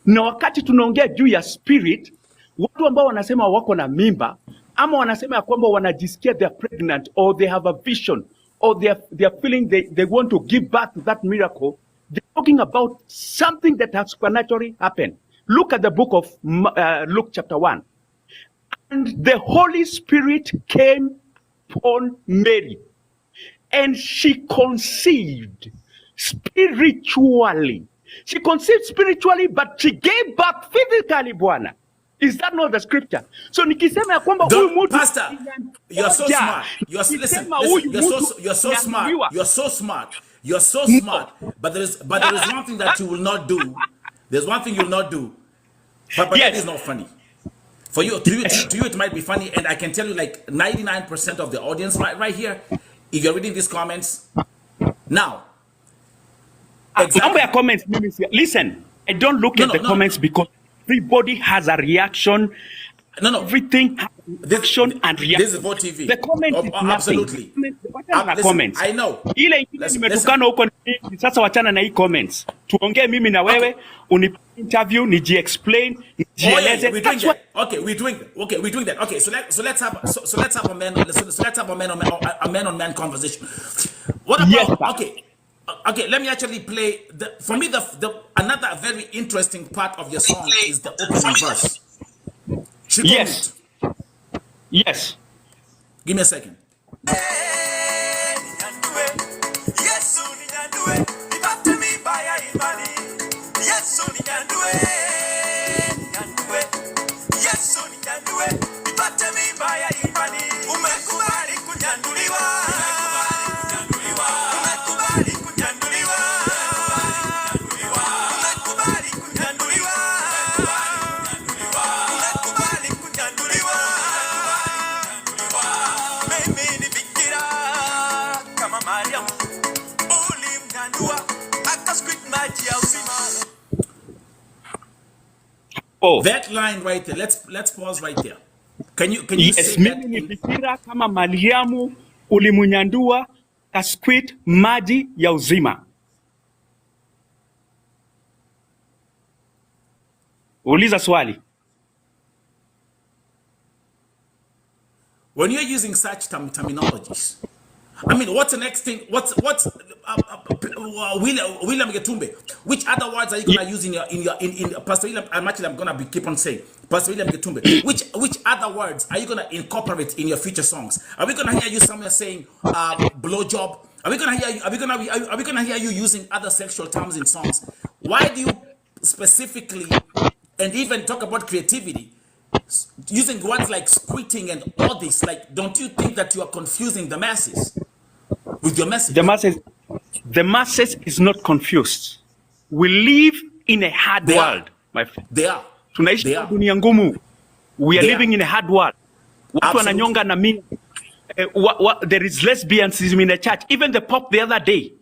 S17: Na wakati tunaongea juu ya spirit, watu ambao wanasema wako na mimba, ama wanasema ya kwamba wanajisikia they're pregnant, or they have a vision, or they're feeling they want to give birth to that miracle, they're talking about something that has supernaturally happened. Look at the book of Luke chapter 1. And the Holy Spirit came upon Mary, and she conceived spiritually. She conceived spiritually, but she gave birth physically, Bwana. Is that not the scripture? So nikisema ya kwamba huyu mtu
S3: Pastor, you're so smart. Listen. You're so smart. You're so smart. But there is one thing that you will not do. There's one thing you'll not do. But that is not funny. For you, to you, it might be funny, and I can tell you, like 99% of the audience right here, if you're reading these comments now,
S17: exactly. Comments, listen, I don't look at the comments because everybody has a reaction. Everything has a reaction and reaction.
S3: This is VOTE TV.
S17: The comments is
S3: absolutely.
S17: Comments.
S3: I know.
S17: Ile nimetukana huko sasa, wachana na hii comments. Tuongee mimi na wewe, unipe interview, explain, nijieleze.
S3: We're doing that. Okay, we're doing that. Okay, so let's have a man on man conversation. What about Okay, let me actually play for me the another very interesting part of your song is the opening verse.
S17: Yes. Yes.
S3: Give me a second.
S17: Oh,
S3: that line right there. Let's pause right there. Can you say that?
S17: Nifikira kama Mariamu ulimunyandua kasquit maji ya uzima. Uliza swali.
S3: When you're using such terminologies, I mean, what's the next thing? What's William Getumbe? Which other words are you gonna use in Pastor William? I'm gonna keep on saying Pastor William Getumbe. Which other words are you gonna incorporate in your future songs? Are we gonna hear you somewhere saying blowjob? Are we gonna hear you using other sexual terms in songs? Why do you specifically and even talk about creativity using words like squirting and all this? Like, don't you think that you are confusing the masses with your message?
S17: The masses is not confused. We live in a hard world, my friend.
S3: They are.
S17: Tunaishi dunia ngumu. We are living in a hard world. Watu wananyonga na mimi. There is lesbianism in the church. Even the Pope the other day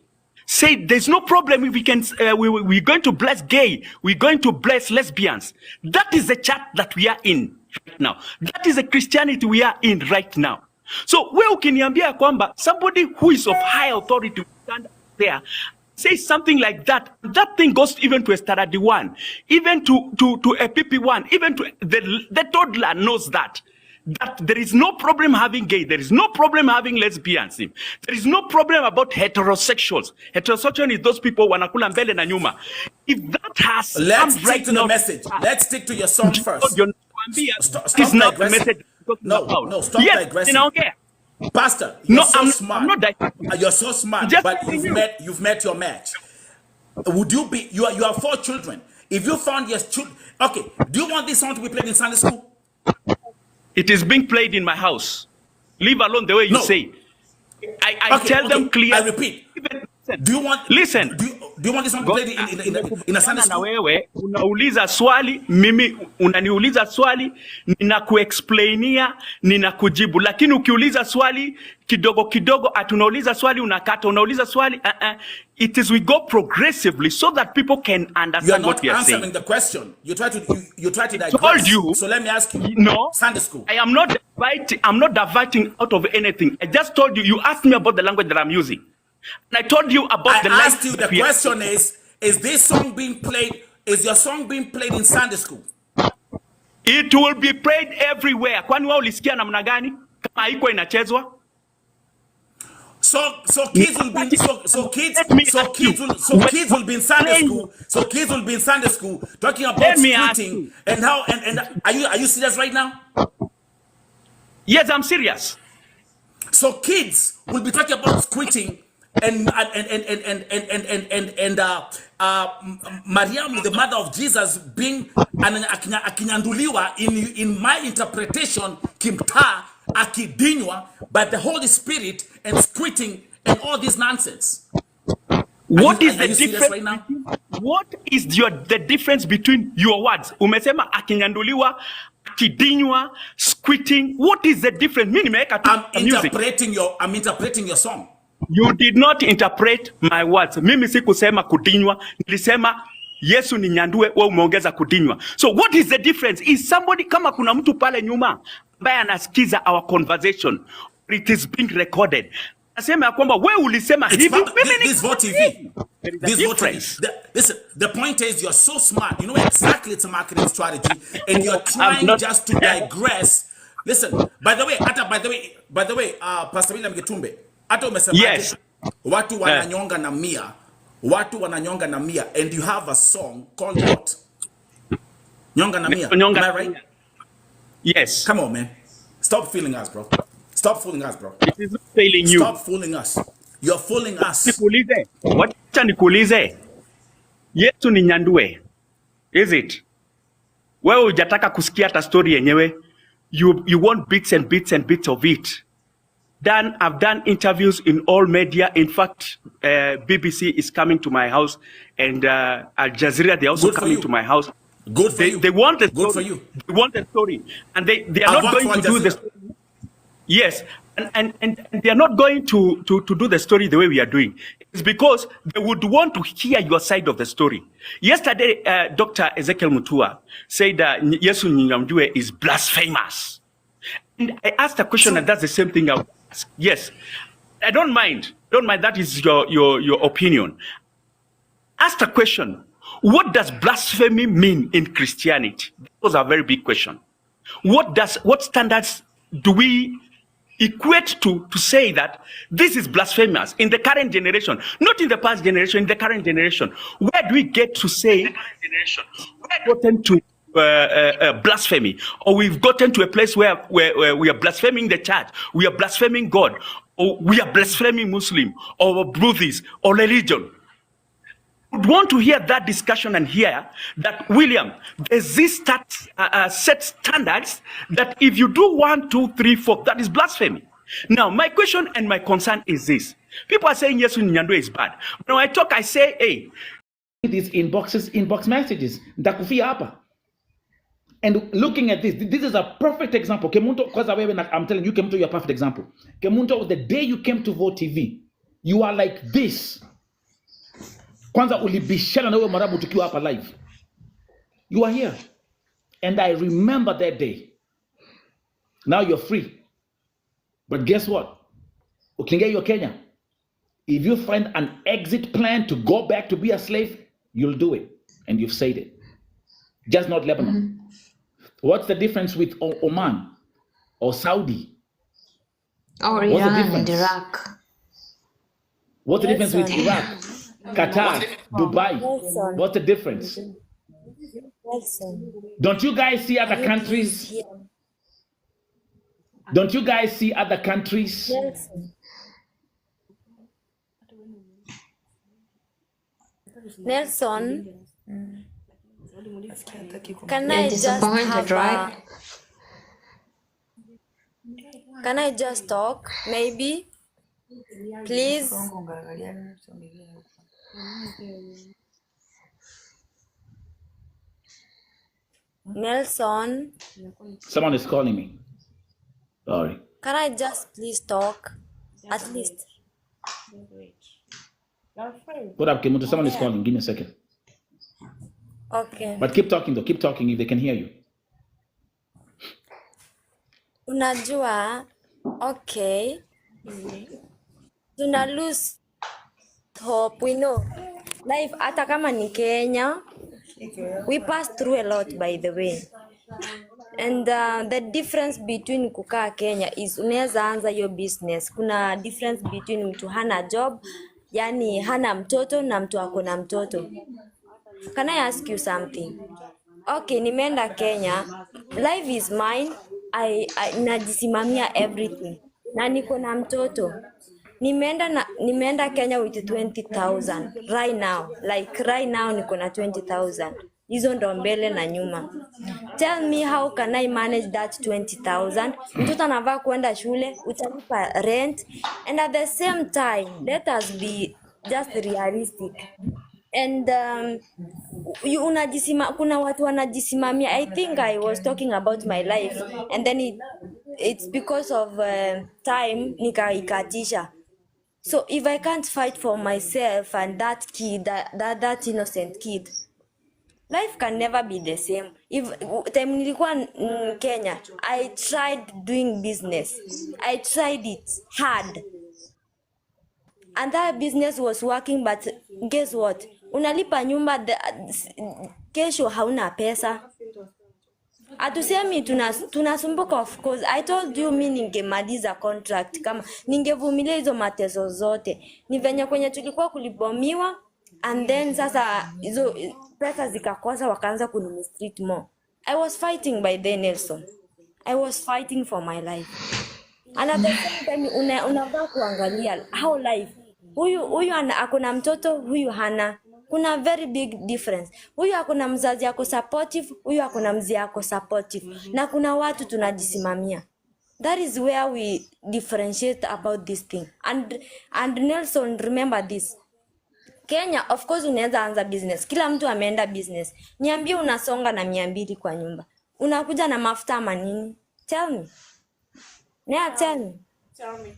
S17: said there's no problem if we can. We're going to bless gay. We're going to bless lesbians. That is the church that we are in right now. That is the Christianity we are in right now. So we ukiniambia kwamba somebody who is of high authority stand there say something like that, that thing goes even to a Staradi one, even to a PP one, even to the toddler knows that there is no problem having gay, there is no problem having lesbians, there is no problem about heterosexuals. Heterosexual is those people wanakula mbele na nyuma. If that has
S3: let's stick to the message. Let's stick to your song first. Stop digressing. No, stop digressing. Pastor, you're so smart. You're so smart, but you've met your match. Would you be? You have 4 children. If you found your children, okay. Do you want this song to be played in Sunday school?
S17: It is being played in my house. Leave alone the way you say. I tell them clearly.
S3: I repeat. Do you want?
S17: Listen.
S3: Do you want this song to be played in a Sunday school?
S17: Wewe unauliza swali, mimi unaniuliza swali, ninakuexplainia, ninakujibu. Lakini ukiuliza swali kidogo kidogo, atunauliza swali unakata, unauliza swali. It is we go progressively so that people can understand what we are saying.
S3: You're not answering the question. You try to digress.
S17: Told you.
S3: So let me ask you.
S17: No.
S3: Sunday school.
S17: I'm not diverting out of anything. I just told you. You asked me about the language that I'm using. And I told you about the
S3: asked you, the question is this song being played, is your song being played in Sunday school?
S17: It will be played everywhere. Kwani wao ulisikia namna gani kama haiko inachezwa?
S3: So kids will be in Sunday school. So kids will be in Sunday school talking about squirting and how and are you serious right now?
S17: Yes, I'm serious.
S3: So kids will be talking about squirting and Mariam, the mother of Jesus, being akinyanduliwa in my interpretation kimta akidinywa by the Holy Spirit and squitting and all this nonsense.
S17: What is
S3: are
S17: the
S3: you
S17: difference
S3: right now?
S17: What is the difference between your words? Umesema akinyanduliwa, akidinywa, squitting. What is the difference?
S3: I'm interpreting your song.
S17: You did not interpret my words. Mimi sikusema kudinywa, nilisema Yesu ni nyandue, wewe umeongeza kudinywa. So what is the difference? Is somebody, kama kuna mtu pale nyuma ambaye anasikiza our conversation, it is being recorded, nasema kwamba wewe ulisema hivi,
S3: this Vote TV. This Vote TV. Listen, the point is you're so smart. You know exactly it's a marketing strategy, and you're trying just to digress. Listen, by the way, Pastor William Getumbe, hata umesemaje watu wananyonga na mia, and you have a song called what? Nyonga na mia. Am I right?
S17: Yes.
S3: Come on, man. Stop fooling us, bro. Stop fooling us, bro.
S17: It is not failing you.
S3: Stop fooling us. You're fooling us.
S17: Wacha nikuulize. Yesu ni nyandue. Is it? Wewe hujataka kusikia hata story yenyewe. You want bits and bits of it. I've done interviews in all media. In fact, BBC is coming to my house, and Al Jazeera, they're also coming to my house.
S3: Good for you.
S17: They want a story.
S3: Good for you.
S17: They want a story. And they are not going to do the story. Yes. And they are not going to do the story the way we are doing. It's because they would want to hear your side of the story. Yesterday, Dr. Ezekiel Mutua said that Yesu Nyamjue is blasphemous. And I asked a question, and that's the same thing I would ask. Yes, I don't mind. That is your opinion. Ask a question. What does blasphemy mean in Christianity? Those are very big questions. What standards do we equate to say that this is blasphemous in the current generation, not in the past generation, in the current generation? Where do we get to say we've gotten to blasphemy, or we've gotten to a place where we are blaspheming the church, we are blaspheming God, or we are blaspheming Muslim or Buddhist or religion? Would want to hear that discussion and hear that, William, there's this set standards that if you do 1, 2, 3, 4, that is blasphemy. Now, my question and my concern is this. People are saying yes, Nyandwe is bad. When I talk, I say, hey,
S18: these inbox messages, ndakufia hapa. And looking at this is a perfect example. Kemunto, because I'm telling you, Kemunto, you're a perfect example. Kemunto, the day you came to Vote TV, you are like this. Kwanza ulibishana na wewe marabu tukiwa hapa live. You are here. And I remember that day. Now you're free. But guess what? Ukiingia hiyo Kenya, if you find an exit plan to go back to be a slave, you'll do it. And you've said it. Just not Lebanon. Mm-hmm. What's the difference with Oman or Saudi?
S19: Or Iran and Iraq.
S18: What's the difference with Iraq? Qatar, Dubai. What's the difference? Don't you guys see other countries? Don't you guys see other countries?
S19: Nelson, can I just have
S5: right?
S19: Can I just talk, maybe? Please? Nelson.
S18: Someone is calling me. Sorry.
S19: Can I just please talk? At least.
S18: What up, Kemuto? Someone is calling. Give me a second.
S19: Okay.
S18: But keep talking though. Keep talking if they can hear you.
S19: Unajua, okay. Tuna lose hope, we know. Life, hata kama ni Kenya, we pass through a lot, by the way. And the difference between kukaa Kenya is unaweza anza your business. Kuna difference between mtu hana job, yani hana mtoto na mtu ako na mtoto. Can I ask you something? Okay, nimeenda Kenya. Life is mine. I najisimamia everything. Na niko na mtoto. nimeenda Kenya with 20,000 right now, like right now niko na 20,000. Hizo ndo mbele na nyuma. Tell me how can I manage that 20,000? Mtoto anavaa kwenda shule, utalipa rent, and at the same time let us be just realistic. And kuna watu wanajisimamia. I think I was talking about my life and then it's because of time nikaikatisha. So if I can't fight for myself and that kid, that innocent kid, life can never be the same. If time nilikuwa Kenya, I tried doing business. I tried it hard. And that business was working, but guess what? Unalipa nyumba, kesho hauna pesa. Atusemi tunasumbuka, of course. I told you mi ningemaliza contract kama ningevumilia hizo mateso zote. Ni venye kwenye tulikuwa kulibomiwa, and then sasa hizo pesa zikakosa, wakaanza kunimistreat more. I was fighting by then, Nelson. I was fighting for my life. And at the same time unavaa kuangalia how life. Huyu akona mtoto, huyu hana. Kuna very big difference. Huyu akona mzazi ako supportive, huyu akona mzee ako supportive. Na kuna watu tunajisimamia. That is where we differentiate about this thing. And Nelson, remember this. Kenya, of course unaweza anza business. Kila mtu ameenda business. Niambie unasonga na 200 kwa nyumba. Unakuja na mafuta ama nini? Tell me. Tell me.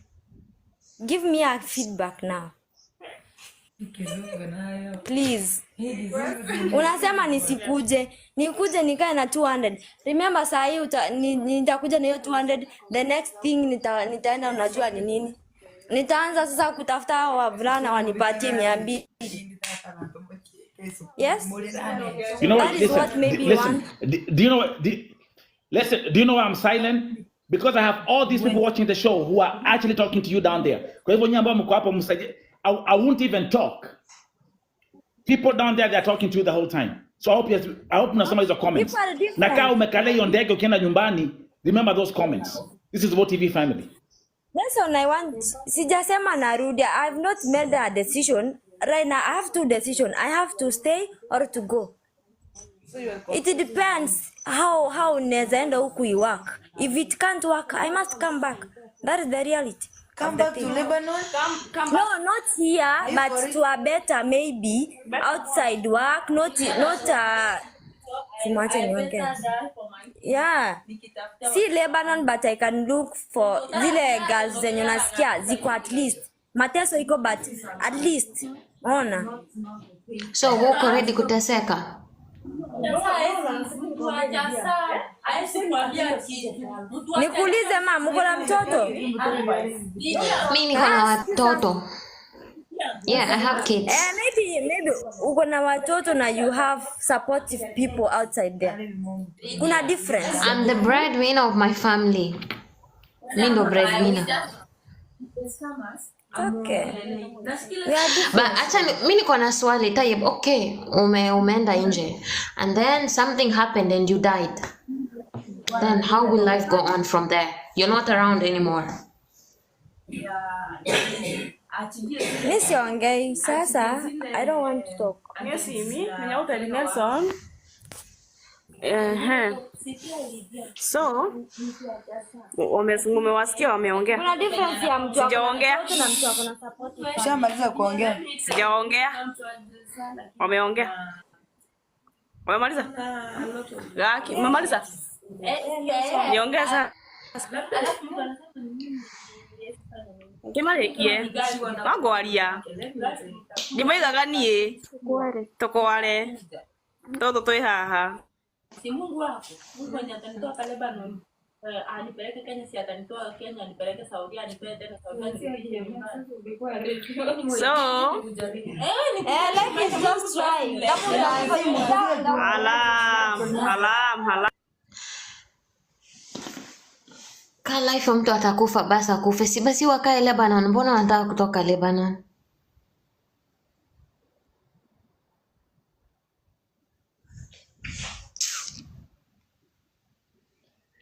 S19: Give me a feedback now. Please. Unasema nikuje nikae na 200. Remember saa hii nitakuja na hiyo 200. The next thing nitaenda, unajua ni nini? Nitaanza sasa kutafuta wavulana wanipatie 200. Yes?
S18: You know
S19: that
S18: what?
S19: is what maybe
S18: Listen.
S19: one.
S18: Do you know what? Do you know why I'm silent? Because I have all these people watching the show who are actually talking to you down there. Kwa hivyo nyinyi ambao mko hapa I won't even talk. People down there, they're talking to you the whole time. So I hope unasoma hizo comments. Na kama umekalia hiyo ndege ukienda nyumbani, remember those comments. This is What TV family.
S19: Listen, sijasema narudi. I've not made a decision. Right now I have two decisions. I have to stay or to go. It depends how nezaenda huku I work. If it can't work, I must come back. That is the reality.
S8: Come back to Lebanon? Come
S19: no, not here, but to a better maybe outside work, not yeah. See Lebanon, but I can look for zile girls zenye nasikia ziko at least. Mateso iko but at least. Ona.
S20: So uko ready kuteseka?
S19: Nikuulize mama, uko na mtoto?
S20: Mimi niko na watoto. Yeah, I have kids.
S19: Maybe uko na watoto na you have supportive people outside there. Kuna difference.
S20: I'm the breadwinner of my family. Mimi ndo breadwinner.
S19: Okay.
S20: But actually, mimi niko na swali Tayyib. Okay, umeenda nje and then something happened and you died. Then how will life go on from there? You're not around anymore.
S19: Miss Yongei, sasa, I don't want to talk.
S1: Yes, me, Nelson. So, umewasikia wameongea?
S19: Kuna difference ya mtu
S1: sijaongea.
S19: Na mtu akona support.
S8: Shamaliza kuongea.
S1: Sijaongea. Wameongea. Wamemaliza? Gaki, umemaliza? Niongea sasa. Kimalekie. Wangwaria. Ndimaigaga nie. Tokware. Toto toi haha.
S21: Si Mungu wako. Mungu atanitoa pale Lebanon. Anipeleke Kenya, si atanitoa Kenya, anipeleke Saudi, anipeleke tena Saudi.
S1: So,
S19: life is just right.
S1: Halam.
S20: Ka life mtu atakufa basi akufe. Si basi wakae Lebanon. Mbona wanataka kutoka Lebanon?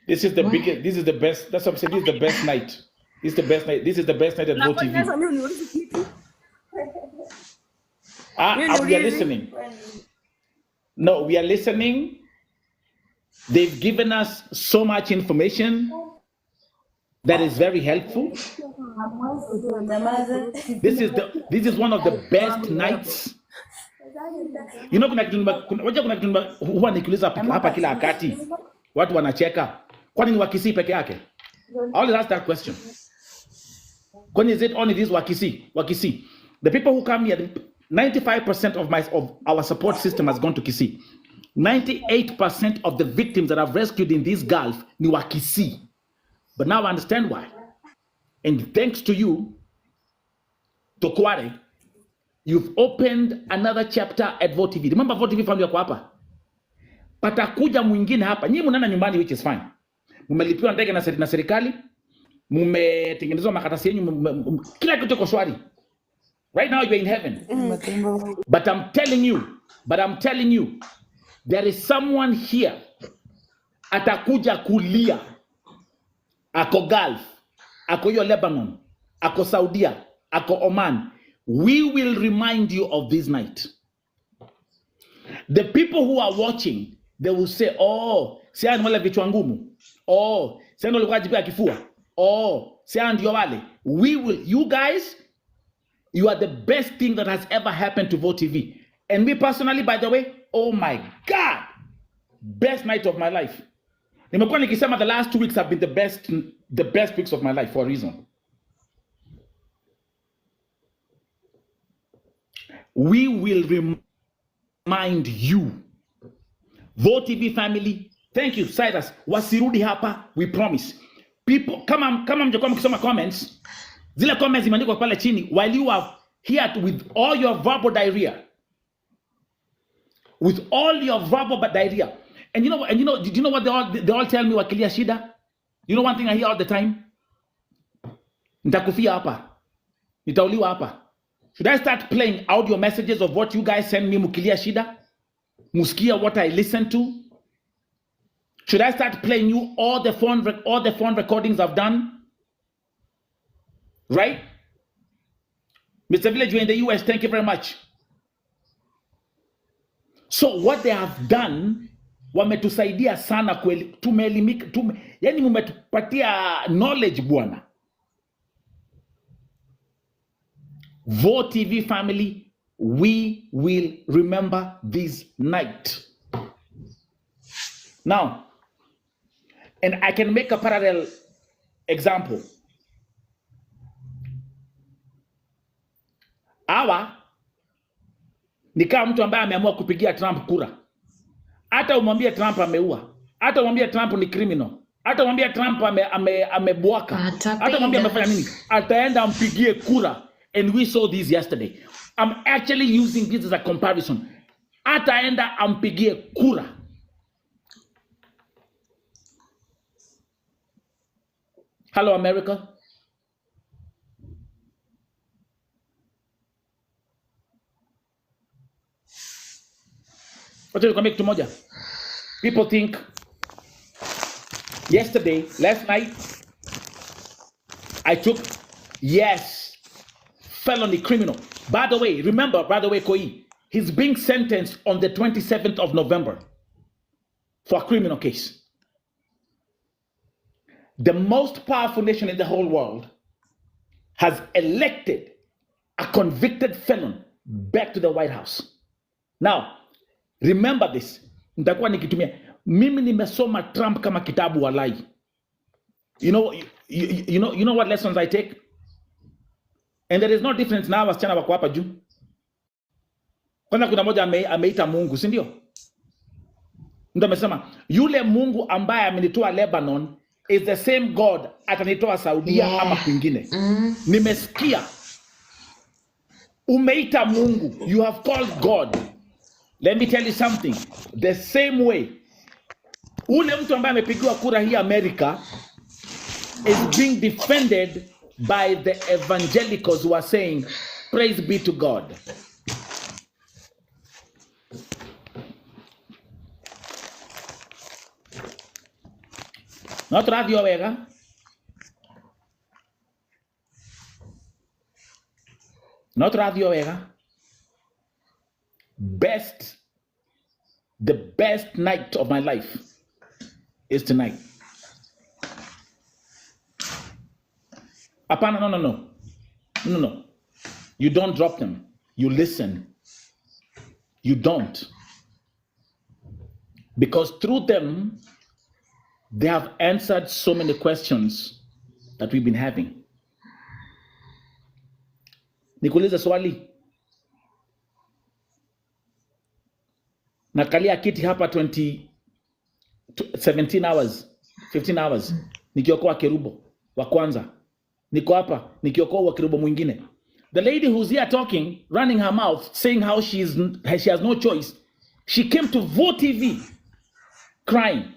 S18: This is the biggest, this is the best, that's what I'm saying, this is the best night. This is the best night. This is the best night at
S21: Na
S18: Vote
S21: kwa
S18: TV.
S21: nini mimi uniulize kitu?
S18: We are listening. No, we are listening. They've given us so much information that is very helpful. This is one of the best nights. You know, kuna kitu huwa nikiuliza hapa kila wakati watu wanacheka. Kwani ni Wakisii peke yake? I always ask that question. When is it only these Wakisii? The people who come here, 95% of our support system has gone to Kisii. 98% of the victims that I've rescued in this Gulf ni Wakisii. But now I understand why. And thanks to you, Tokware, you've opened another chapter at Vote TV. Remember Vote TV family yako hapa? Patakuja mwingine hapa. Nyinyi mnaenda nyumbani, which is fine. Mmelipiwa ndege na serikali, mmetengenezwa makaratasi yenu, kila kitu kiko shwari. Right now you're in heaven. But I'm telling you, there is someone here atakuja kulia. Ako Gulf, ako Lebanon, ako Saudia, ako Oman. We will remind you of this night. The people who are watching, they will say, oh, siya nwale vichwa ngumu. Oh, siya ndio likuwa jipea kifua. Oh, siya ndio wale. You guys, you are the best thing that has ever happened to Vote TV. And me personally, by the way, oh my God, best night of my life. Nimekuwa nikisema the last 2 weeks have been the best weeks of my life for a reason. We will remind you. Vote TV family, thank you, Cyrus. Wasirudi hapa, we promise. People, kama mjakuwa mkisoma comments, zile comments zimeandikwa pale chini, while you are here with all your verbal diarrhea. With all your verbal diarrhea. And you know what they all tell me, wakilia shida? You know one thing I hear all the time? Nitakufia hapa. Nitauliwa hapa. Should I start playing audio messages of what you guys send me mukilia shida? Muskia what I listen to? Should I start playing you all the phone recordings I've done? Right? Mr. Village, you're in the US, thank you very much. So what they have done, wametusaidia sana kweli, tumeelimika, yani mumetupatia knowledge bwana. Vote TV family, we will remember this night. Now, and I can make a parallel example. Hawa ni kama mtu ambaye ameamua kupigia Trump kura. Hata umwambie Trump ameua, hata umwambie Trump ni criminal, hata umwambie Trump amebwaka, hata umwambie amefanya nini, ataenda ampigie kura. And we saw this yesterday. I'm actually using this as a comparison. Ataenda ampigie kura. Hello, America. What did you make tomorrow? People think last night, I took, yes, felony criminal. By the way, remember, Koi, he's being sentenced on the 27th of November for a criminal case. The most powerful nation in the whole world has elected a convicted felon back to the White House. Now, remember this. Nitakuwa nikitumia. Mimi nimesoma Trump kama kitabu walai. You know what lessons I take? And there is no difference now wasichana wako hapa juu. Kwanza kuna moja ameita Mungu, si ndio? Ndio amesema yule Mungu ambaye amenitoa Lebanon is the same God atanitoa Saudia ama kwingine. Nimesikia umeita Mungu, you have called God. Let me tell you something. The same way ule mtu ambaye amepigiwa kura hii America is being defended by the evangelicals who are saying, praise be to God. Not radio wega. Not radio wega. The best night of my life is tonight. Apana, no. You don't drop them. You listen. You don't. Because through them, they have answered so many questions that we've been having. Nikuulize swali. Nakalia kiti hapa 17 hours, 15 hours. Nikiokoa kerubo wa kwanza. Niko hapa nikiokoa wa kerubo mwingine. The lady who's here talking, running her mouth, saying how she has no choice. She came to Vote TV crying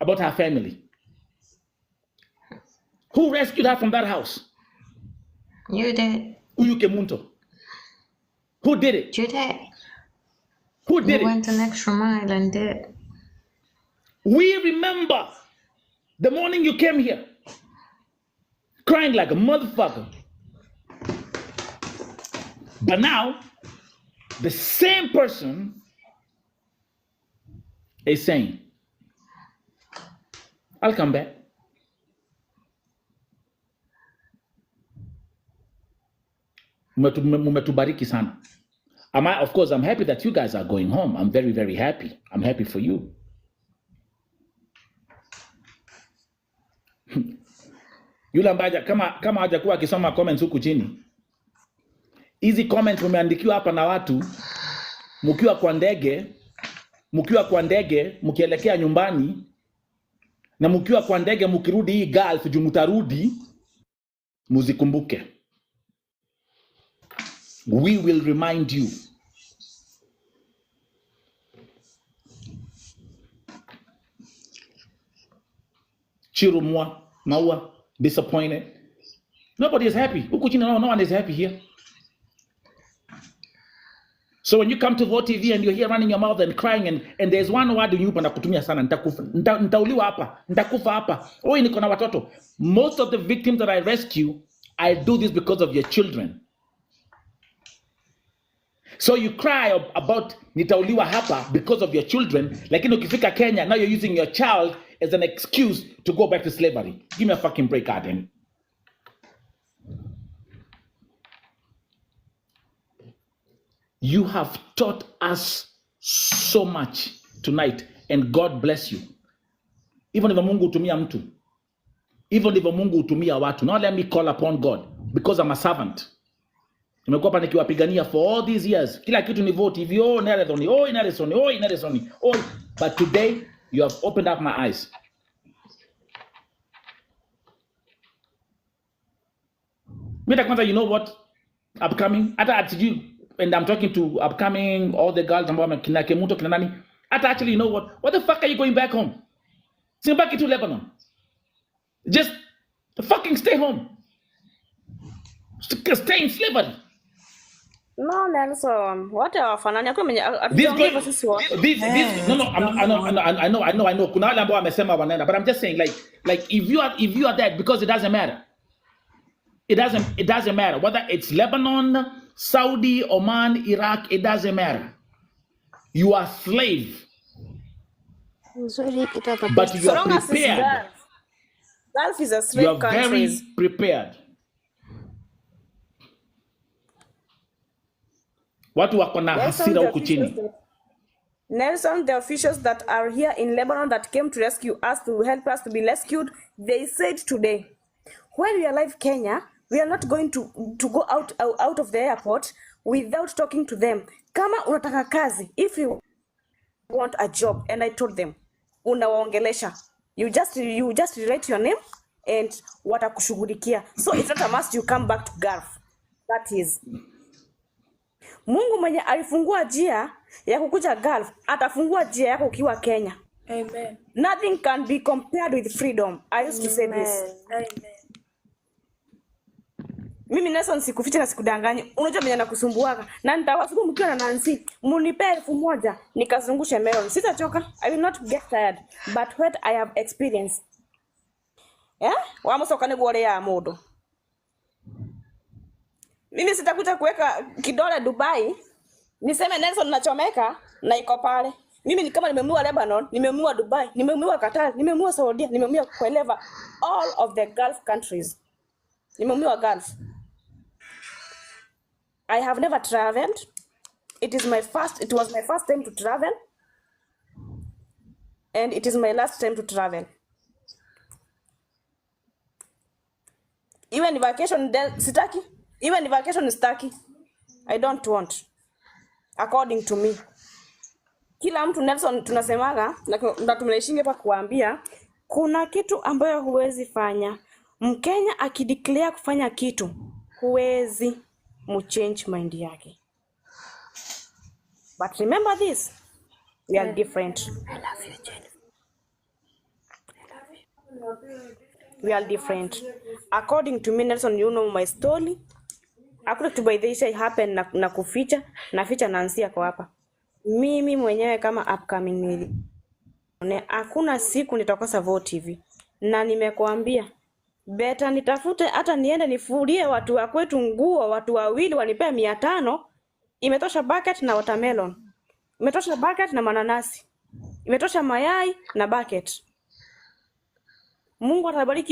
S18: about her family. Who rescued her from that house?
S20: You did.
S18: Uyuke Munto. Who did it?
S20: You did.
S18: Who did
S20: You went an extra mile and did.
S18: We remember the morning you came here, crying like a motherfucker. But now, the same person is saying, I'll come back. Mumetubariki sana. Of course, I'm happy that you guys are going home. I'm very, very happy. I'm happy for you. Yule ambaye kama hajakuwa akisoma comments huku chini. Hizi comments umeandikiwa hapa na watu mkiwa kwa ndege mkielekea nyumbani na mkiwa kwa ndege mkirudi hii Gulf juu mtarudi muzikumbuke. We will remind you. Chirumwa, Maua, disappointed. Nobody is happy. No one is happy here. So when you come to Vote TV and you're here running your mouth and crying and there's one word you panda kutumia sana, nitauliwa hapa, nitakufa hapa. Oi niko na watoto. Most of the victims that I rescue, I do this because of your children. So you cry about nitauliwa hapa because of your children, lakini ukifika Kenya, now you're using your child as an excuse to go back to slavery. Give me a fucking break, Arden. You have taught us so much tonight, and God bless you. Even if Mungu utumia mtu, even if Mungu utumia watu, now let me call upon God because I'm a servant. Nimekuwa hapa nikiwapigania for all these years. Kila kitu ni Vote TV, Nelson. But today you have opened up my eyes. You know what? Upcoming, and I'm talking to upcoming, all the girls, actually, you know what the fuck are you going back home? Sing back into Lebanon. Just fucking stay home. Stay in slavery.
S4: No, Nelson. What are fanani?
S18: I know. Kuna wale ambao wamesema wanaenda, but I'm just saying, like if you are there, because it doesn't matter. It doesn't matter whether it's Lebanon, Saudi, Oman, Iraq. It doesn't matter. You are slave, but you are prepared.
S4: Gulf is a slave country.
S18: You are very prepared. Watu wako na hasira huku chini.
S4: Nelson, the officials that are here in Lebanon that came to rescue us, to help us to be rescued, they said today, when we arrive Kenya, we are not going to go out of the airport without talking to them. Kama unataka kazi, if you want a job, and I told them, unawaongelesha. You just write your name and watakushughulikia. So it's not a must you come back to Gulf. That is. Mungu mwenye alifungua njia ya kukuja Gulf, atafungua njia yako ukiwa Kenya.
S19: Amen.
S4: Nothing can be compared with freedom. I used to say this.
S19: Amen.
S4: Mimi Nelson sikuficha na sikudanganyi. Unajua mwenye nakusumbuaga. Na nitawasibu mkiwa na Nancy. Munipe 1,000 nikazungushe Melon. Sitachoka. I will not get tired. But what I have experienced. Yeah? Wamusoka ni gwole ya modo. Mimi sitakuja kuweka kidole Dubai niseme Nelson nachomeka na iko pale. Mimi ni kama nimemua Lebanon, nimemua Dubai, nimemua Qatar, nimemua Saudi, nimemua wherever, all of the Gulf countries. Nimemua Gulf. I have never traveled. It was my first time to travel. And it is my last time to travel. Even vacation sitaki. Even vacation sitaki. I don't want. According to me. Kila mtu Nelson tunasemaga na tumleishinge pa kuambia kuna kitu ambayo huwezi fanya. Mkenya akideclare kufanya kitu huwezi change mind yake. But remember this, we are different. I love you, Jennifer. We are different. According to me, Nelson, you know my story. According to by this happen na kuficha, na ficha Nancy kwa hapa. Mimi mwenyewe kama upcoming nili. Hakuna siku nitakosa vote hivi. Na nimekuambia beta nitafute hata niende nifulie watu wa kwetu nguo, watu wawili wanipea 500. Imetosha bucket na watermelon. Imetosha bucket na mananasi. Imetosha mayai na bucket. Mungu atabariki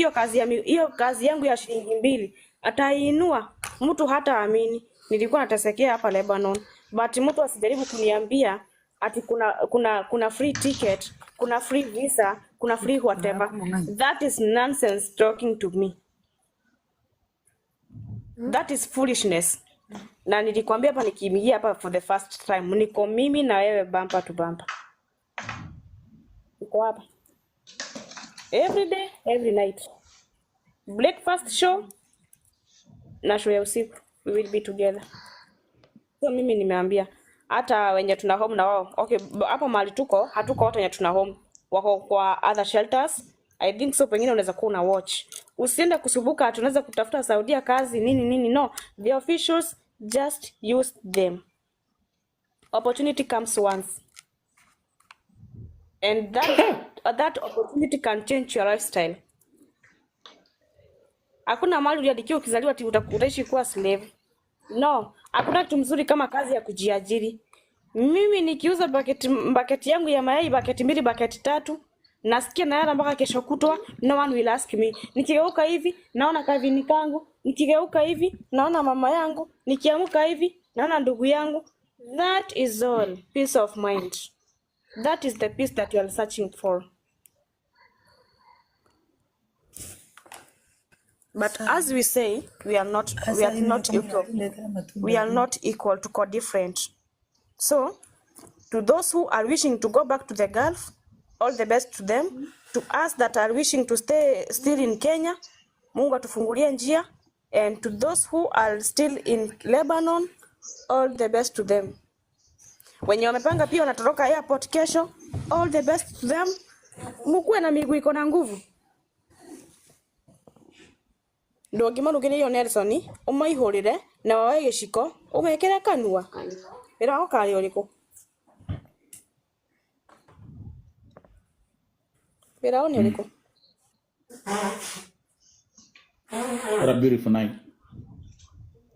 S4: hiyo kazi yangu ya shilingi 2. Atainua mtu hata amini. Nilikuwa natasekea hapa Lebanon, but mtu asijaribu kuniambia ati kuna free ticket, kuna free visa, kuna free whatever. That is nonsense talking to me. That is foolishness. Na nilikwambia hapa nikiingia hapa for the first time, niko mimi na wewe bumper to bumper. Niko hapa every day, every night. Breakfast show na show ya usiku, we will be together. So mimi nimeambia hata wenye tuna home na wao. Okay, hapo mahali tuko hatuko wote wenye tuna home. Wako kwa other shelters. I think so pengine unaweza kuwa una watch. Usiende kusubuka tunaweza kutafuta Saudia kazi nini. No, the officials just use them. Opportunity comes once. And that opportunity can change your lifestyle. Hakuna mahali uliandikiwa ukizaliwa ati utaishi kuwa slave. No, hakuna kitu mzuri kama kazi ya kujiajiri. Mimi nikiuza bucket yangu ya mayai, bucket 2, bucket 3, nasikia nalala mpaka kesho kutwa, no one will ask me. Nikigeuka hivi naona kavini kangu, nikigeuka hivi naona mama yangu, nikiamuka hivi naona ndugu yangu. That is all peace of mind. That is the peace that you are searching for. But as we say, we are not equal. We are not equal, to different. So, to those who are wishing to go back to the Gulf, all the best to them. To us that are wishing to stay still in Kenya, Mungu atufungulie njia. And to those who are still in Lebanon, all the best to them. Wenye wamepanga pia wanatoroka airport kesho, all the best to them. Mkuwe na miguu iko na nguvu. Ndo gima nugene yo Nelson, umaihurire na wawe giciko, umekere kanua. Ira okari uriko. Ira oni uriko.
S18: What a beautiful night.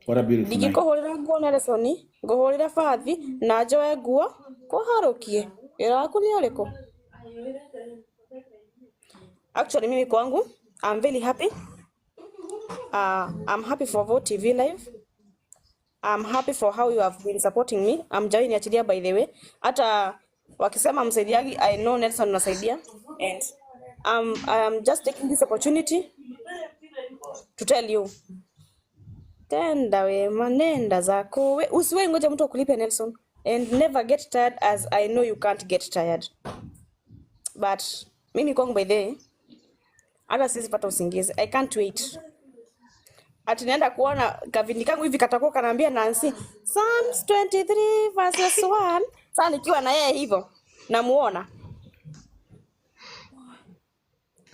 S18: What a beautiful night.
S4: Ndingikuhurira nguo Nelson, nguhurira fathi na njoe nguo kuharukie. Ira aku ni uriko. Actually mimi kwangu, I'm very happy. I'm happy for Vote TV Live. I'm happy for how you have been supporting me. I'm joining achilia by the way. Hata wakisema msaidiagi, I know Nelson nasaidia. And I'm just taking this opportunity to tell you. Tenda we manenda zako we usiwe ngoja mtu akulipe Nelson, and never get tired, as I know you can't get tired. But mimi kwangu by the way, hata sisi pata usingizi. I can't wait. Ati naenda kuona kavindi kangu hivi katakuwa kanaambia Nancy Psalms 23 verses 1. Sasa nikiwa na yeye hivyo namuona.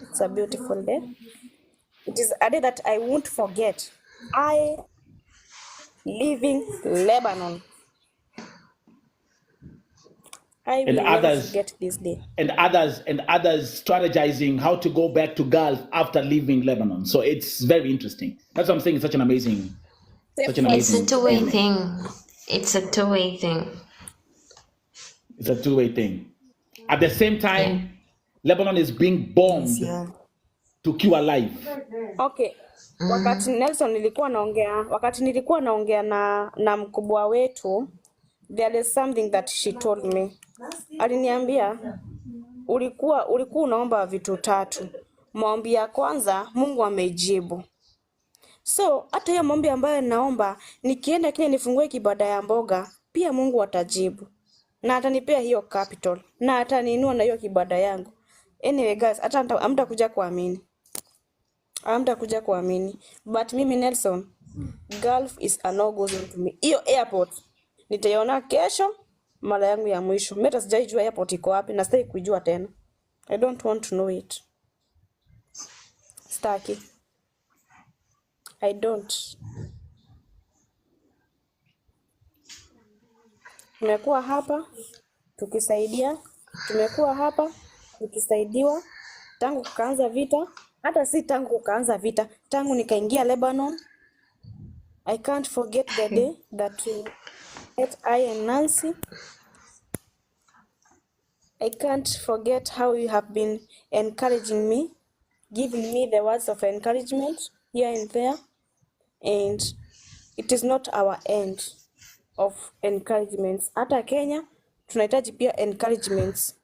S4: It's a beautiful day. It is a day that I won't forget. I living Lebanon. I will never forget this day.
S18: And others strategizing how to go back to Gulf after leaving Lebanon. So it's very interesting. That's what I'm saying. It's such an amazing Such an
S20: It's a
S18: amazing
S20: two-way
S18: family.
S20: thing. It's a two-way thing.
S18: It's a two-way thing. At the same time, Lebanon is being bombed to kill alive.
S4: Okay. Wakati Nelson nilikuwa naongea na mkubwa wetu, there is something that she told me. Aliniambia ulikuwa unaomba vitu 3. Maombi ya kwanza Mungu amejibu. So hata hiyo maombi ambayo naomba nikienda Kenya nifungue kibada ya mboga, pia Mungu atajibu. Na atanipea hiyo capital na ataniinua na hiyo kibada yangu. Anyway guys, hata hamtakuja kuamini. Hamtakuja kuamini. But mimi Nelson, Gulf is a no-go zone to me. Hiyo airport nitaiona kesho mara yangu ya mwisho. Mimi hata sijaijua airport iko wapi na sitaki kujua tena. I don't want to know it. Staki. I don't. Tumekuwa hapa tukisaidia, tumekuwa hapa tukisaidiwa tangu kukaanza vita, hata si tangu kukaanza vita, tangu nikaingia Lebanon. I can't forget the day that we met I and Nancy. I can't forget how you have been encouraging me, giving me the words of encouragement here and there. And it is not our end of encouragements. Hata Kenya tunahitaji pia encouragements.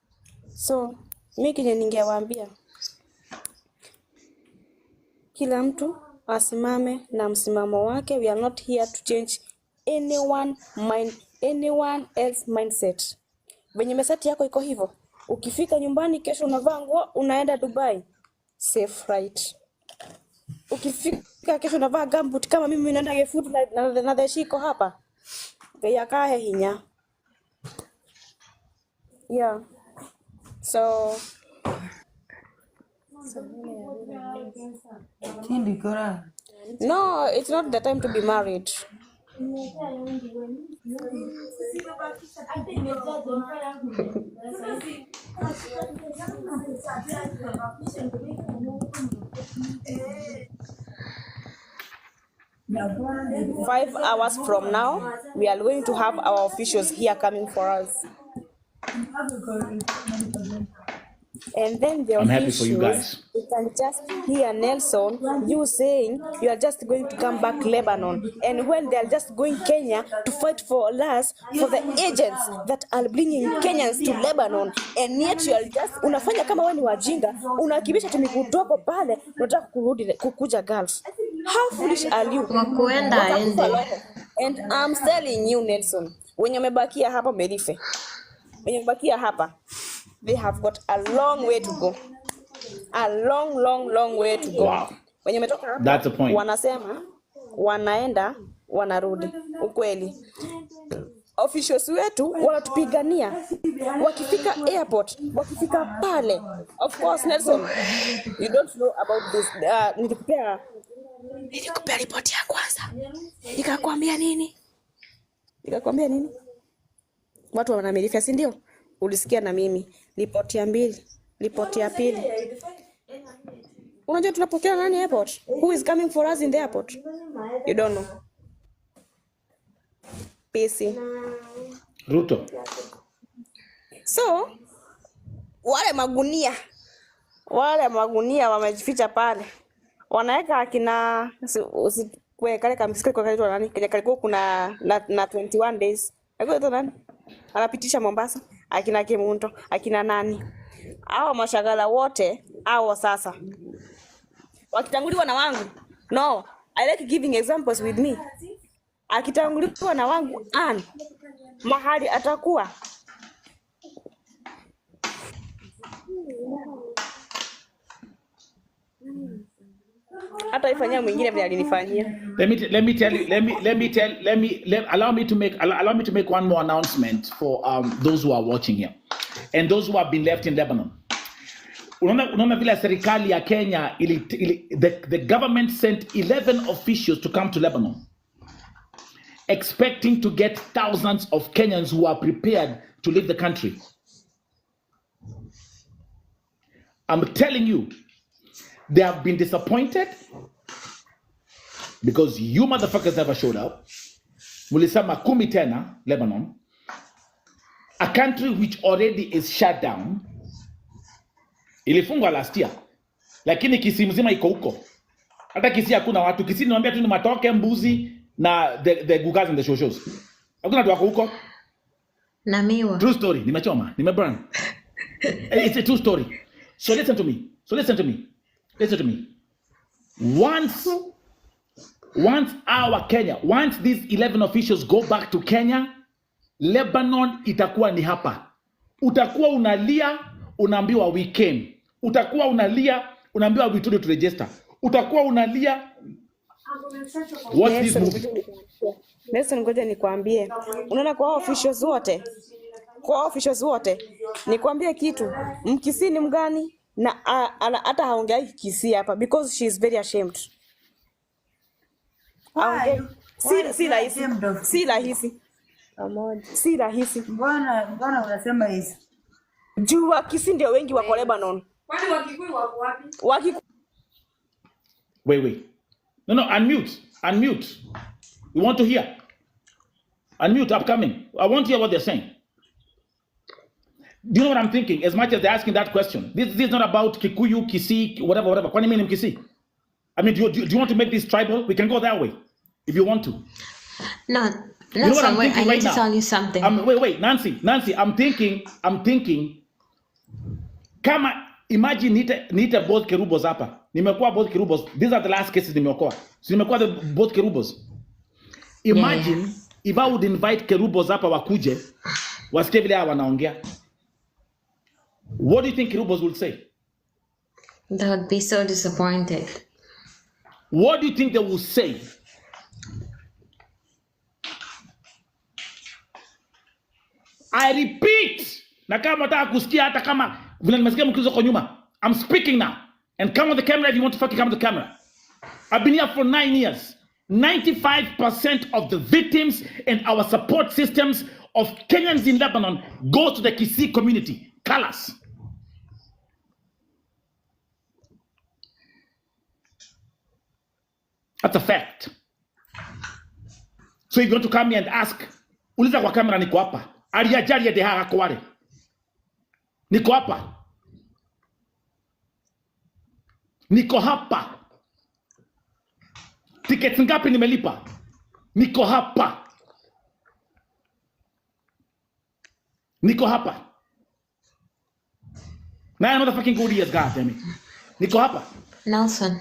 S4: So mimi kile ningewaambia kila mtu asimame na msimamo wake. We are not here to change anyone else mindset. Venye mesati yako iko hivyo, ukifika nyumbani kesho unavaa nguo unaenda Dubai, safe right. Ukifika kesho unavaa gambut kama mimi naenda Gefutu na deshiko hapa, yakae hinya. Yeah. So no, it's not the time to be married. 5 hours from now, we are going to have our officials here coming for us. And then the
S18: I'm happy for you guys.
S4: You can just hear Nelson, you saying you are just going to come back Lebanon. And when they are just going Kenya to fight for us, for the agents that are bringing Kenyans to Lebanon. And yet you are just, unafanya kama wewe ni wajinga, unakibisha tumikutoko pale, unataka kurudi kukuja Gulf. How foolish are you?
S20: Wakuenda ende.
S4: And I'm telling you Nelson, wenye umebakia hapa Merife, wenye umebakia hapa, they have got a long way to go. A long way to go.
S18: Wow.
S4: Wenye umetoka hapa,
S18: that's the point.
S4: Wanasema, wanaenda, wanarudi. Ukweli. Officials wetu wanatupigania. Wakifika airport, wakifika pale. Of course Nelson, you don't know about this. Nilikupea report ya kwanza. Nikakwambia nini? Watu wanamerifia, si ndio? Ulisikia na mimi. Ripoti ya 2, ripoti ya 2. Unajua tunapokea nani airport? Who is coming for us in the airport? You don't know. PC.
S18: Ruto.
S4: So, wale magunia wamejificha pale. Wanaweka akina kwenye kale kamsikio kwa kale nani? Kwenye kalikuwa kuna na 21 days. Alikuwa nani? Anapitisha Mombasa, akina Kemunto, akina nani. Hao mashagala wote, hao sasa. Wakitanguliwa na wangu. No, I like giving examples with me. Akitanguliwa na wangu mahali atakuwa. Hata ifanyia mwingine vile alinifanyia.
S18: Allow me to make one more announcement for those who are watching here and those who have been left in Lebanon. Unaona vile serikali ya Kenya the government sent 11 officials to come to Lebanon, expecting to get thousands of Kenyans who are prepared to leave the country. I'm telling you, they have been disappointed. because you motherfuckers never showed up. Mulisema kumi tena, Lebanon, a country which already is shut down. Ilifungwa last year, lakini Kisii mzima iko huko. Hata Kisii hakuna watu. Kisii niwaambia tu ni matoke, mbuzi na the gugas and the shoshos. Hakuna watu wako huko.
S20: Na miwa.
S18: True story. Nimechoma. Nimeburn. It's a true story. So listen to me. Listen to me. Once our Kenya, once these 11 officials go back to Kenya, Lebanon itakuwa ni hapa. Utakuwa unalia, unaambiwa we came. Utakuwa unalia, unaambiwa we told you to register. Utakuwa unalia. What's this movie?
S4: Nelson, ngoja nikwambie. Unaona kwa officials wote, nikwambie kitu. Mkisii ni mgani na hata haongei Kisii hapa because she is very ashamed. Si rahisi.
S2: Mbona unasema hizo?
S4: Juu wa Kisii ndio wengi wako Lebanon.
S21: Kwani Wakikuyu wako wapi?
S18: Wait. No, unmute. We want to hear. Unmute, upcoming. I want to hear what they're saying. Do you know what I'm thinking? As much as they're asking that question, this is not about Kikuyu, Kisii, whatever. Kwani mimi ni Kisii? I mean, do you want to make this tribal? We can go that way, if you want to.
S20: No,
S18: you know what I'm
S20: wait,
S18: thinking
S20: I
S18: right
S20: need
S18: now?
S20: to tell you something.
S18: Wait, Nancy, I'm thinking. Kama imagine nite both kerubos hapa. Nimekuwa both kerubos. These are the last cases nimeokoa. So nimekuwa both kerubos. Imagine if I would invite kerubos hapa wakuje, wasikie vile hawa wanaongea. What do you think kerubos would say?
S20: They would be so disappointed.
S18: What do you think they will say? I repeat. Na kama nataka kusikia hata kama vile nimesikia mkizo kwa nyuma. I'm speaking now. And come on the camera if you want to fucking come on the camera. I've been here for 9 years. 95% of the victims and our support systems of Kenyans in Lebanon go to the Kisii community. Colors. That's a fact. So you're going to come here and ask, uliza kwa kamera niko hapa. Ariajari de haga kware. Niko hapa. Niko hapa. Tickets ngapi nimelipa? Niko hapa. Niko hapa. 9 motherfucking good years, God damn it. Niko hapa.
S20: Nelson.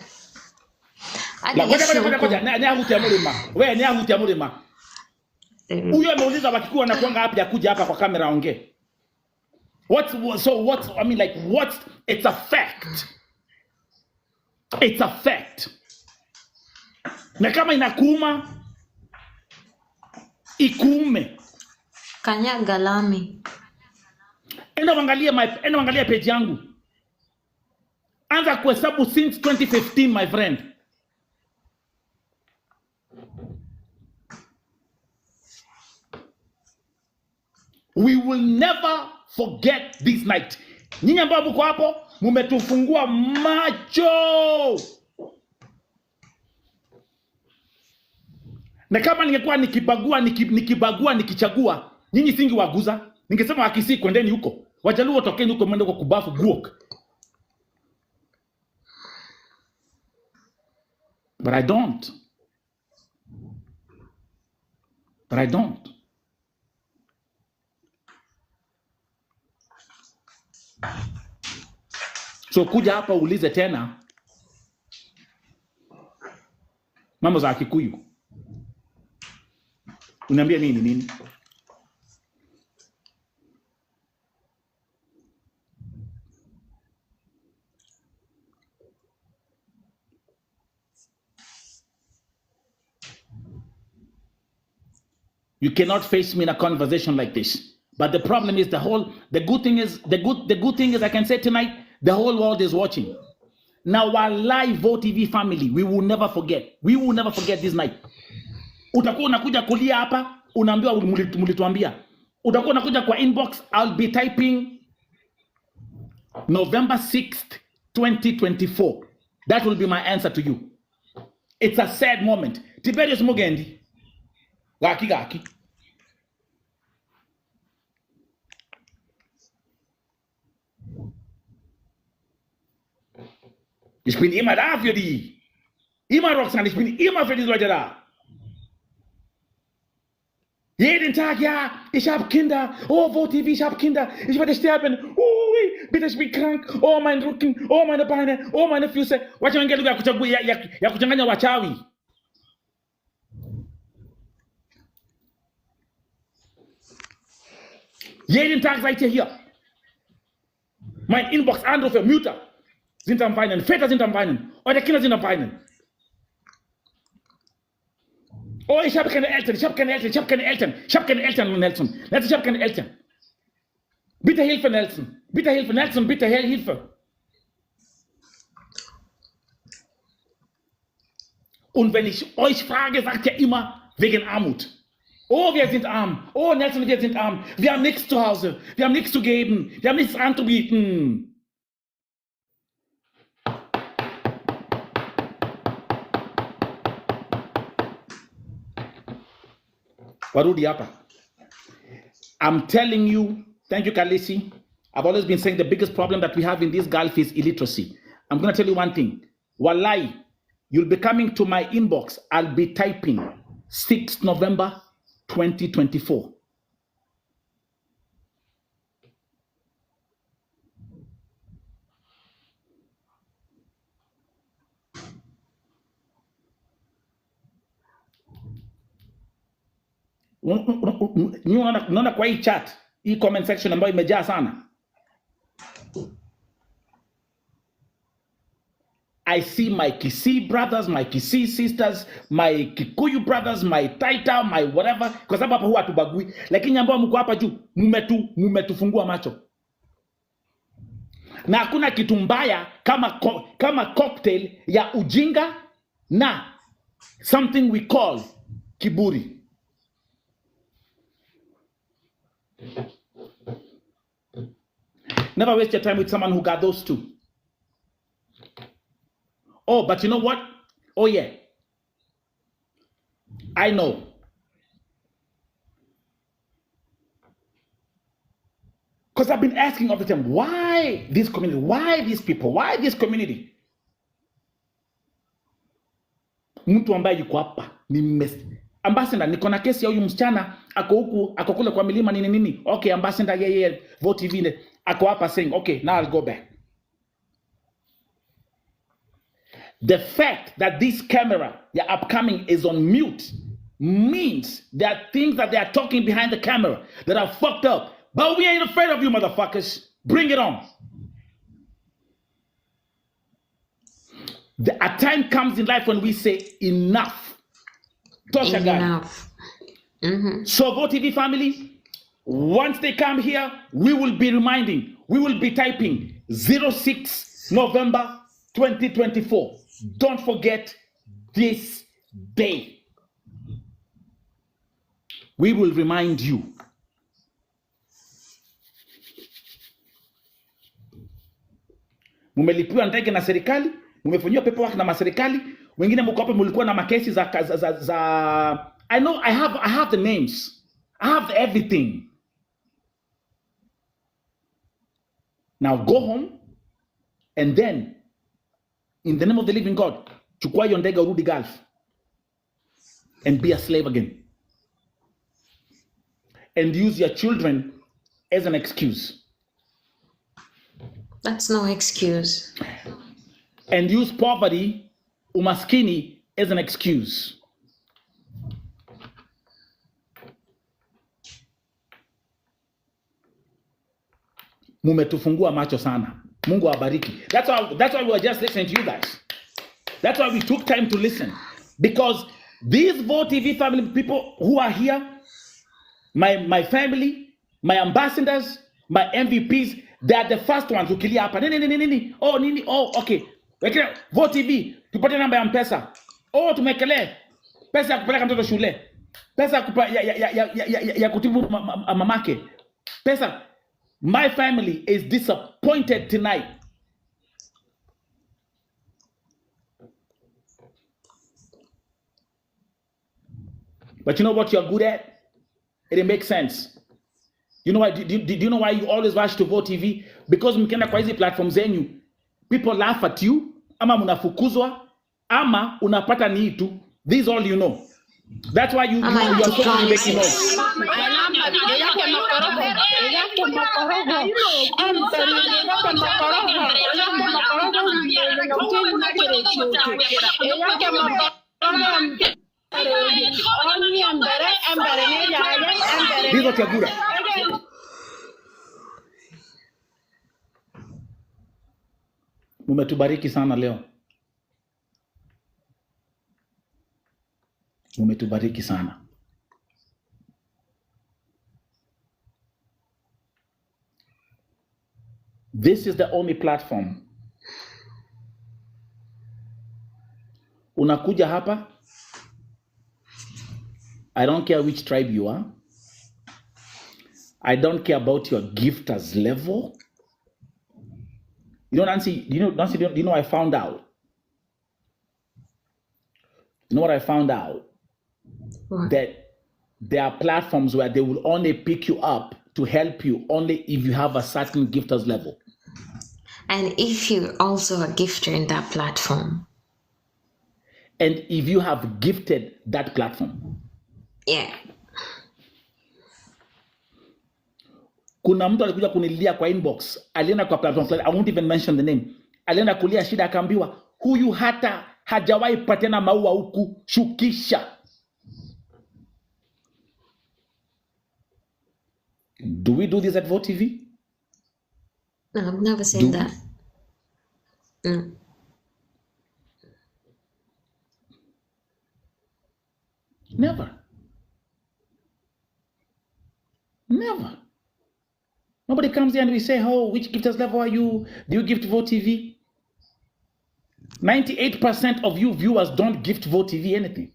S18: Huyo ameuliza wakikuwa anakuanga hapa ya kuja hapa kwa kamera ongee. It's a fact. It's a fact. Na kama inakuuma ikuume.
S20: Kanyaga lami.
S18: Enda angalia page yangu. Anza kuhesabu since 2015, my friend. We will never forget this night. Nyinyi ambao mko hapo, mumetufungua macho. Na kama ningekuwa nikibagua nikichagua, nyinyi singi waguza. Ningesema Wakisii kwendeni huko. Wajaluo tokeni huko mwende kwa kubafu guok. But I don't. So kuja hapa ulize tena mambo za Kikuyu. Uniambia nini? You cannot face me in a conversation like this. But the problem is the good thing is I can say tonight, the whole world is watching. Now our live VOTV family, we will never forget. We will never forget this night. Utakuwa unakuja kulia hapa, unaambiwa mlituambia. Utakuwa unakuja kwa inbox, I'll be typing November 6th, 2024. That will be my answer to you. It's a sad moment. Tiberius Mugendi. Gaki. Ich bin immer da für die. Immer, Roxanne, ich bin immer für die Leute da. Jeden Tag, ja, ich habe Kinder. Oh, VoTV, ich habe Kinder. Ich werde sterben. Ui, bitte, ich bin krank. Oh, mein Rücken. Oh, meine Beine. Oh, meine Füße. Wacha wengine lugha ya kuchanganya wachawi. Jeden Tag seid ihr hier. Mein Inbox-Anrufe, Mütter sind am Weinen. Väter sind am Weinen. Eure Kinder sind am Weinen. Oh, ich habe keine Eltern. Ich habe keine Eltern. Ich habe keine Eltern. Ich habe keine Eltern, Nelson. Ich habe keine Eltern. Bitte Hilfe, Nelson. Bitte Hilfe, Nelson. Bitte Hilfe. Und wenn ich euch frage, sagt ihr immer wegen Armut. Oh, wir sind arm. Oh, Nelson, wir sind arm. Wir haben nichts zu Hause. Wir haben nichts zu geben. Wir haben nichts anzubieten. Warudi hapa. I'm telling you, thank you, Kalisi. I've always been saying the biggest problem that we have in this Gulf is illiteracy. I'm going to tell you one thing. Wallahi, you'll be coming to my inbox. I'll be typing 6th November 2024. Unaona kwa hii chat, hii comment section ambayo imejaa sana. I see my Kisii brothers, my Kisii sisters, my Kikuyu brothers, my Taita, my whatever. Kwa sababu hapa huwa hatubagui. Lakini ambao mko hapa juu, mmetufungua macho. Na hakuna kitu mbaya kama cocktail ya ujinga na something we call kiburi. Never waste your time with someone who got those two. Oh, but you know what? Oh, yeah. I know. Because I've been asking all the time, why this community? Why these people? Why this community? Mtu ambaye yuko hapa ni ambassador, niko na kesi ya huyu msichana ako huku ako kule kwa milima nini. Okay, ambassador yeye VoTV ako hapa saying, okay, now I'll go back. The fact that this camera, the upcoming, is on mute means there are things that they are talking behind the camera that are fucked up. But we ain't afraid of you, motherfuckers. Bring it on. A time comes in life when we say enough. Tosha enough. So VoTV family, once they come here, we will be reminding, we will be typing 06 November 2024. Don't forget this day. We will remind you. Mumelipiwa ndege na serikali, mumefanyiwa paperwork na maserikali, wengine mko hapa mlikuwa na makesi za I know I have the names. I have everything. Now go home and then in the name of the living God, chukua hiyo ndege urudi Gulf and be a slave again. And use your children as an excuse.
S20: That's no excuse.
S18: And use poverty, umaskini, as an excuse. Mumetufungua macho sana. Mungu awabariki. That's why we were just listening to you guys. That's why we took time to listen. Because these VoTV family people who are here, my family, my ambassadors, my MVPs, they are the first ones who kilia hapa. Nini. Oh, okay. Wekele VoTV, tupate namba ya M-Pesa. Oh, tumekele. Pesa ya kupeleka mtoto shule. Pesa ya kutibu mamake. Pesa. My family is disappointed tonight. But you know what you're good at? It makes sense. You know why? Do you know why you always watch TUKO TV? Because mkienda kwa hizi platforms zenyu, people laugh at you, ama mnafukuzwa, ama unapata ni tu. This is all you know. That's why you are so making noise. This is what you're good at. Mumetubariki sana leo. Mumetubariki sana. This is the only platform. Unakuja hapa. I don't care which tribe you are. I don't care about your gifters level. You know, Nancy, do you know I found out? You know what I found out? What? That there are platforms where they will only pick you up to help you only if you have a certain gifters level.
S20: And if you're also a gifter in that platform.
S18: And if you have gifted that platform.
S20: Yeah.
S18: Kuna mtu alikuja kunilia kwa inbox, alienda kwa platform, I won't even mention the name. Alienda kulia shida akaambiwa, huyu hata hajawahi patena maua huku, shukisha. Do we do this at VO TV?
S20: No, I've never seen that. Mm.
S18: Never. Never. Nobody comes here and we say, oh, which gifters level are you? Do you gift VO TV? 98% of you viewers don't gift VO TV anything.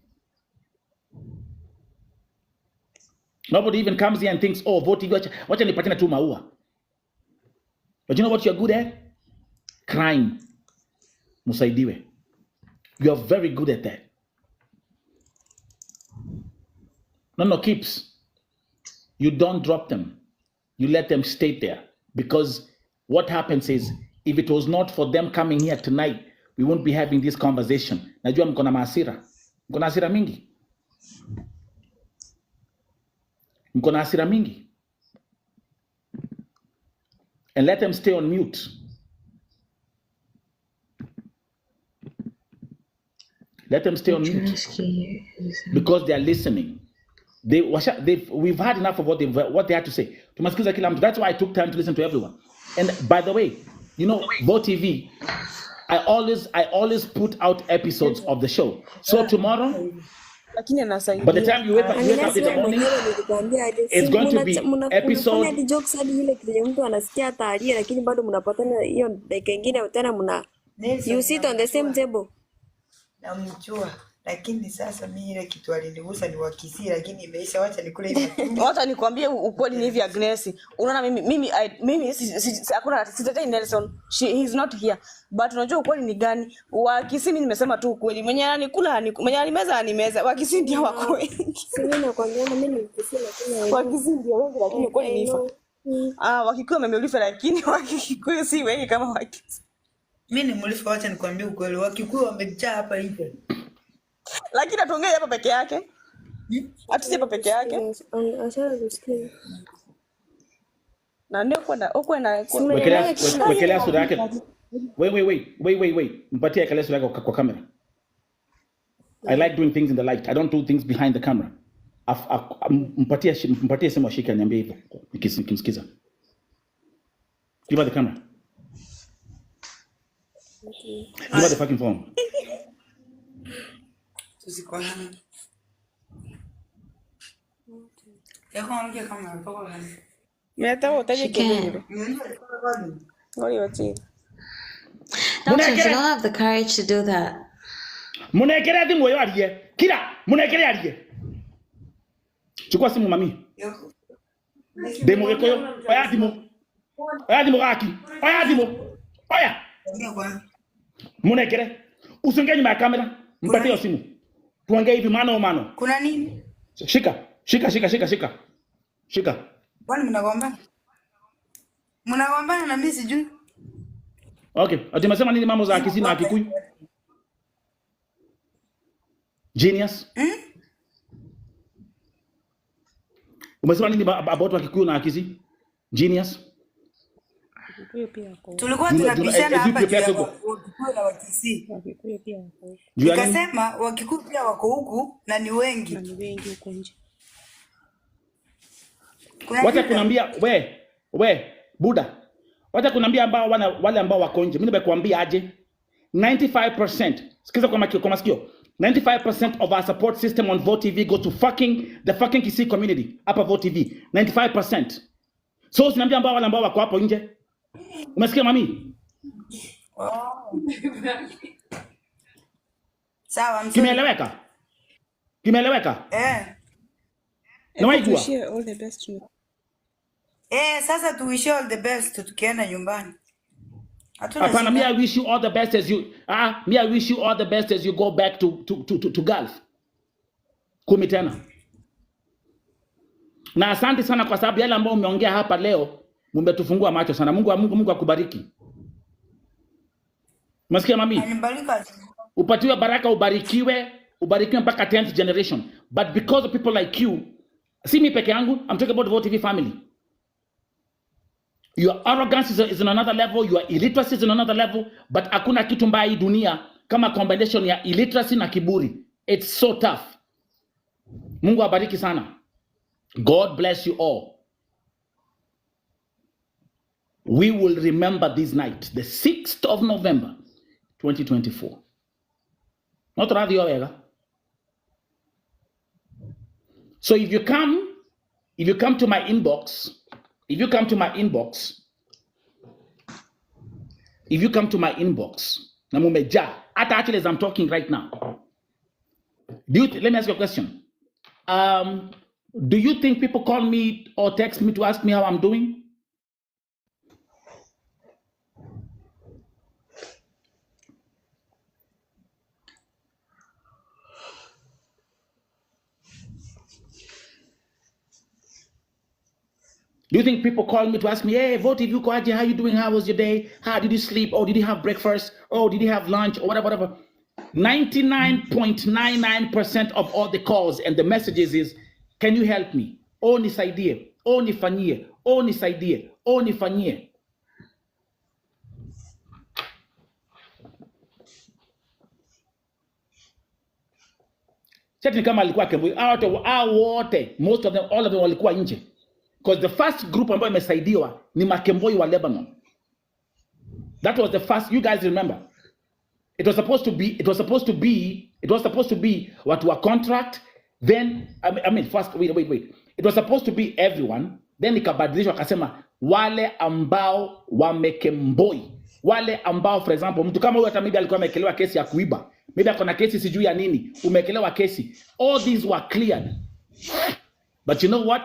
S18: Nobody even comes here and thinks, oh, VO TV, wacha nipatina tu maua. But you know what you're good at? Crying. Musaidiwe. You're very good at that. No, keeps. You don't drop them. You let them stay there. Because what happens is, if it was not for them coming here tonight, we won't be having this conversation. Najua mko na hasira. Mko na hasira mingi. Mko na hasira mingi. And let them stay on mute. Let them stay on mute. Because they are listening. We've had enough of what they had to say. That's why I took time to listen to everyone. And by the way, you know, VO TV, I always put out episodes of the show. So tomorrow, by the time you wake up in the morning, it's going to be episode.
S2: You sit on the same table. Namjua, lakini sasa mimi ile kitu alinigusa ni wakisi, lakini imeisha. Wacha nikule hivi.
S4: Wacha nikwambie ukweli ni hivi Agnes. Unaona mimi hakuna sitetei Nelson. He is not here. But unajua ukweli ni gani? Wakisi mimi nimesema tu ukweli. Mwenye anikula mwenye alimeza wakisi ndio wako wengi.
S19: Sisi nakwambia mimi ni mkisi lakini
S4: wakisi ndio wengi lakini ukweli ni hivyo. Wakikuwa wameulifa lakini wakikuwa si wengi kama wakisi.
S2: Mimi ni mlifa, wacha nikwambie ukweli. Wakikuwa wamejaa hapa hivi.
S4: Lakini atuongee hapa peke yake. Atusi hapa peke yake.
S19: Acha kusikia.
S4: Na ndio uko na
S18: wekelea sura yake. Wait. Mpatie kale sura yake kwa kamera. I like doing things in the light. I don't do things behind the camera. Mpatie simu ashike niambie hivyo. Nikimsikiza. Give her the camera. Give her the fucking phone.
S2: Tusikwana. Yako ongea kama mpoko gani?
S4: Meta utaje kidogo. Ngori wachi.
S20: Doctor, you don't have the courage to do that.
S18: Munekere thimu yo arie. Kira, munekere arie. Chukua simu mami. Demo gekoyo. Oya thimu. Oya thimu gaki. Oya thimu. Oya. Munekere. Usongee nyuma ya kamera. Mpatie simu. Tuongee hivi mano.
S2: Kuna nini?
S18: Shika.
S2: Kwani mnagombana? Mnagombana na mimi sijui.
S18: Okay, atimesema nini mambo za Kisii na Kikuyu? Genius. Umesema nini about Kikuyu na Kisii? Genius.
S2: Tulikuwa tunabishana hapa juu ya Wakikuyu na Wakisii. Nikasema Wakikuyu pia wako huku na ni wengi.
S4: Huko nje.
S18: Wacha kunambia we Buddha. Wacha kunambia ambao wale ambao wako nje. Mimi nimekuambia aje 95%. Sikiza kwa masikio. 95% of our support system on Vote TV goes to the fucking Kisii community. Hapa Vote TV. 95%. So sinaambia ambao wale ambao wako hapo nje. Umesikia mami?
S2: Sawa,
S18: Kimeeleweka? Nawaijua.
S4: All the best.
S2: Sasa tuishi all the best tukienda nyumbani.
S18: Hapana, me I wish you all the best as you go back to Gulf. Kumi tena. Na asante sana kwa sababu yale ambao umeongea hapa leo mmetufungua macho sana. Mungu akubariki. Masikia mami? Upatiwe baraka, ubarikiwe mpaka 10th generation. But because of people like you, see me peke yangu, I'm talking about the Vote TV family. Your arrogance is on another level, your illiteracy is on another level, but hakuna kitu mbaya hii dunia kama combination ya illiteracy na kiburi. It's so tough. Mungu abariki sana. God bless you all. We will remember this night, the 6th of November, 2024. Not radio Vega. So if you come to my inbox, na mumeja, actually as I'm talking right now, let me ask you a question. Do you think people call me or text me to ask me how I'm doing? Do you think people call me to ask me, hey, Vote TV, how you doing? How was your day? How did you sleep? Or did you have breakfast? Or did you have lunch? Or whatever. 99.99% of all the calls and the messages is, can you help me? Oh, nisaidie. Oh, nifanyie. Oh, nisaidie. Oh, nifanyie. Chati kama alikuwa Kemboi, wote, most of them, all of them walikuwa nje. Because the first group ambayo imesaidiwa ni Makemboi wa Lebanon. That was the first, you guys remember. It was supposed to be watu wa contract, then, first, wait. It was supposed to be everyone, then ikabadilishwa akasema, wale ambao wamekemboi. Wale ambao, for example, mtu kama huyo hata maybe alikuwa amekelewa kesi ya kuiba. Maybe akona kesi sijui ya nini. Umekelewa kesi. All these were cleared. But you know what?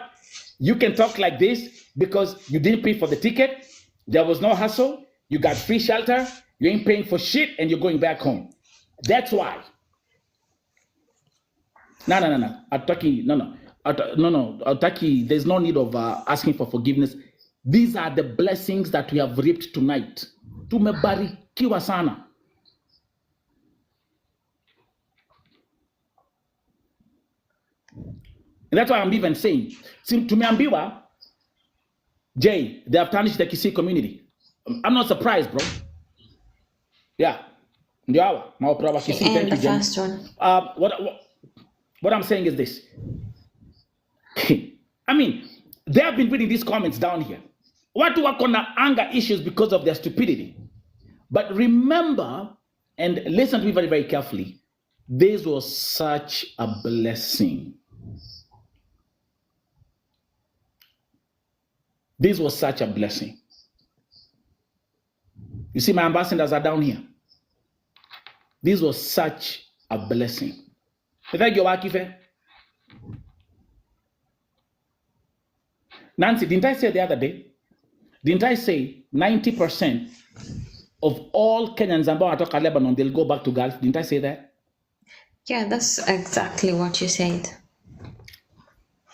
S18: You can talk like this because you didn't pay for the ticket. There was no hassle. You got free shelter. You ain't paying for shit and you're going back home. That's why. No. Ataki, there's no need of asking for forgiveness. These are the blessings that we have reaped tonight. Tumebarikiwa sana. And that's why I'm even saying, tumeambiwa, Jay, they have tarnished the Kisii community. I'm not surprised, bro. Yeah. Ndio hawa, maopera wa Kisii.
S20: And the first one.
S18: What I'm saying is this. I mean, they have been reading these comments down here. Watu wako na anger issues because of their stupidity. But remember, and listen to me very, very carefully, this was such a blessing. This was such a blessing. You see, my ambassadors are down here. This was such a blessing. Nancy, didn't I say the other day? Didn't I say 90% of all Kenyans ambao wanatoka Lebanon, they'll go back to Gulf? Didn't I say that?
S20: Yeah, that's exactly what you said.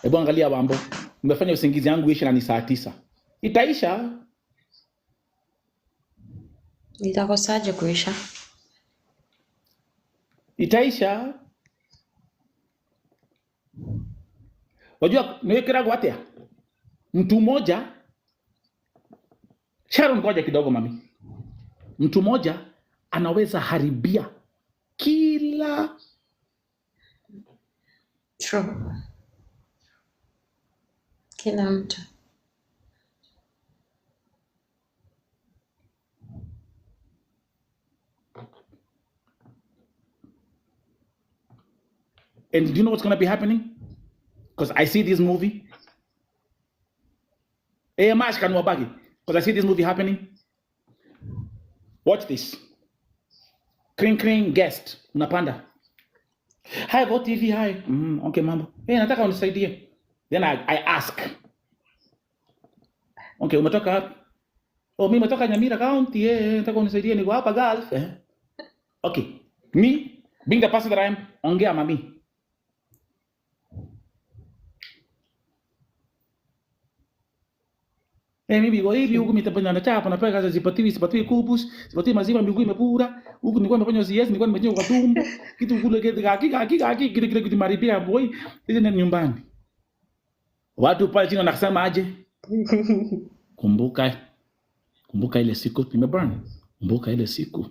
S18: Hebu angalia mambo. Nimefanya usingizi yangu ishi na ni saa 9. Itaisha.
S20: Itakosaje kuisha?
S18: Itaisha. Wajua niwekera gwatea. Mtu mmoja Sharon, ngoja kidogo mami. Mtu mmoja anaweza haribia kila
S20: Kila mtu.
S18: And do you know what's going to be happening? Because I see this movie. Because I see this movie happening. Watch this. Kring guest. Unapanda. Hi, go TV, hi. Okay, mama. Hey, nataka unisaidie. Then I ask. Okay, umetoka hapa? Oh, mimi nimetoka Nyamira County. Nataka unisaidie, niko hapa Gulf. Okay. Me, being the person that I am, ongea mami. Mimi go hivi huku mitapanya na chapa na peka zipatiwi kubus, zipatiwi maziwa miguu imepura, huku nilikuwa nimefanya CS, nilikuwa nimechenga kwa tumbo, kitu kule kitu maribia boy, hizi ni nyumbani. Watu pale chini wanasema aje? Kumbuka ile siku tumeburn. Kumbuka ile siku.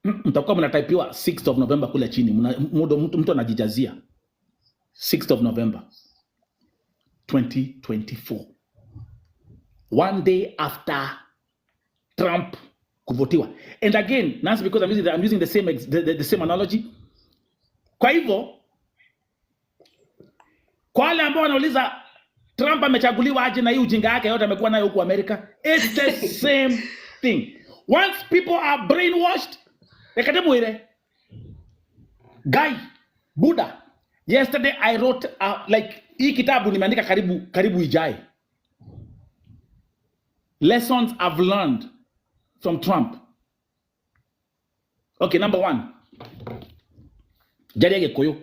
S18: Mtakuwa mnataipiwa 6th of November kule chini. Mtu anajijazia 6th of November 2024. One day after Trump kuvotiwa. And again, Nancy, because I'm using the same analogy. Kwa hivyo, kwa wale ambao wanauliza Trump amechaguliwa aje na hii ujinga yake yote amekuwa nayo huko Amerika, it's the same thing. Once people are brainwashed, Guy, Buddha, yesterday I wrote like hii kitabu nimeandika karibu ijae. Lessons I've learned from Trump. Okay, number 1. Jariage koyo.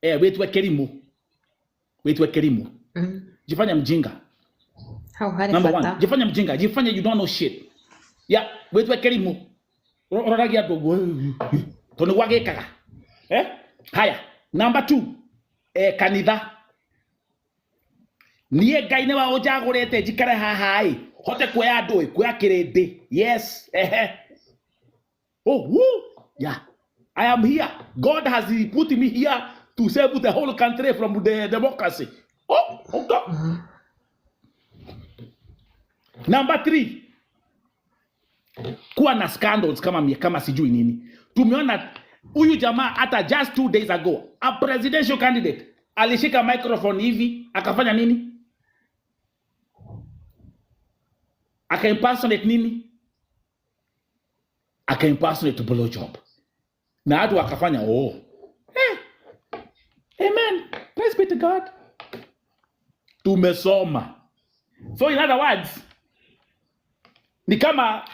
S18: Wetu Kerimu. Jifanya mjinga. Number 1. Jifanya mjinga. Jifanya you don't know shit. Yeah, wetu Kerimu. Ororagi adogo. Tono wage kaka. Haya. Number 2. Kanitha. Niye gaine wa ojagorete jikare hahai. Hote kwea doi, kwea kirede. Yes. Oh, woo. Yeah. I am here. God has put me here to save the whole country from the democracy. Oh, okay. Number 3. Kuwa na scandals kama sijui nini. Tumeona huyu jamaa hata just 2 days ago, a presidential candidate alishika microphone hivi, akafanya nini? Aka-impersonate nini? Aka-impersonate blow job. Na watu wakafanya Amen. Praise be to God. Tumesoma. So in other words, ni kama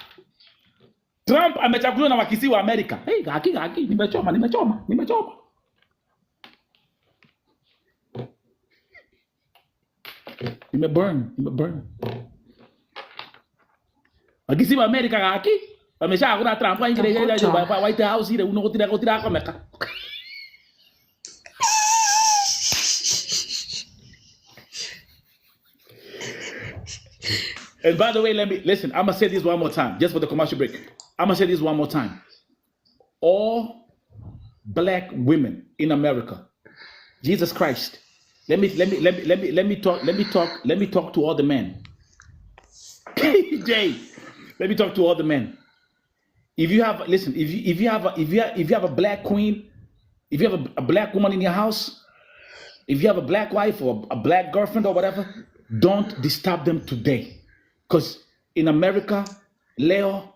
S18: Trump amechaguliwa na wakisi wa Amerika. Hey, gaki, nimechoma. Nimeburn. Wakisi wa Amerika gaki. Wamesha kuna Trump kwa White House ile unokotira komeka. And by the way, listen, I'm going to say this one more time, just for the commercial break. I'm going to say this one more time. All black women in America, Jesus Christ, let me talk to all the men. Jay, let me talk to all the men. If you have, listen, if you have a black queen, if you have a black woman in your house, if you have a black wife or a black girlfriend or whatever, don't disturb them today. Because in America, leo,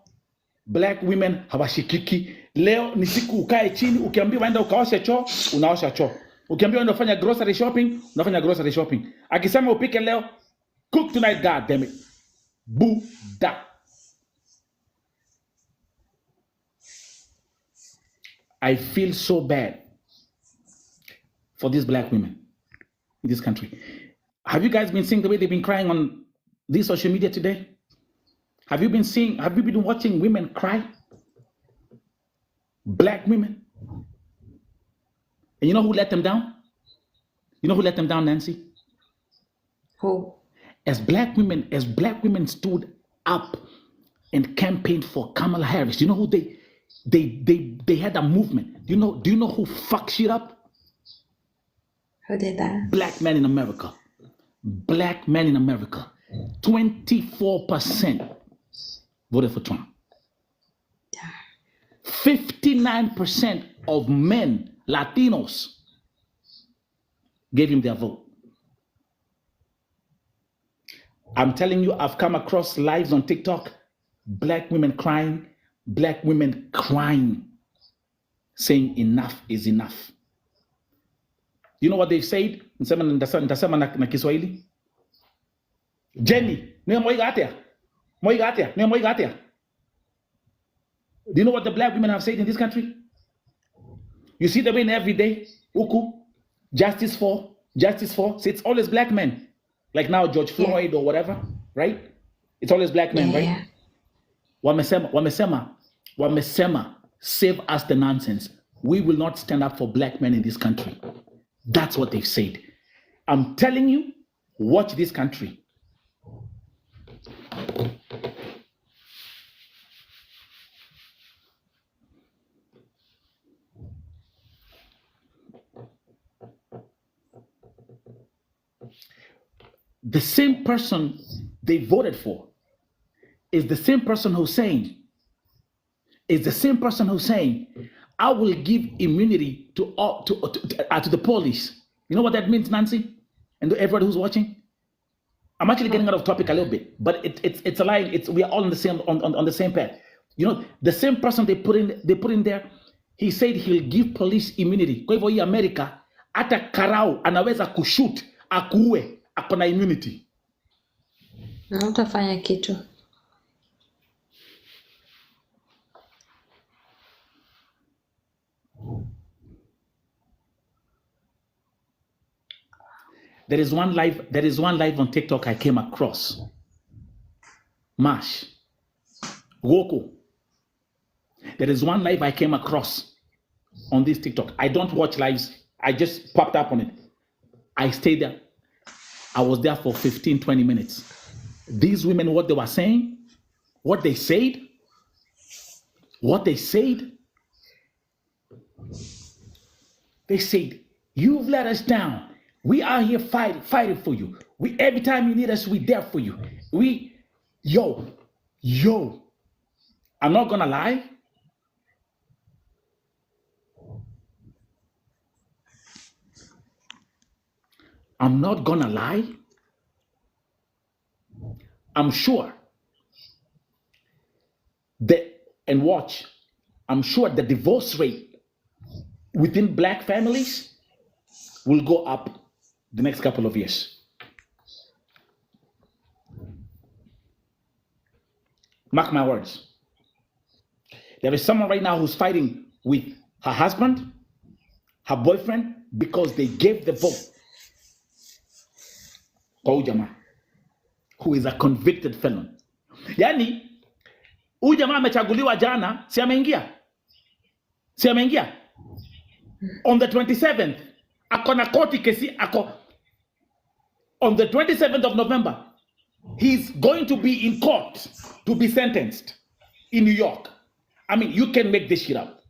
S18: black women hawashikiki. Leo ni siku ukae chini, ukiambiwa waenda ukaosha choo, unaosha choo. Ukiambiwa waenda ufanya grocery shopping, unafanya grocery shopping. Akisema upike leo, cook tonight, God damn it. Buddha. I feel so bad for these black women in this country. Have you guys been seeing the way they've been crying on this social media today? Have you been watching women cry? Black women. And you know who let them down? You know who let them down, Nancy?
S20: Who?
S18: As black women stood up and campaigned for Kamala Harris, you know who they had a movement. Do you know who fucked shit up?
S20: Who did that?
S18: Black men in America. Black men in America. 24% voted for Trump. 59% of men, Latinos, gave him their vote. I'm telling you, I've come across lives on TikTok, black women crying, saying enough is enough. You know what they've said? Nitasema na Kiswahili. Jenny, niyo moiga atia. Do you know what the black women have said in this country? You see them in every day, uku, justice for. So it's always black men. Like now, George Floyd or whatever, right? It's always black men, right? Wamesema, save us the nonsense. We will not stand up for black men in this country. That's what they've said. I'm telling you, watch this country. The same person they voted for is the same person who's saying, I will give immunity to the police. You know what that means, Nancy? And everybody who's watching? I'm actually getting out of topic a little bit, but it's a lie. We are all on the same path. You know, the same person they put in there, he said he'll give police immunity. Kwa hivyo hii America, hata karau anaweza kushoot, akuue, akona immunity.
S20: Utafanya kitu.
S18: There is one live on TikTok I came across. Mash. Woko. There is one live I came across on this TikTok. I don't watch lives. I just popped up on it. I stayed there. I was there for 15, 20 minutes. These women, what they were saying, what they said, they said, you've let us down. We are here fighting for you. Every time you need us, we're there for you. Yo, I'm not gonna lie. I'm sure I'm sure the divorce rate within black families will go up the next couple of years. Mark my words. There is someone right now who's fighting with her husband, her boyfriend, because they gave the vote kwa Ujama, who is a convicted felon. Yani, Ujama amechaguliwa jana, si ameingia? On the 27th, akona koti kesi, on the 27th of November, he's going to be in court to be sentenced in New York. I mean, you can make this shit up.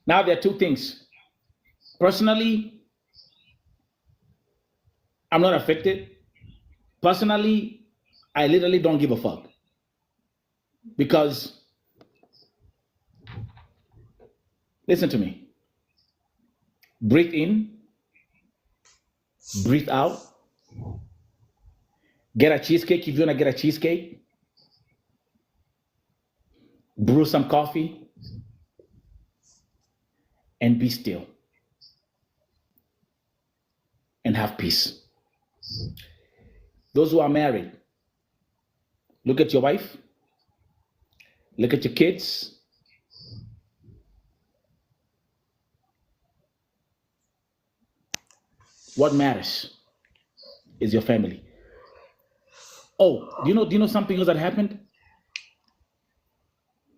S18: Now there are two things. Personally, I'm not affected. Personally, I literally don't give a fuck. Because, listen to me. Breathe in, breathe out. Get a cheesecake if you want to get a cheesecake. Brew some coffee. and be still and have peace. Those who are married, look at your wife, look at your kids. What matters is your family. Oh, do you know something else that happened?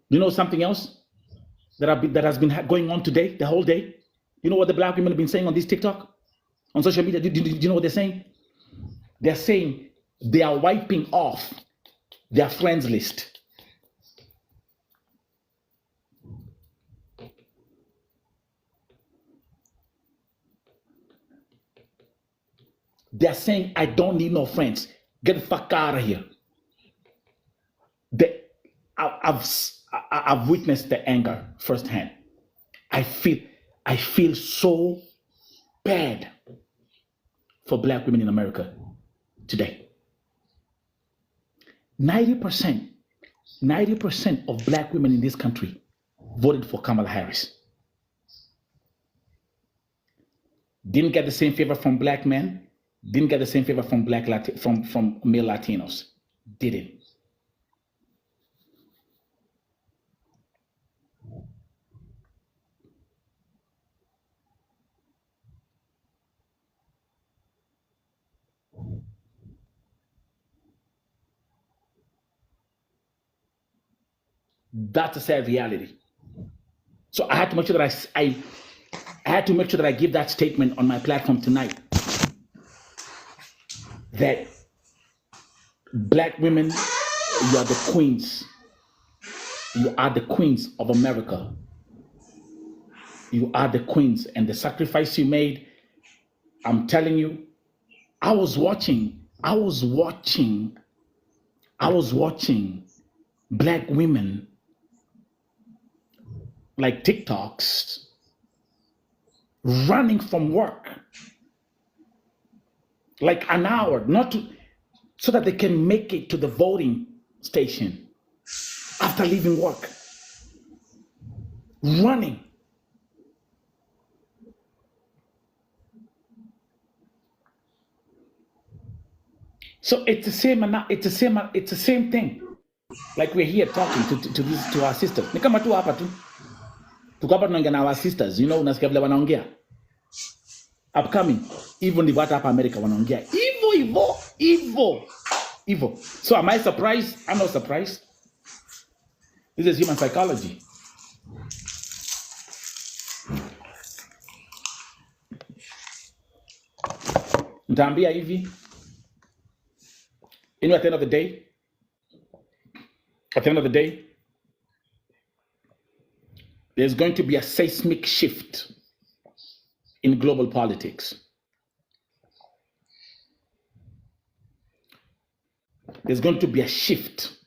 S18: Do you know something else that has been going on today, the whole day? You know what the black women have been saying on this TikTok, on social media? Do you know what they're saying? They're saying they are wiping off their friends list. They're saying, I don't need no friends. Get the fuck out of here. I've witnessed the anger firsthand. I feel so bad for black women in America today. 90% of black women in this country voted for Kamala Harris. Didn't get the same favor from black men, didn't get the same favor from from male Latinos. Didn't. That's a sad reality. So I had to make sure that I had to make sure that I give that statement on my platform tonight. That black women, you are the queens. You are the queens of America. You are the queens, and the sacrifice you made, I'm telling you, I was watching black women like TikToks running from work like an hour, so that they can make it to the voting station after leaving work. Running. So it's the same thing. Like we're here talking to our sisters. Ni kama tu hapa tu. Tuko hapa tunaongea na our sisters, unasikia vile wanaongea. Upcoming, even the hapa America wanaongea. Evil. So am I surprised? I'm not surprised. This is human psychology. Nitaambia hivi. At the end of the day, there's going to be a seismic shift in global politics. There's going to be a shift.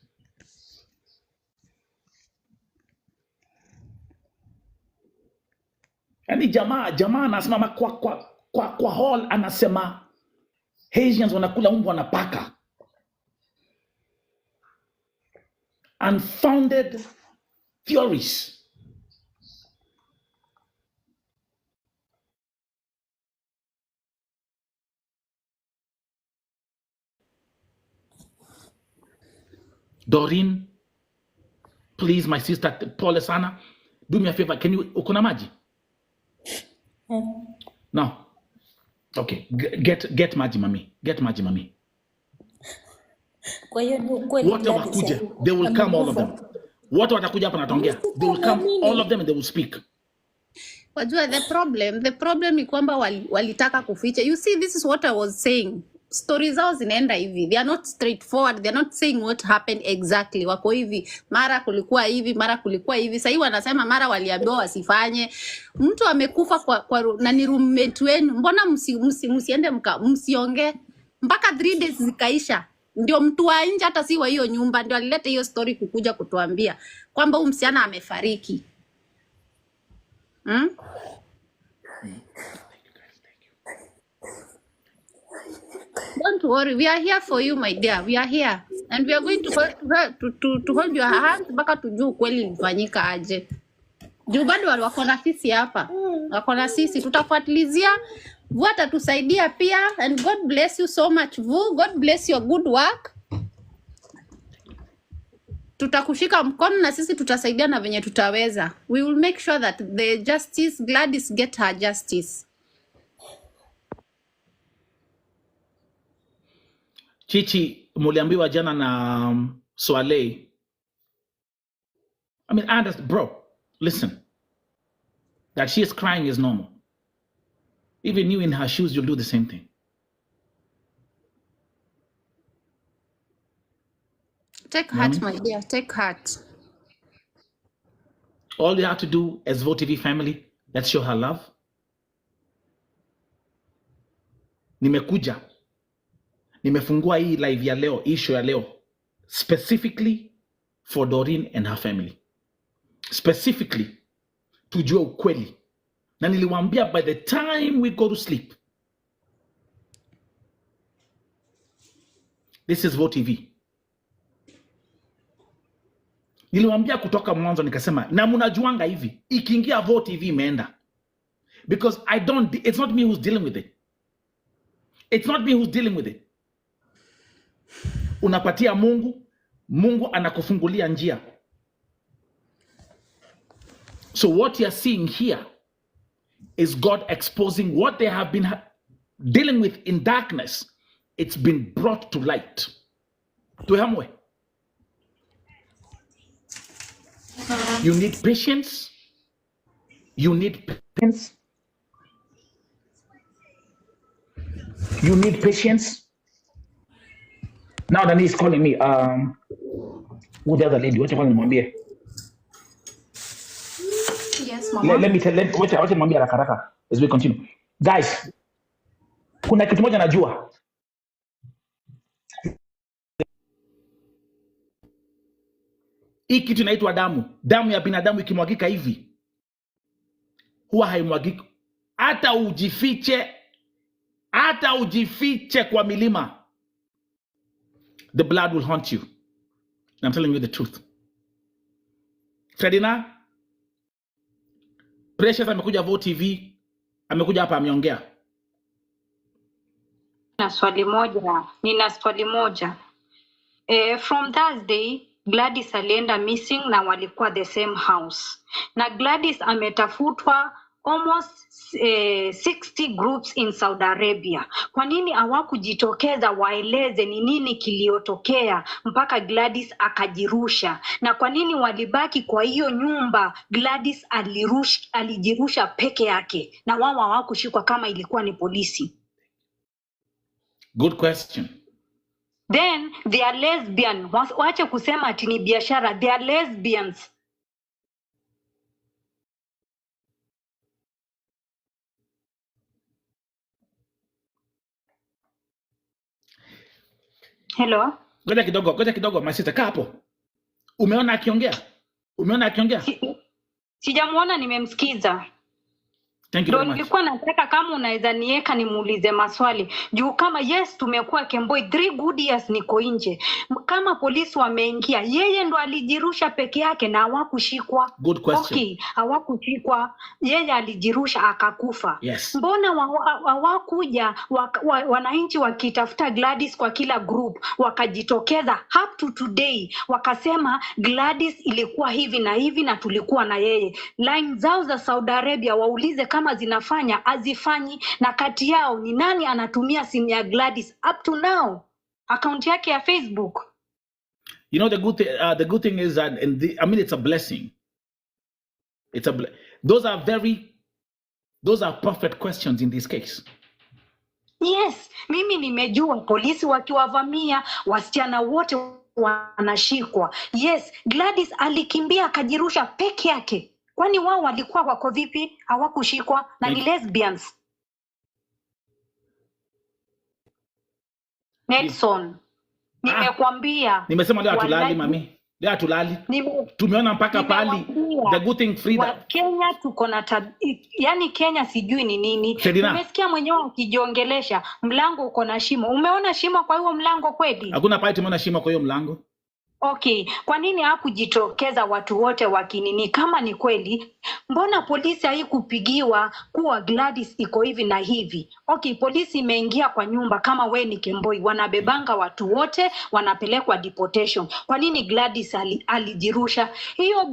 S18: Yani jamaa anasimama kwa hall anasema Haitians wanakula mbwa na paka. Unfounded theories. Doreen, please, my sister Paula Sana, do me a favor. Can you ukona maji? No. Okay. Get maji, mami. Get maji, mami. Wote wakuja, they will come, all of them. Wote watakuja hapa natongea. They will come, all of them, and they will speak.
S11: Wajua, the problem ni kwamba walitaka kuficha. You see, this is what I was saying. Stories zao zinaenda hivi. They are not straightforward. They are not saying what happened exactly. Wako hivi, mara kulikuwa hivi, mara kulikuwa hivi. Sasa hivi wanasema mara waliambiwa wasifanye. Mtu amekufa kwa nani roommate wenu. Mbona msiende msiongee mpaka 3 days zikaisha? Ndio mtu wa nje hata si wa hiyo nyumba ndio alileta hiyo story kukuja kutuambia kwamba huyu msichana amefariki. Don't worry, we are here for you, my dear. We are here, and we are going to hold your hand mpaka tujue kweli ilifanyika aje.
S9: Juu bado wako na sisi hapa. Wako na sisi, tutafuatilizia. Vu atatusaidia pia, and God bless you so much Vu. God bless your good work. Tutakushika mkono na sisi tutasaidia na venye tutaweza. We will make sure that the justice, Gladys get her justice.
S18: Chichi muliambiwa jana na Swale. I mean, I understand, bro. Listen. That she is crying is normal. Even you in her shoes, you'll do the same thing.
S9: Take heart, my dear. Take heart.
S18: All you have to do as Vote TV family, let's show her love. Nimekuja. Nimefungua hii live ya leo, hii show ya leo, specifically for Doreen and her family. Specifically, tujue ukweli. Na niliwaambia by the time we go to sleep, this is Vote TV. Niliwaambia kutoka mwanzo nikasema, na mnajuanga hivi, ikiingia Vote TV imeenda. Because it's not me who's dealing with it. It's not me who's dealing with it. Unapatia Mungu, Mungu anakufungulia njia. So what you're seeing here is God exposing what they have been dealing with in darkness. It's been brought to light. Tuhamwe. You need patience. You need patience. You need patience. Now Dani is calling me. Who the other lady? What you calling Mwambie?
S9: Yes, Mama.
S18: Let me tell. What Mwambie haraka as we continue, guys. Kuna kitu moja najua. Hii kitu inaitwa damu. Damu ya binadamu ikimwagika hivi huwa haimwagiki. Hata ujifiche kwa milima, the blood will haunt you. I'm telling you the truth. Fredina, Precious amekuja Vote TV, amekuja hapa ameongea.
S22: Nina swali moja. From Thursday, Gladys alienda missing na walikuwa the same house. Na Gladys ametafutwa almost 60 groups in Saudi Arabia. Kwa nini hawakujitokeza waeleze ni nini kiliotokea mpaka Gladys akajirusha? Na kwa nini walibaki kwa hiyo nyumba Gladys alijirusha peke yake na wao hawakushikwa kama ilikuwa ni polisi?
S18: Good question.
S22: Then they are lesbian. Waache kusema ati ni biashara. They are lesbians. Hello?
S18: Ngoja kidogo, my sister, kaa hapo. Umeona akiongea?
S22: Sijamuona, nimemsikiza.
S18: Thank you very much.
S22: Nilikuwa nataka kama unaweza niweka nimuulize maswali. Juu kama yes tumekuwa Kemboi 3 good years niko nje. Kama polisi wameingia, yeye ndo alijirusha peke yake na hawakushikwa.
S18: Good question.
S22: Okay, hawakushikwa. Yeye alijirusha akakufa.
S18: Yes.
S22: Mbona hawakuja wananchi wakitafuta Gladys kwa kila group wakajitokeza up to today wakasema Gladys ilikuwa hivi na hivi na tulikuwa na yeye. Line zao za Saudi Arabia waulize kama zinafanya azifanyi, na kati yao ni nani anatumia simu ya Gladys up to now, account yake ya Facebook?
S18: You know the good thing is that it's a blessing. Those are perfect questions in this case.
S22: Yes, mimi nimejua polisi wakiwavamia wasichana wote wanashikwa. Yes, Gladys alikimbia akajirusha peke yake. Kwani wao walikuwa wako vipi? Hawakushikwa na ni lesbians. Nelson, nimekwambia.
S18: Nimesema leo hatulali mami. Leo hatulali. Tumeona mpaka pali. The good thing freedom.
S22: Kenya tuko na yani Kenya sijui ni nini. Umesikia mwenyewe ukijiongelesha, mlango uko na shimo. Umeona shimo kwa hiyo mlango kweli?
S18: Hakuna pale tumeona shimo kwa hiyo mlango.
S22: Okay, kwa nini hakujitokeza watu wote wakinini? Kama ni kweli, mbona polisi haikupigiwa kuwa Gladys iko hivi na hivi? Okay, polisi imeingia kwa nyumba kama we ni Kemboi, wanabebanga watu wote, wanapelekwa deportation. Kwa nini Gladys alijirusha? Hiyo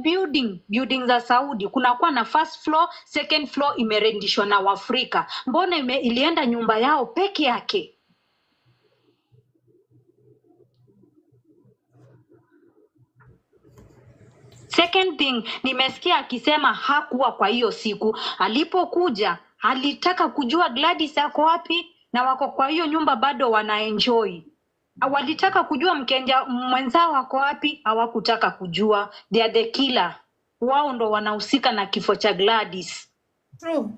S22: building za Saudi, kunakuwa na first floor, second floor imerendishwa na Waafrika. Mbona ilienda nyumba yao peke yake? Second thing, nimesikia akisema hakuwa kwa hiyo siku. Alipokuja, alitaka kujua Gladys ako wapi na wako kwa hiyo nyumba bado wanaenjoy. Walitaka kujua Mkenya mwenzao wako wapi, hawakutaka kujua. They are the killer. Wao ndo wanahusika na kifo cha Gladys.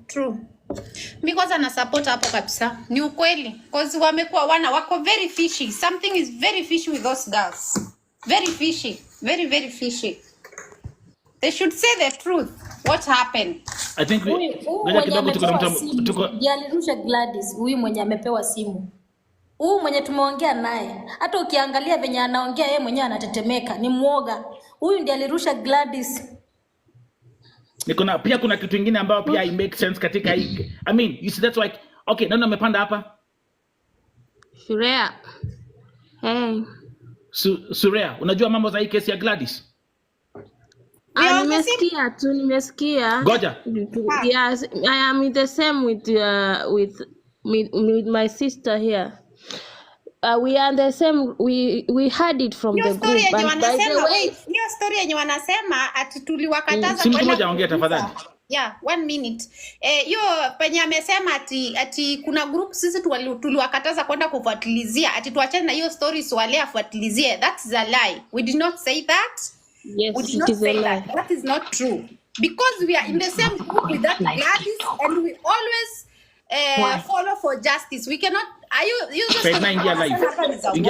S9: True. Mi kwanza na support hapo kabisa. Ni ukweli. Cause wamekuwa wako very fishy. Something is very fishy with those girls. Very fishy. Very fishy. They should say the truth. What happened?
S18: I think
S8: alirusha Gladys, huyu mwenye amepewa simu. Huyu mwenye tumeongea naye. Hata ukiangalia venye anaongea yeye mwenyewe anatetemeka, ni muoga. Huyu ndiye alirusha Gladys.
S18: Pia kuna kitu kingine ambao pia it makes sense katika hii. I mean, you see that's like okay, nani amepanda hapa?
S9: Surea. Hey.
S18: Surea, unajua mambo za hii kesi ya Gladys?
S9: Nimesikia.
S18: Goja.
S9: Yes, I am in the same with my sister here. We are the same. We heard it from the group.
S21: And by the way, hiyo story yenye wanasema ati tuliwakataza
S18: kwenda. Simu moja ongea tafadhali.
S21: Yeah, 1 minute. Hiyo penye amesema ati kuna group sisi tuliwakataza kwenda kufuatilizia ati tuachane na hiyo stories wale afuatilizie. That's a lie. We did not say that.
S9: Yes,
S21: we did not say that. That is not true. Because we are in the same group with that Gladys and we always follow for justice. We cannot. Are you just
S18: Ingia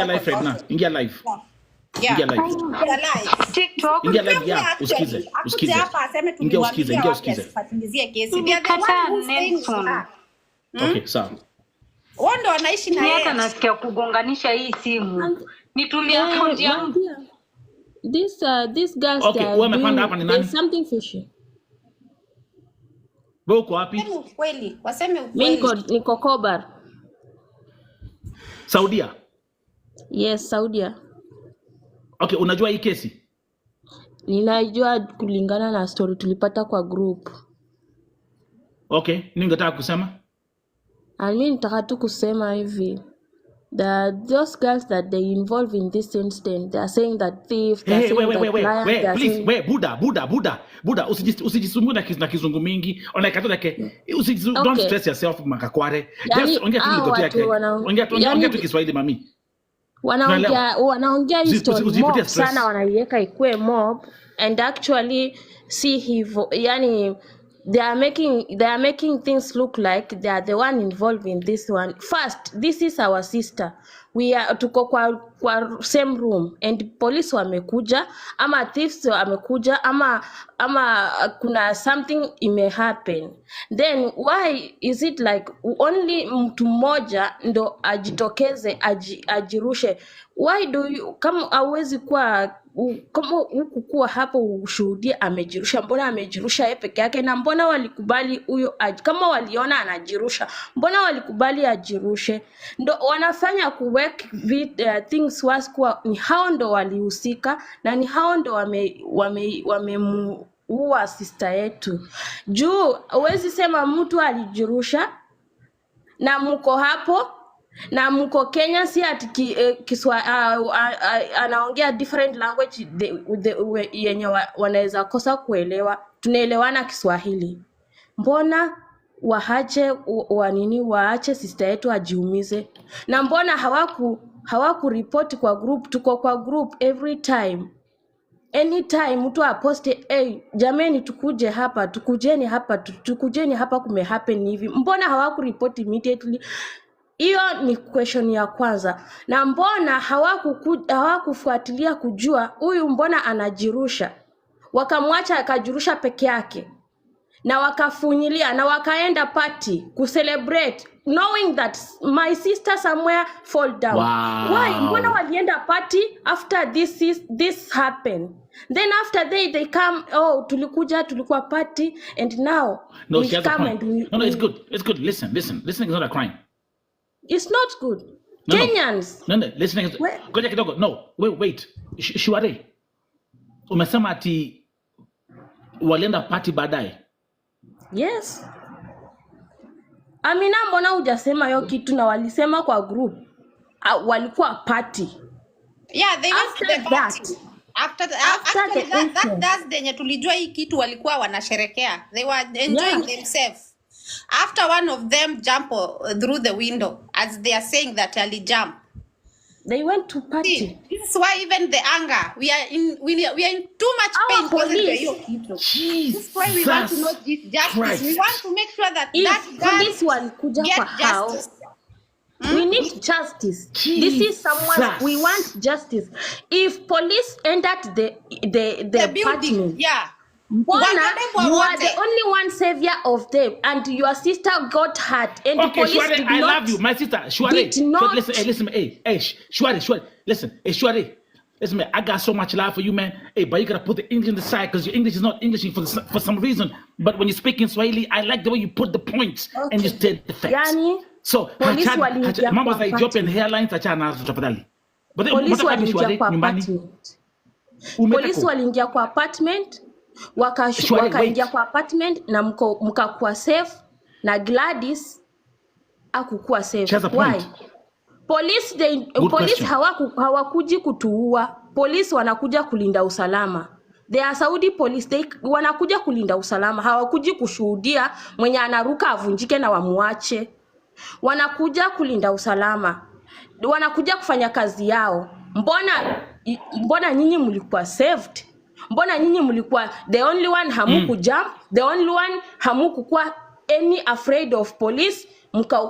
S18: live right now. Ingia live.
S21: Yeah.
S18: Ingia live.
S22: TikTok.
S18: Ingia live ya usikize. Ingia usikize.
S21: Fuatilizie kesi.
S18: Okay, sawa.
S21: Wando wanaishi na yeye.
S22: Hata nasikia kugonganisha hii simu. Nitumie account yangu.
S9: These guys
S18: there's
S9: something fishy.
S18: Boko wapi?
S21: Waseme ukweli.
S9: Niko Kobar.
S18: Saudia?
S9: Yes, Saudia.
S18: Okay, unajua hii kesi?
S9: Ninajua kulingana na story tulipata kwa group.
S18: Okay, nini ungetaka kusema?
S9: Mimi nitaka tu kusema hivi. Those girls that they involved in this incident, they are saying that thief.
S18: Wait, Buddha, usijisumbue na kizungu mingi. Don't stress yourself makakware. Just ongea tu ndoto yake. Ongea tu Kiswahili mami.
S9: Wanaongea history mob sana, wanaiweka ikue mob, and actually see hivyo, yani they are making things look like they are the one involved in this one. First, this is our sister. We are tuko kwa same room and police wamekuja ama thieves wamekuja ama kuna something ime happen. Then why is it like only mtu mmoja ndo ajitokeze ajirushe? Why do you kama hawezi kuwa kama hukukuwa hapo ushuhudia amejirusha? Mbona amejirusha yeye peke yake? Na mbona walikubali huyo kama waliona anajirusha, mbona walikubali ajirushe? Ndo wanafanya kuwek things was kuwa ni hao ndo walihusika na ni hao ndo wamemuua sister yetu. Juu huwezi sema mtu alijirusha na mko hapo na mko Kenya, si ati anaongea different language yenye wanaweza kosa kuelewa. Tunaelewana Kiswahili. Mbona waache sister yetu ajiumize? Na mbona hawaku report kwa group? Tuko kwa group every time. Anytime mtu aposte, jameni tukuje hapa, tukujeni hapa kume happen hivi. Mbona hawaku report immediately? Hiyo ni question ya kwanza. Na mbona hawakufuatilia kujua huyu mbona anajirusha? Wakamwacha akajirusha peke yake. na wakafunyilia na wakaenda party celebrate knowing that my sister somewhere fall down.
S18: Wow.
S9: Why? Mbona walienda party after this happened? Then after they come, oh, tulikuwa party, and now
S18: No,
S9: we
S18: she has a
S9: come
S18: point.
S9: and
S18: No, it's good. It's good. Listen. Listening is not a crime.
S9: It's not good.
S18: No,
S9: Kenyans.
S18: No, listening is... Ngoja kidogo. No, wait. Shwari. Umesema ati walienda party baadaye.
S9: Yes. Amina, mbona hujasema hiyo kitu na walisema kwa group? Walikuwa party.
S21: Yeah, they went to the party. After that's the tulijua hii kitu walikuwa wanasherekea. They were enjoying themselves. After one of them jump through the window, as they are saying that Ali jump.
S9: They went to party.
S21: See, this is why even the anger, we are in too much pain. This is why we want to know this justice.
S9: Christ.
S21: We want to make sure that
S9: if police walikuja kwa house, we need justice. This is someone we want justice. If police entered the apartment, Mbona, you are the only one savior of them, and your sister got hurt, and the police
S18: Shwari,
S9: did
S18: I
S9: not,
S18: love you, my sister. Shwari,
S9: did not.
S18: listen, Shwari, listen, Shwari, listen, man, I got so much love for you, man. Hey, but you gotta put the English on the side because your English is not English for some reason. But when you speak in Swahili, I like the way you put the points and you state the facts.
S9: Yani,
S18: so, mambo za Ethiopian Airlines achana nazo tafadhali. But
S9: police waliingia kwa apartment. Police waliingia kwa apartment. Wakaingia kwa apartment na mkakuwa safe na Gladys hakukuwa safe. Why? Police hawakuji kutuua. Police wanakuja kulinda usalama. They are Saudi police, wanakuja kulinda usalama. Hawakuji kushuhudia mwenye anaruka avunjike na wamuache. Wanakuja kulinda usalama. Wanakuja kufanya kazi yao. Mbona nyinyi mlikuwa saved? Mbona nyinyi mlikuwa the only one hamuku jump, the only one hamuku kwa any afraid of police,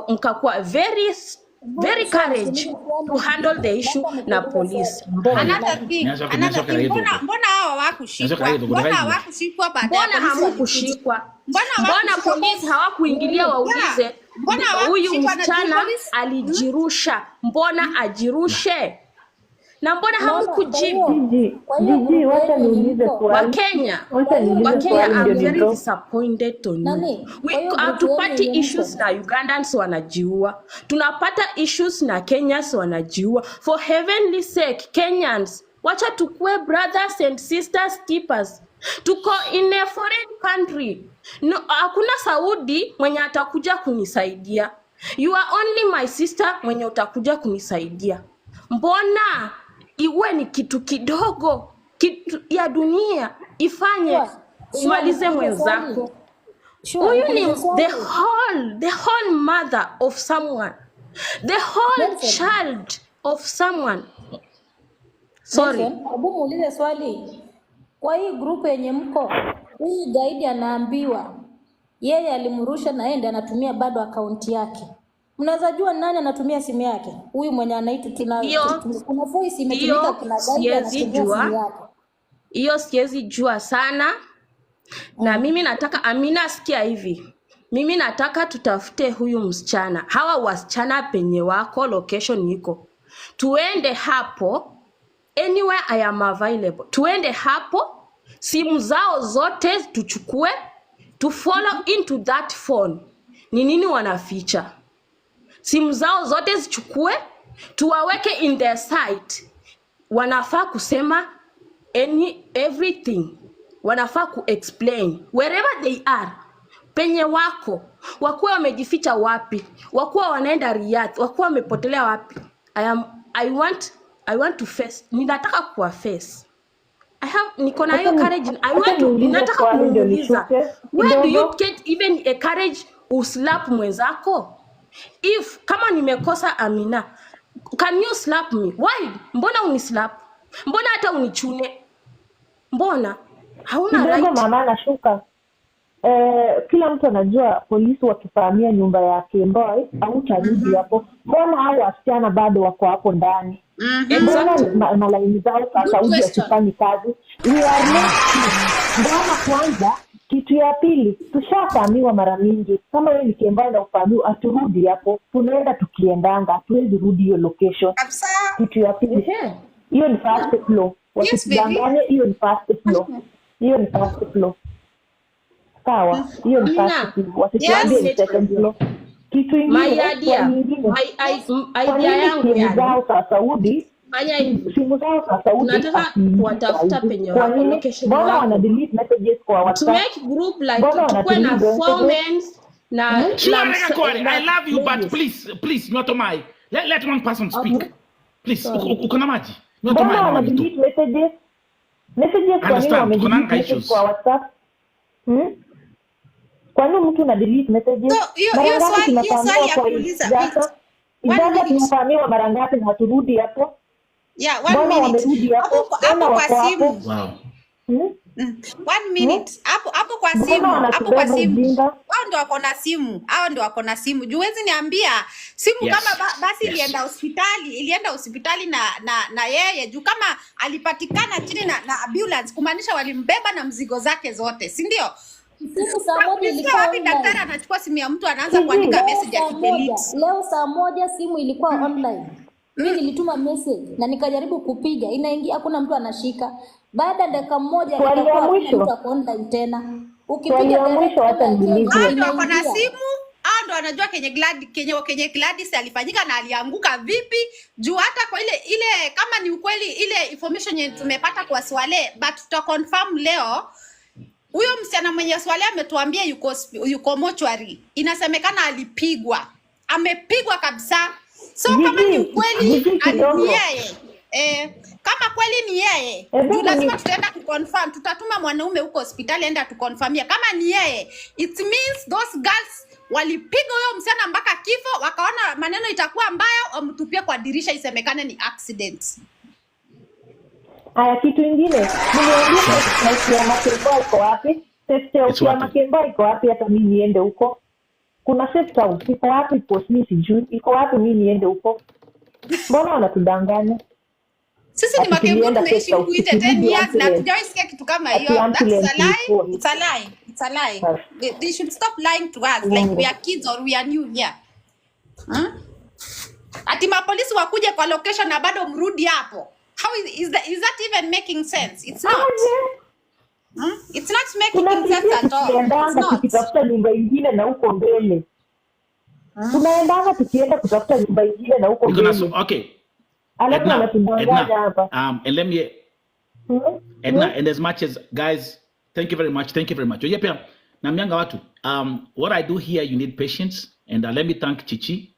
S9: mkakuwa very courage to handle the issue na police.
S21: Another thing, mbona hao hawakushikwa? Mbona hawakushikwa baadaye?
S9: Mbona hamukushikwa? Mbona police hawakuingilia waulize huyu msichana alijirusha, mbona ajirushe? Na mbona hamukujibu?
S6: Gigi, wacha niulize swali.
S9: Wakenya, I'm very disappointed on you. Hatupati issues na Ugandans wanajiua. Tunapata issues na Kenyans wanajiua. For heavenly sake, Kenyans, wacha tukue brothers and sisters keepers. Tuko in a foreign country. No, hakuna Saudi mwenye atakuja kunisaidia. You are only my sister mwenye utakuja kunisaidia. Mbona iwe ni kitu kidogo, kitu ya dunia ifanye umalize mwenzako? Huyu ni the whole mother of someone, the whole child of someone. Sorry.
S6: Hebu muulize swali. Kwa hii group yenye mko, huyu gaidi anaambiwa yeye alimrusha na yeye ndiye anatumia bado akaunti yake. Mnaweza jua nani anatumia simu yake? Huyu mwenye anaitwa kuna voice imetumika kuna gaidi anatumia simu yake.
S9: Hiyo siwezi jua sana. Na mimi nataka Amina sikia hivi. Mimi nataka tutafute huyu msichana. Hawa wasichana penye wako location iko. Tuende hapo anywhere I am available. Tuende hapo, simu zao zote tuchukue, to follow into that phone. Ni nini wanaficha? Simu zao zote zichukue, tuwaweke in their site. Wanafaa kusema everything. Wanafaa ku-explain wherever they are. Penye wako, wakuwa wamejificha wapi, wakuwa wanaenda Riyadh, wakuwa wamepotelea wapi. I want to face. Ninataka kuwa face. Niko na hiyo courage. Ninataka kuuliza. Where do you get even a courage uslap mwenzako? If kama nimekosa Amina, can you slap me? Why? Mbona unislap? Mbona hata unichune? Mbona? Hauna right.
S6: Mama anashuka. Kila mtu anajua polisi wakifahamia nyumba ya Kemboy au tarudi hapo. Mbona hao wasichana bado wako hapo ndani? Mbona na laini zao sasa uje kufanya kazi? We are not. Mbona kwanza
S10: Kitu ya pili, tushafahamiwa mara mingi. Kama wewe nikienda na ufahamiwa, aturudi hapo. Tunaenda tukiendanga, hatuwezi rudi hiyo location. Kitu ya pili, hiyo ni first floor. Wasitudanganye, hiyo ni first floor. Hiyo ni first floor. Sawa, hiyo ni first floor. Wasituambie ni second floor. Kitu ingine, idea yangu ya zao za Saudi, simu zao za Saudi,
S9: tunataka kuwatafuta penye wako location
S10: wao.
S9: wako.
S10: Wana delete messages kwa WhatsApp.
S9: To make group like tukue na formats na
S18: I love you but please not my let one person speak. Please uko na maji. Not my.
S10: Wana delete messages. Messages kwa nini wamedelete messages kwa WhatsApp? Kwa nini mtu na delete messages?
S21: Hiyo swali ya kuuliza.
S10: Ijaza tunafahamiwa mara ngapi na haturudi hapo?
S21: Yeah, 1 minute. Hapo kwa simu.
S18: Wow.
S21: 1 minute. Hapo kwa simu. Hapo kwa simu. Wao ndio wako na simu. Hao ndio wako na simu. Juwezi niambia simu kama basi ilienda hospitali na yeye juu kama alipatikana chini na ambulance kumaanisha walimbeba na mzigo zake zote, si ndio?
S6: Simu saa moja ilikuwa
S21: wapi daktari anachukua simu ya mtu anaanza kuandika message ya kidelete.
S6: Leo saa moja simu ilikuwa online. Mimi nilituma message na nikajaribu kupiga, inaingia hakuna mtu anashika. Baada ya dakika moja ikakuwa mtu ako online tena. Ukipiga
S10: mwisho hata nilizia.
S21: Ndio wako na simu, hao ndio wanajua kenye Gladys alifanyika na alianguka vipi. Juu hata kwa ile kama ni ukweli ile information yenye tumepata kwa Swale, but tuta confirm leo. Huyo msichana mwenye Swale ametuambia yuko mochwari. Inasemekana alipigwa. Amepigwa kabisa. So kama ni ukweli ni yeye. Kama kweli ni yeye, lazima tutaenda kuconfirm. Tutatuma mwanaume huko hospitali aenda tukonfirmia kama ni yeye. It means those girls walipiga huyo msichana mpaka kifo, wakaona maneno itakuwa mbaya, wamtupie kwa dirisha isemekane ni accident.
S10: Aya, kitu ingine, nimeambia ya Makemba iko wapi? Safety ya Makemba iko wapi hata mimi niende huko? Kuna safety house iko wapi post mimi sijui. Iko wapi mimi niende huko? Mbona wanatudanganya?
S21: Sisi ni Makemba tumeishi kuite 10 years na tujaisikia kitu kama hiyo. That's a lie. It's a lie. It's a lie. They should stop lying to us like we are kids or we are new here. Ati mapolisi wakuje kwa location na bado mrudi hapo. How is that even making sense? It's not. It's not making sense at all. It's not.
S10: Tukitafuta nyumba ingine na huko mbele. Tunaendanga tukienda kutafuta nyumba ingine na huko mbele.
S18: Okay.
S10: Edna,
S18: and let me Edna, and as much as guys, thank you very much. Oye pia namyanga watu. What I do here, you need patience, and let me thank Chichi.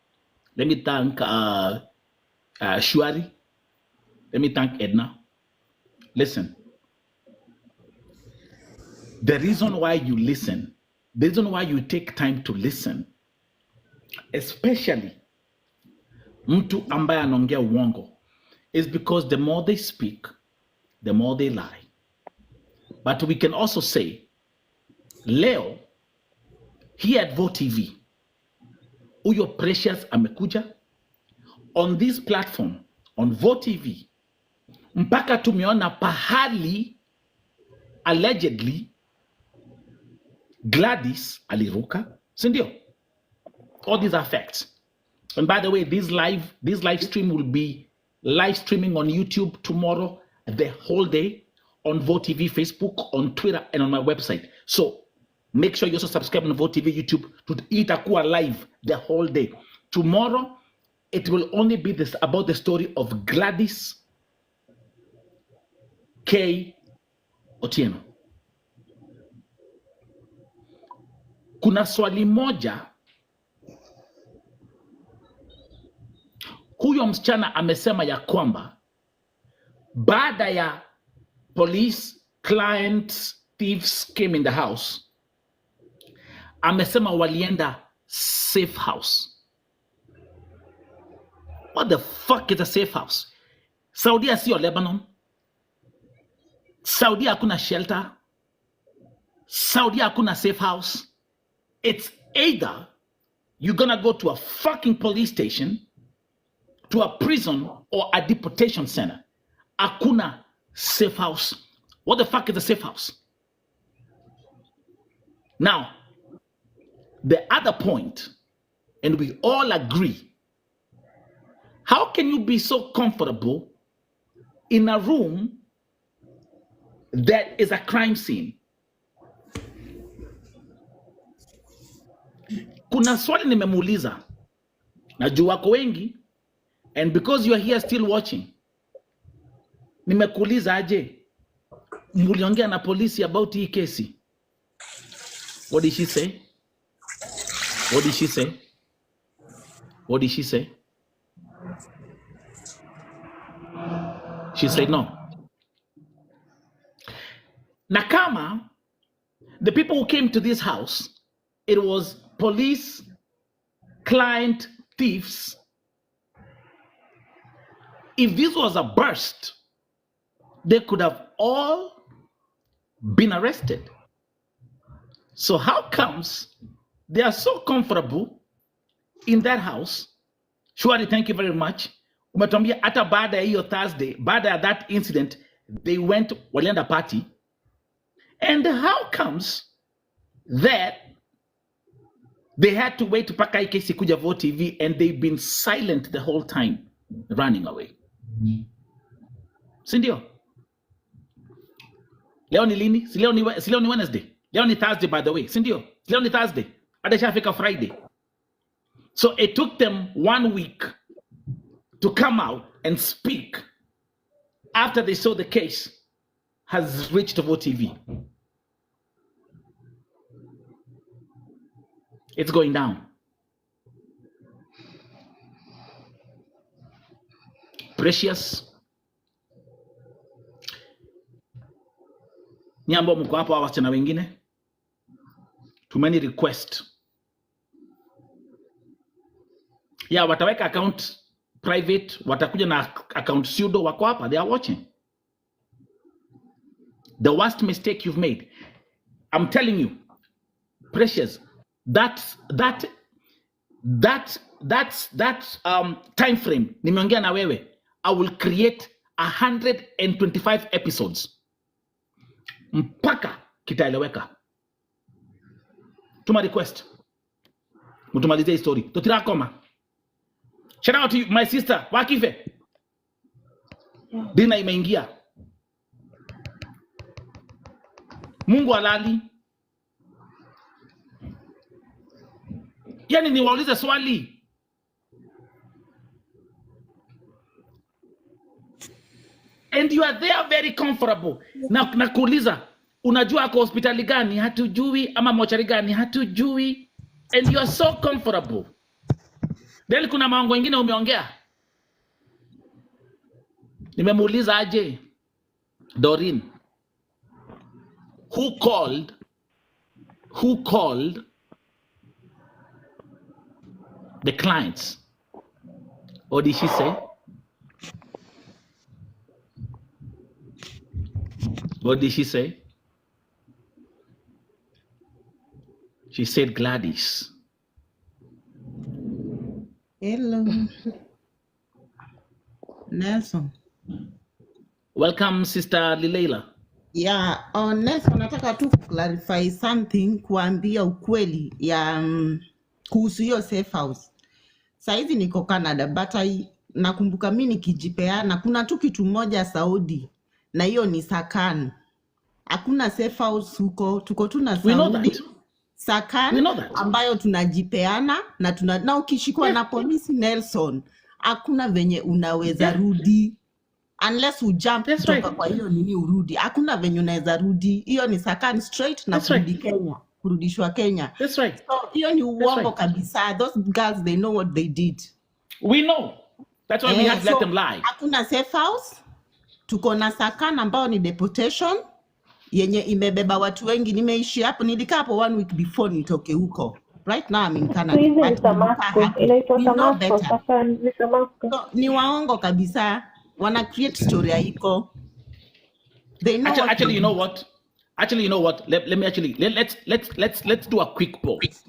S18: Let me thank Shuari. Let me thank Edna. Listen. The reason why you listen, the reason why you take time to listen, especially mtu ambaye anaongea uongo, is because the more they speak, the more they lie. But we can also say, leo, here at Vo TV, Uyo Precious amekuja, on this platform, on Vo TV, mpaka tumeona pahali, allegedly, Gladys aliruka, sindio? All these are facts. And by the way, this live stream will be live streaming on YouTube tomorrow, the whole day, on Vo TV, Facebook, on Twitter, and on my website. So make sure you also subscribe on Vo TV, YouTube, to itakuwa live the whole day. Tomorrow, it will only be about the story of Gladys K. Otieno. Kuna swali moja. Huyo msichana amesema ya kwamba baada ya police, clients, thieves came in the house, amesema walienda safe house. What the fuck is a safe house? Saudi sio Lebanon. Saudi hakuna shelter. Saudi hakuna safe house. It's either you're gonna go to a fucking police station, to a prison, or a deportation center. Hakuna safe house. What the fuck is a safe house? Now, the other point, and we all agree, how can you be so comfortable in a room that is a crime scene? Kuna swali nimemuuliza, najua wako wengi, and because you are here still watching, nimekuuliza aje, muliongea na polisi about hii kesi? What did she say? What did she say? What did she say? She said no. Nakama, the people who came to this house, it was police, client, thieves. If this was a burst, they could have all been arrested. So how comes they are so comfortable in that house? Surely, thank you very much. Umetuambia hata baada ya hiyo Thursday, baada ya that incident, they went walienda party. And how comes that they had to wait mpaka hii kesi kuja Vo TV and they've been silent the whole time, running away? Sindio? Leo ni lini? Si leo ni Wednesday. Leo ni Thursday, by the way. Sindio? Leo ni Thursday. Hata shafika Friday. So it took them 1 week to come out and speak after they saw the case has reached Vo TV. It's going down. Precious. Nyambo mko hapo wasichana wengine. Too many request. Yeah, wataweka account private, watakuja na account pseudo, wako hapa, they are watching. The worst mistake you've made. I'm telling you, Precious, that time frame, nimeongea na wewe, I will create 125 episodes. Mpaka kitaeleweka. Tuma request. Mutumalize hii story. Totira koma. Shout out to you, my sister. Wakife. Dina imeingia. Mungu alali. Yani niwaulize swali. And you are there very comfortable. Na kuuliza, unajua ako hospitali gani? Hatujui. Ama mochari gani? Hatujui. And you are so comfortable. Then kuna maongo wengine umeongea. Nimemuuliza aje, Doreen, who called the clients? What did she say? What did she say? She said Gladys.
S12: Hello. Nelson.
S18: Welcome, Sister Lileila.
S12: Yeah, Nelson, nataka tu clarify something, kuambia ukweli ya kuhusu hiyo safe house. Saizi niko Canada, but nakumbuka mimi nikijipeana, kuna tu kitu moja Saudi, na hiyo ni Sakan. Hakuna safe house huko, tuko tu na Saudi. Sakan ambayo tunajipeana na ukishikwa na polisi Nelson, hakuna venye unaweza rudi unless ujump kutoka kwa hiyo nini urudi. Hakuna venye unaweza rudi. Hiyo ni Sakan straight na kurudi Kenya, kurudishwa Kenya.
S18: That's right.
S12: So hiyo ni uongo kabisa. Those girls, they know what they did.
S18: We know. That's why we have to let them lie.
S12: Hakuna safe house. Tuko na Sakan ambao ni deportation yenye imebeba watu wengi. Nimeishi hapo, nilikaa hapo 1 week before nitoke huko. Right now I'm in Canada. So, ni waongo kabisa. Wana create story haiko. They know
S18: actually you know what? Actually, you know what? Let me actually let's do a quick pause.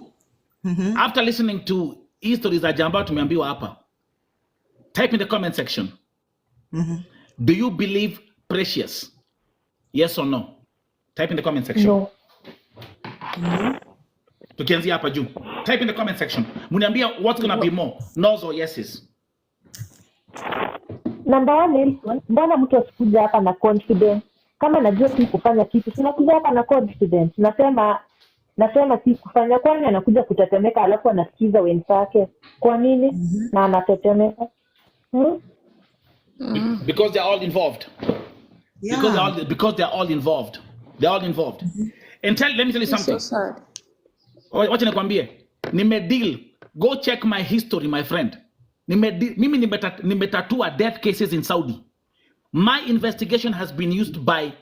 S18: After listening to stories za jamba tumeambiwa hapa. Type in the comment section. Do you believe Precious? Yes or no? Type in the comment section.
S10: No.
S18: Tukianzia hapa juu. Type in the comment section. Muniambia what's gonna be more, no's or yeses.
S10: Number one, mbona mtu asikuja hapa na confidence? Kama najua si kufanya kitu, tunakuja hapa na confidence. Nasema si kufanya, kwani anakuja kutetemeka alafu anasikiza wenzake. Kwa nini? Na anatetemeka.
S18: Because they're all involved. Yeah. Because they're all involved. They're all involved. And let me tell you something. So sad. Wacha nikwambie. Nimedeal. Go check my history, my friend. Mimi nimetatua death cases in Saudi. My investigation has been used by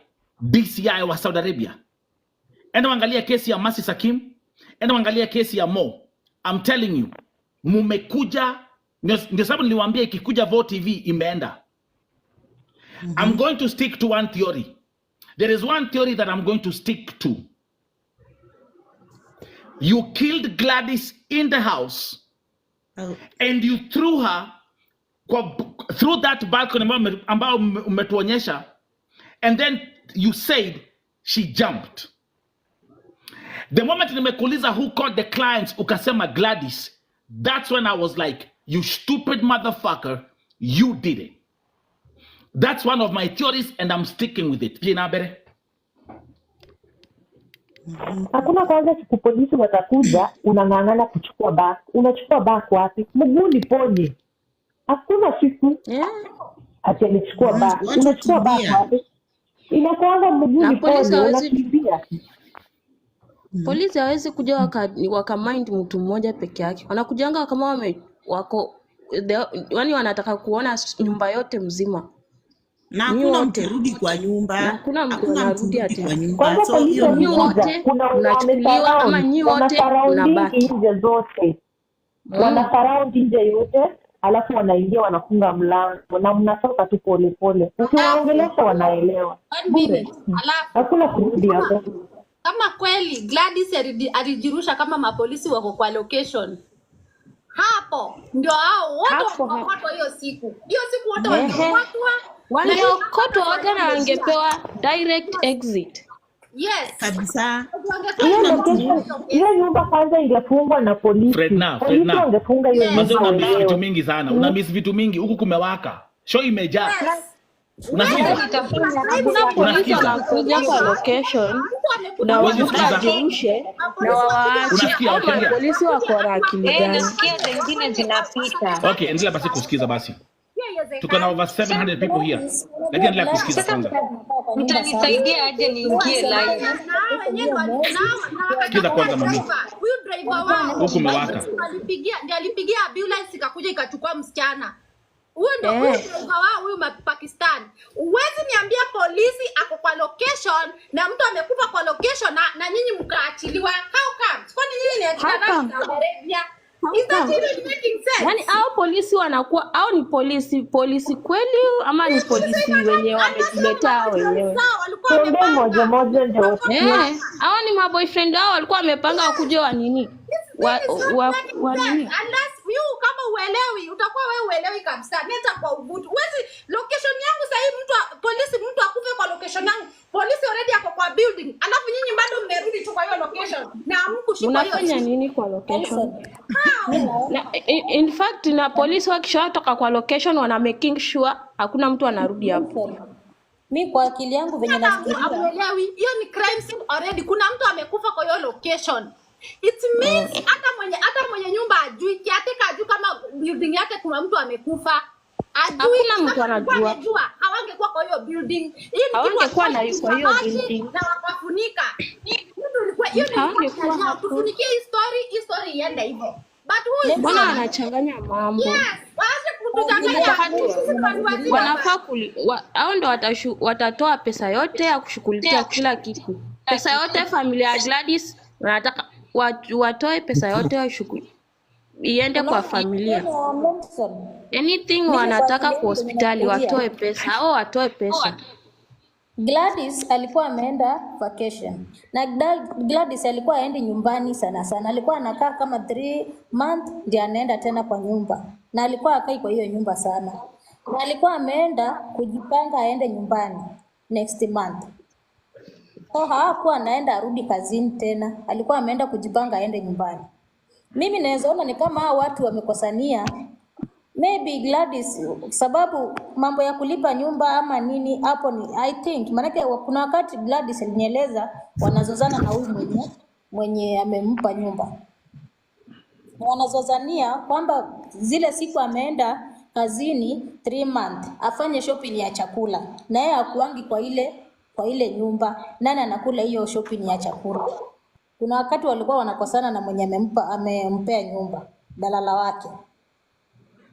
S18: DCI wa Saudi Arabia. Enda wangalia kesi ya Masi Sakim. Enda wangalia kesi ya Mo. I'm telling you. Mumekuja. Ndio sababu niliwaambia ikikuja Vote TV imeenda. I'm going to stick to one theory. There is one theory that I'm going to stick to. You killed Gladys in the house, and you threw her through that balcony ambao umetuonyesha, and then you said she jumped. The moment nimekuuliza who called the clients, ukasema Gladys, that's when I was like, you stupid motherfucker, you did it. That's one of my theories, and I'm sticking with it.
S10: Hakuna kwanza siku polisi watakuja, unang'ang'ana kuchukua back. Unachukua back wapi? Mguu ni ponye. Hakuna siku. Ati nichukua back. Unachukua back wapi? Inakuanga mguu ni ponye, unakimbia.
S9: Polisi hawezi kuja wakamind mtu mmoja peke yake. Wanakujanga kama wani wanataka kuona nyumba yote mzima.
S12: Na hakuna mturudi kwa nyumba.
S9: Hakuna mtu anarudi ati
S12: kwa nyumba.
S10: So hiyo ni wote
S9: unachukuliwa ama nyi wote unabaki
S10: nje zote. Wana surround nje yote, alafu wanaingia wanafunga mlango na mnatoka tu pole pole. Ukiwaongelesha wanaelewa. Hakuna kurudi hapo.
S21: Kama kweli Gladys alijirusha kama mapolisi wako kwa location. Hapo ndio hao wote wako hiyo siku. Hiyo siku wote wangekotwa.
S9: Wangekotwa wote na wangepewa direct exit.
S21: Yes.
S12: Kabisa.
S10: Hiyo nyumba kwanza ingefungwa na polisi.
S18: Fred
S10: wangefunga hiyo nyumba.
S18: Mazao una vitu mingi sana. Una miss vitu mingi huku kumewaka. Show imejaa.
S9: Kuna polisi wanakuja kwa location na wajirushe na waache. Ama polisi wako na akili gani?
S22: Nasikia zingine zinapita.
S18: Okay, endelea basi kusikiza basi. Tuko na over 700 people here. Lakini endelea kusikiza kwanza.
S22: Mtanisaidia aje niingie live.
S18: Sikiza kwanza mami.
S21: Huyu driver wao
S18: huku umewaka.
S21: Alipigia ambulance ikakuja ikachukua msichana. Huyo ndio driver wao huyu Pakistan. Uwezi niambia polisi ako kwa location na mtu amekufa kwa location na nyinyi mkaachiliwa. How come? Kwani nyinyi ni Saudi Arabia? Is that even making sense?
S9: Yani hao polisi wanakuwa au ni polisi kweli ama ni polisi wenyewe wamejiletea wenyewe?
S10: Ndio moja ndio.
S9: Hao ni maboyfriend wao walikuwa wamepanga wakuje wa nini? Wa nini?
S21: Unless you kama uelewi utakuwa wewe uelewi kabisa. Nenda kwa uvutu. Wezi location yangu sasa polisi mtu akufe kwa location yangu. Polisi already ako kwa building. Alafu nyinyi bado mmerudi tu kwa hiyo location. Na hamkushika hiyo.
S9: Unafanya nini kwa location? In fact na polisi wakishatoka kwa location wana making sure hakuna mtu anarudi hapo.
S6: Mimi kwa akili yangu venye nafikiria.
S21: Hiyo ni crime scene already. Kuna mtu amekufa kwa hiyo location. It means hata mwenye nyumba ajui kiateka ajui kama building yake kuna mtu amekufa.
S9: Hakuna mtu anajua.
S21: Hawangekuwa kwa hiyo building.
S9: Hawangekuwa na hiyo building.
S21: Na wakafunika. Hawangekuwa kufunikia hii story iende hivyo. But who
S9: mbona anachanganya mambo?
S21: Yes, waache kutuchanganya.
S9: Wanafaa hao ndo watatoa pesa yote ya kushughulikia kila kitu. Pesa yote familia ya Gladys wanataka watoe pesa yote wa shughuli iende kwa familia. Anything wanataka kwa hospitali watoe pesa au watoe pesa.
S6: Gladys alikuwa ameenda vacation. Na Gladys alikuwa aendi nyumbani sana. Alikuwa anakaa kama 3 months ndio anaenda tena kwa nyumba. Na alikuwa akai kwa hiyo nyumba sana. Na alikuwa ameenda kujipanga aende nyumbani next month. So hakuwa anaenda arudi kazini tena. Alikuwa ameenda kujipanga aende nyumbani. Mimi naweza ona ni kama hao watu wamekosania. Maybe Gladys sababu mambo ya kulipa nyumba ama nini hapo ni I think maanake kuna wakati Gladys alinieleza wanazozana na huyu mwenye amempa nyumba. Wanazozania kwamba zile siku ameenda kazini 3 months afanye shopping ya chakula na yeye hakuangi kwa ile nyumba. Nani anakula hiyo shopping ya chakula? Kuna wakati walikuwa wanakosana na mwenye amempea nyumba dalala wake.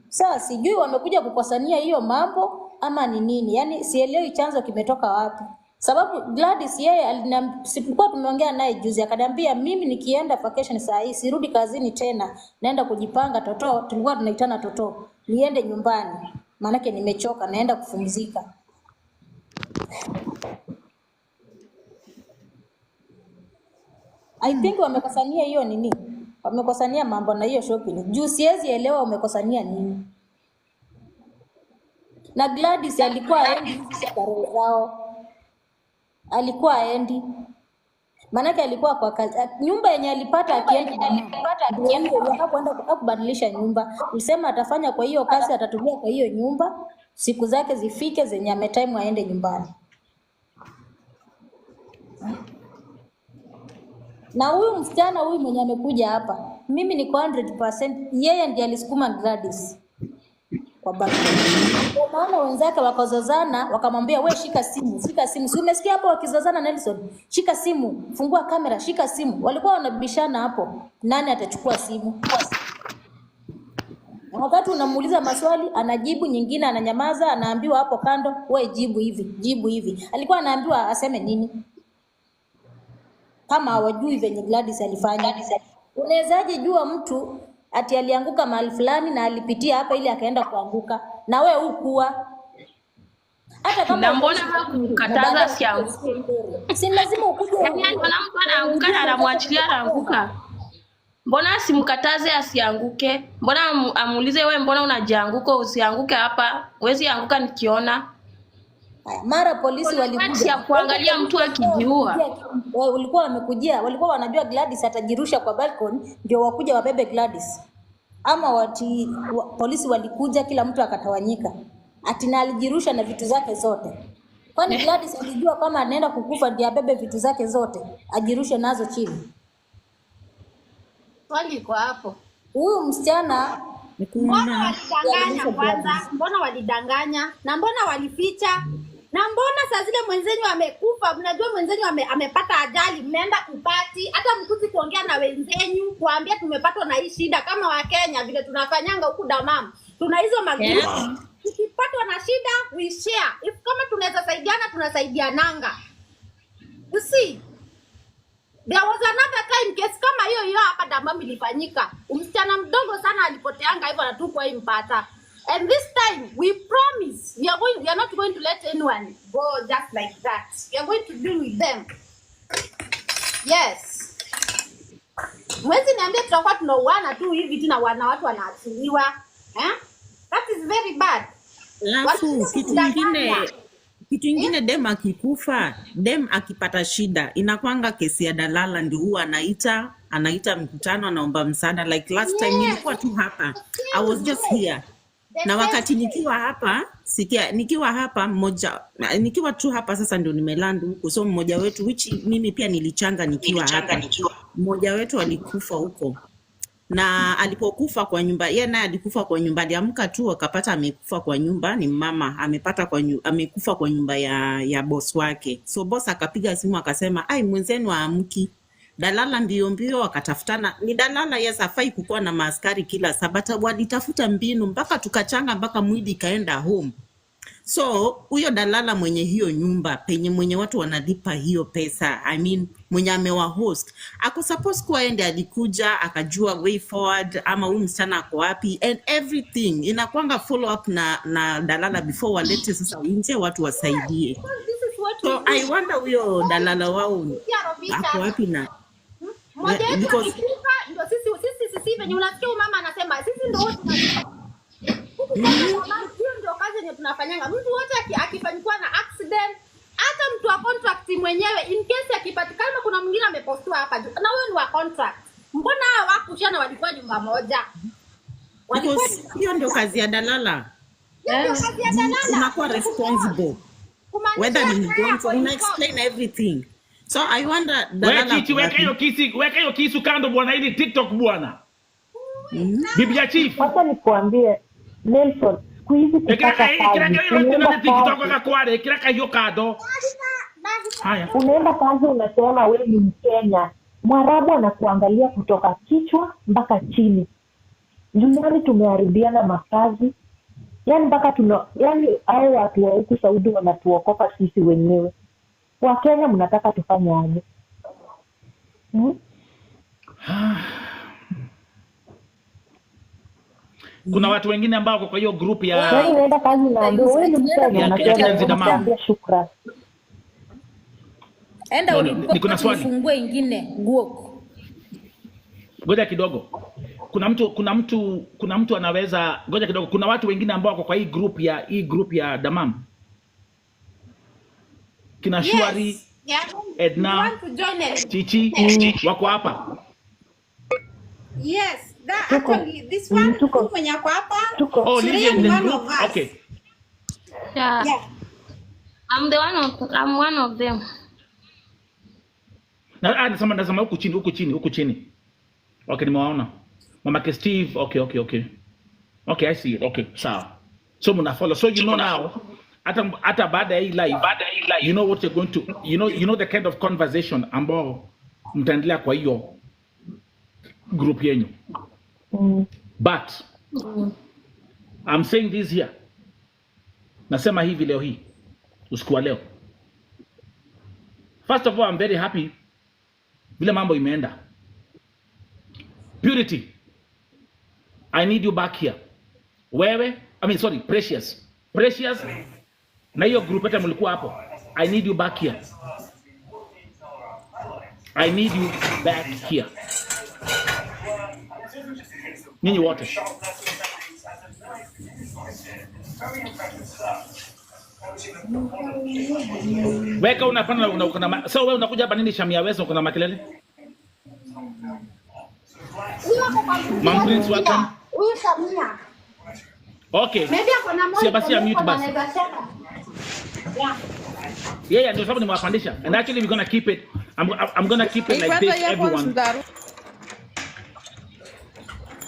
S6: Sasa sijui wamekuja kukosania hiyo mambo ama ni nini. Yaani sielewi chanzo kimetoka wapi. Sababu Gladys yeye sikuwa tumeongea naye juzi akaniambia mimi nikienda vacation saa hii sirudi kazini tena. Naenda kujipanga toto, tulikuwa tunaitana toto. Niende nyumbani. Maanake nimechoka naenda kupumzika. I think wamekosania hiyo nini? Wamekosania mambo na hiyo shopping. Juu siwezi elewa wamekosania nini. Na Gladys alikuwa aendi starehe zao. Alikuwa aendi. Maanake alikuwa kwa kazi. Nyumba yenye alipata akienda kwenda kubadilisha nyumba. Alisema atafanya kwa hiyo kazi atatumia kwa hiyo nyumba. Siku zake zifike zenye ametime aende nyumbani. Na huyu msichana huyu mwenye amekuja hapa, mimi niko 100% yeye ndiye alisukuma Gladys kwa balcony. Kwa maana wenzake wakozozana, wakamwambia we shika simu. Si umesikia hapo wakizozana Nelson? Shika simu, fungua kamera, shika simu. Walikuwa wanabishana hapo. Nani atachukua simu? Wakati unamuuliza maswali, anajibu nyingine ananyamaza, anaambiwa hapo kando, we jibu hivi. Alikuwa anaambiwa aseme nini? Kama hawajui venye Gladys alifanya. Unawezaje jua mtu ati alianguka mahali fulani na alipitia hapa ili akaenda kuanguka na we hukuwa hata kama
S9: na mbona hakukataza asianguke?
S6: Si lazima ukuje.
S9: Yaani mtu anaanguka na anamwachilia anaanguka. Mbona simkataze asianguke? Mbona amuulize wewe mbona unajianguka usianguke hapa? Huwezi anguka nikiona.
S6: Mara polisi walikuja
S9: kuangalia mtu akijiua.
S6: Walikuwa wanajua Gladys atajirusha kwa balcony ndio wakuja wabebe Gladys. Ama polisi walikuja kila mtu akatawanyika. Ati alijirusha na vitu zake zote. Kwani Gladys alijua kama anaenda kukufa ndio abebe vitu zake zote, ajirushe nazo chini.
S21: Swali kwa hapo.
S6: Huyu msichana
S21: mbona walidanganya kwanza? Mbona walidanganya? Na mbona walificha? Na mbona saa zile mwenzenyu amekufa, mnajua mwenzenyu amepata ajali, mmeenda kupati, hata mkuti kuongea na wenzenyu, kuambia tumepatwa na hii shida kama wa Kenya vile tunafanyanga huku Damam. Tuna hizo magrupu. Tukipatwa na shida, we share. If kama tunaweza saidiana, tunasaidiananga. You see? There was another time case kama hiyo hapa Damam ilifanyika. Msichana mdogo sana alipoteanga hivyo na tukwa impata. And this time we promise we are not going to let anyone go just like that. We are going to deal with them. Yes. Mwezi niambia tutakuwa tunauana tu hivi tena watu wanaachiliwa. That is very bad.
S12: Alafu kitu ingine dem akikufa, dem akipata shida, inakwanga kesi ya dalala ndio huwa anaita mkutano anaomba msaada. Like last time nilikuwa tu hapa. I was just here. Na wakati nikiwa tu hapa sasa ndio nimeland huko. So mmoja wetu which mimi pia nilichanga nikiwa hapa. Mmoja wetu alikufa huko. Na alipokufa kwa nyumba, yeye naye alikufa kwa nyumba, aliamka tu akapata amekufa kwa nyumba, ni mama amekufa kwa nyumba ya boss wake. So boss akapiga simu akasema, "Ai mwenzenu aamki." Dalala mbio wakatafutana. Ni dalala yes afai kukuwa na maaskari kila sabata, walitafuta mbinu mpaka tukachanga mpaka mwili kaenda home. So huyo dalala mwenye hiyo nyumba penye mwenye watu wanalipa hiyo pesa, I mean mwenye amewa host, ako suppose kuwa ende alikuja akajua way forward ama huyu msichana ako wapi and everything. Inakuanga follow up na dalala before walete sasa nje watu wasaidie. So I wonder huyo dalala wao ako wapi na
S21: because ndio sisi venye unasikia mama anasema sisi ndio wote ndio kazi yenye tunafanyanga. Mtu wote akifanyikwa na accident, hata mtu wa contract si mwenyewe in case akipatikana kuna mwingine amepostiwa hapa juu. Na wewe ni wa contract. Mbona hawakushana walikuwa nyumba moja?
S12: Because hiyo ndio kazi ya dalala.
S21: Hiyo ndio kazi ya dalala.
S12: Unakuwa responsible. Whether ni mgonjwa, una explain everything. So I wonder dalala.
S18: Weka hiyo kisu kando bwana, hili TikTok bwana. Bibi ya chief.
S10: Wacha nikuambie Nelson, siku hizi kupata unaenda kazi unasema wewe ni Mkenya. Mwarabu anakuangalia kutoka kichwa mpaka chini. Duniani tumeharibiana makazi. Yaani mpaka yaani hao watu wa huku Saudi wanatuokopa sisi wenyewe. Wakenya mnataka tufanye aje?
S18: Kuna watu wengine ambao kwa hiyo group ya
S10: yaani naenda kazi na ndio wewe ni Mkenya unasema shukrani.
S6: Enda ufungue ingine guok.
S18: Ngoja kidogo. Kuna mtu anaweza ngoja kidogo. Kuna watu wengine ambao kwa hii group ya Damam. Kina Shwari, Edna, Chichi wako hapa.
S21: Yes, that actually this one mwenye ako hapa.
S18: Oh, Lilian, okay.
S9: Yeah. I'm one of them.
S18: Nasema huku chini. Okay, nimewaona. Mama Steve, okay. Okay, I see it. Okay, sawa. So muna follow. So you know now, hata baada ya hii live, you know what you're going to, you know the kind of conversation ambao mtaendelea kwa hiyo group yenu. But I'm saying this here. Nasema hivi leo hii. Usiku wa leo. First of all, I'm very happy vile mambo imeenda. Purity, I need you back here. Precious. Na hiyo group hata mlikuwa hapo. I need you back here. Nyinyi wote. Weka unapanda so wewe unakuja hapa nini Shamia Weso kuna makelele? Mom Prince welcome.
S21: Huyu Shamia.
S18: Okay.
S21: Maybe akona moja.
S18: Basi mute basi. Yeah, ndio sababu nimewapandisha. And actually we're going to keep it. I'm going to keep it like this everyone.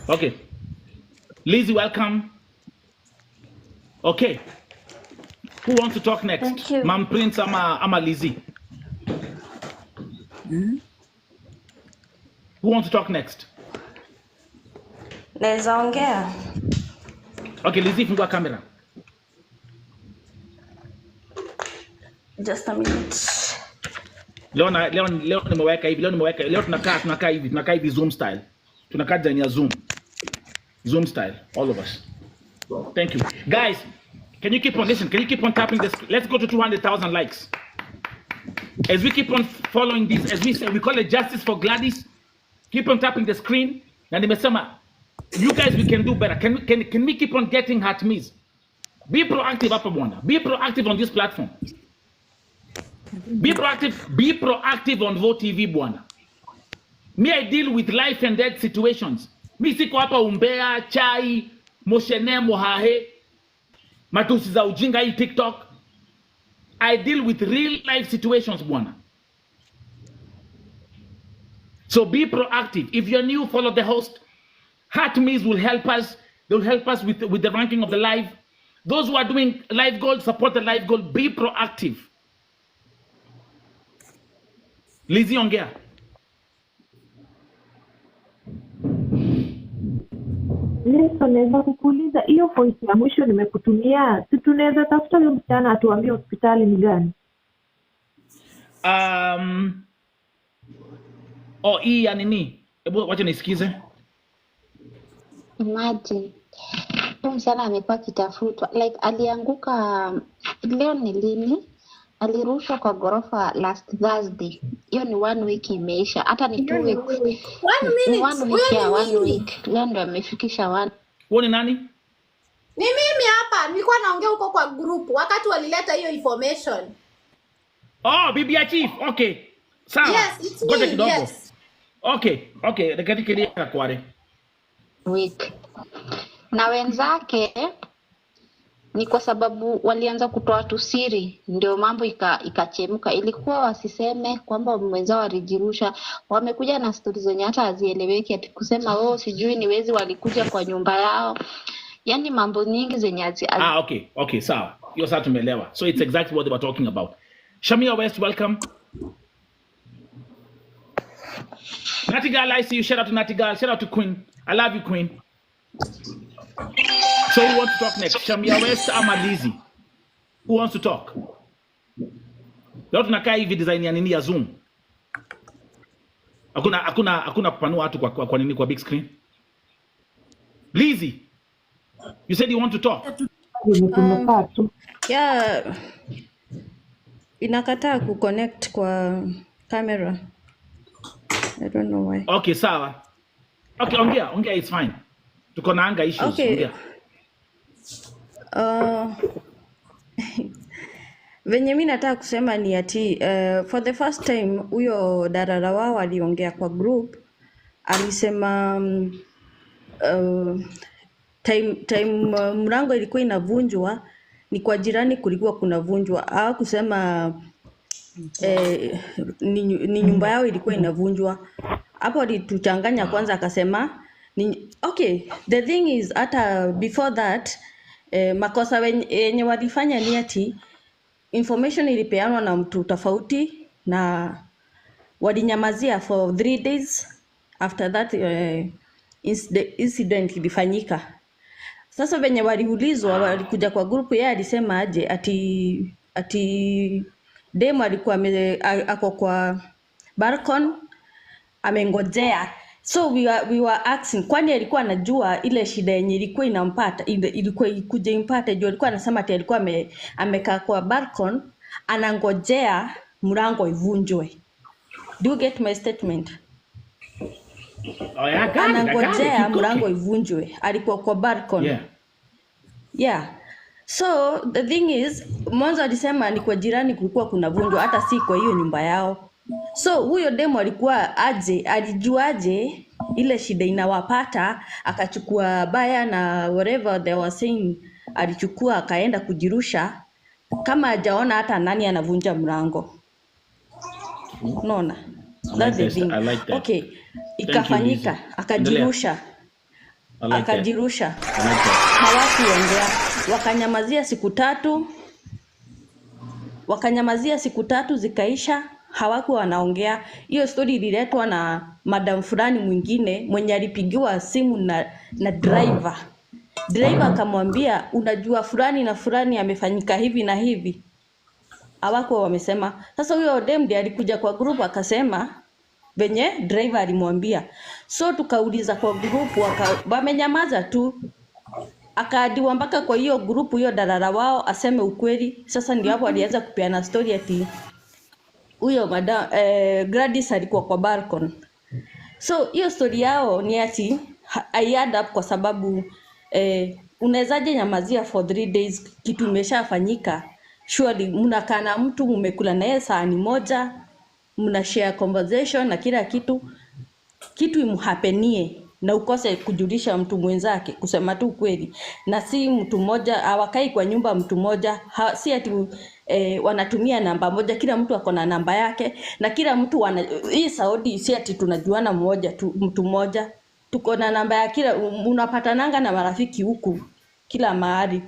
S18: Okay. Lizzie welcome. Okay. Who wants to talk next?
S9: Thank you.
S18: Mom Prince ama Lizzie? Who wants to talk next?
S9: Naweza ongea.
S18: Okay, Lizzie fungua kamera.
S9: Just a minute.
S18: Leo nimeweka hivi, leo tunakaa hivi Zoom style. Tunakaa ndani ya Zoom style, all of us. Thank you. Guys, can you keep on tapping this? Let's go to 200,000 likes. As we keep on following this, as we say, we call it justice for Gladys. Keep on tapping the screen. Na nimesema, you guys, we can do better. Can we keep on getting heart me's? Be proactive hapa bwana. Be proactive on this platform. Be proactive on Vote TV bwana. Me, I deal with life and death situations. Mi siko hapa umbea, chai, moshene, mohahe, matusi za ujinga hii TikTok. I deal with real life situations bwana. So be proactive. If you're new, follow the host. Heart me's will help us. They'll help us with the ranking of the live. Those who are doing live gold, support the live gold. Be proactive. Lizzie ongea.
S10: Nilikuwa naweza kukuuliza hiyo voice ya mwisho nimekutumia, si tunaweza tafuta huyo msichana atuambie hospitali ni gani?
S18: Hii ya nini? Hebu wacha nisikize.
S13: Imagine. Huyo msichana amekuwa kitafutwa. Like alianguka leo ni lini? Alirushwa kwa gorofa last Thursday. Hiyo ni 1 week imeisha. Hata ni 2 weeks.
S21: 1 minute.
S13: 1 week. Leo ndo amefikisha 1.
S18: Wewe ni nani?
S21: Ni mimi hapa. Nilikuwa naongea huko kwa group wakati walileta hiyo information.
S18: Oh, bibi ya chief. Okay. Sawa.
S21: Yes, it's
S18: Ngoja
S21: me.
S18: kidogo.
S21: Yes.
S18: Okay, nikafikiria kware.
S13: Week. Na wenzake ni kwa sababu walianza kutoa tu siri, ndio mambo ikachemka. Ilikuwa wasiseme kwamba mwenzao walijirusha, wamekuja na stori zenye hata hazieleweki, ati kusema sijui ni wezi walikuja kwa nyumba yao, yani mambo nyingi zenye
S18: Okay, sawa. Hiyo sasa tumeelewa. So it's exactly what they were talking about. Shamia West, welcome. Natigal, I see you. Shout out to Natigal. Shout out to Queen. I love you, Queen. So who wants to talk next? Shamia West ama Lizzy? Who wants to talk? Leo tunakaa hivi design ya nini ya Zoom. Hakuna kupanua watu kwa nini kwa big screen. Lizzy, you said you want to talk.
S4: Yeah. Inakataa kuconnect kwa camera. I don't know why.
S18: Okay, sawa. Okay, ongea, it's fine. Tuko na anga issues.
S4: Okay.
S18: Ongea.
S4: Venye mimi nataka kusema ni ati for the first time huyo darara wao aliongea kwa group, alisema time mlango ilikuwa inavunjwa ni kwa jirani kulikuwa kunavunjwa. Kusema ni nyumba yao ilikuwa inavunjwa. Hapo alituchanganya kwanza, akasema okay, the thing is hata before that makosa wenye walifanya ni ati information ilipeanwa na mtu tofauti na walinyamazia for 3 days after that incident ilifanyika. Sasa venye waliulizwa, walikuja kwa group, yeye alisema aje ati demo alikuwa ako kwa balcony amengojea. So we were asking, kwani alikuwa anajua ile shida yenye ilikuwa inampata, ilikuwa ikuja impate? Juu alikuwa anasema ati alikuwa amekaa kwa balcony anangojea mlango ivunjwe. Do you get my statement? Anangojea mlango ivunjwe, alikuwa kwa balcony. Yeah. So the thing is, mwanzo alisema ni kwa jirani kulikuwa kunavunjwa, hata si kwa hiyo nyumba yao. So huyo demo alikuwa alijuaje ile shida inawapata, akachukua baya na whatever they were saying, alichukua akaenda kujirusha kama hajaona hata nani anavunja mlango. Unaona? That's the thing. Okay, ikafanyika, akajirusha. Hawakuongea, wakanyamazia siku tatu zikaisha, hawakuwa wanaongea. Hiyo story ililetwa na madam fulani mwingine mwenye alipigiwa simu na driver. Driver akamwambia, unajua fulani na fulani amefanyika hivi na hivi. Hawakuwa wamesema. Sasa huyo dem ndiye alikuja kwa group akasema venye driver alimwambia. So tukauliza kwa group, wamenyamaza tu. Akaadiwa mpaka kwa hiyo group, hiyo darara wao aseme ukweli. Sasa ndio hapo alianza kupeana story ati huyo madam Gladys alikuwa kwa balcony. So hiyo story yao ni ati I add up kwa sababu unawezaje nyamazia for 3 days kitu imeshafanyika? Surely mnakaa na mtu, mmekula naye sahani moja, mna share conversation na kila kitu imhapenie na ukose kujulisha mtu mwenzake, kusema tu kweli. Na si mtu mmoja, hawakai kwa nyumba mtu mmoja, si ati wanatumia namba moja, kila mtu ako na namba yake na kila mtu hii Saudi si ati tunajuana mtu mmoja, tuko na namba ya kila, unapatananga na marafiki huku kila mahali.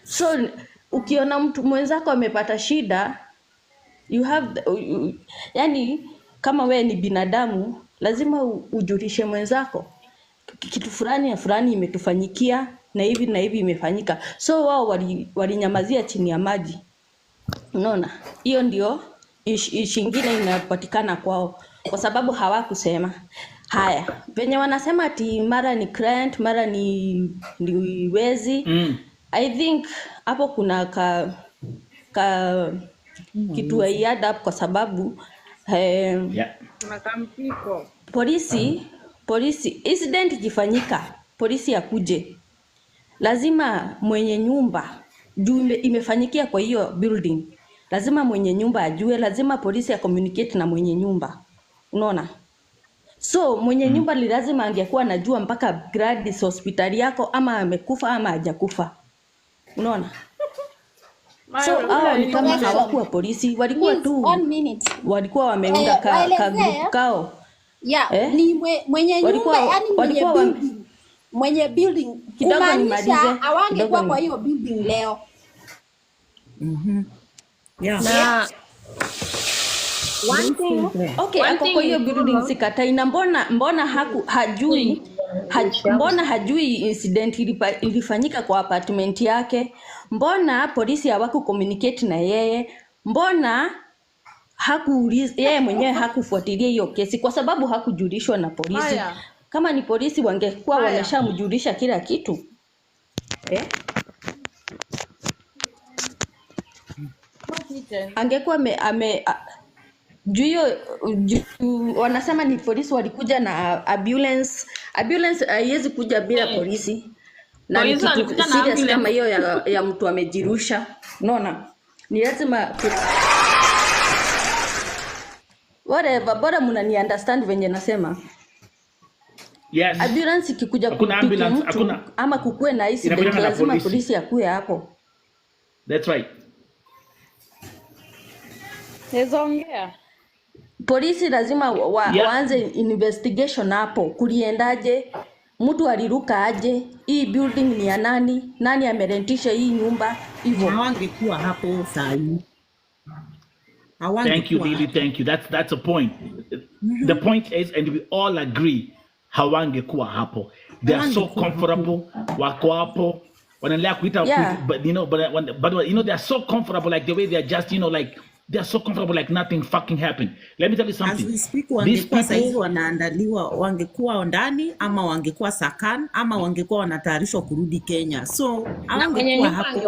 S4: So ukiona mtu mwenzako amepata shida, you have yani kama we ni binadamu lazima ujulishe mwenzako kitu fulani imetufanyikia na hivi imefanyika. So wao walinyamazia chini ya maji. Unaona? Hiyo ndio ishi ingine inapatikana kwao kwa sababu hawakusema. Haya, venye wanasema ati mara ni client, mara ni wezi. I think hapo kuna kitu add up kwa sababu polisi incident ikifanyika, polisi akuje, lazima mwenye nyumba juu imefanyikia kwa hiyo building,
S15: lazima mwenye nyumba ajue, lazima polisi ya communicate na mwenye nyumba. Unaona? So mwenye nyumba lazima angekuwa anajua mpaka Gladys hospitali yako ama amekufa ama hajakufa. Unaona? So hao ni kama hawakuwa polisi, walikuwa tu walikuwa wameunda ka group kao.
S16: Yeah, ni mwenye nyumba, yani mwenye building kumaanisha hawangekuwa kwa hiyo building leo.
S15: Yeah. Na one thing, okay, hapo kwa hiyo building sikatai, na mbona hajui mbona hajui incident ilifanyika kwa apartment yake? Mbona polisi hawaku communicate na yeye? Mbona hakuuliza yeye mwenyewe, hakufuatilia hiyo kesi kwa sababu hakujulishwa na polisi? Kama ni polisi wangekuwa wameshamjulisha kila kitu. Angekuwa wanasema ni polisi walikuja na ambulance haiwezi kuja bila polisi. Na ni kitu serious kama hiyo ya mtu amejirusha. Unaona? Ni lazima whatever, bora mnani understand venye nasema.
S18: Yes.
S15: Ambulance ikikuja kupiga mtu ama kukue na incident, lazima polisi akue hapo.
S18: That's right.
S4: Nezongea.
S15: Polisi lazima waanze investigation hapo. Kuliendaje? Mtu aliruka aje? Hii building ni ya nani? Nani amerentisha hii nyumba? Hivyo.
S12: Hawangekuwa hapo sahi.
S18: Thank you, Lily. Thank you. That's a point. The point is, and we all agree, hawangekuwa hapo. They are so comfortable. Wako hapo. Wanaendelea kuita, but you know, but you know, they are so comfortable, like the way they are just, you know, like they are so comfortable, like nothing fucking happened. Let me tell you something.
S12: As we speak, wangekuwa saizi wanaandaliwa, wangekuwa ndani ama wangekuwa Sakan ama wangekuwa wanatayarishwa kurudi Kenya. So hawangekuwa hapo.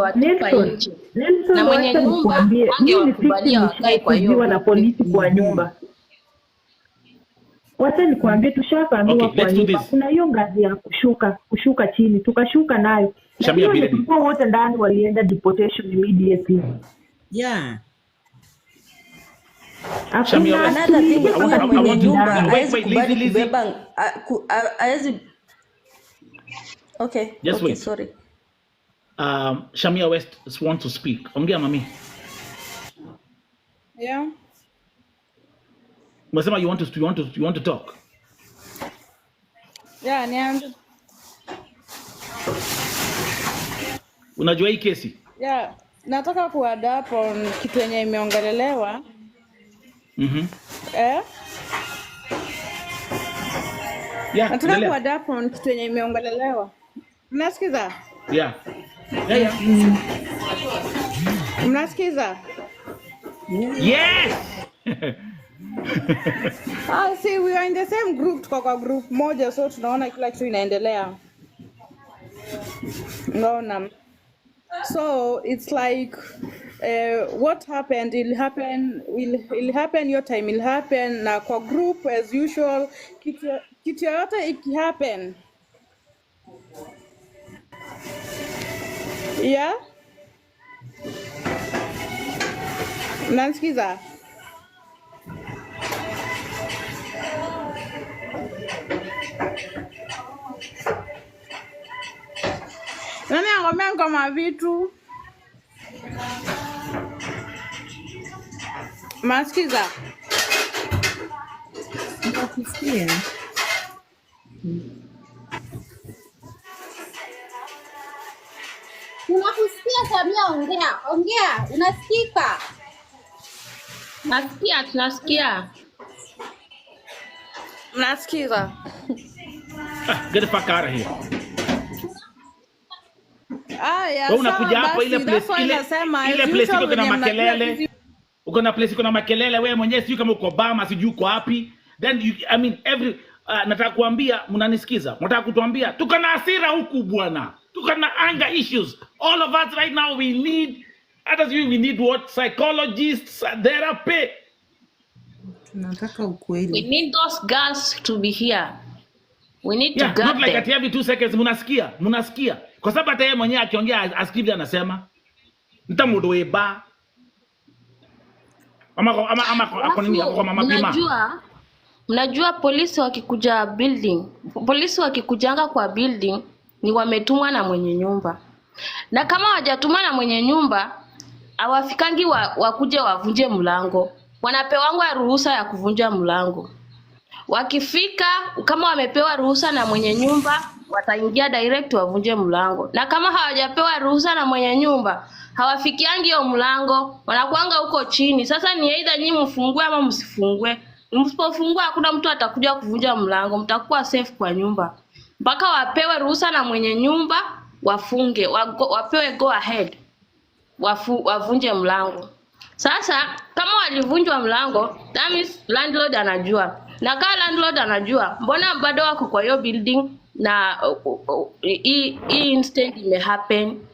S10: Na mwenye nyumba angekubalia wakae kwa hiyo na polisi kwa nyumba. Wacha nikwambie, tushafahamiwa kwa nyumba. Kuna hiyo ngazi ya kushuka chini. Tukashuka nayo. Tulikuwa wote ndani, walienda deportation immediately.
S12: Yeah.
S15: Another thing, mwenye nyumba hawezi kubali kubeba okay.
S18: Just
S15: okay,
S18: wait.
S15: Sorry.
S18: Shamia West wants to speak. Ongea mami.
S4: Yeah.
S18: Mwasema you want to talk.
S4: Yeah, nianze.
S18: Unajua hii kesi?
S4: Yeah, nataka kuadapt on kitu yenye imeongelelewa.
S18: Yeah,
S4: nataka kuadapt on kitu yenye imeongelelewa. Mnasikiza?
S18: Yeah.
S4: Mnasikiza?
S18: Yes.
S4: See, we are in the same group, tuko kwa group moja, so tunaona kila kitu inaendelea. Unaona? So it's like what happened will happen, your time will happen, na kwa group as usual kitu yote ikihappen. Yeah? Nansikiza? Nani angomea kama vitu? Masikiza?
S12: Nakusikia.
S16: Tunakusikia Samia, ongea. Unasikika?
S9: Nasikia, tunasikia.
S4: Mnasikiza?
S18: Get the fuck out of here.
S4: Yeah,
S18: wewe unakuja hapo ile place iko na makelele. Uko na place iko na makelele, wewe mwenyewe sijui kama uko Obama, sijui uko wapi. Then you, I mean nataka kuambia, mnanisikiza? Nataka kutuambia tuko na hasira huku bwana. Tuko na anger issues. All of us right now we need what? Psychologists, therapy.
S12: Tunataka ukweli.
S9: We need those girls to be here. We need to get
S18: not like at every 2 seconds mnasikia. Kwa sababu hata yeye mwenyewe akiongea asikivyo anasema nitamudoeba.
S9: Mnajua polisi wakikuja building, polisi wakikujanga kwa building ni wametumwa na mwenye nyumba. Na kama hawajatumwa na mwenye nyumba, hawafikangi wakuje wavunje mlango. Wanapewa ruhusa ya kuvunja mlango. Wakifika kama wamepewa ruhusa na mwenye nyumba, wataingia direct wavunje mlango. Na kama hawajapewa ruhusa na mwenye nyumba, hawafikiangi hiyo mlango, wanakuanga huko chini. Sasa ni either nyinyi mfungue ama msifungue. Msipofungua hakuna mtu atakuja kuvunja mlango, mtakuwa safe kwa nyumba. Mpaka wapewe ruhusa na mwenye nyumba, wafunge, wapewe go ahead. Wavunje mlango. Sasa kama walivunjwa mlango, that means landlord anajua. Na kama landlord anajua, mbona bado wako kwa hiyo building na hii instant imehappen?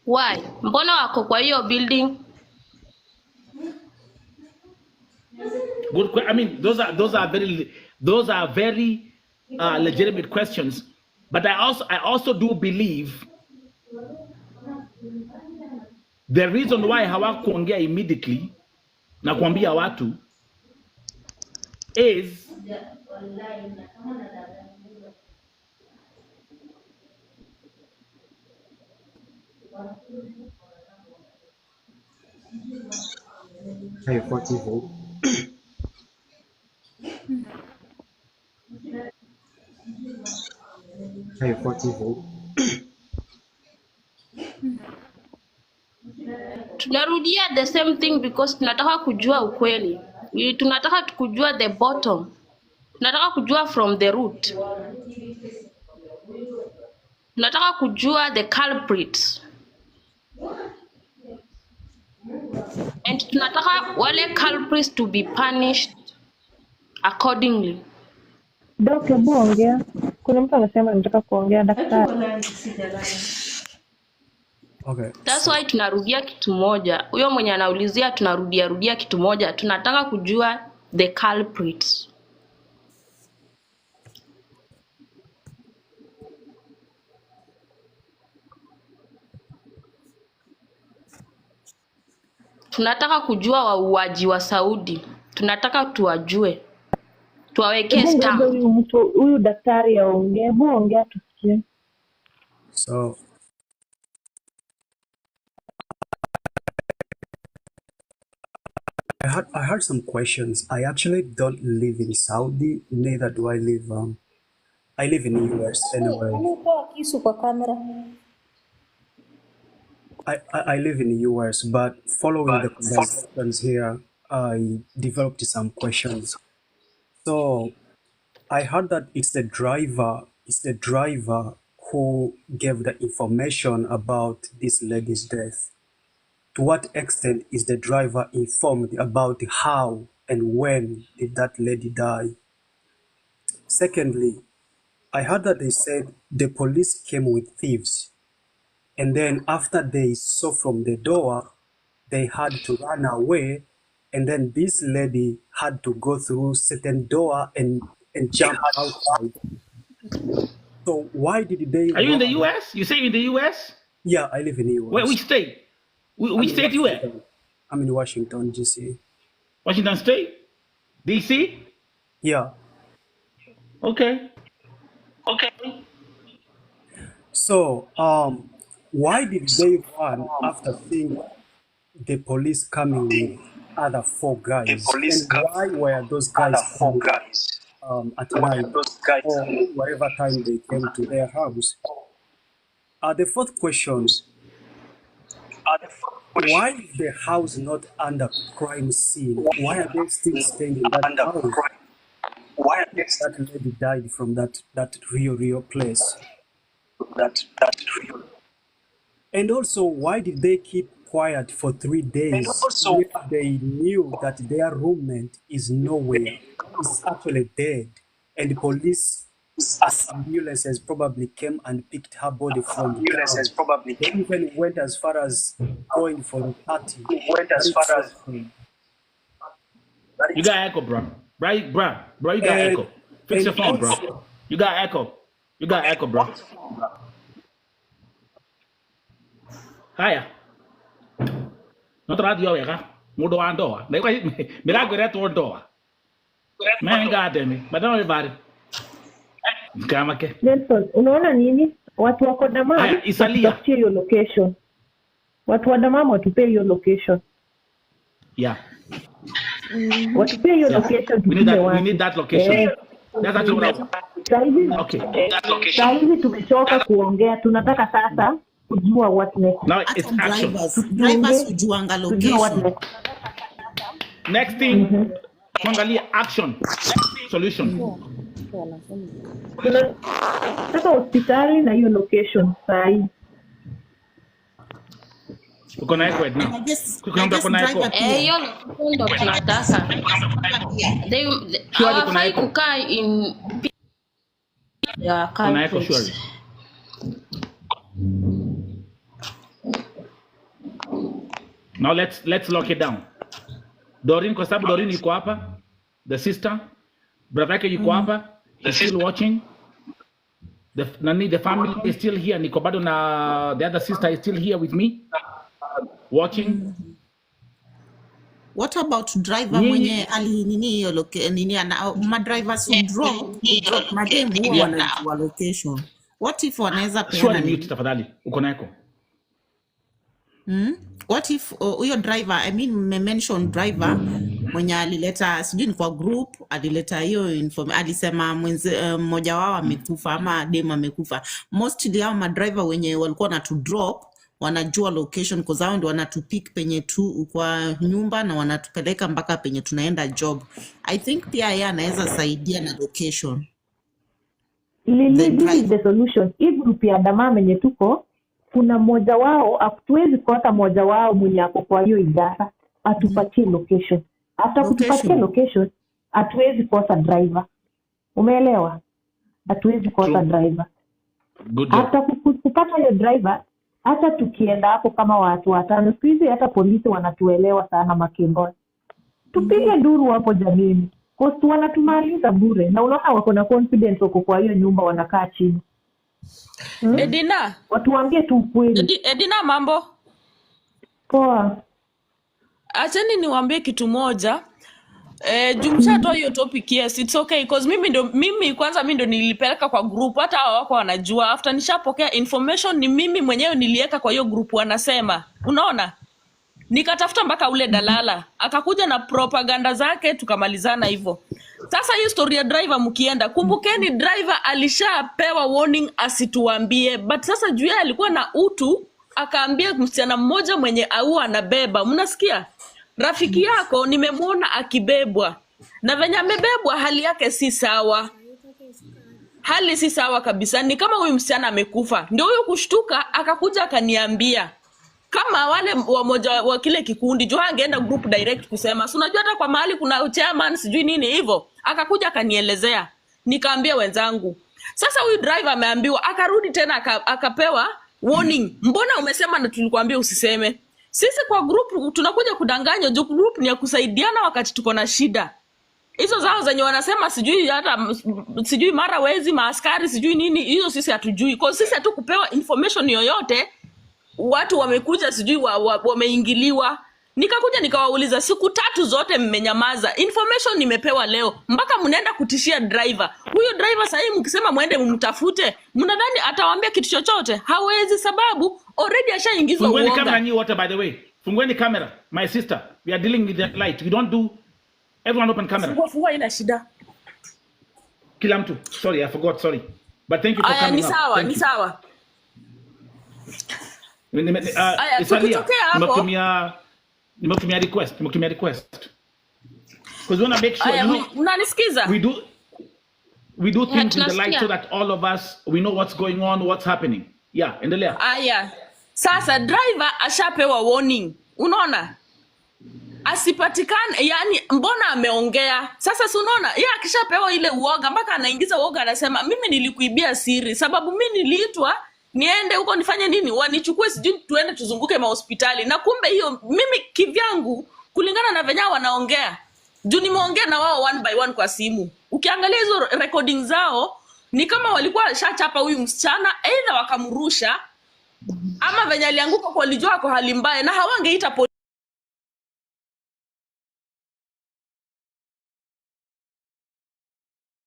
S9: Why? Mbona wako kwa hiyo building?
S18: Good. I mean, those are very legitimate questions. But I also do believe the reason why hawakuongea immediately na kuambia watu is
S9: tunarudia the same thing because tunataka kujua ukweli. Tunataka kujua the bottom. Tunataka kujua from the root. Tunataka kujua the culprits. And tunataka wale culprits to be punished accordingly.
S10: Dr. Bonge, kuna mtu anasema anataka kuongea daktari.
S7: Okay.
S9: That's why tunarudia kitu moja. Huyo mwenye anaulizia tunarudia kitu moja. Tunataka kujua the culprits. Tunataka kujua wauaji wa Saudi. Tunataka tuwajue. Tuwaweke stamp.
S10: Huyu daktari aongee, ongea tusikie.
S7: So I heard some questions. I actually don't live in Saudi, neither do I live I live in the US anyway. I live in the US, but following the conversations here, I developed some questions. So I heard that it's the driver who gave the information about this lady's death. To what extent is the driver informed about how and when did that lady die? Secondly, I heard that they said the police came with thieves, and then after they saw from the door, they had to run away, and then this lady had to go through certain door and jump outside. So why did they?
S18: Are you in the US? You say in the US?
S7: Yeah, I live in the US.
S18: Where? Which state? Which state you at?
S7: I'm in Washington, D.C.
S18: Washington State? D.C.?
S7: Yeah.
S18: Okay.
S7: So, why did they run after seeing the police coming with other 4 guys? And why were those guys coming at night or whatever time they came to their house? The fourth question, why is the house not under crime scene? Why are they still staying in that house? Why that lady died from that real place? And also, why did they keep quiet for 3 days if they knew that their roommate is nowhere, is actually dead, and the police ambulances probably came and picked her body from the ground. They even went as far as going for a party.
S18: You got echo, bro. Right, bro, you got echo. Fix your phone, bro. You got echo. You got echo, bro. Hiya. not radio wega mudo andoa na kwa mirago reto ndoa menga demi badana vibari kama ke
S10: Nelson, unaona nini? Watu wako Damam watafutie hiyo location. Watu wa Damam watupee hiyo location.
S18: Yeah.
S10: Watupee hiyo location.
S18: We need that location. That's actually what okay. That location.
S10: Saizi tumechoka kuongea, tunataka sasa kujua what next.
S18: Now it's action.
S12: Drivers ujuanga location.
S18: Next thing, kuangalia action. Solution.
S10: Tunataka hospitali na hiyo location sahi.
S18: Uko na echo now. Uko na echo.
S9: Hiyo ndo tunataka. Hawafai kukaa in ya countries.
S18: Now let's lock it down. Doreen, kwa sababu Doreen yuko hapa, the sister, brother yake yuko hapa, he's still watching. The family is still here. Niko bado na the other sister is still here with me, watching.
S12: What about driver mwenye ali nini hiyo nini ana drivers who drop madem huwa wanajua location. What if wanaweza peana?
S18: Sure, mute tafadhali. Uko na echo.
S12: What if huyo driver, I mean mention driver mwenye alileta sijui ni kwa group alileta hiyo alisema mmoja wao amekufa ama dem amekufa. Mostly hao madriver wenye walikuwa na to drop wanajua location kwa sababu ndio wanatupick penye tu kwa nyumba na wanatupeleka mpaka penye tunaenda job. I think pia yeye anaweza saidia na location.
S10: This is the solution. Hii group ya Damam yenye tuko, kuna mmoja wao, hatuwezi kosa mmoja wao mwenye ako kwa hiyo idara atupatie location. Hata kutupatia location hatuwezi kosa driver. Umeelewa? Hatuwezi kosa driver. Hata kupata hiyo driver, hata tukienda hapo kama watu watano, siku hizi hata polisi wanatuelewa sana Makembo. Tupige nduru hapo jamini. Kostu wanatumaliza bure. Na unaona wako na confidence wako kwa hiyo nyumba wanakaa chini.
S4: Edina.
S10: Watu waambie tu ukweli.
S4: Edina mambo.
S10: Poa.
S4: Acheni niwaambie kitu moja. Jumshatoa hiyo topic, yes, it's okay because mimi kwanza ndo nilipeleka kwa group, hata hao wako wanajua. After nishapokea information ni mimi mwenyewe niliweka kwa hiyo group, wanasema. Unaona? Nikatafuta mpaka ule dalala, akakuja na propaganda zake, tukamalizana hivyo. Sasa hii story ya driver mkienda, kumbukeni driver alishapewa warning asituambie, but sasa juu yeye alikuwa na utu, akaambia msichana mmoja mwenye au anabeba. Mnasikia? Rafiki yako nimemwona akibebwa. Na venye amebebwa hali yake si sawa. Hali si sawa kabisa. Ni kama huyu msichana amekufa. Ndio huyo kushtuka akakuja akaniambia. Kama wale wamoja wa kile kikundi juu angeenda group direct kusema. Si unajua hata kwa mahali kuna chairman sijui nini hivyo. Akakuja akanielezea. Nikaambia wenzangu. Sasa huyu driver ameambiwa, akarudi tena akapewa warning. Mbona umesema na tulikuambia usiseme? Sisi kwa group tunakuja kudanganya, juu group ni ya kusaidiana wakati tuko na shida. Hizo zao zenye wanasema sijui hata sijui mara wezi maaskari sijui nini, hizo sisi hatujui. Kwa sisi hatu kupewa information yoyote, watu wamekuja sijui wameingiliwa. Nikakuja nikawauliza siku 3 zote mmenyamaza. Information nimepewa leo. Mpaka mnaenda kutishia driver. Huyo driver sasa hivi mkisema muende mumtafute, mnadhani atawaambia kitu chochote? Hawezi, sababu already ashaingizwa uoga.
S18: Fungueni camera nyi water by the way. Fungueni camera. My sister, we are dealing with the light. We don't do everyone open camera.
S4: Fungua ina shida.
S18: Kila mtu. Sorry, I forgot, sorry. But thank you for coming.
S4: Ni sawa, ni sawa.
S18: Nimekutumia request. Because we want to make sure,
S4: unanisikiza?
S18: We do things in the light so that all of us, we know what's going on, what's happening. Yeah, endelea.
S4: Sasa driver ashapewa warning. Unaona? Asipatikane, yani mbona ameongea? Sasa si unaona? Yeye akishapewa ile uoga, mpaka anaingiza uoga, anasema mimi nilikuibia siri sababu mimi niliitwa niende huko nifanye nini, wanichukue sijui tuende tuzunguke mahospitali. Na kumbe hiyo mimi kivyangu kulingana na venye wanaongea, juu nimeongea na wao one by one kwa simu. Ukiangalia hizo recording zao ni kama walikuwa shachapa huyu msichana, either wakamrusha ama venye alianguka kwa lijua kwa hali mbaya, na hawangeita